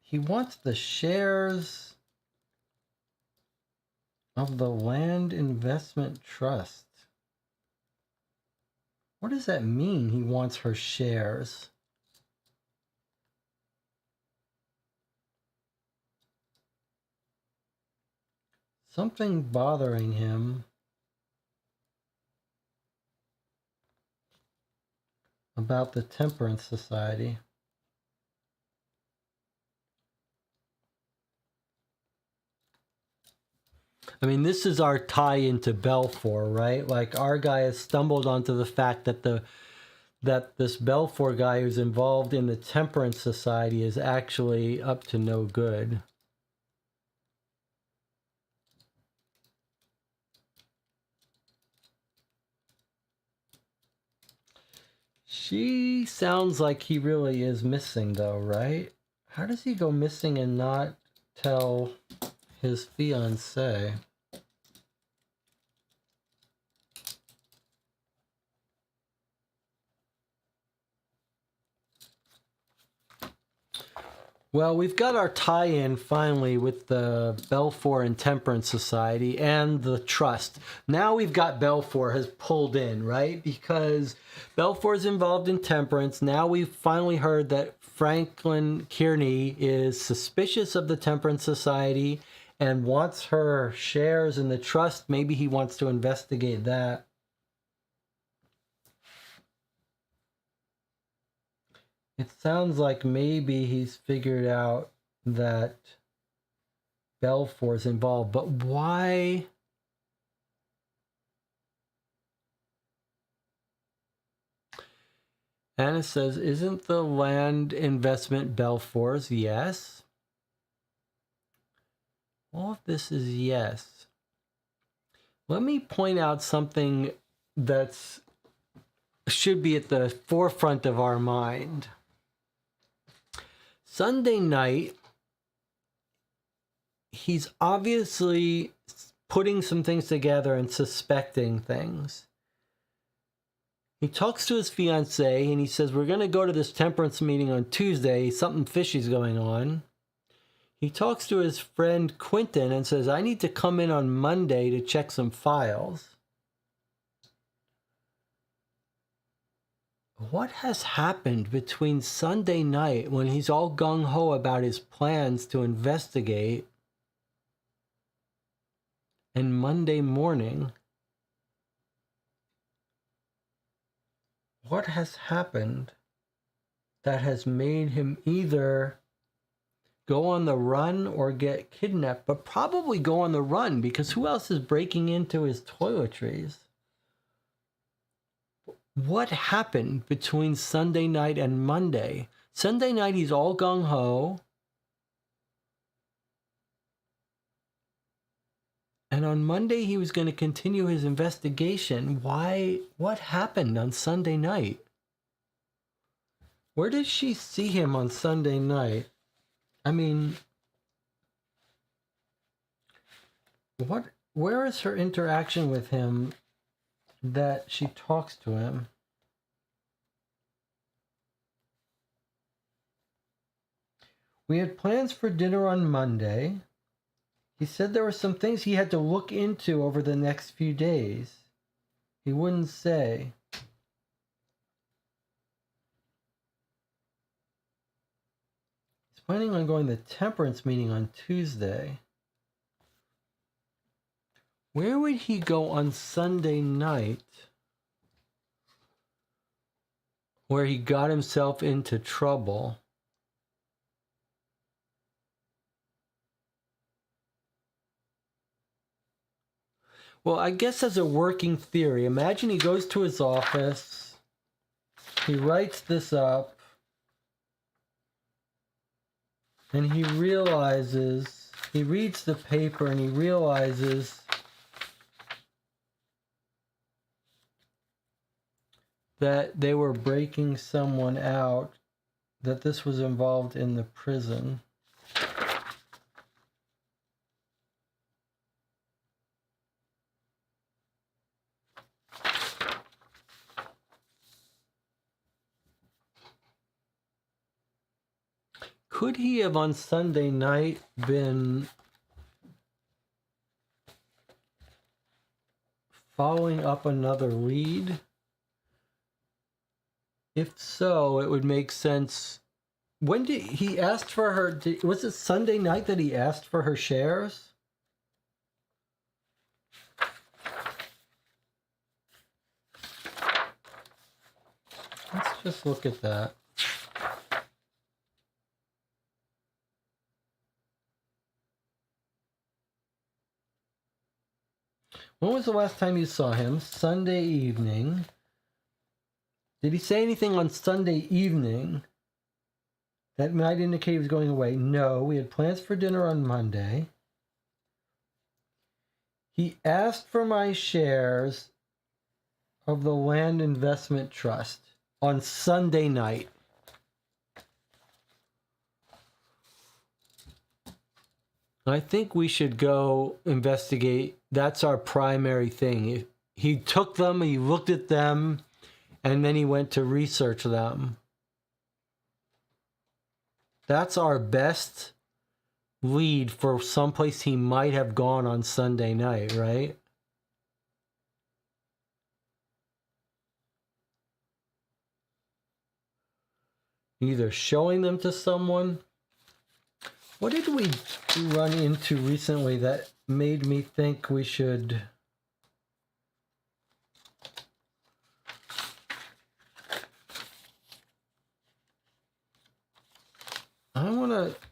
he wants the shares of the Land Investment Trust. What does that mean, he wants her shares? Something bothering him about the Temperance Society. I mean, this is our tie into Belfour, right? Like, our guy has stumbled onto the fact that this Belfour guy who's involved in the Temperance Society is actually up to no good. She sounds like he really is missing, though, right? How does he go missing and not tell his fiancée? Well, we've got our tie-in finally with the Belfour and Temperance Society and the trust. Now we've got Belfour has pulled in, right? Because Belfour's involved in temperance. Now we've finally heard that Franklin Kearney is suspicious of the Temperance Society and wants her shares in the trust. Maybe he wants to investigate that. It sounds like maybe he's figured out that Belfour's involved, but why? Anna says, isn't the land investment Belfour's? Yes. All of this is yes. Let me point out something that's should be at the forefront of our mind. Sunday night, he's obviously putting some things together and suspecting things. He talks to his fiancée and he says, we're going to go to this temperance meeting on Tuesday. Something fishy's going on. He talks to his friend Quentin and says, I need to come in on Monday to check some files. What has happened between Sunday night when he's all gung-ho about his plans to investigate and Monday morning? What has happened that has made him either go on the run or get kidnapped, but probably go on the run because who else is breaking into his toiletries? What happened between Sunday night and Monday? Sunday night, he's all gung-ho. And on Monday, he was going to continue his investigation. Why? What happened on Sunday night? Where did she see him on Sunday night? I mean, where is her interaction with him that she talks to him? We had plans for dinner on Monday. He said there were some things he had to look into over the next few days. He wouldn't say. He's planning on going to the temperance meeting on Tuesday. Where would he go on Sunday night where he got himself into trouble? Well, I guess as a working theory, imagine he goes to his office, he writes this up, and he reads the paper and he realizes that they were breaking someone out, that this was involved in the prison. Could he have on Sunday night been following up another lead? If so, it would make sense. When did he ask for her? Was it Sunday night that he asked for her shares? Let's just look at that. When was the last time you saw him? Sunday evening. Did he say anything on Sunday evening that might indicate he was going away? No, we had plans for dinner on Monday. He asked for my shares of the Land Investment Trust on Sunday night. I think we should go investigate. That's our primary thing. He took them, he looked at them, and then he went to research them. That's our best lead for someplace he might have gone on Sunday night, right? Either showing them to someone. What did we run into recently that made me think we should...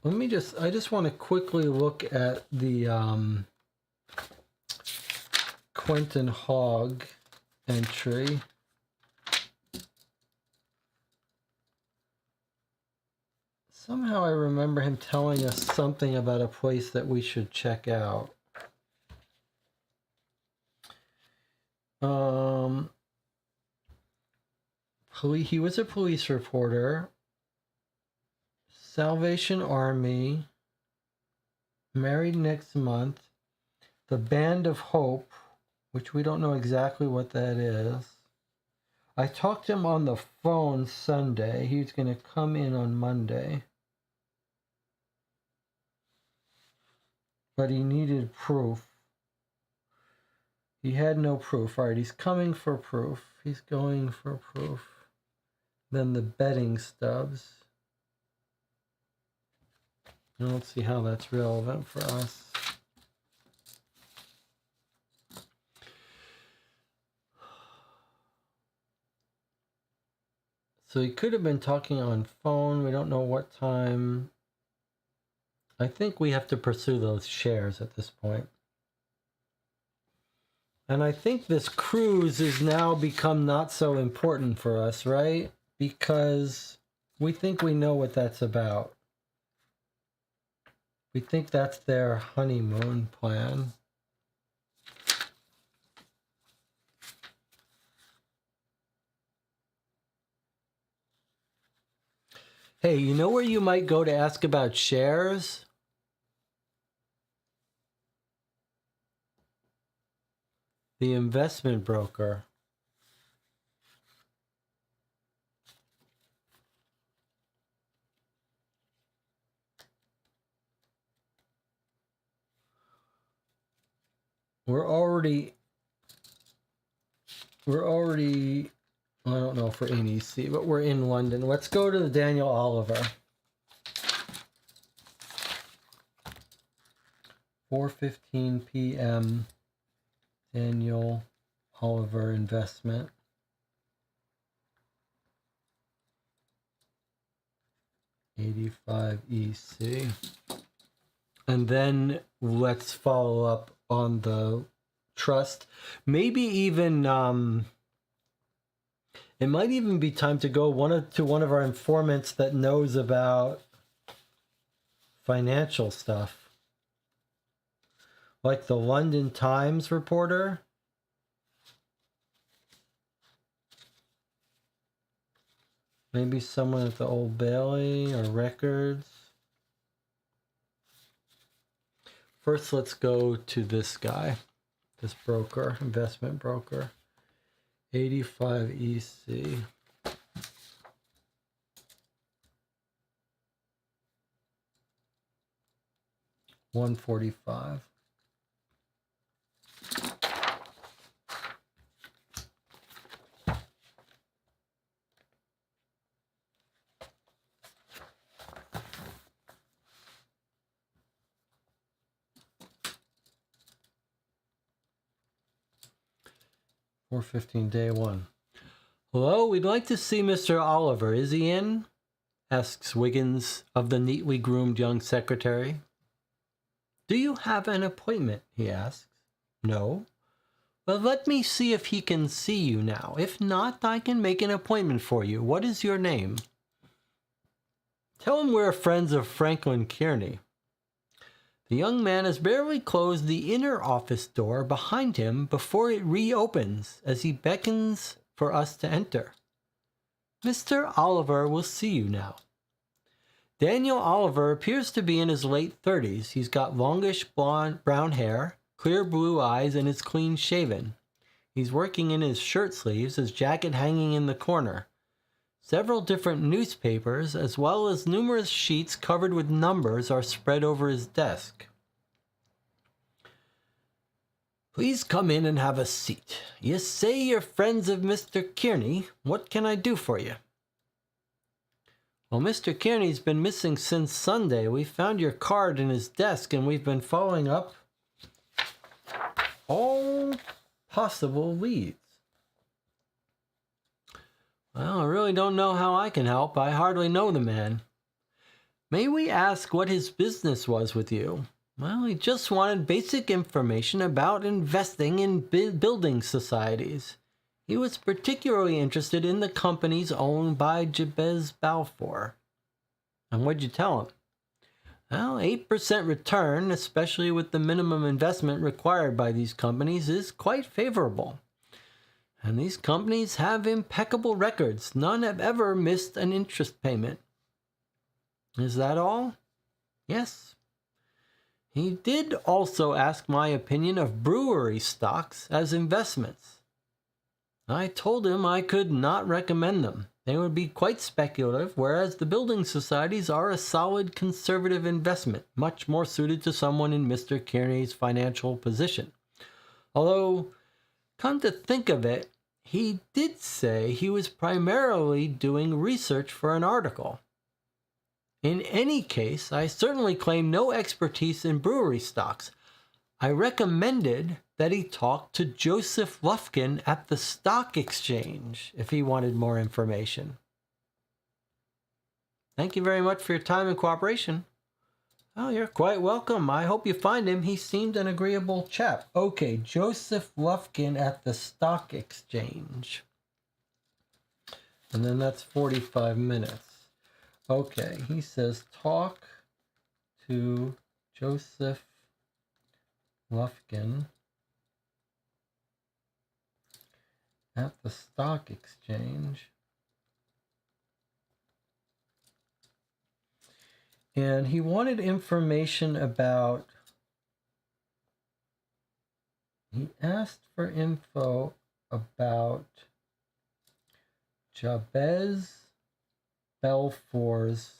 I just want to quickly look at the Quentin Hogg entry. Somehow I remember him telling us something about a place that we should check out. He was a police reporter. Salvation Army. Married next month. The Band of Hope, which we don't know exactly what that is. I talked to him on the phone Sunday. He's going to come in on Monday. But he needed proof. He had no proof. All right, he's coming for proof. He's going for proof. Then the betting stubs. I don't see how that's relevant for us. So he could have been talking on phone. We don't know what time. I think we have to pursue those shares at this point. And I think this cruise has now become not so important for us, right? Because we think we know what that's about. We think that's their honeymoon plan. Hey, you know where you might go to ask about shares? The investment broker. We're already, I don't know if we're in EC, but we're in London. Let's go to the Daniel Oliver. 4:15 p.m. Daniel Oliver investment. $85 EC. And then let's follow up on the trust. Maybe even it might even be time to go to one of our informants that knows about financial stuff. Like the London Times reporter. Maybe someone at the Old Bailey or Records. First, let's go to this guy, this broker, investment broker. 85 EC. $145. $4.15 day one. Hello, we'd like to see Mr. Oliver. Is he in? Asks Wiggins of the neatly groomed young secretary. Do you have an appointment? He asks. No. Well, let me see if he can see you now. If not, I can make an appointment for you. What is your name? Tell him we're friends of Franklin Kearney. The young man has barely closed the inner office door behind him before it reopens as he beckons for us to enter. Mr. Oliver will see you now. Daniel Oliver appears to be in his late 30s. He's got longish brown hair, clear blue eyes, and is clean shaven. He's working in his shirt sleeves, his jacket hanging in the corner. Several different newspapers, as well as numerous sheets covered with numbers, are spread over his desk. Please come in and have a seat. You say you're friends of Mr. Kearney. What can I do for you? Well, Mr. Kearney's been missing since Sunday. We found your card in his desk, and we've been following up all possible leads. Well, I really don't know how I can help. I hardly know the man. May we ask what his business was with you? Well, he just wanted basic information about investing in building societies. He was particularly interested in the companies owned by Jabez Balfour. And what'd you tell him? Well, 8% return, especially with the minimum investment required by these companies, is quite favorable. And these companies have impeccable records. None have ever missed an interest payment. Is that all? Yes. He did also ask my opinion of brewery stocks as investments. I told him I could not recommend them. They would be quite speculative, whereas the building societies are a solid conservative investment, much more suited to someone in Mr. Kearney's financial position. Although, come to think of it, he did say he was primarily doing research for an article. In any case, I certainly claim no expertise in brewery stocks. I recommended that he talk to Joseph Lufkin at the stock exchange if he wanted more information. Thank you very much for your time and cooperation. Oh, you're quite welcome. I hope you find him. He seemed an agreeable chap. Okay, Joseph Lufkin at the stock exchange. And then that's 45 minutes. Okay, he says talk to Joseph Lufkin at the stock exchange. And he wanted information about, he asked for info about Jabez Balfour's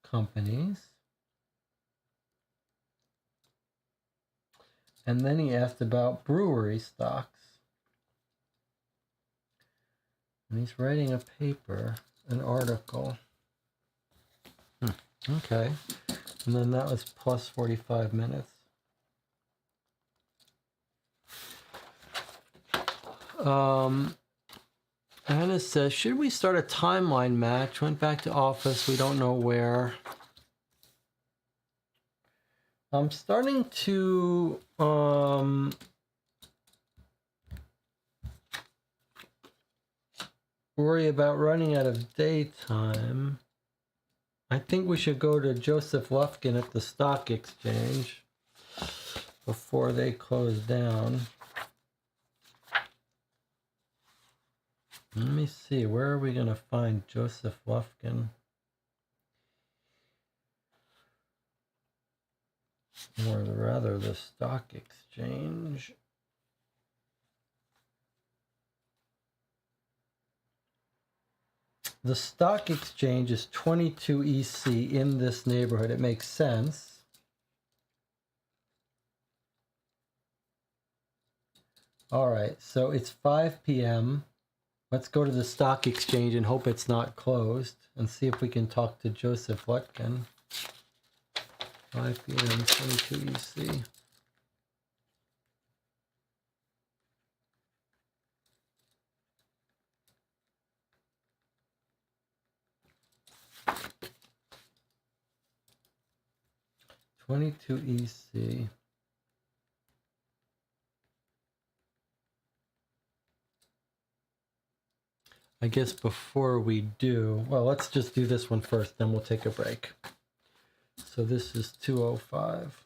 companies. And then he asked about brewery stocks. And he's writing a paper, an article. Okay. And then that was plus 45 minutes. Anna says, should we start a timeline match? Went back to office. We don't know where. I'm starting to worry about running out of daytime. I think we should go to Joseph Lufkin at the stock exchange before they close down. Let me see, where are we going to find Joseph Lufkin? Or rather, the stock exchange. The stock exchange is 22 EC in this neighborhood. It makes sense. All right, so it's 5 p.m. Let's go to the stock exchange and hope it's not closed and see if we can talk to Joseph Lutkin. 5 p.m., 22 EC. EC. I guess before we do, well, let's just do this one first, then we'll take a break. So this is 205.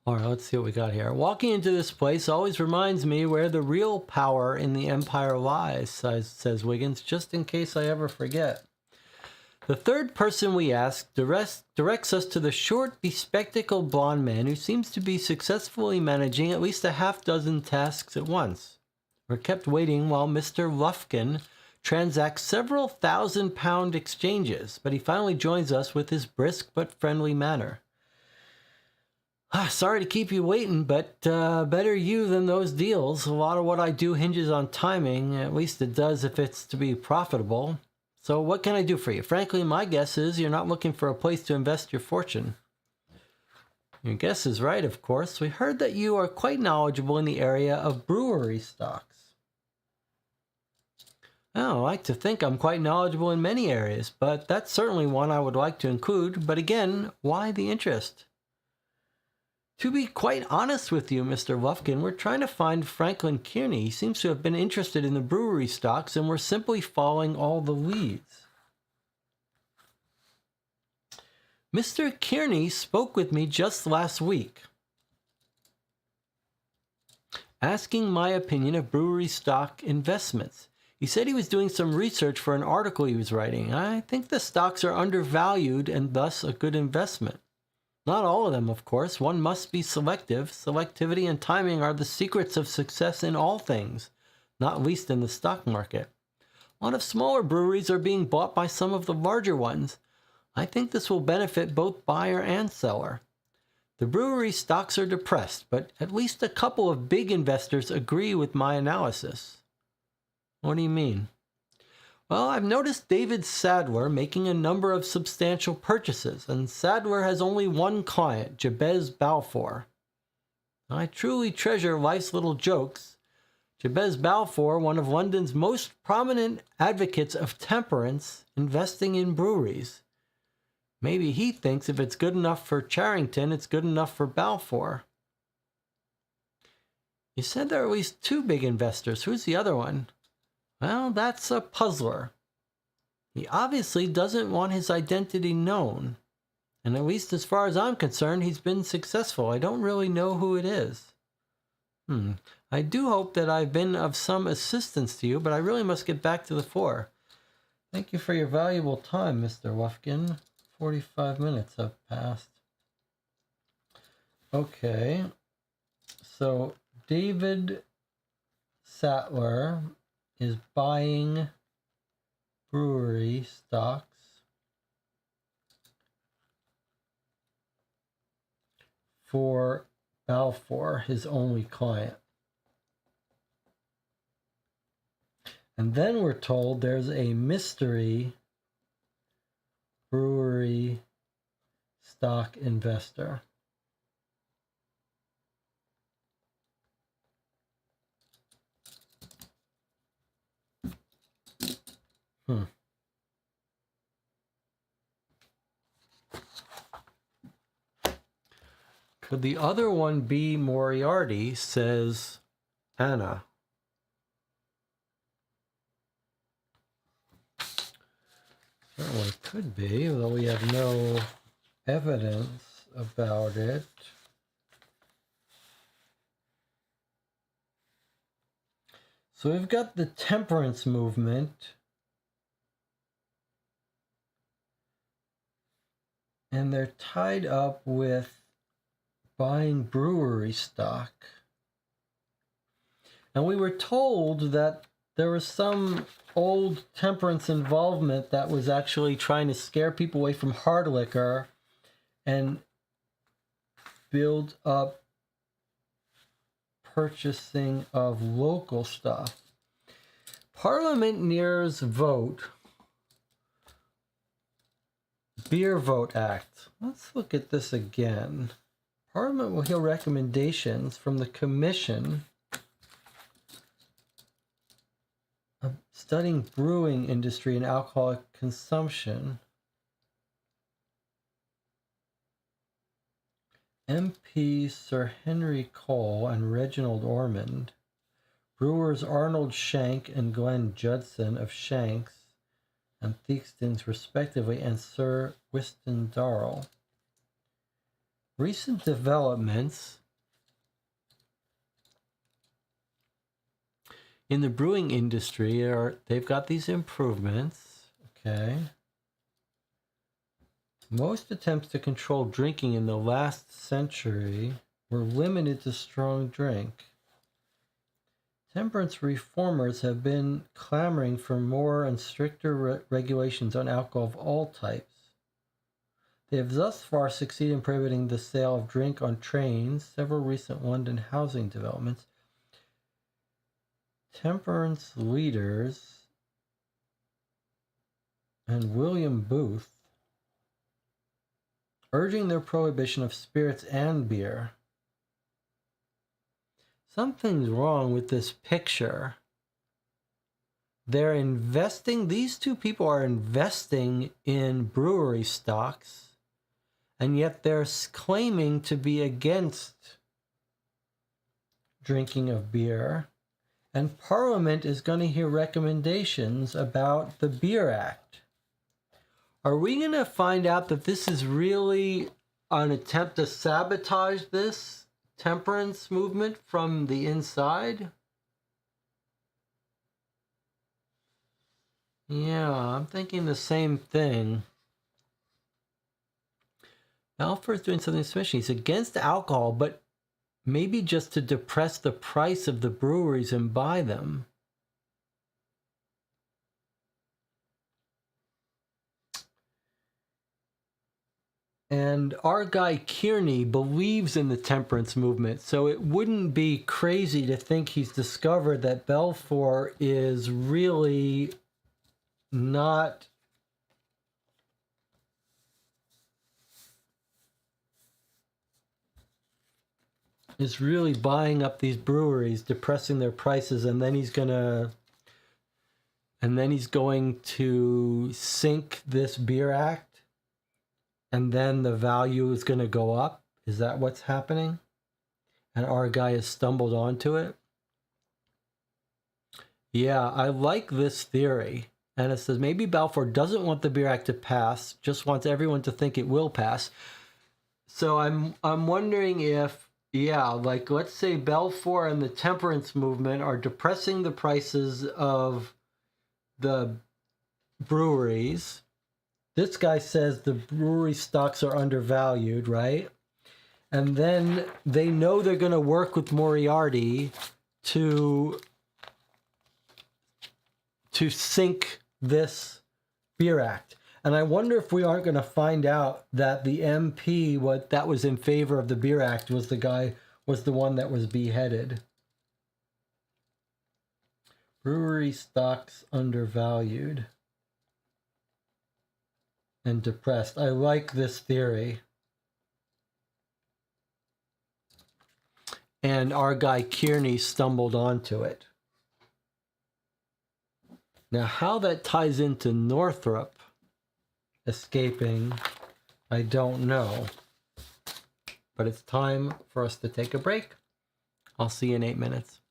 All right, let's see what we got here. Walking into this place always reminds me where the real power in the empire lies, says Wiggins, just in case I ever forget. The third person we ask directs us to the short, bespectacled blonde man who seems to be successfully managing at least a half-dozen tasks at once. We're kept waiting while Mr. Lufkin transacts several thousand-pound exchanges, but he finally joins us with his brisk but friendly manner. Sorry to keep you waiting, but better you than those deals. A lot of what I do hinges on timing. At least it does if it's to be profitable. So what can I do for you? Frankly, my guess is you're not looking for a place to invest your fortune. Your guess is right, of course. We heard that you are quite knowledgeable in the area of brewery stocks. I like to think I'm quite knowledgeable in many areas, but that's certainly one I would like to include. But again, why the interest? To be quite honest with you, Mr. Lufkin, we're trying to find Franklin Kearney. He seems to have been interested in the brewery stocks, and we're simply following all the leads. Mr. Kearney spoke with me just last week, asking my opinion of brewery stock investments. He said he was doing some research for an article he was writing. I think the stocks are undervalued and thus a good investment. Not all of them, of course. One must be selective. Selectivity and timing are the secrets of success in all things, not least in the stock market. A lot of smaller breweries are being bought by some of the larger ones. I think this will benefit both buyer and seller. The brewery stocks are depressed, but at least a couple of big investors agree with my analysis. What do you mean? Well, I've noticed David Sadler making a number of substantial purchases, and Sadler has only one client, Jabez Balfour. I truly treasure life's little jokes. Jabez Balfour, one of London's most prominent advocates of temperance, investing in breweries. Maybe he thinks if it's good enough for Charrington, it's good enough for Balfour. You said there are at least two big investors. Who's the other one? Well, that's a puzzler. He obviously doesn't want his identity known. And at least as far as I'm concerned, he's been successful. I don't really know who it is. I do hope that I've been of some assistance to you, but I really must get back to the fore. Thank you for your valuable time, Mr. Lufkin. 45 minutes have passed. Okay. So, David Sattler is buying brewery stocks for Balfour, his only client. And then we're told there's a mystery brewery stock investor. Could the other one be Moriarty, says Anna. Certainly could be, although we have no evidence about it. So we've got the temperance movement. And they're tied up with buying brewery stock. And we were told that there was some old temperance involvement that was actually trying to scare people away from hard liquor and build up purchasing of local stuff. Parliament nears vote. Beer Vote Act. Let's look at this again. Parliament will hear recommendations from the Commission of studying brewing industry and alcoholic consumption. MPs Sir Henry Cole and Reginald Ormond, brewers Arnold Shank and Glenn Judson of Shanks and Theakston's respectively, and Sir Wystan Darrell. Recent developments in the brewing industry they've got these improvements. Okay. Most attempts to control drinking in the last century were limited to strong drink. Temperance reformers have been clamoring for more and stricter regulations on alcohol of all types. They have thus far succeeded in prohibiting the sale of drink on trains. Several recent London housing developments. Temperance leaders and William Booth urging their prohibition of spirits and beer. Something's wrong with this picture. They're investing, these two people are investing in brewery stocks, and yet they're claiming to be against drinking of beer. And Parliament is going to hear recommendations about the Beer Act. Are we going to find out that this is really an attempt to sabotage this temperance movement from the inside? Yeah, I'm thinking the same thing. Balfour's doing something special. He's against alcohol, but maybe just to depress the price of the breweries and buy them. And our guy Kearney believes in the temperance movement, so it wouldn't be crazy to think he's discovered that Balfour is really not is really buying up these breweries, depressing their prices, and then he's going to sink this Beer Act, and then the value is going to go up. Is that what's happening? And our guy has stumbled onto it. Yeah, I like this theory. And it says maybe Balfour doesn't want the Beer Act to pass, just wants everyone to think it will pass. So I'm wondering if, yeah, like let's say Balfour and the temperance movement are depressing the prices of the breweries. This guy says the brewery stocks are undervalued, right? And then they know they're going to work with Moriarty to sink this Beer Act. And I wonder if we aren't going to find out that the MP that was in favor of the Beer Act was the one that was beheaded. Brewery stocks undervalued and depressed. I like this theory. And our guy Kearney stumbled onto it. Now, how that ties into Northrop escaping, I don't know. But it's time for us to take a break. I'll see you in 8 minutes.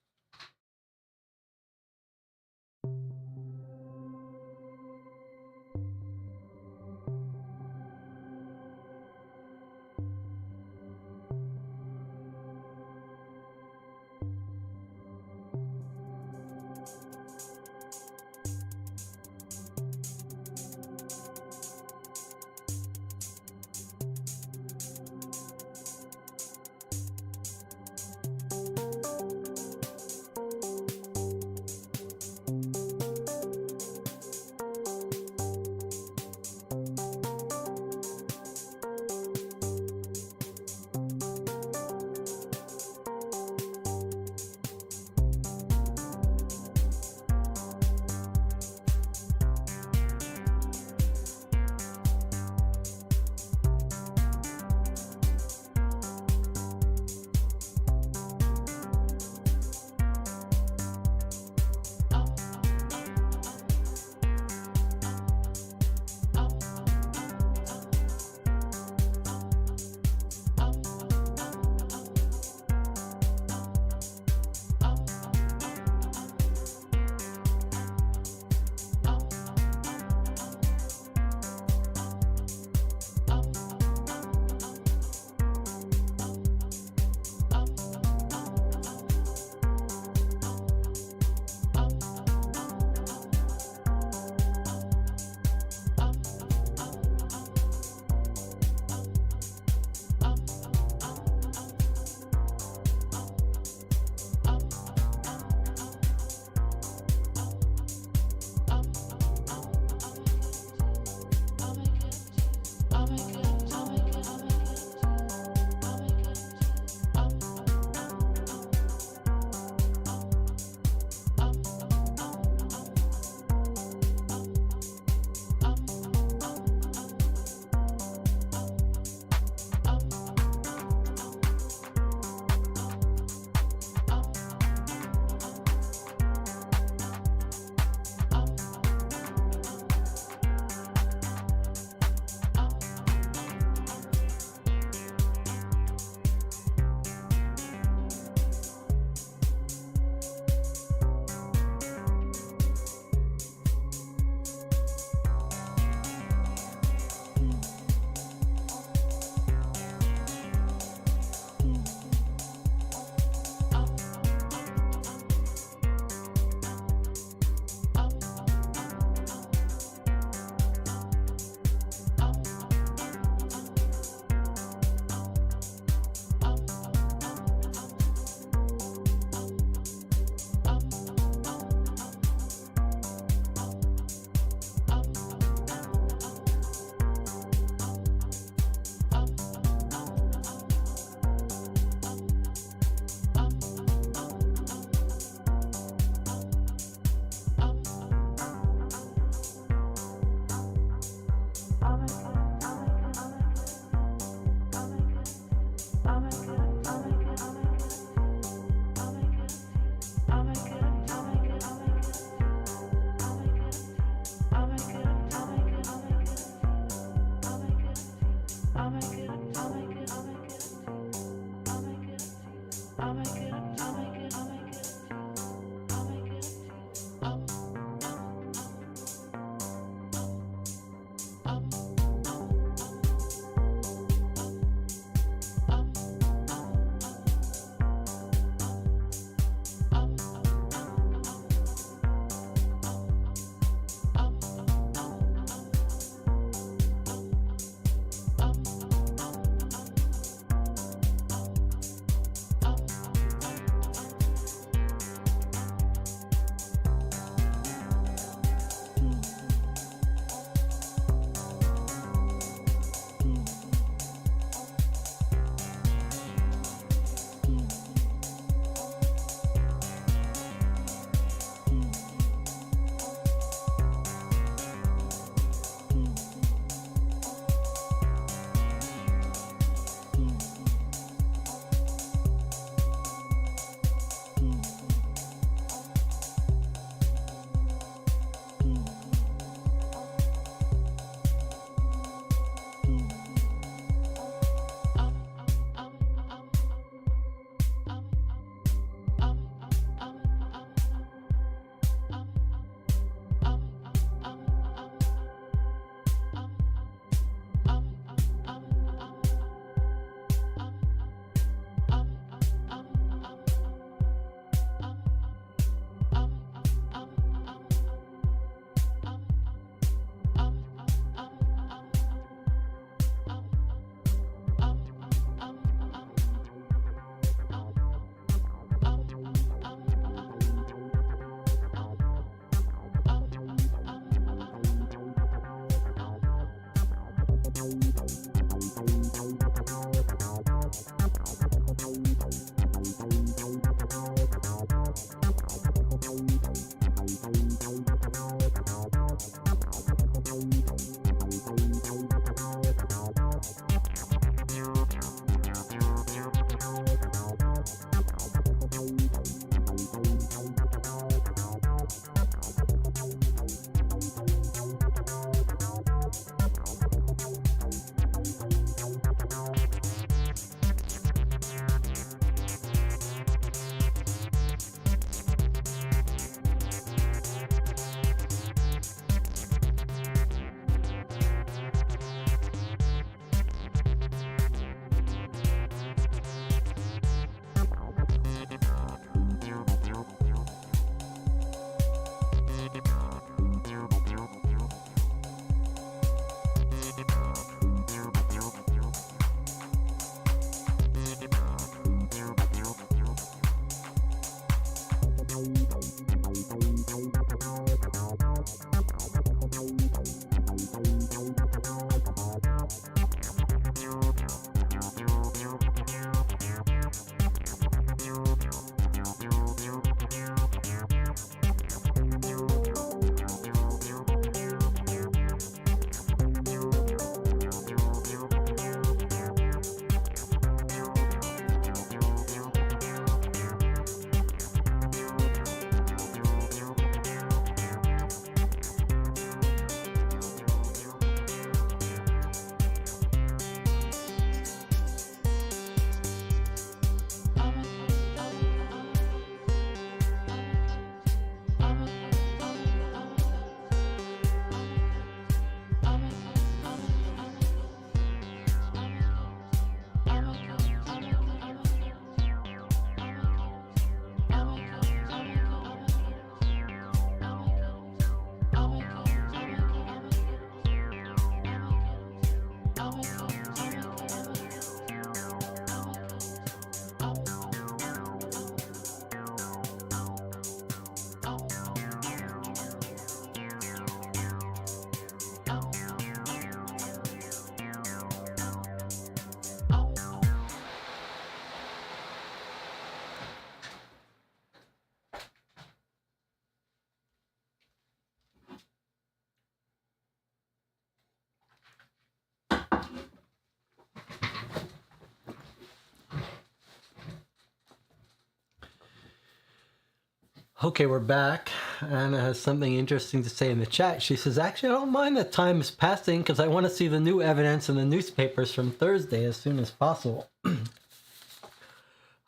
Okay, we're back. Anna has something interesting to say in the chat. She says, actually, I don't mind that time is passing because I want to see the new evidence in the newspapers from Thursday as soon as possible.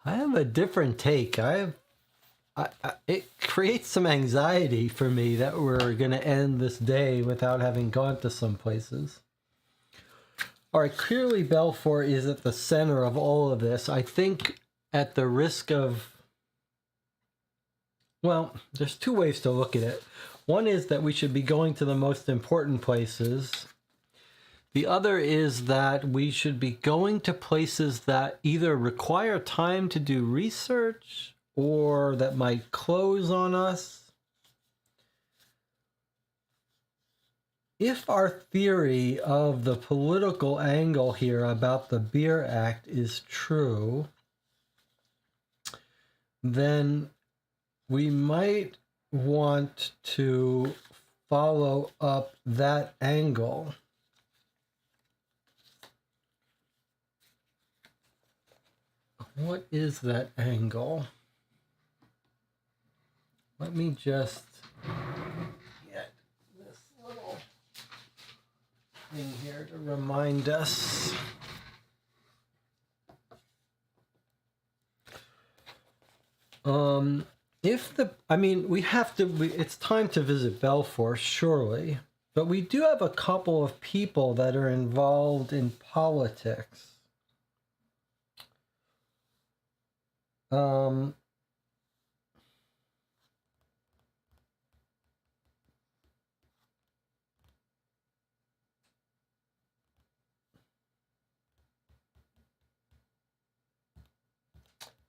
I have a different take. It creates some anxiety for me that we're going to end this day without having gone to some places. All right, clearly Belfour is at the center of all of this. I think at the risk of... Well, there's two ways to look at it. One is that we should be going to the most important places. The other is that we should be going to places that either require time to do research or that might close on us. If our theory of the political angle here about the Beer Act is true, then we might want to follow up that angle. What is that angle? Let me just get this little thing here to remind us. We have to, it's time to visit Belfour, surely, but we do have a couple of people that are involved in politics.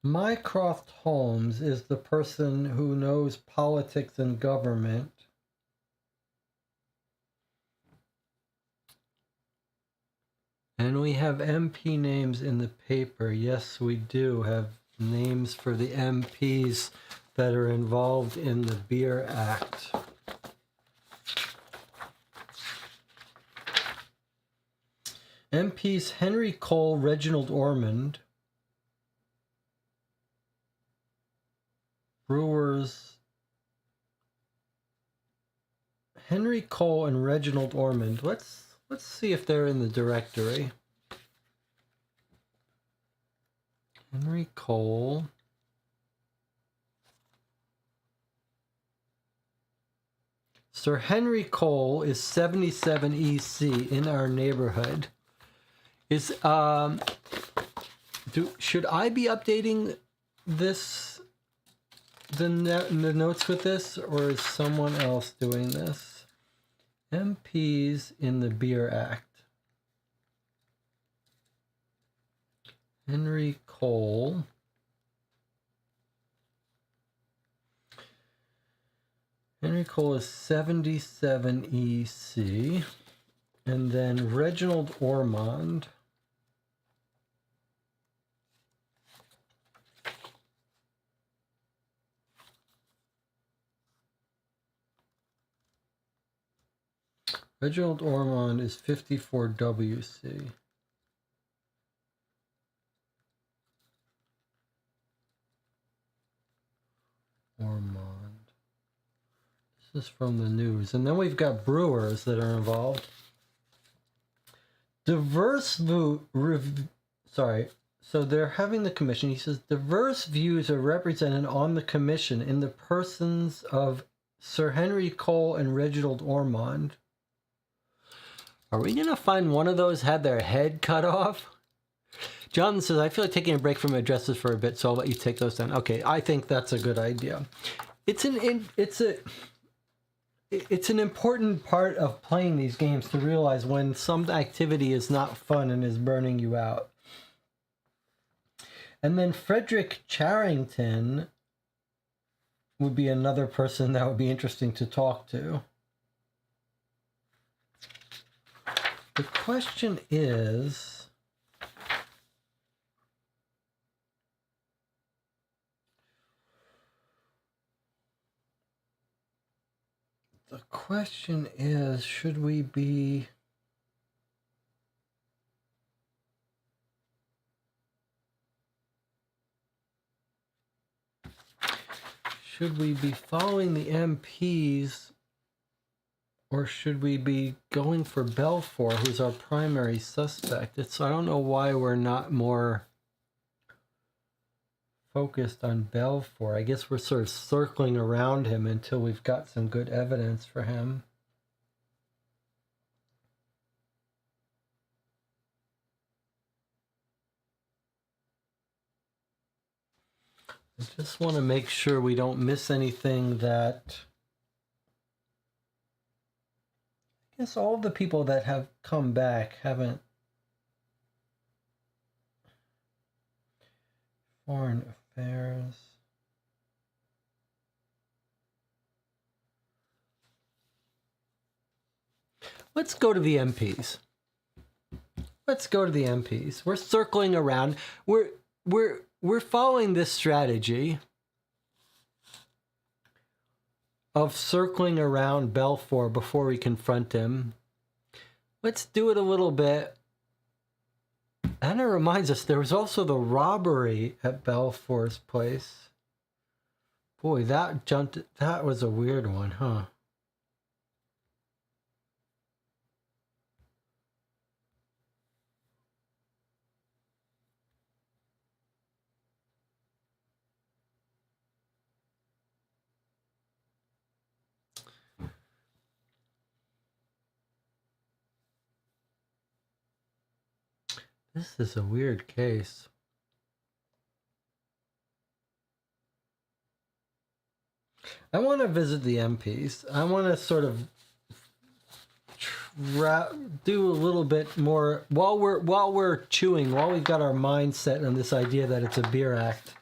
Mycroft Holmes is the person who knows politics and government. And we have MP names in the paper. Yes, we do have names for the MPs that are involved in the Beer Act. MPs Henry Cole, Reginald Ormond. Brewers Henry Cole and Reginald Ormond. Let's see if they're in the directory. Henry Cole. Sir Henry Cole is 77 EC in our neighborhood. Is should I be updating this? The notes with this, or is someone else doing this? MPs in the Beer Act. Henry Cole. Henry Cole is 77 EC. And then Reginald Ormond. Reginald Ormond is 54 WC. Ormond. This is from the news. And then we've got brewers that are involved. So they're having the commission. He says, diverse views are represented on the commission in the persons of Sir Henry Cole and Reginald Ormond. Are we going to find one of those had their head cut off? Jonathan says, I feel like taking a break from addresses for a bit, so I'll let you take those down. Okay, I think that's a good idea. It's an important part of playing these games to realize when some activity is not fun and is burning you out. And then Frederick Charrington would be another person that would be interesting to talk to. The question is, should we be following the MPs? Or should we be going for Belfour, who's our primary suspect? I don't know why we're not more focused on Belfour. I guess we're sort of circling around him until we've got some good evidence for him. I just want to make sure we don't miss anything that... I guess all the people that have come back haven't... Foreign Affairs... Let's go to the MPs. Let's go to the MPs. We're circling around. We're following this strategy of circling around Belfour before we confront him. Let's do it a little bit. And it reminds us, there was also the robbery at Belfour's place. Boy, that was a weird one, huh? This is a weird case. I want to visit the MPs. I want to sort of do a little bit more while we're chewing, while we've got our mind set on this idea that it's a beer act.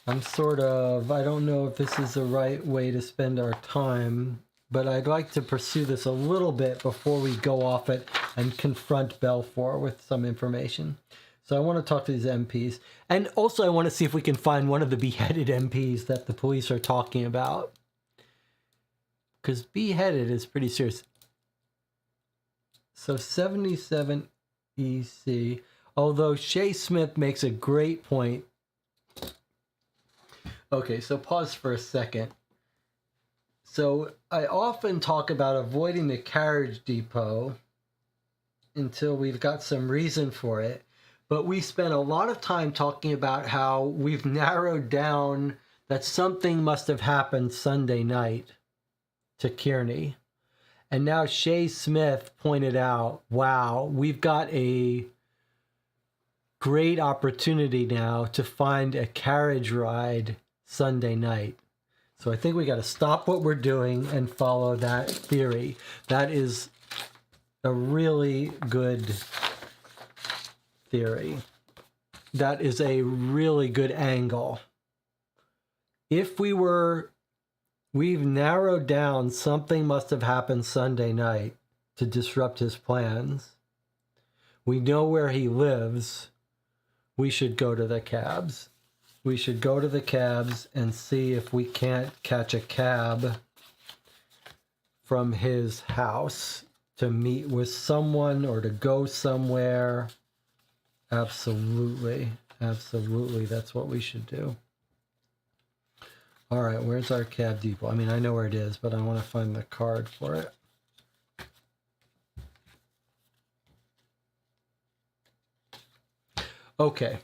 I don't know if this is the right way to spend our time, but I'd like to pursue this a little bit before we go off it and confront Belfour with some information. So I want to talk to these MPs. And also I want to see if we can find one of the beheaded MPs that the police are talking about. Because beheaded is pretty serious. So 77 EC. Although Shay Smith makes a great point. Okay, so pause for a second. So I often talk about avoiding the carriage depot until we've got some reason for it. But we spent a lot of time talking about how we've narrowed down that something must have happened Sunday night to Kearney. And now Shay Smith pointed out, wow, we've got a great opportunity now to find a carriage ride Sunday night. So I think we got to stop what we're doing and follow that theory. That is a really good theory. That is a really good angle. If we've narrowed down something must have happened Sunday night to disrupt his plans. We know where he lives. We should go to the cabs. We should go to the cabs and see if we can't catch a cab from his house to meet with someone or to go somewhere. Absolutely. Absolutely. That's what we should do. All right. Where's our cab depot? I mean, I know where it is, but I want to find the card for it. Okay.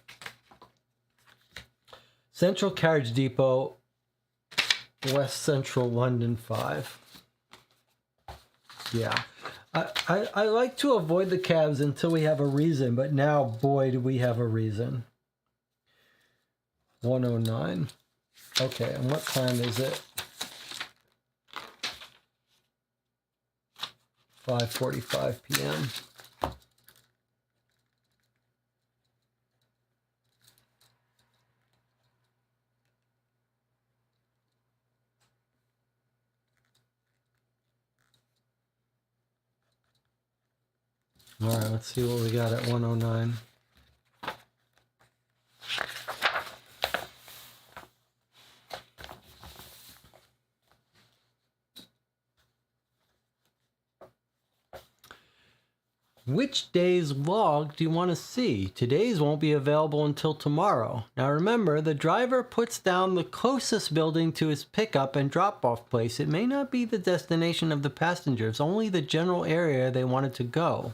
Central Carriage Depot, West Central London 5. Yeah. I like to avoid the cabs until we have a reason, but now, boy, do we have a reason. 109. Okay, and what time is it? 5:45 p.m. All right, let's see what we got at 109. Which day's log do you want to see? Today's won't be available until tomorrow. Now remember, the driver puts down the closest building to his pickup and drop-off place. It may not be the destination of the passengers, only the general area they wanted to go.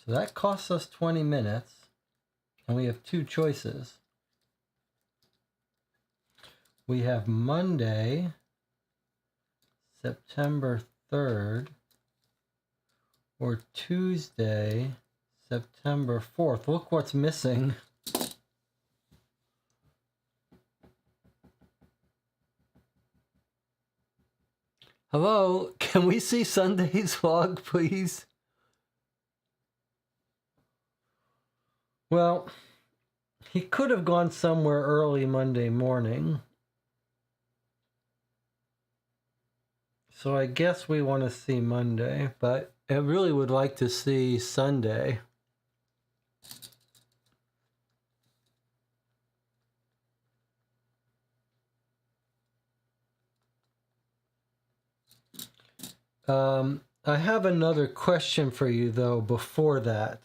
So that costs us 20 minutes, and we have two choices. we have Monday, September 3rd, or Tuesday, September 4th. Look what's missing. Hello, can we see Sunday's log, please? Well, he could have gone somewhere early Monday morning. So I guess we want to see Monday, but I really would like to see Sunday. I have another question for you, though, before that.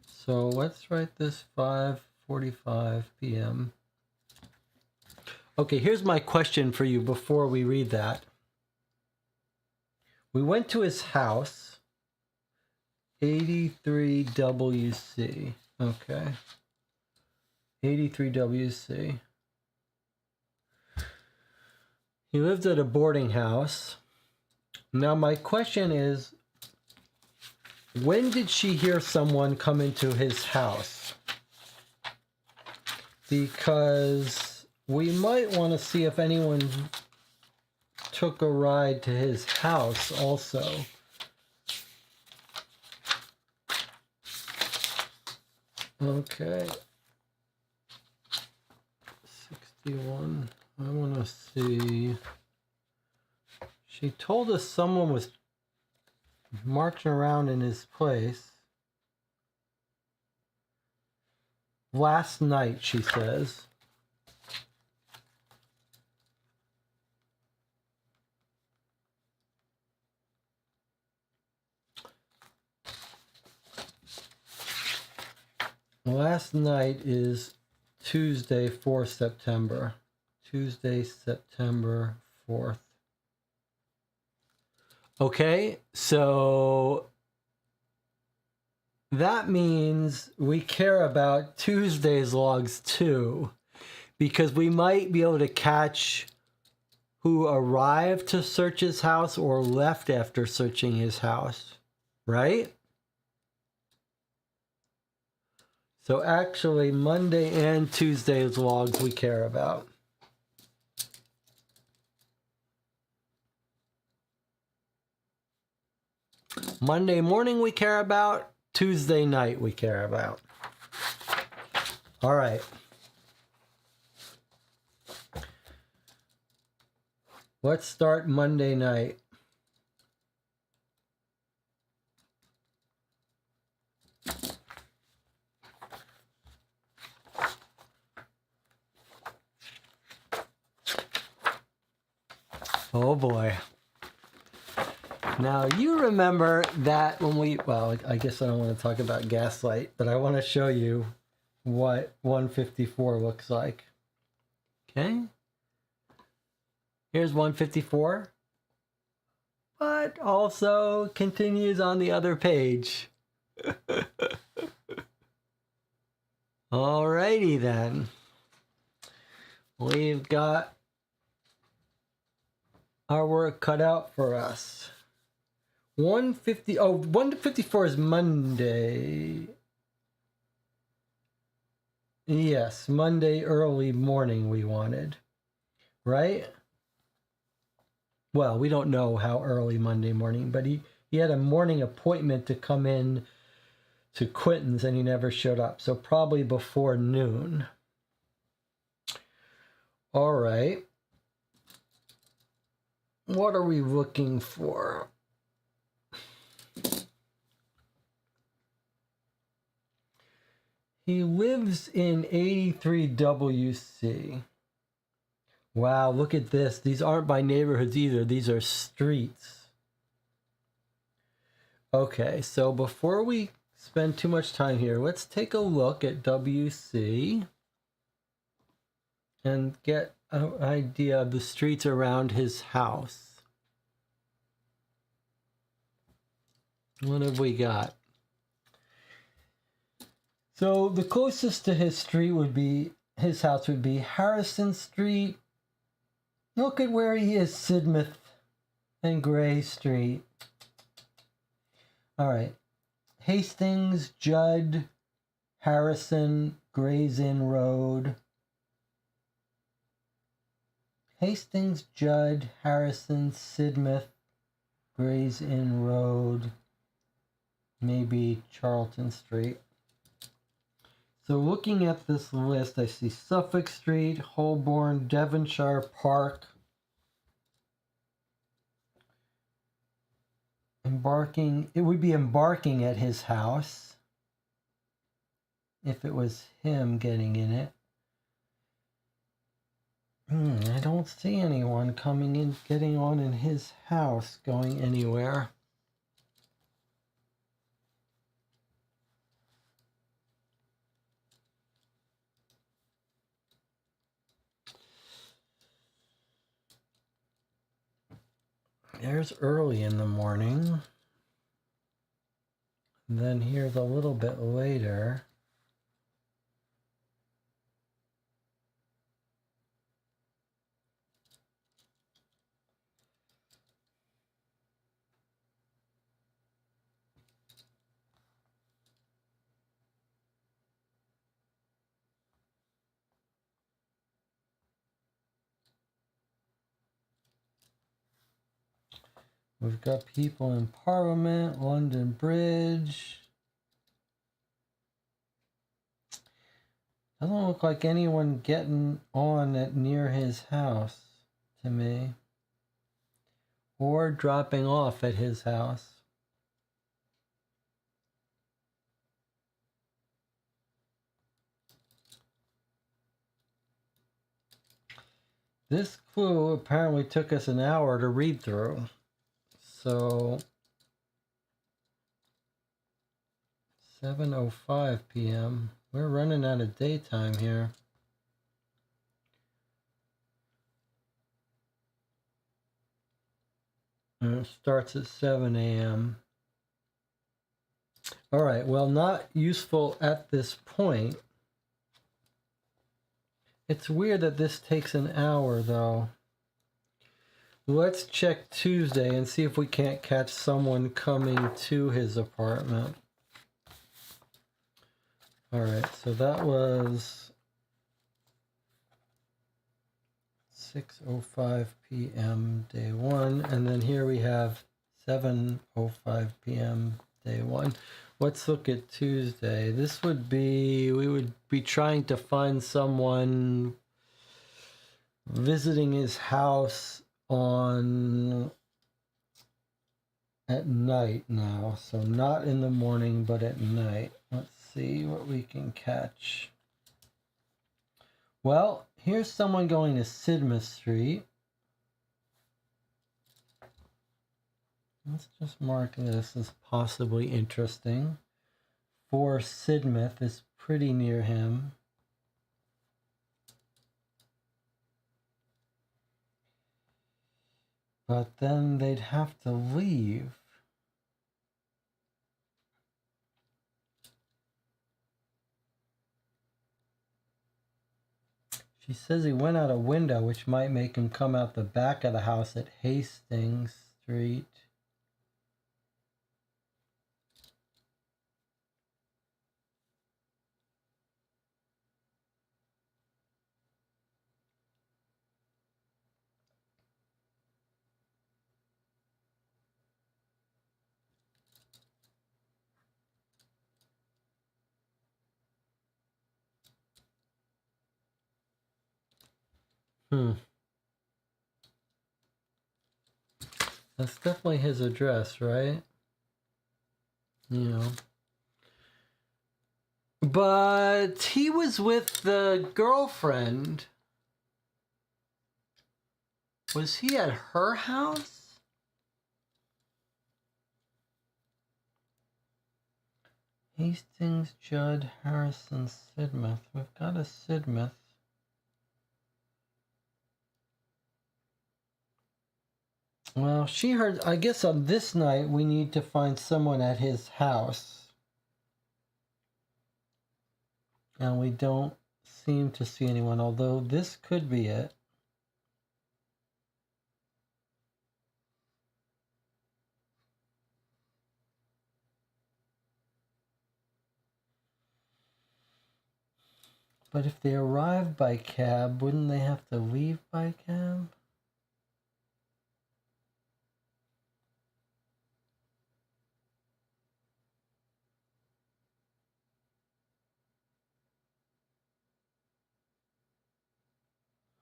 So let's write this 5:45 p.m. Okay, here's my question for you before we read that. We went to his house, 83 WC. Okay. 83 WC. He lived at a boarding house. Now my question is, when did she hear someone come into his house? Because we might want to see if anyone took a ride to his house also. Okay. 61. I want to see. She told us someone was marching around in his place last night, she says. Last night is Tuesday, 4th September. Tuesday, September 4th. Okay, so that means we care about Tuesday's logs too, because we might be able to catch who arrived to search his house or left after searching his house, right? So actually, Monday and Tuesday's logs we care about. Monday morning we care about, Tuesday night we care about. All right. Let's start Monday night. Oh boy. Now you remember that when we, well, I guess I don't want to talk about gaslight, but I want to show you what 154 looks like. Okay. Here's 154, but also continues on the other page. Alrighty then. We've got our work cut out for us. 154 is Monday. Yes, Monday early morning we wanted, right? Well, we don't know how early Monday morning, but he had a morning appointment to come in to Quentin's and he never showed up. So probably before noon. All right. What are we looking for? He lives in 83 WC. Wow, look at this. These aren't by neighborhoods either. These are streets. Okay, so before we spend too much time here, let's take a look at WC and get an idea of the streets around his house. What have we got? So the closest to his street would be his house would be Harrison Street. Look at where he is, Sidmouth and Gray Street. All right. Hastings, Judd, Harrison, Gray's Inn Road. Hastings, Judd, Harrison, Sidmouth, Gray's Inn Road. Maybe Charlton Street. So looking at this list, I see Suffolk Street, Holborn, Devonshire Park. It would be embarking at his house if it was him getting in it. I don't see anyone coming in, getting on in his house, going anywhere. There's early in the morning. And then here's a little bit later. We've got people in Parliament, London Bridge. Doesn't look like anyone getting on at near his house to me. Or dropping off at his house. This clue apparently took us an hour to read through. So 7:05 p.m. We're running out of daytime here. And it starts at 7 a.m. All right, well, not useful at this point. It's weird that this takes an hour, though. Let's check Tuesday and see if we can't catch someone coming to his apartment. All right, so that was 6:05 p.m. day one, and then here we have 7:05 p.m. day one. Let's look at Tuesday. This would be, we would be trying to find someone visiting his house at night now. So not in the morning, but at night. Let's see what we can catch. Well, here's someone going to Sidmouth Street. Let's just mark this as possibly interesting. For Sidmouth is pretty near him. But then they'd have to leave. She says he went out a window, which might make him come out the back of the house at Hastings Street. That's definitely his address, right? You know. But he was with the girlfriend. Was he at her house? Hastings, Judd, Harrison, Sidmouth. We've got a Sidmouth. Well, she heard, I guess on this night we need to find someone at his house. And we don't seem to see anyone, although this could be it. But if they arrive by cab, wouldn't they have to leave by cab?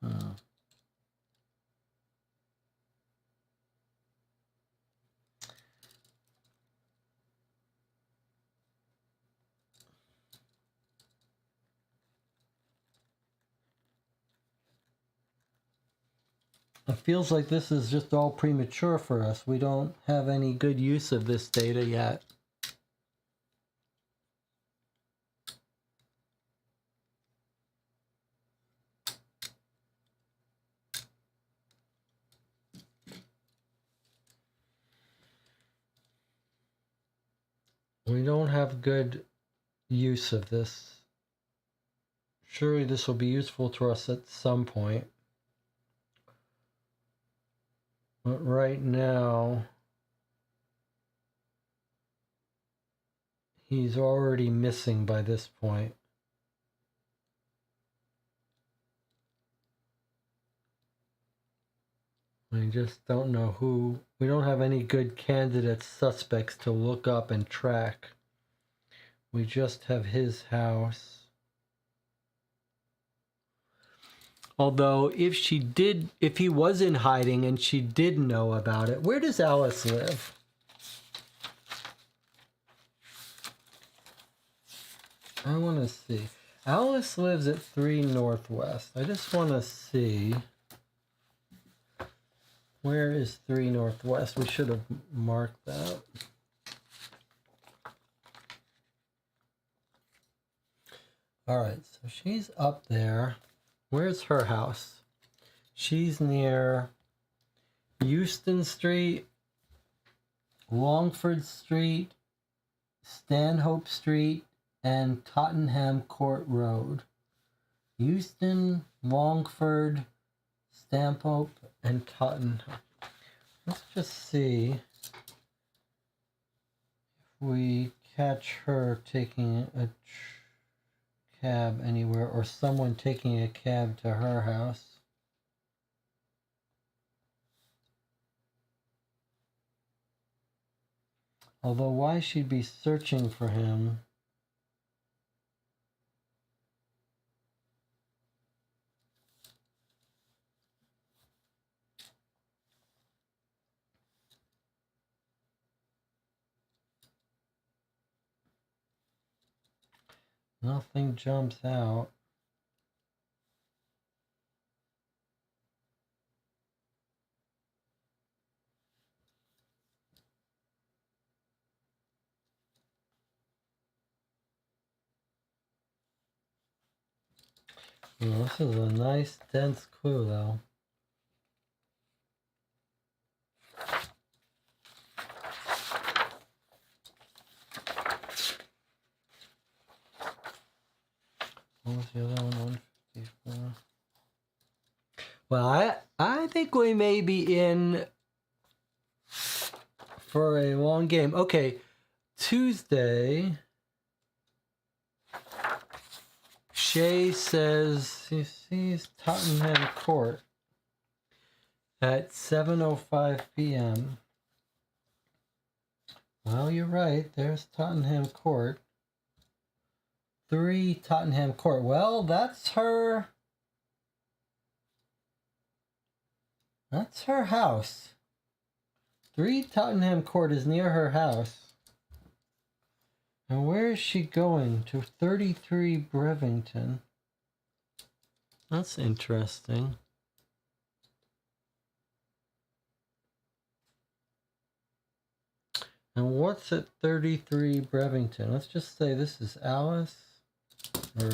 Hmm. It feels like this is just all premature for us. We don't have any good use of this data yet. We don't have good use of this. Surely this will be useful to us at some point. But right now, he's already missing by this point. We just don't know who. We don't have any good candidate suspects to look up and track. We just have his house. Although if he was in hiding and she did know about it, where does Alice live? I want to see. Alice lives at 3 Northwest. I just want to see. Where is 3 Northwest? We should have marked that. All right, so she's up there. Where's her house? She's near Euston Street, Longford Street, Stanhope Street, and Tottenham Court Road. Euston, Longford, Stanhope, and Tottenham. Let's just see if we catch her taking a cab anywhere, or someone taking a cab to her house. Although why she'd be searching for him? Nothing jumps out. Well, this is a nice dense clue though. What was the other one? 154. Well, I think we may be in for a long game. Okay, Tuesday. Shay says he sees Tottenham Court at 7:05 p.m. Well, you're right. There's Tottenham Court. 3 Tottenham Court. Well, that's her. That's her house. 3 Tottenham Court is near her house. And where is she going? To 33 Brevington. That's interesting. And what's at 33 Brevington? Let's just say this is Alice. Or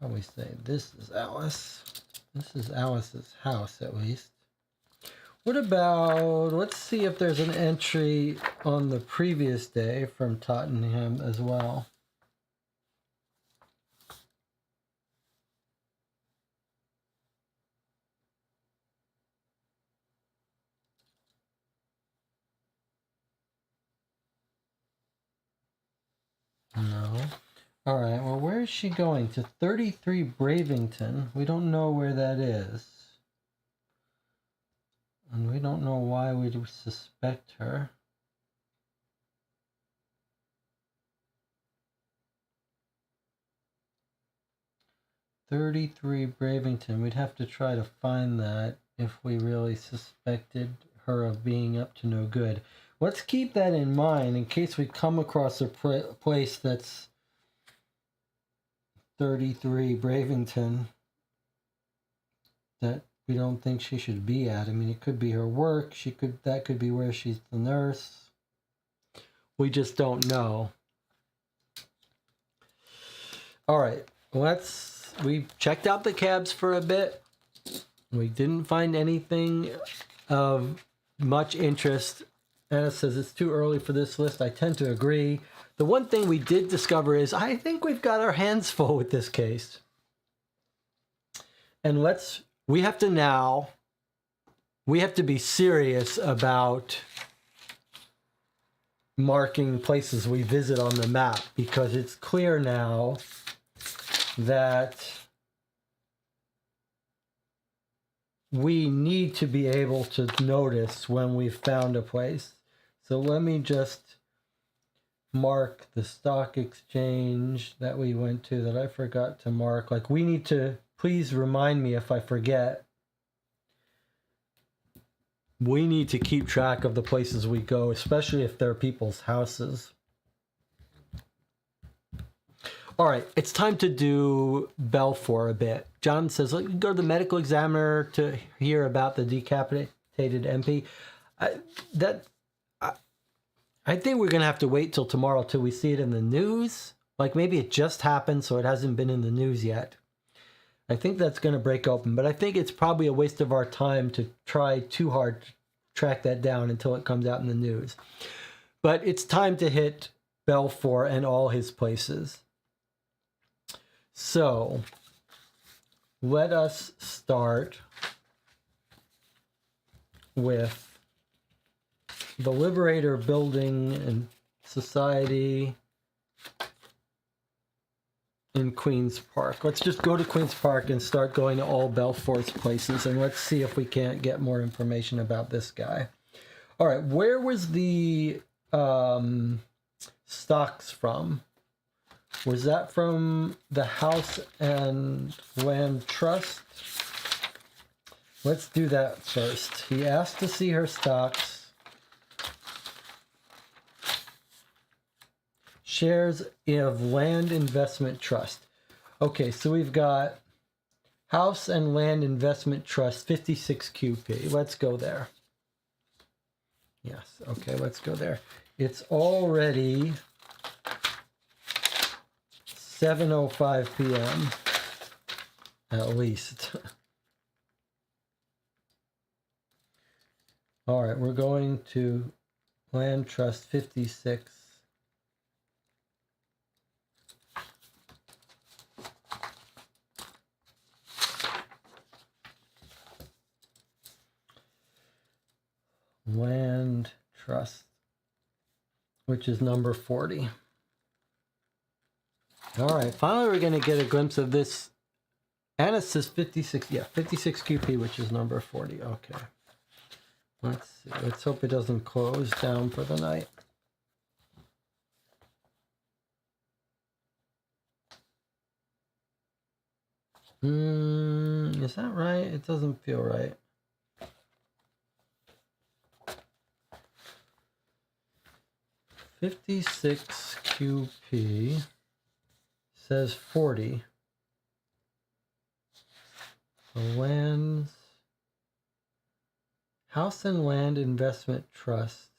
probably say this is Alice. This is Alice's house, at least. What about, let's see if there's an entry on the previous day from Tottenham as well. No. All right, well, where is she going? To 33 Bravington. We don't know where that is. And we don't know why we suspect her. "33 Bravington." We'd have to try to find that if we really suspected her of being up to no good. Let's keep that in mind in case we come across a place that's 33 Bravington that we don't think she should be at. I mean, it could be her work. That could be where she's the nurse. We just don't know. All right, we checked out the cabs for a bit. We didn't find anything of much interest. Anna says it's too early for this list. I tend to agree. The one thing we did discover is I think we've got our hands full with this case. And we have to be serious about marking places we visit on the map, because it's clear now that we need to be able to notice when we've found a place. So let me just mark the stock exchange that we went to that I forgot to mark. Like, we need to, please remind me if I forget. We need to keep track of the places we go, especially if they're people's houses. All right, it's time to do Belfour a bit. John says, go to the medical examiner to hear about the decapitated MP. I think we're going to have to wait till tomorrow till we see it in the news. Like, maybe it just happened, so it hasn't been in the news yet. I think that's going to break open, but I think it's probably a waste of our time to try too hard to track that down until it comes out in the news. But it's time to hit Belfour and all his places. So let us start with the Liberator Building and Society in Queen's Park. Let's just go to Queen's Park and start going to all Belfour's places, and let's see if we can't get more information about this guy. All right, where was the stocks from? Was that from the House and Land Trust? Let's do that first. He asked to see her stocks. Shares of Land Investment Trust. Okay, so we've got House and Land Investment Trust, 56 QP. Let's go there. Yes, okay, let's go there. It's already 7:05 p.m. at least. All right, we're going to Land Trust 56. Land Trust, which is number 40. All right, finally we're going to get a glimpse of this. Anna says 56, yeah, 56 QP, which is number 40. Okay. Let's see. Let's hope it doesn't close down for the night. Is that right? It doesn't feel right. $56 QP says 40. The House and Land Investment Trust.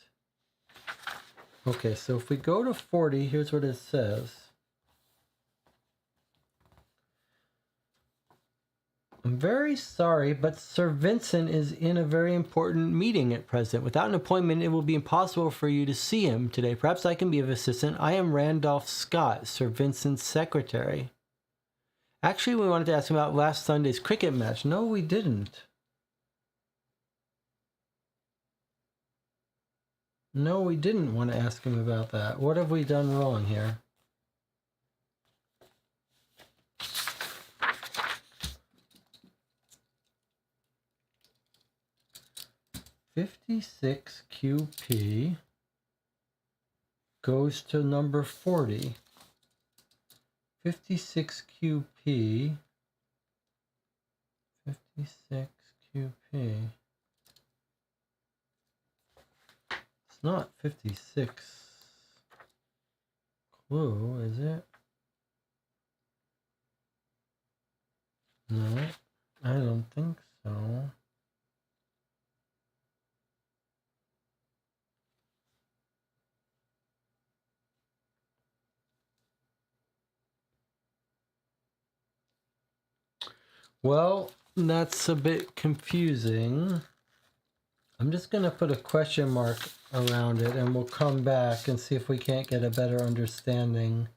Okay, so if we go to 40, here's what it says. I'm very sorry, but Sir Vincent is in a very important meeting at present. Without an appointment, it will be impossible for you to see him today. Perhaps I can be of assistance. I am Randolph Scott, Sir Vincent's secretary. Actually, we wanted to ask him about last Sunday's cricket match. No, we didn't. No, we didn't want to ask him about that. What have we done wrong here? 56QP goes to number 40. 56QP. 56QP. It's not 56 clue, is it? No, I don't think so. Well, that's a bit confusing. I'm just going to put a question mark around it and we'll come back and see if we can't get a better understanding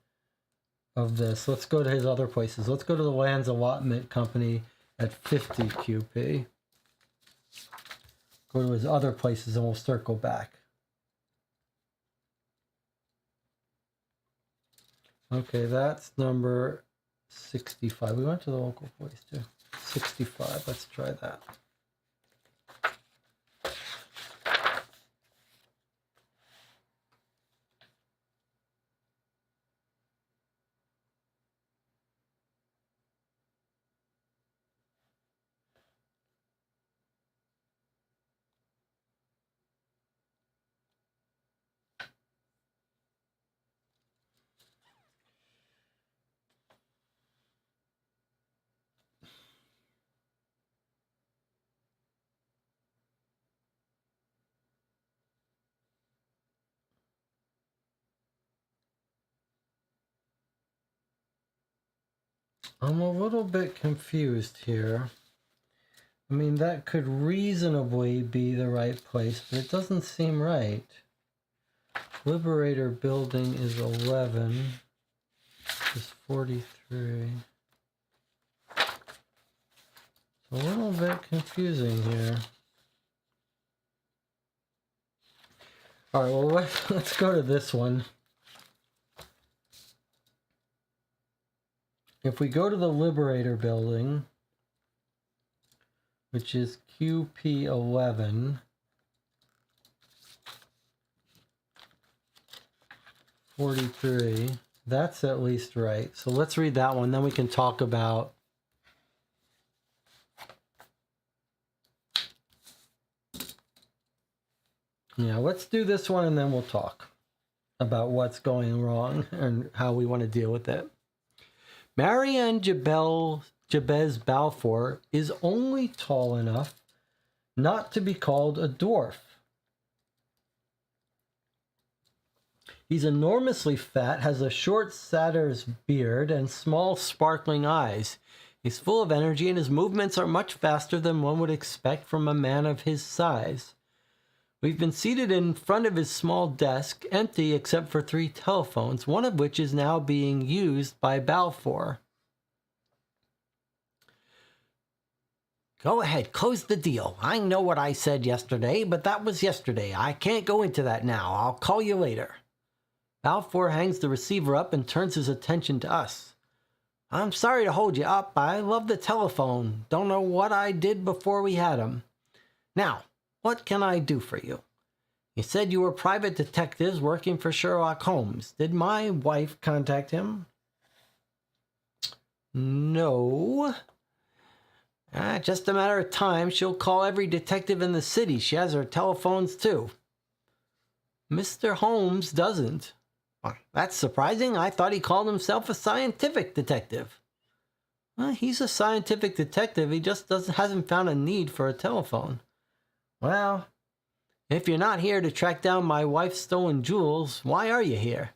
of this. Let's go to his other places. Let's go to the Lands Allotment Company at 50 QP. Go to his other places and we'll circle back. Okay, that's number 65. We went to the local place too. 65. Let's try that. I'm a little bit confused here. I mean, that could reasonably be the right place, but it doesn't seem right. Liberator Building is 11. Is 43. It's a little bit confusing here. All right, well, let's go to this one. If we go to the Liberator Building, which is QP11, 43, that's at least right. So let's read that one, then we can talk about let's do this one and then we'll talk about what's going wrong and how we want to deal with it. Marianne Jabez Balfour is only tall enough not to be called a dwarf. He's enormously fat, has a short satyr's beard, and small sparkling eyes. He's full of energy, and his movements are much faster than one would expect from a man of his size. We've been seated in front of his small desk, empty except for 3 telephones, one of which is now being used by Balfour. Go ahead, close the deal. I know what I said yesterday, but that was yesterday. I can't go into that now. I'll call you later. Balfour hangs the receiver up and turns his attention to us. I'm sorry to hold you up. I love the telephone. Don't know what I did before we had him. Now, what can I do for you? You said you were private detectives working for Sherlock Holmes. Did my wife contact him? No. Just a matter of time. She'll call every detective in the city. She has her telephones too. Mr. Holmes doesn't. That's surprising. I thought he called himself a scientific detective. He's a scientific detective. He just hasn't found a need for a telephone. Well, if you're not here to track down my wife's stolen jewels, why are you here?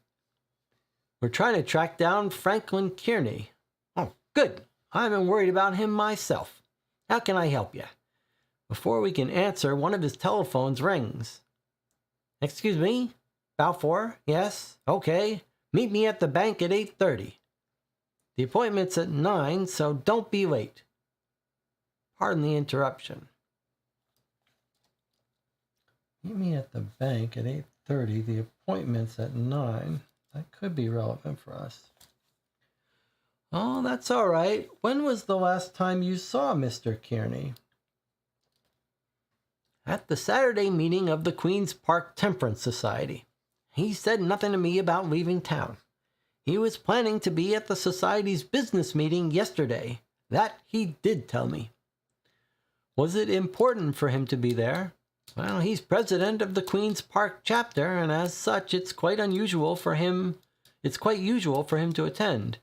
We're trying to track down Franklin Kearney. Oh, good. I've been worried about him myself. How can I help you? Before we can answer, one of his telephones rings. Excuse me? Balfour? Yes? Okay. Meet me at the bank at 8:30. The appointment's at 9, so don't be late. Pardon the interruption. Meet me at the bank at 8:30. The appointment's at 9. That could be relevant for us. Oh, that's all right. When was the last time you saw Mr. Kearney? at the Saturday meeting of the Queen's Park Temperance Society. He said nothing to me about leaving town. He was planning to be at the Society's business meeting yesterday. That he did tell me. Was it important for him to be there? Well, he's president of the Queen's Park chapter, and as such, it's quite unusual for him. It's quite usual for him to attend.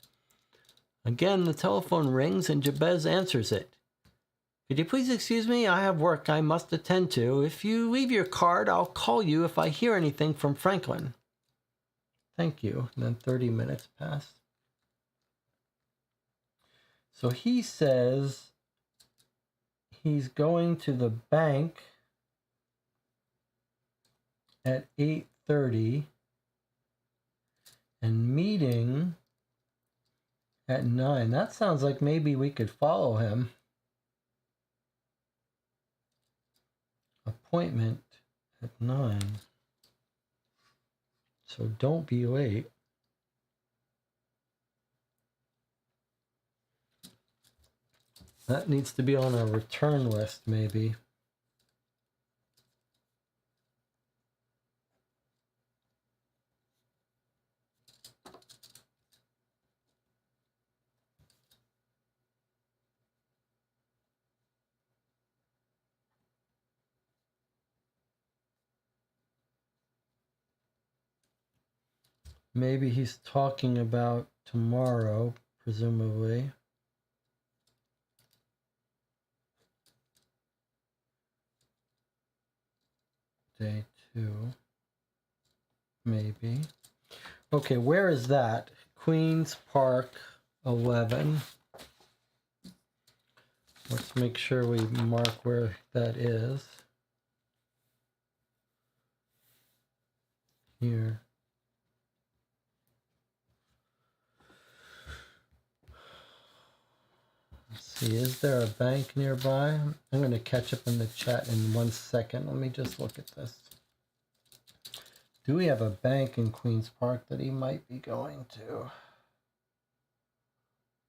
Again, the telephone rings and Jabez answers it. Could you please excuse me? I have work I must attend to. If you leave your card, I'll call you if I hear anything from Franklin. Thank you. And then 30 minutes pass. So he says he's going to the bank at 8:30 and meeting at 9. That sounds like maybe we could follow him. Appointment at 9. So don't be late. That needs to be on our return list, maybe. Maybe he's talking about tomorrow, presumably. Day 2. Maybe. Okay, where is that? Queen's Park 11. Let's make sure we mark where that is. Here. Let's see, is there a bank nearby? I'm going to catch up in the chat in 1 second. Let me just look at this. Do we have a bank in Queen's Park that he might be going to?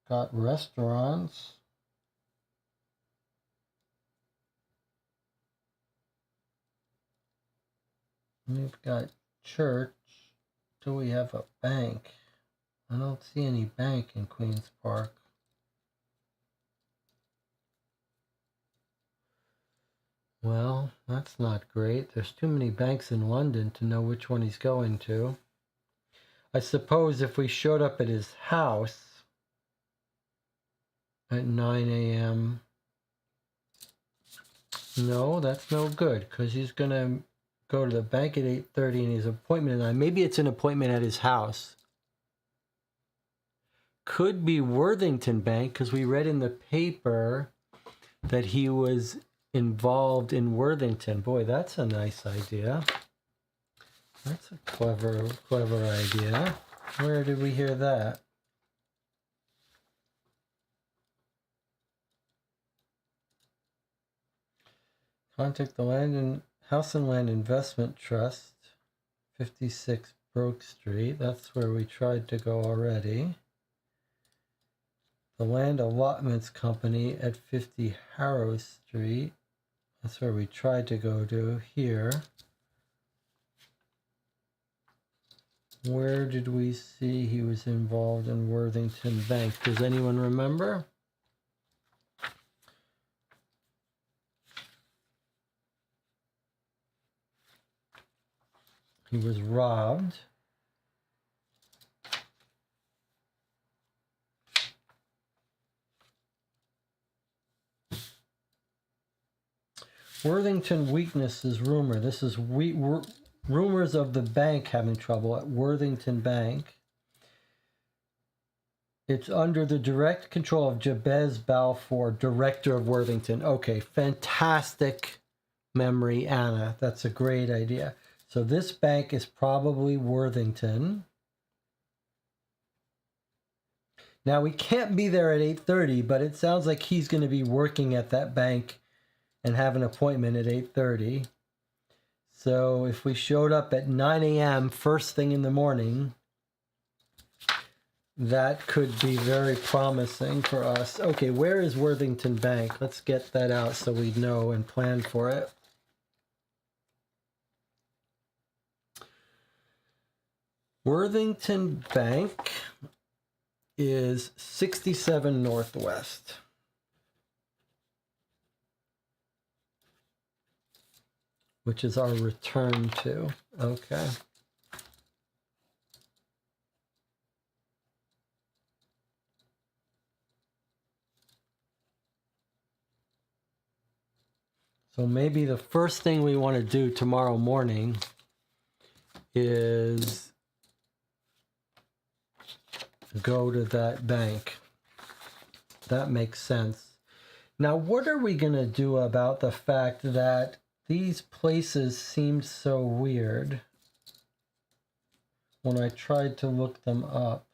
Got restaurants. We've got church. Do we have a bank? I don't see any bank in Queen's Park. Well, that's not great. There's too many banks in London to know which one he's going to. I suppose if we showed up at his house at 9 a.m. No, that's no good, because he's going to go to the bank at 8:30 and his appointment at 9. Maybe it's an appointment at his house. Could be Worthington Bank, because we read in the paper that he was involved in Worthington. Boy, that's a nice idea. That's a clever idea. Where did we hear that? Contact the House and Land Investment Trust, 56 Brook Street. That's where we tried to go already. The Land Allotments Company at 50 Harrow Street. That's where we tried to go to here. Where did we see he was involved in Worthington Bank? Does anyone remember? He was robbed. Worthington weakness is rumor. This is rumors of the bank having trouble at Worthington Bank. It's under the direct control of Jabez Balfour, director of Worthington. Okay, fantastic memory, Anna. That's a great idea. So this bank is probably Worthington. Now, we can't be there at 8:30, but it sounds like he's going to be working at that bank and have an appointment at 8:30. So if we showed up at 9 a.m. first thing in the morning, that could be very promising for us. Okay, where is Worthington Bank? Let's get that out so we know and plan for it. Worthington Bank is 67 Northwest. Which is our return to. Okay. So maybe the first thing we want to do tomorrow morning is go to that bank. That makes sense. Now, what are we going to do about the fact that these places seemed so weird when I tried to look them up?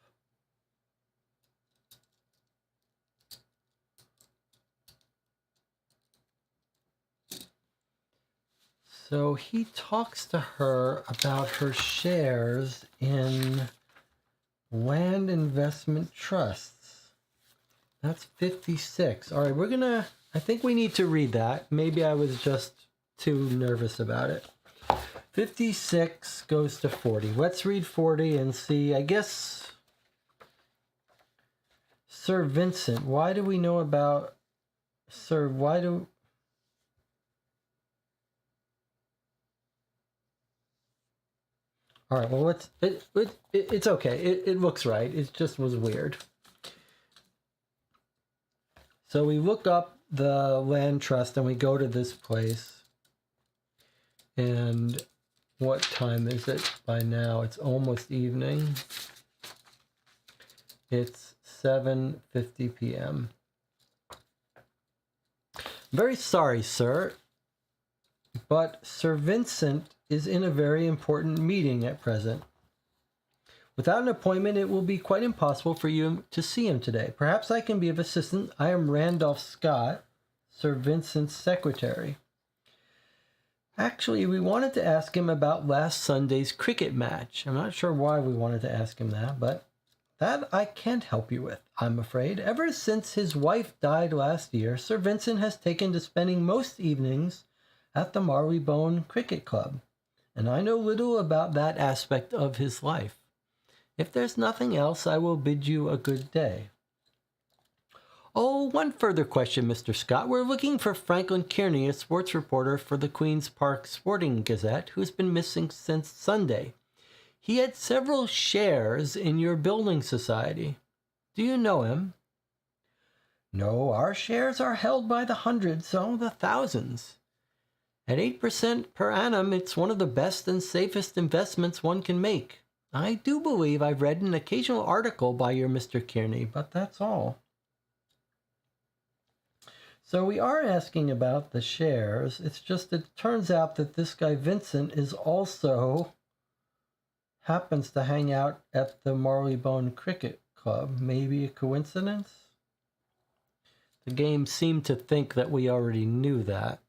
So he talks to her about her shares in land investment trusts. That's 56. All right, I think we need to read that. Maybe I was just too nervous about it. 56 goes to 40. Let's read 40 and see. I guess Sir Vincent. Why do we know about Sir? Why do... All right, well, it's okay. It looks right. It just was weird. So we look up the land trust and we go to this place. And what time is it by now? It's almost evening. It's 7:50 p.m. Very sorry, sir, but Sir Vincent is in a very important meeting at present. Without an appointment, it will be quite impossible for you to see him today. Perhaps I can be of assistance. I am Randolph Scott, Sir Vincent's secretary. Actually, we wanted to ask him about last Sunday's cricket match. I'm not sure why we wanted to ask him that, but that I can't help you with, I'm afraid. Ever since his wife died last year, Sir Vincent has taken to spending most evenings at the Marleybone Cricket Club, and I know little about that aspect of his life. If there's nothing else, I will bid you a good day. Oh, one further question, Mr. Scott. We're looking for Franklin Kearney, a sports reporter for the Queen's Park Sporting Gazette, who's been missing since Sunday. He had several shares in your building society. Do you know him? No, our shares are held by the hundreds, so the thousands. At 8% per annum, it's one of the best and safest investments one can make. I do believe I've read an occasional article by your Mr. Kearney, but that's all. So we are asking about the shares. It's just it turns out that this guy Vincent is also happens to hang out at the Marleybone Cricket Club. Maybe a coincidence? The game seemed to think that we already knew that.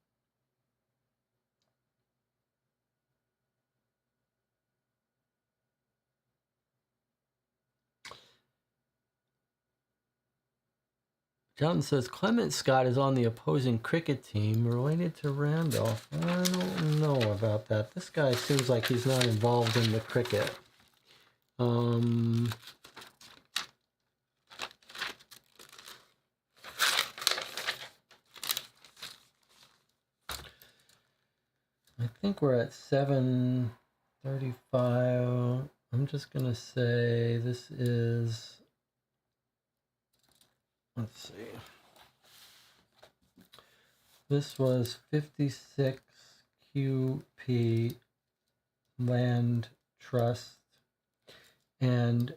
John says Clement Scott is on the opposing cricket team related to Randolph. I don't know about that. This guy seems like he's not involved in the cricket. I think we're at 7:35. I'm just going to say this is... Let's see. This was 56 QP Land Trust, and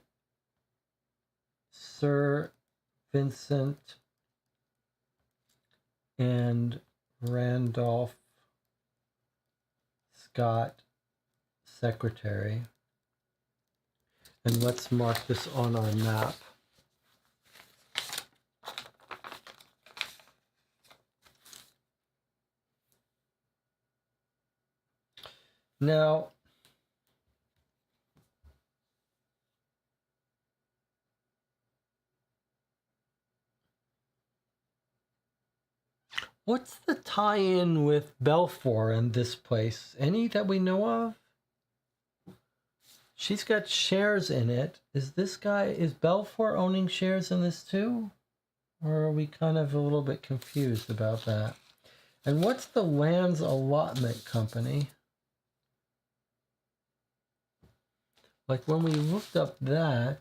Sir Vincent and Randolph Scott, secretary. And let's mark this on our map. Now, what's the tie-in with Belfour and this place? Any that we know of? She's got shares in it. Is Belfour owning shares in this too? Or are we kind of a little bit confused about that? And what's the Lands Allotment Company? Like when we looked up that,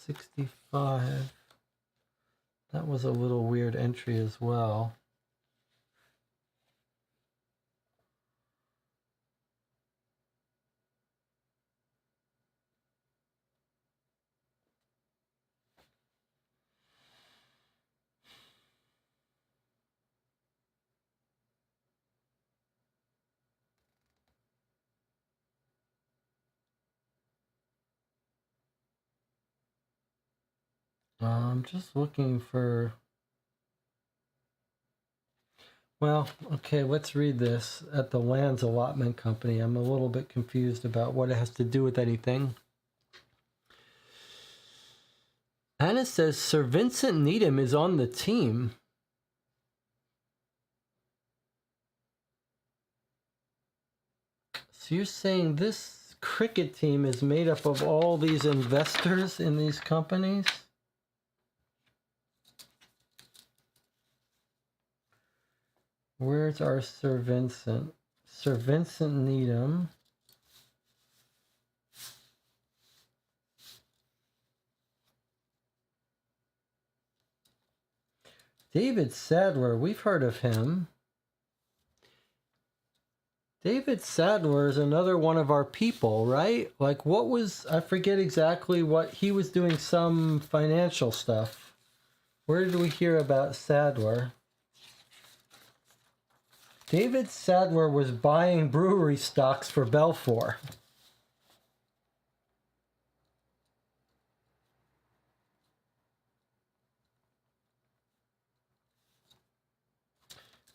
65, that was a little weird entry as well. I'm just looking for... Well, okay, let's read this. At the Lands Allotment Company, I'm a little bit confused about what it has to do with anything. Anna says Sir Vincent Needham is on the team. So you're saying this cricket team is made up of all these investors in these companies? Where's our Sir Vincent? Sir Vincent Needham. David Sadler, we've heard of him. David Sadler is another one of our people, right? Like what was, I forget exactly what, he was doing some financial stuff. Where did we hear about Sadler? David Sadler was buying brewery stocks for Belfour.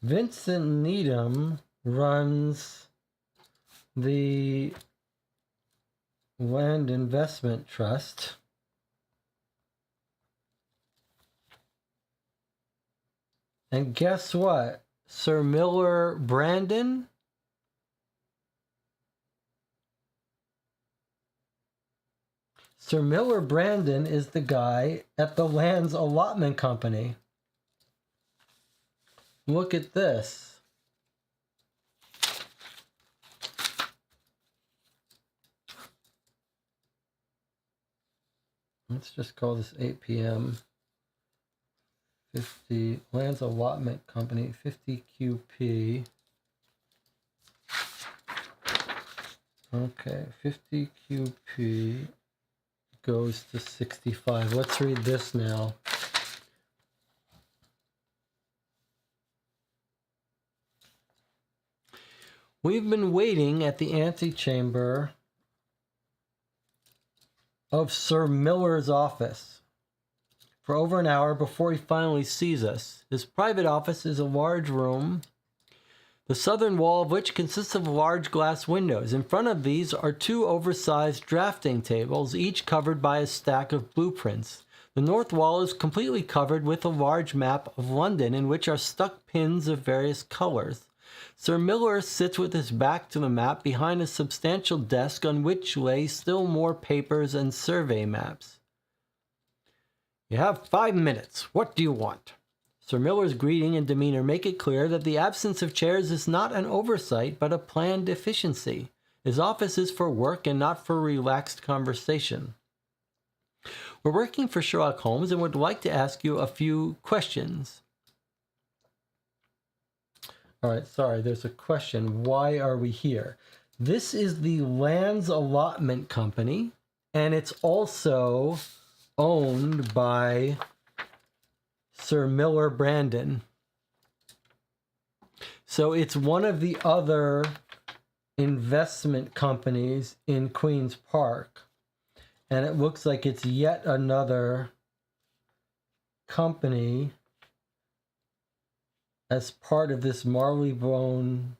Vincent Needham runs the Land Investment Trust. And guess what? Sir Miller Brandon? Sir Miller Brandon is the guy at the Lands Allotment Company. Look at this. Let's just call this 8 p.m. 50 Lands Allotment Company, 50 QP. Okay, 50 QP goes to 65. Let's read this now. We've been waiting at the antechamber of Sir Miller's office for over an hour before he finally sees us. His private office is a large room, the southern wall of which consists of large glass windows. In front of these are two oversized drafting tables, each covered by a stack of blueprints. The north wall is completely covered with a large map of London in which are stuck pins of various colors. Sir Miller sits with his back to the map behind a substantial desk on which lay still more papers and survey maps. You have 5 minutes. What do you want? Sir Miller's greeting and demeanor make it clear that the absence of chairs is not an oversight, but a planned deficiency. His office is for work and not for relaxed conversation. We're working for Sherlock Holmes and would like to ask you a few questions. All right, sorry, there's a question. Why are we here? This is the Lands Allotment Company, and it's also owned by Sir Miller Brandon. So it's one of the other investment companies in Queen's Park. And it looks like it's yet another company as part of this Marylebone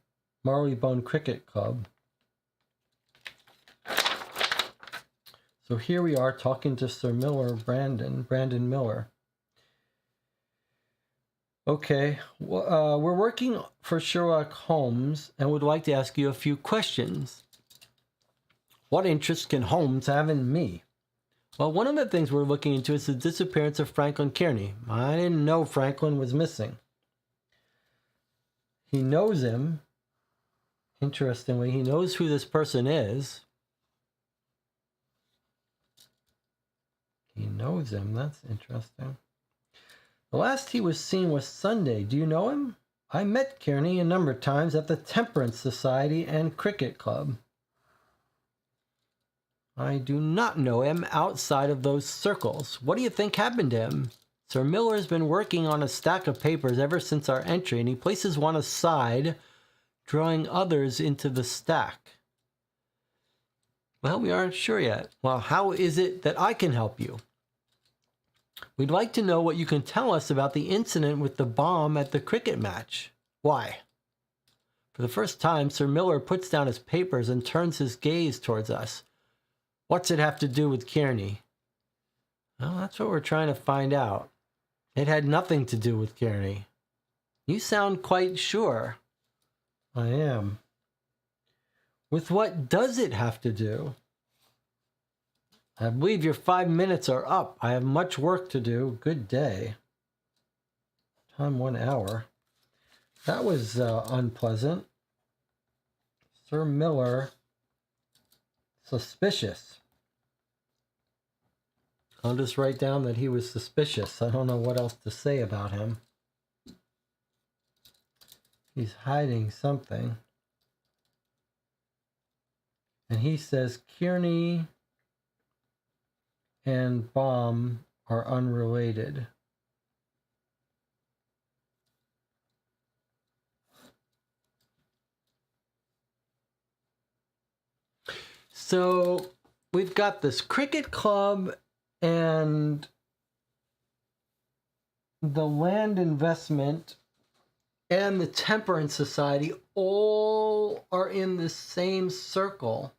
Cricket Club. So here we are talking to Sir Miller Brandon Miller. Okay, we're working for Sherlock Holmes and would like to ask you a few questions. What interest can Holmes have in me? Well, one of the things we're looking into is the disappearance of Franklin Kearney. I didn't know Franklin was missing. He knows him. Interestingly, he knows who this person is. He knows him. That's interesting. The last he was seen was Sunday. Do you know him? I met Kearney a number of times at the Temperance Society and Cricket Club. I do not know him outside of those circles. What do you think happened to him? Sir Miller has been working on a stack of papers ever since our entry, and he places one aside, drawing others into the stack. Well, we aren't sure yet. Well, how is it that I can help you? We'd like to know what you can tell us about the incident with the bomb at the cricket match. Why? For the first time, Sir Miller puts down his papers and turns his gaze towards us. What's it have to do with Kearney? Well, that's what we're trying to find out. It had nothing to do with Kearney. You sound quite sure. I am. With what does it have to do? I believe your 5 minutes are up. I have much work to do. Good day. Time 1 hour. That was unpleasant. Sir Miller, suspicious. I'll just write down that he was suspicious. I don't know what else to say about him. He's hiding something. And he says Kearney and bomb are unrelated. So we've got this cricket club and the land investment and the Temperance Society all are in the same circle.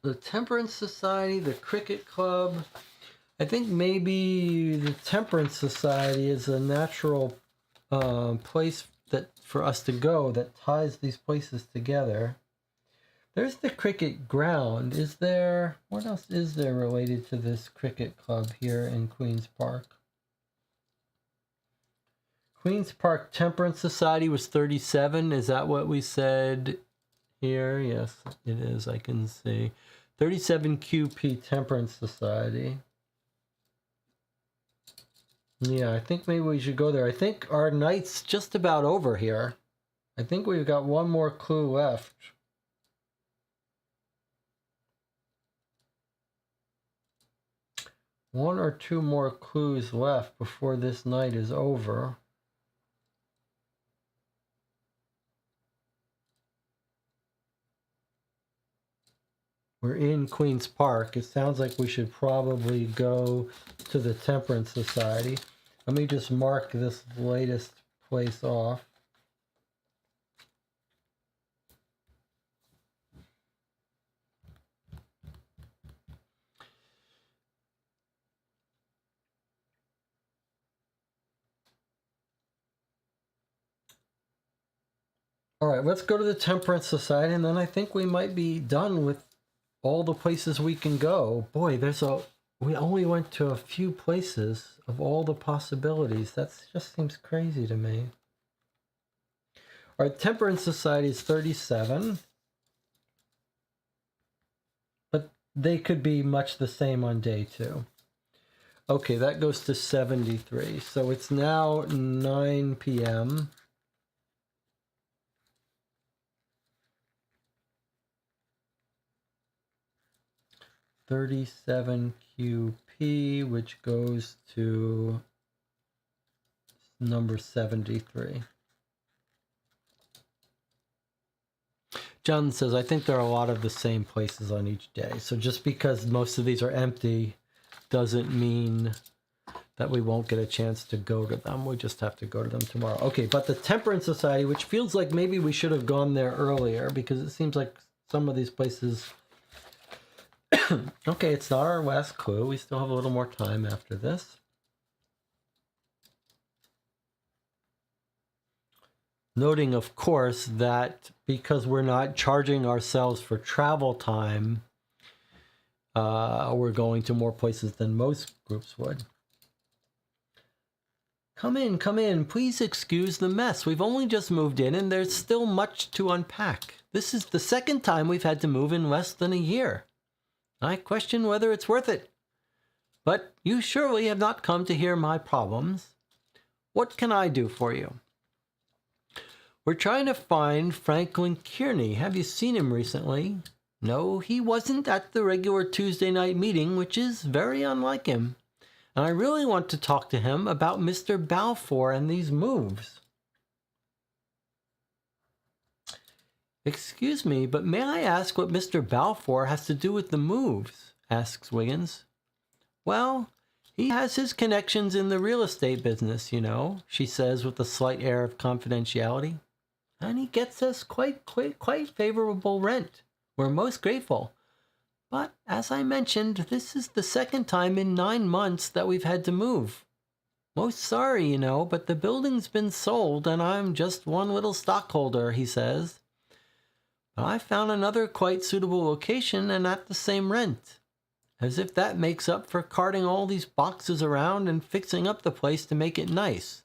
The Temperance Society, the Cricket Club. I think maybe the Temperance Society is a natural place that for us to go that ties these places together. There's the cricket ground. Is there, what else is there related to this cricket club here in Queen's Park? Queen's Park Temperance Society was 37. Is that what we said here? Yes, it is. I can see. 37 QP Temperance Society. Yeah, I think maybe we should go there. I think our night's just about over here. I think we've got one more clue left. One or two more clues left before this night is over. We're in Queen's Park. It sounds like we should probably go to the Temperance Society. Let me just mark this latest place off. All right, let's go to the Temperance Society, and then I think we might be done with all the places we can go. Boy, we only went to a few places of all the possibilities. That just seems crazy to me. Our Temperance Society is 37. But they could be much the same on day 2. Okay, that goes to 73. So it's now 9 p.m. $37 QP, which goes to number 73. John says, I think there are a lot of the same places on each day. So just because most of these are empty doesn't mean that we won't get a chance to go to them. We just have to go to them tomorrow. Okay, but the Temperance Society, which feels like maybe we should have gone there earlier because it seems like some of these places. Okay, it's not our last clue. We still have a little more time after this. Noting, of course, that because we're not charging ourselves for travel time, we're going to more places than most groups would. Come in, come in. Please excuse the mess. We've only just moved in and there's still much to unpack. This is the second time we've had to move in less than a year. I question whether it's worth it. But you surely have not come to hear my problems. What can I do for you? We're trying to find Franklin Kearney. Have you seen him recently? No, he wasn't at the regular Tuesday night meeting, which is very unlike him. And I really want to talk to him about Mr. Balfour and these moves. Excuse me, but may I ask what Mr. Balfour has to do with the moves? Asks Wiggins. Well, he has his connections in the real estate business, you know, she says with a slight air of confidentiality. And he gets us quite favorable rent. We're most grateful. But as I mentioned, this is the second time in 9 months that we've had to move. Most sorry, you know, but the building's been sold and I'm just one little stockholder, he says. But I found another quite suitable location and at the same rent. As if that makes up for carting all these boxes around and fixing up the place to make it nice.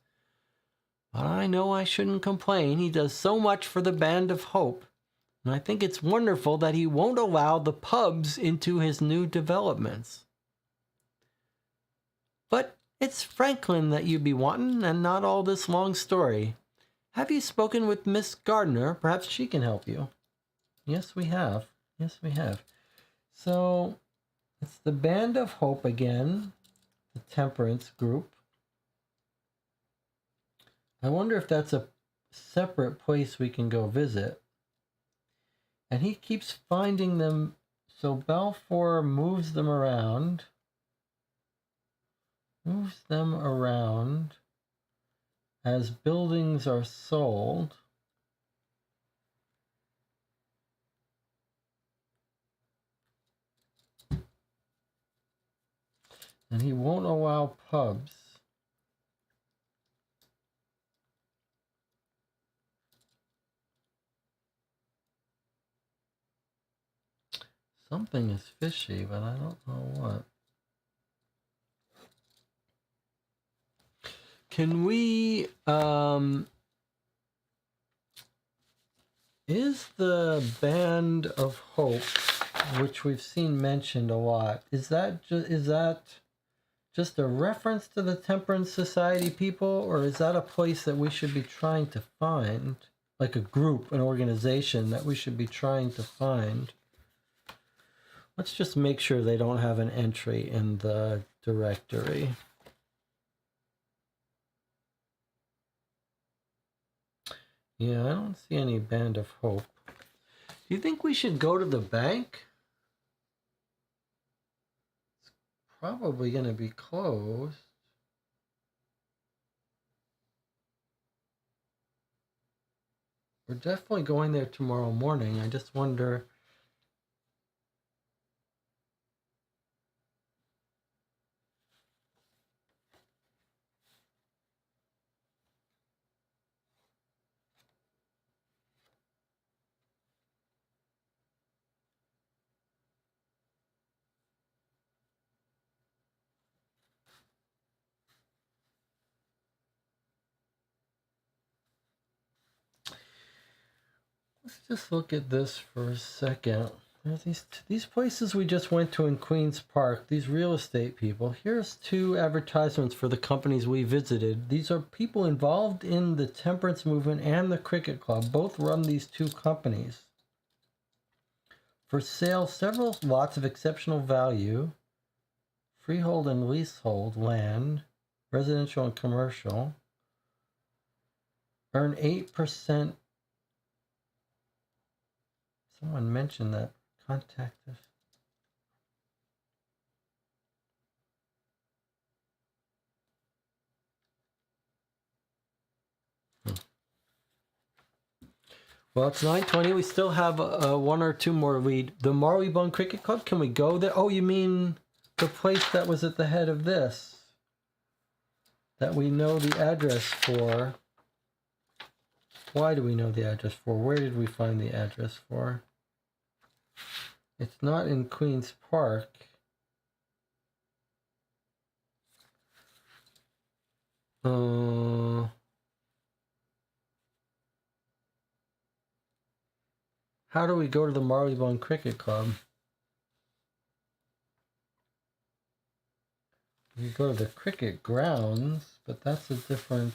But I know I shouldn't complain. He does so much for the Band of Hope. And I think it's wonderful that he won't allow the pubs into his new developments. But it's Franklin that you be wantin', and not all this long story. Have you spoken with Miss Gardner? Perhaps she can help you. Yes, we have. Yes, we have. So, it's the Band of Hope again, the Temperance group. I wonder if that's a separate place we can go visit. And he keeps finding them, so Balfour moves them around as buildings are sold. And he won't allow pubs. Something is fishy, but I don't know what. Can we, is the Band of Hope, which we've seen mentioned a lot, is that just a reference to the Temperance Society people, or is that a place that we should be trying to find? Like a group, an organization that we should be trying to find? Let's just make sure they don't have an entry in the directory. Yeah, I don't see any Band of Hope. Do you think we should go to the bank? It's probably going to be closed. We're definitely going there tomorrow morning. I just wonder... Let's just look at this for a second. There's these places we just went to in Queen's Park, these real estate people. Here's 2 advertisements for the companies we visited. These are people involved in the temperance movement and the cricket club. Both run these 2 companies. For sale, several lots of exceptional value, freehold and leasehold land, residential and commercial. Earn 8%. Someone mentioned that. Contact us. Well, it's 9:20. We still have one or two more lead. The Marleybone Cricket Club, can we go there? Oh, you mean the place that was at the head of this? That we know the address for. Why do we know the address for? Where did we find the address for? It's not in Queen's Park. How do we go to the Marleybone Cricket Club? We go to the cricket grounds, but that's a different...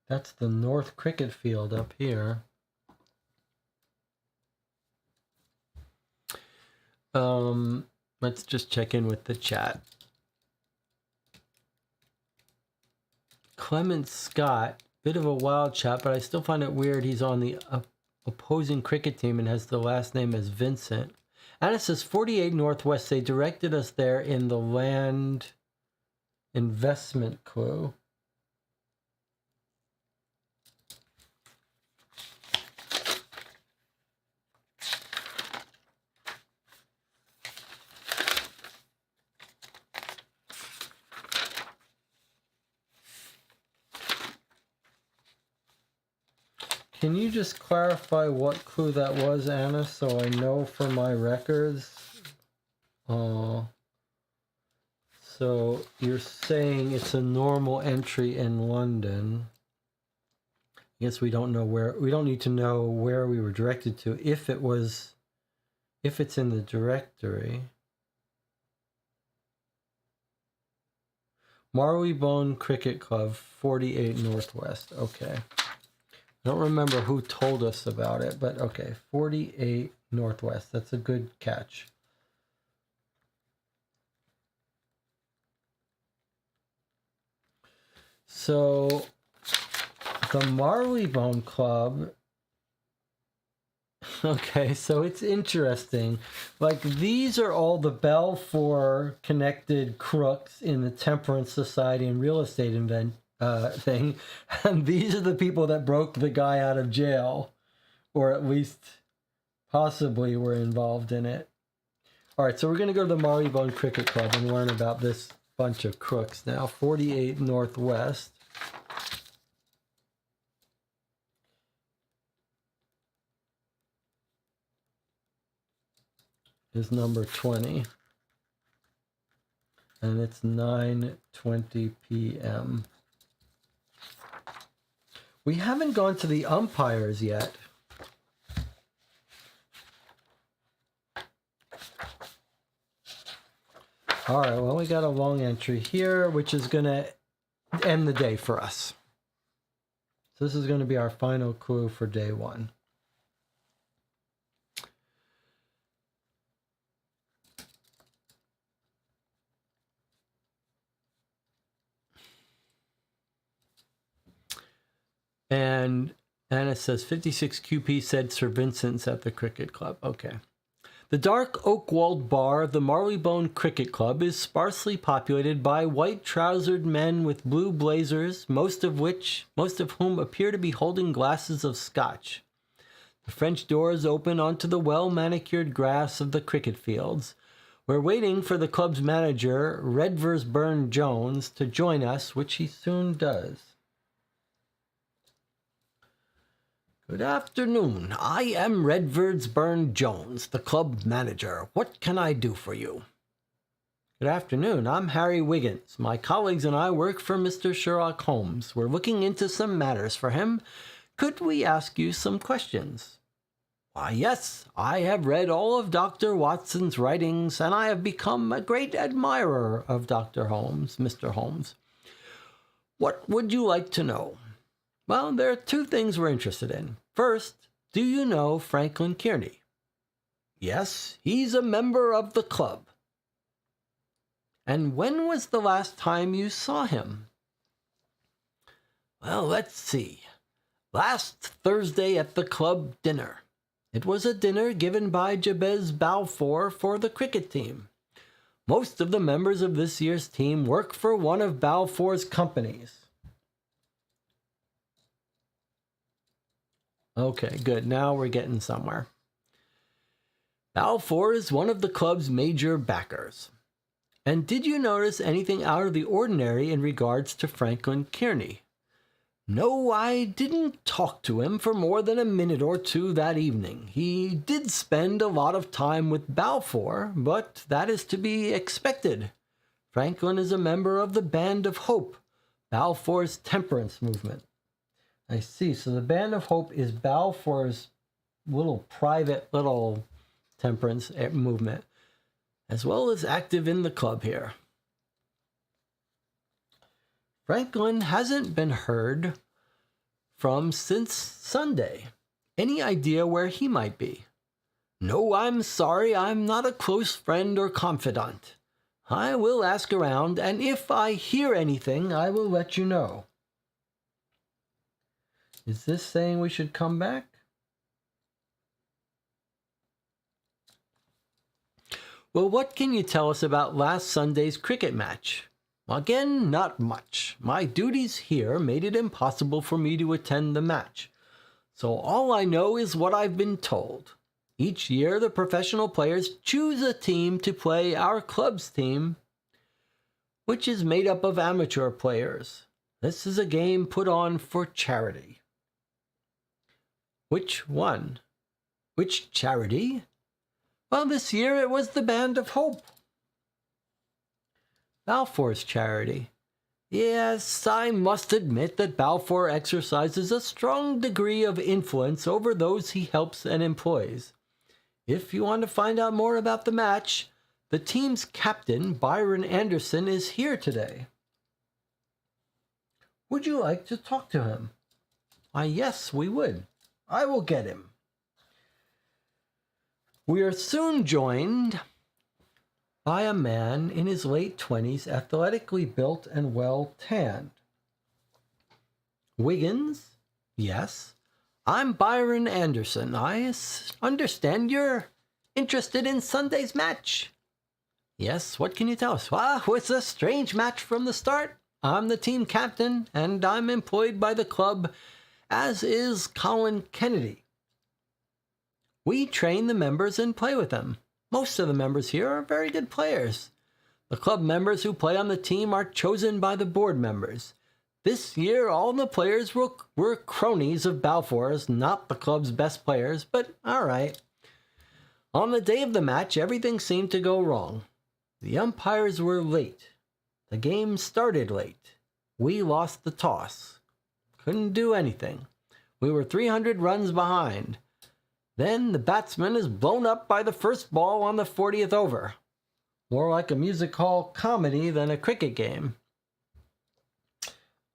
That's the North Cricket Field up here. Let's just check in with the chat. Clement Scott, bit of a wild chat, but I still find it weird he's on the opposing cricket team and has the last name as Vincent. And it says 48 Northwest. They directed us there in the land investment clue. Can you just clarify what clue that was, Anna, so I know for my records? So you're saying it's a normal entry in London. I guess we don't know where, we don't need to know where we were directed to if it's in the directory. Marleybone Cricket Club, 48 Northwest. Okay. I don't remember who told us about it, but okay, 48 Northwest. That's a good catch. So the Marleybone Club, okay, so it's interesting. Like, these are all the Balfour connected crooks in the Temperance Society and real estate thing, and these are the people that broke the guy out of jail, or at least possibly were involved in it. All right, so we're going to go to the Marleybone Cricket Club and learn about this bunch of crooks now. 48 Northwest. Is number 20. And it's 9:20 p.m. We haven't gone to the umpires yet. All right, well, we got a long entry here, which is going to end the day for us. So this is going to be our final clue for day one. And it says 56 QP said Sir Vincent's at the cricket club. Okay. The dark oak-walled bar of the Marleybone Cricket Club is sparsely populated by white-trousered men with blue blazers, most of whom appear to be holding glasses of scotch. The French doors open onto the well-manicured grass of the cricket fields. We're waiting for the club's manager, Redversburn Jones, to join us, which he soon does. Good afternoon. I am Redversburn Jones, the club manager. What can I do for you? Good afternoon. I'm Harry Wiggins. My colleagues and I work for Mr. Sherlock Holmes. We're looking into some matters for him. Could we ask you some questions? Why, yes. I have read all of Dr. Watson's writings, and I have become a great admirer of Dr. Holmes, Mr. Holmes. What would you like to know? Well, there are two things we're interested in. First, do you know Franklin Kearney? Yes, he's a member of the club. And when was the last time you saw him? Well, let's see. Last Thursday at the club dinner. It was a dinner given by Jabez Balfour for the cricket team. Most of the members of this year's team work for one of Balfour's companies. Okay, good. Now we're getting somewhere. Balfour is one of the club's major backers. And did you notice anything out of the ordinary in regards to Franklin Kearney? No, I didn't talk to him for more than a minute or two that evening. He did spend a lot of time with Balfour, but that is to be expected. Franklin is a member of the Band of Hope, Balfour's temperance movement. I see. So the Band of Hope is Balfour's private temperance movement, as well as active in the club here. Franklin hasn't been heard from since Sunday. Any idea where he might be? No, I'm sorry, I'm not a close friend or confidant. I will ask around, and if I hear anything, I will let you know. Is this saying we should come back? Well, what can you tell us about last Sunday's cricket match? Again, not much. My duties here made it impossible for me to attend the match. So all I know is what I've been told. Each year, the professional players choose a team to play our club's team, which is made up of amateur players. This is a game put on for charity. Which one? Which charity? Well, this year it was the Band of Hope. Balfour's charity. Yes, I must admit that Balfour exercises a strong degree of influence over those he helps and employs. If you want to find out more about the match, the team's captain, Byron Anderson, is here today. Would you like to talk to him? Yes, we would. I will get him. We are soon joined by a man in his late 20s, athletically built and well tanned. Wiggins? Yes. I'm Byron Anderson. I understand you're interested in Sunday's match. Yes, what can you tell us? Well, it's a strange match from the start. I'm the team captain, and I'm employed by the club, as is Colin Kennedy. We train the members and play with them. Most of the members here are very good players. The club members who play on the team are chosen by the board members. This year, all the players were cronies of Balfour's, not the club's best players, but all right. On the day of the match, everything seemed to go wrong. The umpires were late. The game started late. We lost the toss. Couldn't do anything. We were 300 runs behind. Then the batsman is blown up by the first ball on the 40th over. More like a music hall comedy than a cricket game.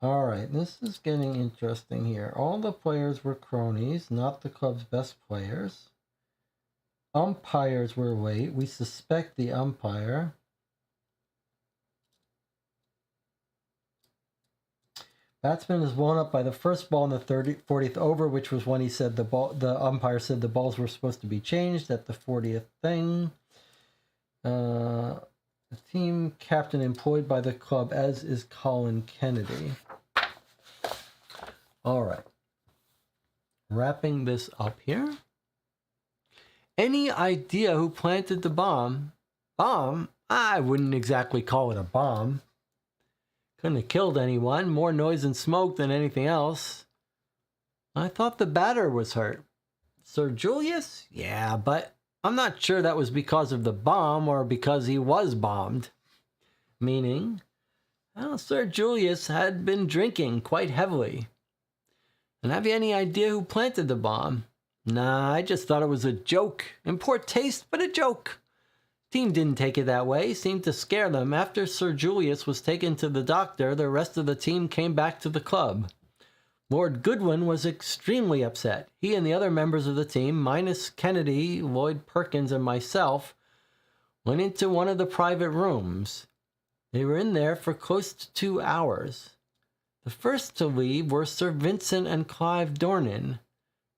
All right, this is getting interesting here. All the players were cronies, not the club's best players. Umpires were late. We suspect the umpire. Batsman is blown up by the first ball in the 40th over, which was when he said the umpire said the balls were supposed to be changed at the 40th thing. The team captain employed by the club, as is Colin Kennedy. All right. Wrapping this up here. Any idea who planted the bomb? Bomb? I wouldn't exactly call it a bomb. Couldn't have killed anyone. More noise and smoke than anything else. I thought the batter was hurt. Sir Julius? Yeah, but I'm not sure that was because of the bomb or because he was bombed. Meaning, well, Sir Julius had been drinking quite heavily. And have you any idea who planted the bomb? Nah, I just thought it was a joke. In poor taste, but a joke. Team didn't take it that way, seemed to scare them. After Sir Julius was taken to the doctor, the rest of the team came back to the club. Lord Goodwin was extremely upset. He and the other members of the team, minus Kennedy, Lloyd Perkins, and myself, went into one of the private rooms. They were in there for close to 2 hours. The first to leave were Sir Vincent and Clive Dornan,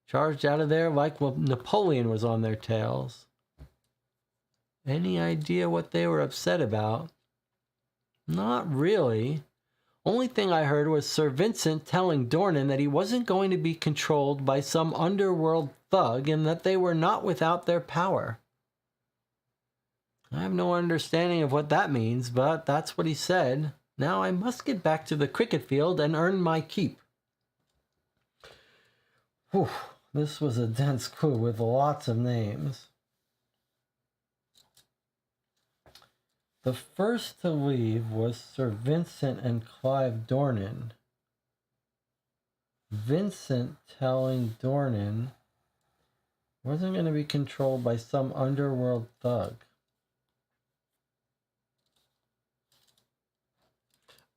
charged out of there like Napoleon was on their tails. Any idea what they were upset about? Not really. Only thing I heard was Sir Vincent telling Dornan that he wasn't going to be controlled by some underworld thug and that they were not without their power. I have no understanding of what that means, but that's what he said. Now I must get back to the cricket field and earn my keep. Whew, this was a dense crew with lots of names. The first to leave was Sir Vincent and Clive Dornan. Vincent telling Dornan wasn't going to be controlled by some underworld thug.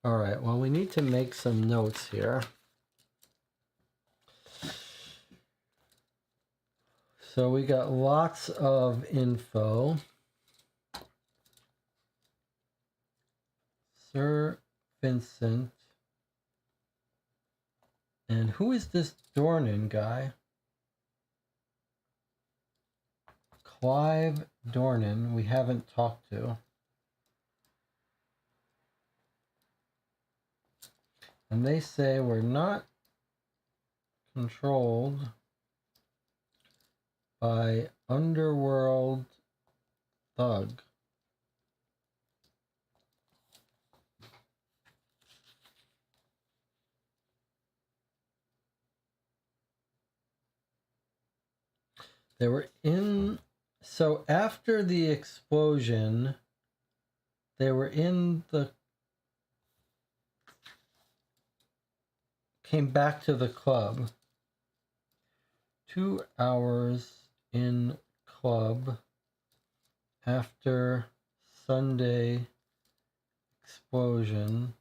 All right, well, we need to make some notes here. So we got lots of info. Sir Vincent. And who is this Dornan guy? Clive Dornan, we haven't talked to. And they say we're not controlled by underworld thug. They were in, so after the explosion, they were in the, came back to the club. 2 hours in club after Sunday explosion,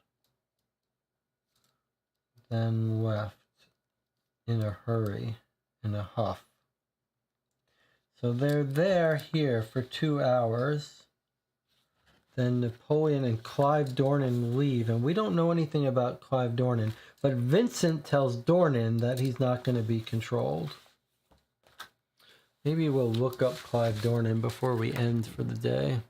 then left in a hurry, in a huff. So they're there here for 2 hours. Then Napoleon and Clive Dornan leave, and we don't know anything about Clive Dornan, but Vincent tells Dornan that he's not going to be controlled. Maybe we'll look up Clive Dornan before we end for the day.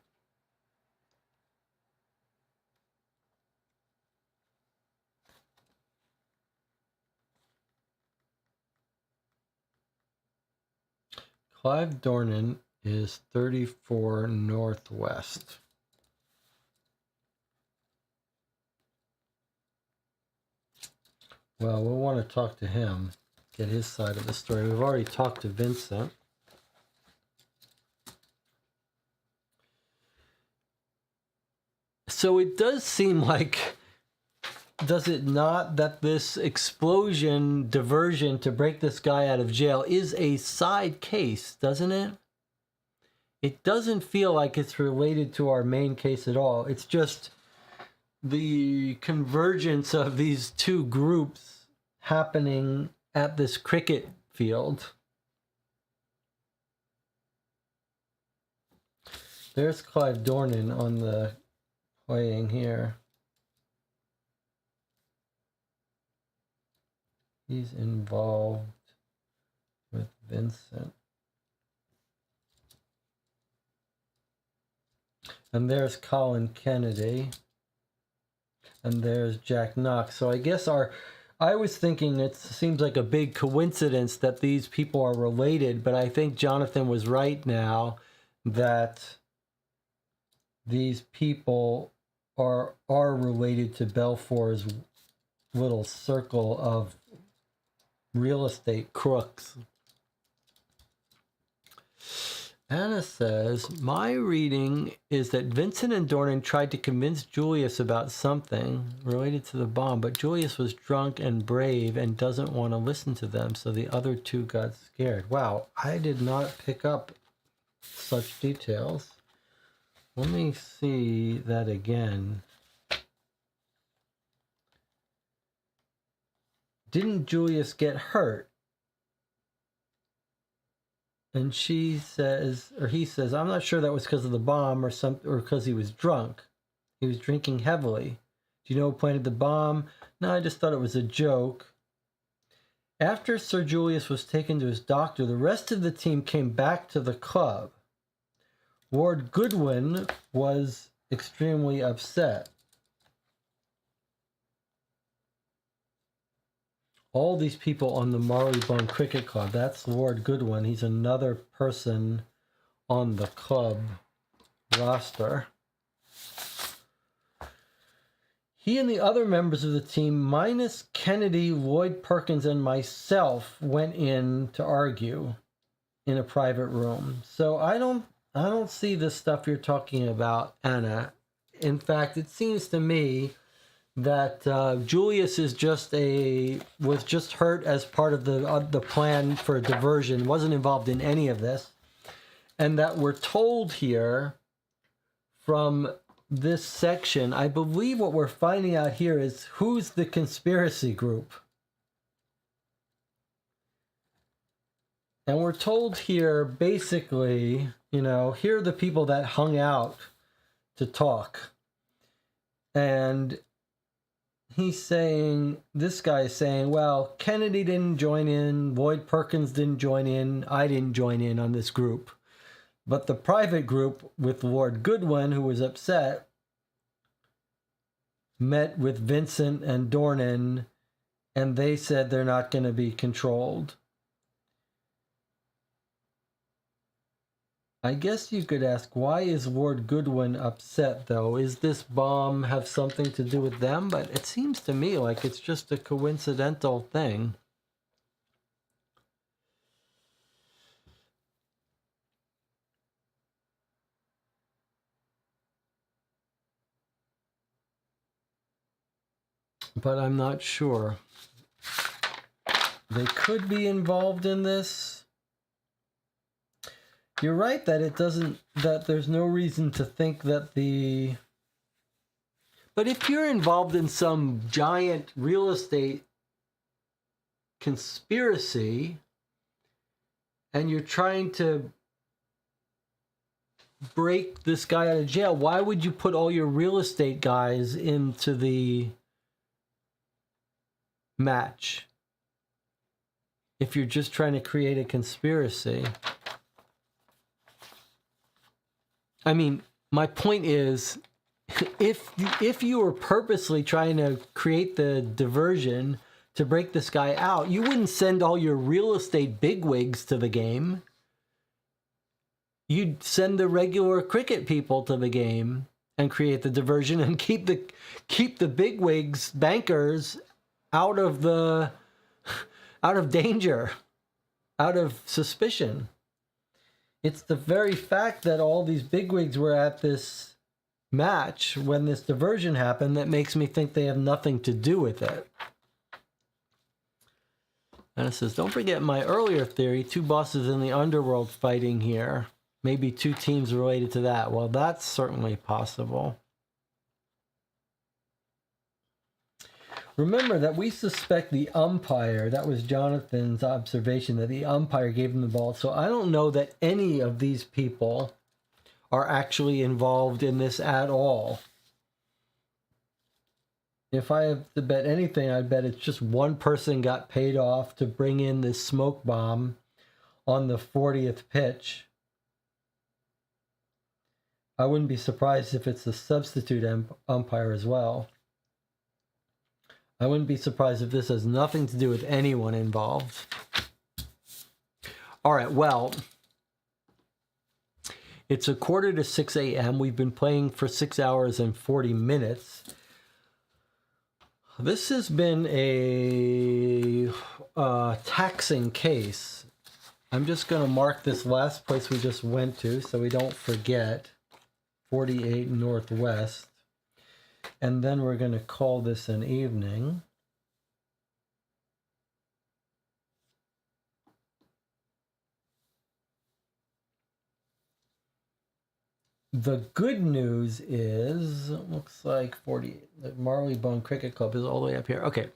Clive Dornan is 34 Northwest. Well, we'll want to talk to him, get his side of the story. We've already talked to Vincent. So it does seem like, does it not, that this explosion diversion to break this guy out of jail is a side case, doesn't it? It doesn't feel like it's related to our main case at all. It's just the convergence of these two groups happening at this cricket field. There's Clive Dornan on the playing here. He's involved with Vincent. And there's Colin Kennedy. And there's Jack Knox. So I guess I was thinking it seems like a big coincidence that these people are related, but I think Jonathan was right now that these people are related to Belfour's little circle of real estate crooks. Anna says, my reading is that Vincent and Dornan tried to convince Julius about something related to the bomb, but Julius was drunk and brave and doesn't want to listen to them, so the other two got scared. Wow, I did not pick up such details. Let me see that again. Didn't Julius get hurt? And she says, or he says, I'm not sure that was because of the bomb or because he was drunk. He was drinking heavily. Do you know who planted the bomb? No, I just thought it was a joke. After Sir Julius was taken to his doctor, the rest of the team came back to the club. Lord Goodwin was extremely upset. all these people on the Marleybone Cricket Club. That's Lord Goodwin. He's another person on the club roster. He and the other members of the team, minus Kennedy, Lloyd Perkins, and myself, went in to argue in a private room. So I don't see the stuff you're talking about, Anna. In fact, it seems to me that Julius was just hurt as part of the plan for a diversion, wasn't involved in any of this, and that we're told here from this section, I believe what we're finding out here is who's the conspiracy group. And we're told here, basically, here are the people that hung out to talk. And this guy is saying, well, Kennedy didn't join in, Lloyd Perkins didn't join in, I didn't join in on this group. But the private group with Lord Goodwin, who was upset, met with Vincent and Dornan, and they said they're not going to be controlled. I guess you could ask, why is Lord Goodwin upset, though? Is this bomb have something to do with them? But it seems to me like it's just a coincidental thing. But I'm not sure. They could be involved in this. You're right that there's no reason to think that But if you're involved in some giant real estate conspiracy and you're trying to break this guy out of jail, why would you put all your real estate guys into the match if you're just trying to create a conspiracy? I mean, my point is, if you were purposely trying to create the diversion to break this guy out, you wouldn't send all your real estate bigwigs to the game. You'd send the regular cricket people to the game and create the diversion and keep the bigwigs, bankers, out of danger, out of suspicion. It's the very fact that all these bigwigs were at this match when this diversion happened that makes me think they have nothing to do with it. And it says, don't forget my earlier theory, two bosses in the underworld fighting here. Maybe two teams related to that. Well, that's certainly possible. Remember that we suspect the umpire, that was Jonathan's observation, that the umpire gave him the ball. So I don't know that any of these people are actually involved in this at all. If I have to bet anything, I'd bet it's just one person got paid off to bring in this smoke bomb on the 40th pitch. I wouldn't be surprised if it's a substitute umpire as well. I wouldn't be surprised if this has nothing to do with anyone involved. All right, well, it's 5:45 a.m. We've been playing for 6 hours and 40 minutes. This has been a taxing case. I'm just going to mark this last place we just went to so we don't forget. 48 Northwest. And then we're going to call this an evening. The good news is, it looks like 48, the Marleybone Cricket Club is all the way up here. Okay.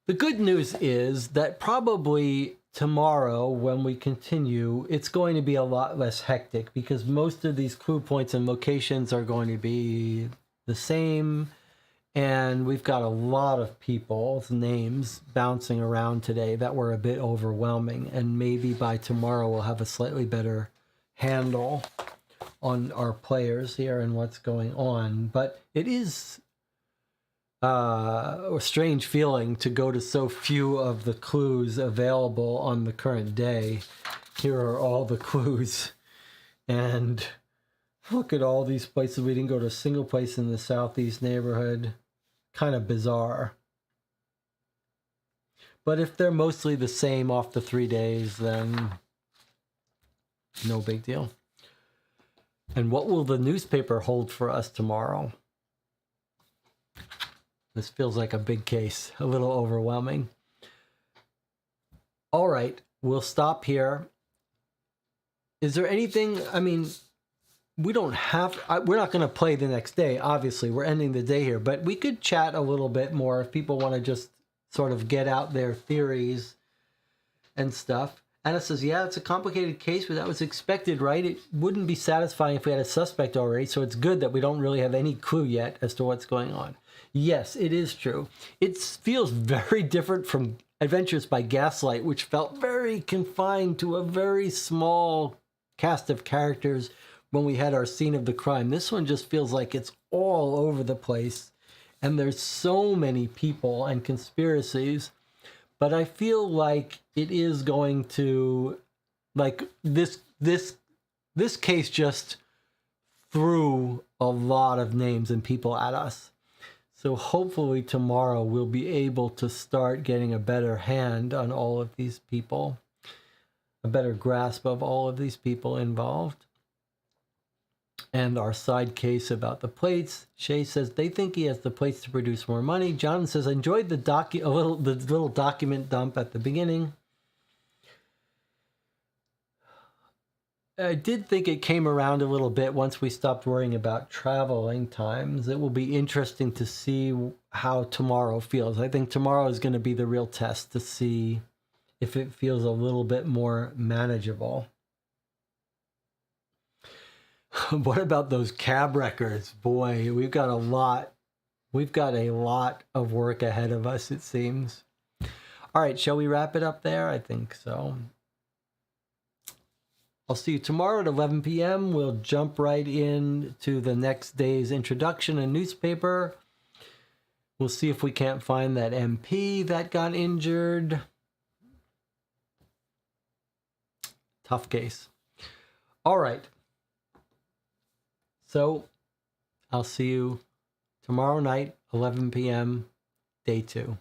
The good news is that probably tomorrow when we continue, it's going to be a lot less hectic because most of these clue points and locations are going to be the same. And we've got a lot of people's names bouncing around today that were a bit overwhelming. And maybe by tomorrow we'll have a slightly better handle on our players here and what's going on. But it is a strange feeling to go to so few of the clues available on the current day. Here are all the clues. And look at all these places. We didn't go to a single place in the southeast neighborhood. Kind of bizarre. But if they're mostly the same off the 3 days, then no big deal. And what will the newspaper hold for us tomorrow? This feels like a big case, a little overwhelming. All right, we'll stop here. Is there anything, I mean, we don't have, we're not going to play the next day, obviously. We're ending the day here, but we could chat a little bit more if people want to just sort of get out their theories and stuff. Anna says, yeah, it's a complicated case, but that was expected, right? It wouldn't be satisfying if we had a suspect already, so it's good that we don't really have any clue yet as to what's going on. Yes, it is true. It feels very different from Adventures by Gaslight, which felt very confined to a very small cast of characters when we had our scene of the crime. This one just feels like it's all over the place, and there's so many people and conspiracies. But I feel like it is going to, like, this case just threw a lot of names and people at us. So hopefully tomorrow we'll be able to start getting a better hand on all of these people, a better grasp of all of these people involved. And our side case about the plates. Shay says they think he has the plates to produce more money. John says I enjoyed the little document dump at the beginning. I did think it came around a little bit once we stopped worrying about traveling times. It will be interesting to see how tomorrow feels. I think tomorrow is going to be the real test to see if it feels a little bit more manageable. What about those cab records? Boy, we've got a lot of work ahead of us, it seems. All right, shall we wrap it up there? I think so. I'll see you tomorrow at 11 p.m. We'll jump right into the next day's introduction and newspaper. We'll see if we can't find that MP that got injured. Tough case. All right. So I'll see you tomorrow night, 11 p.m., day 2.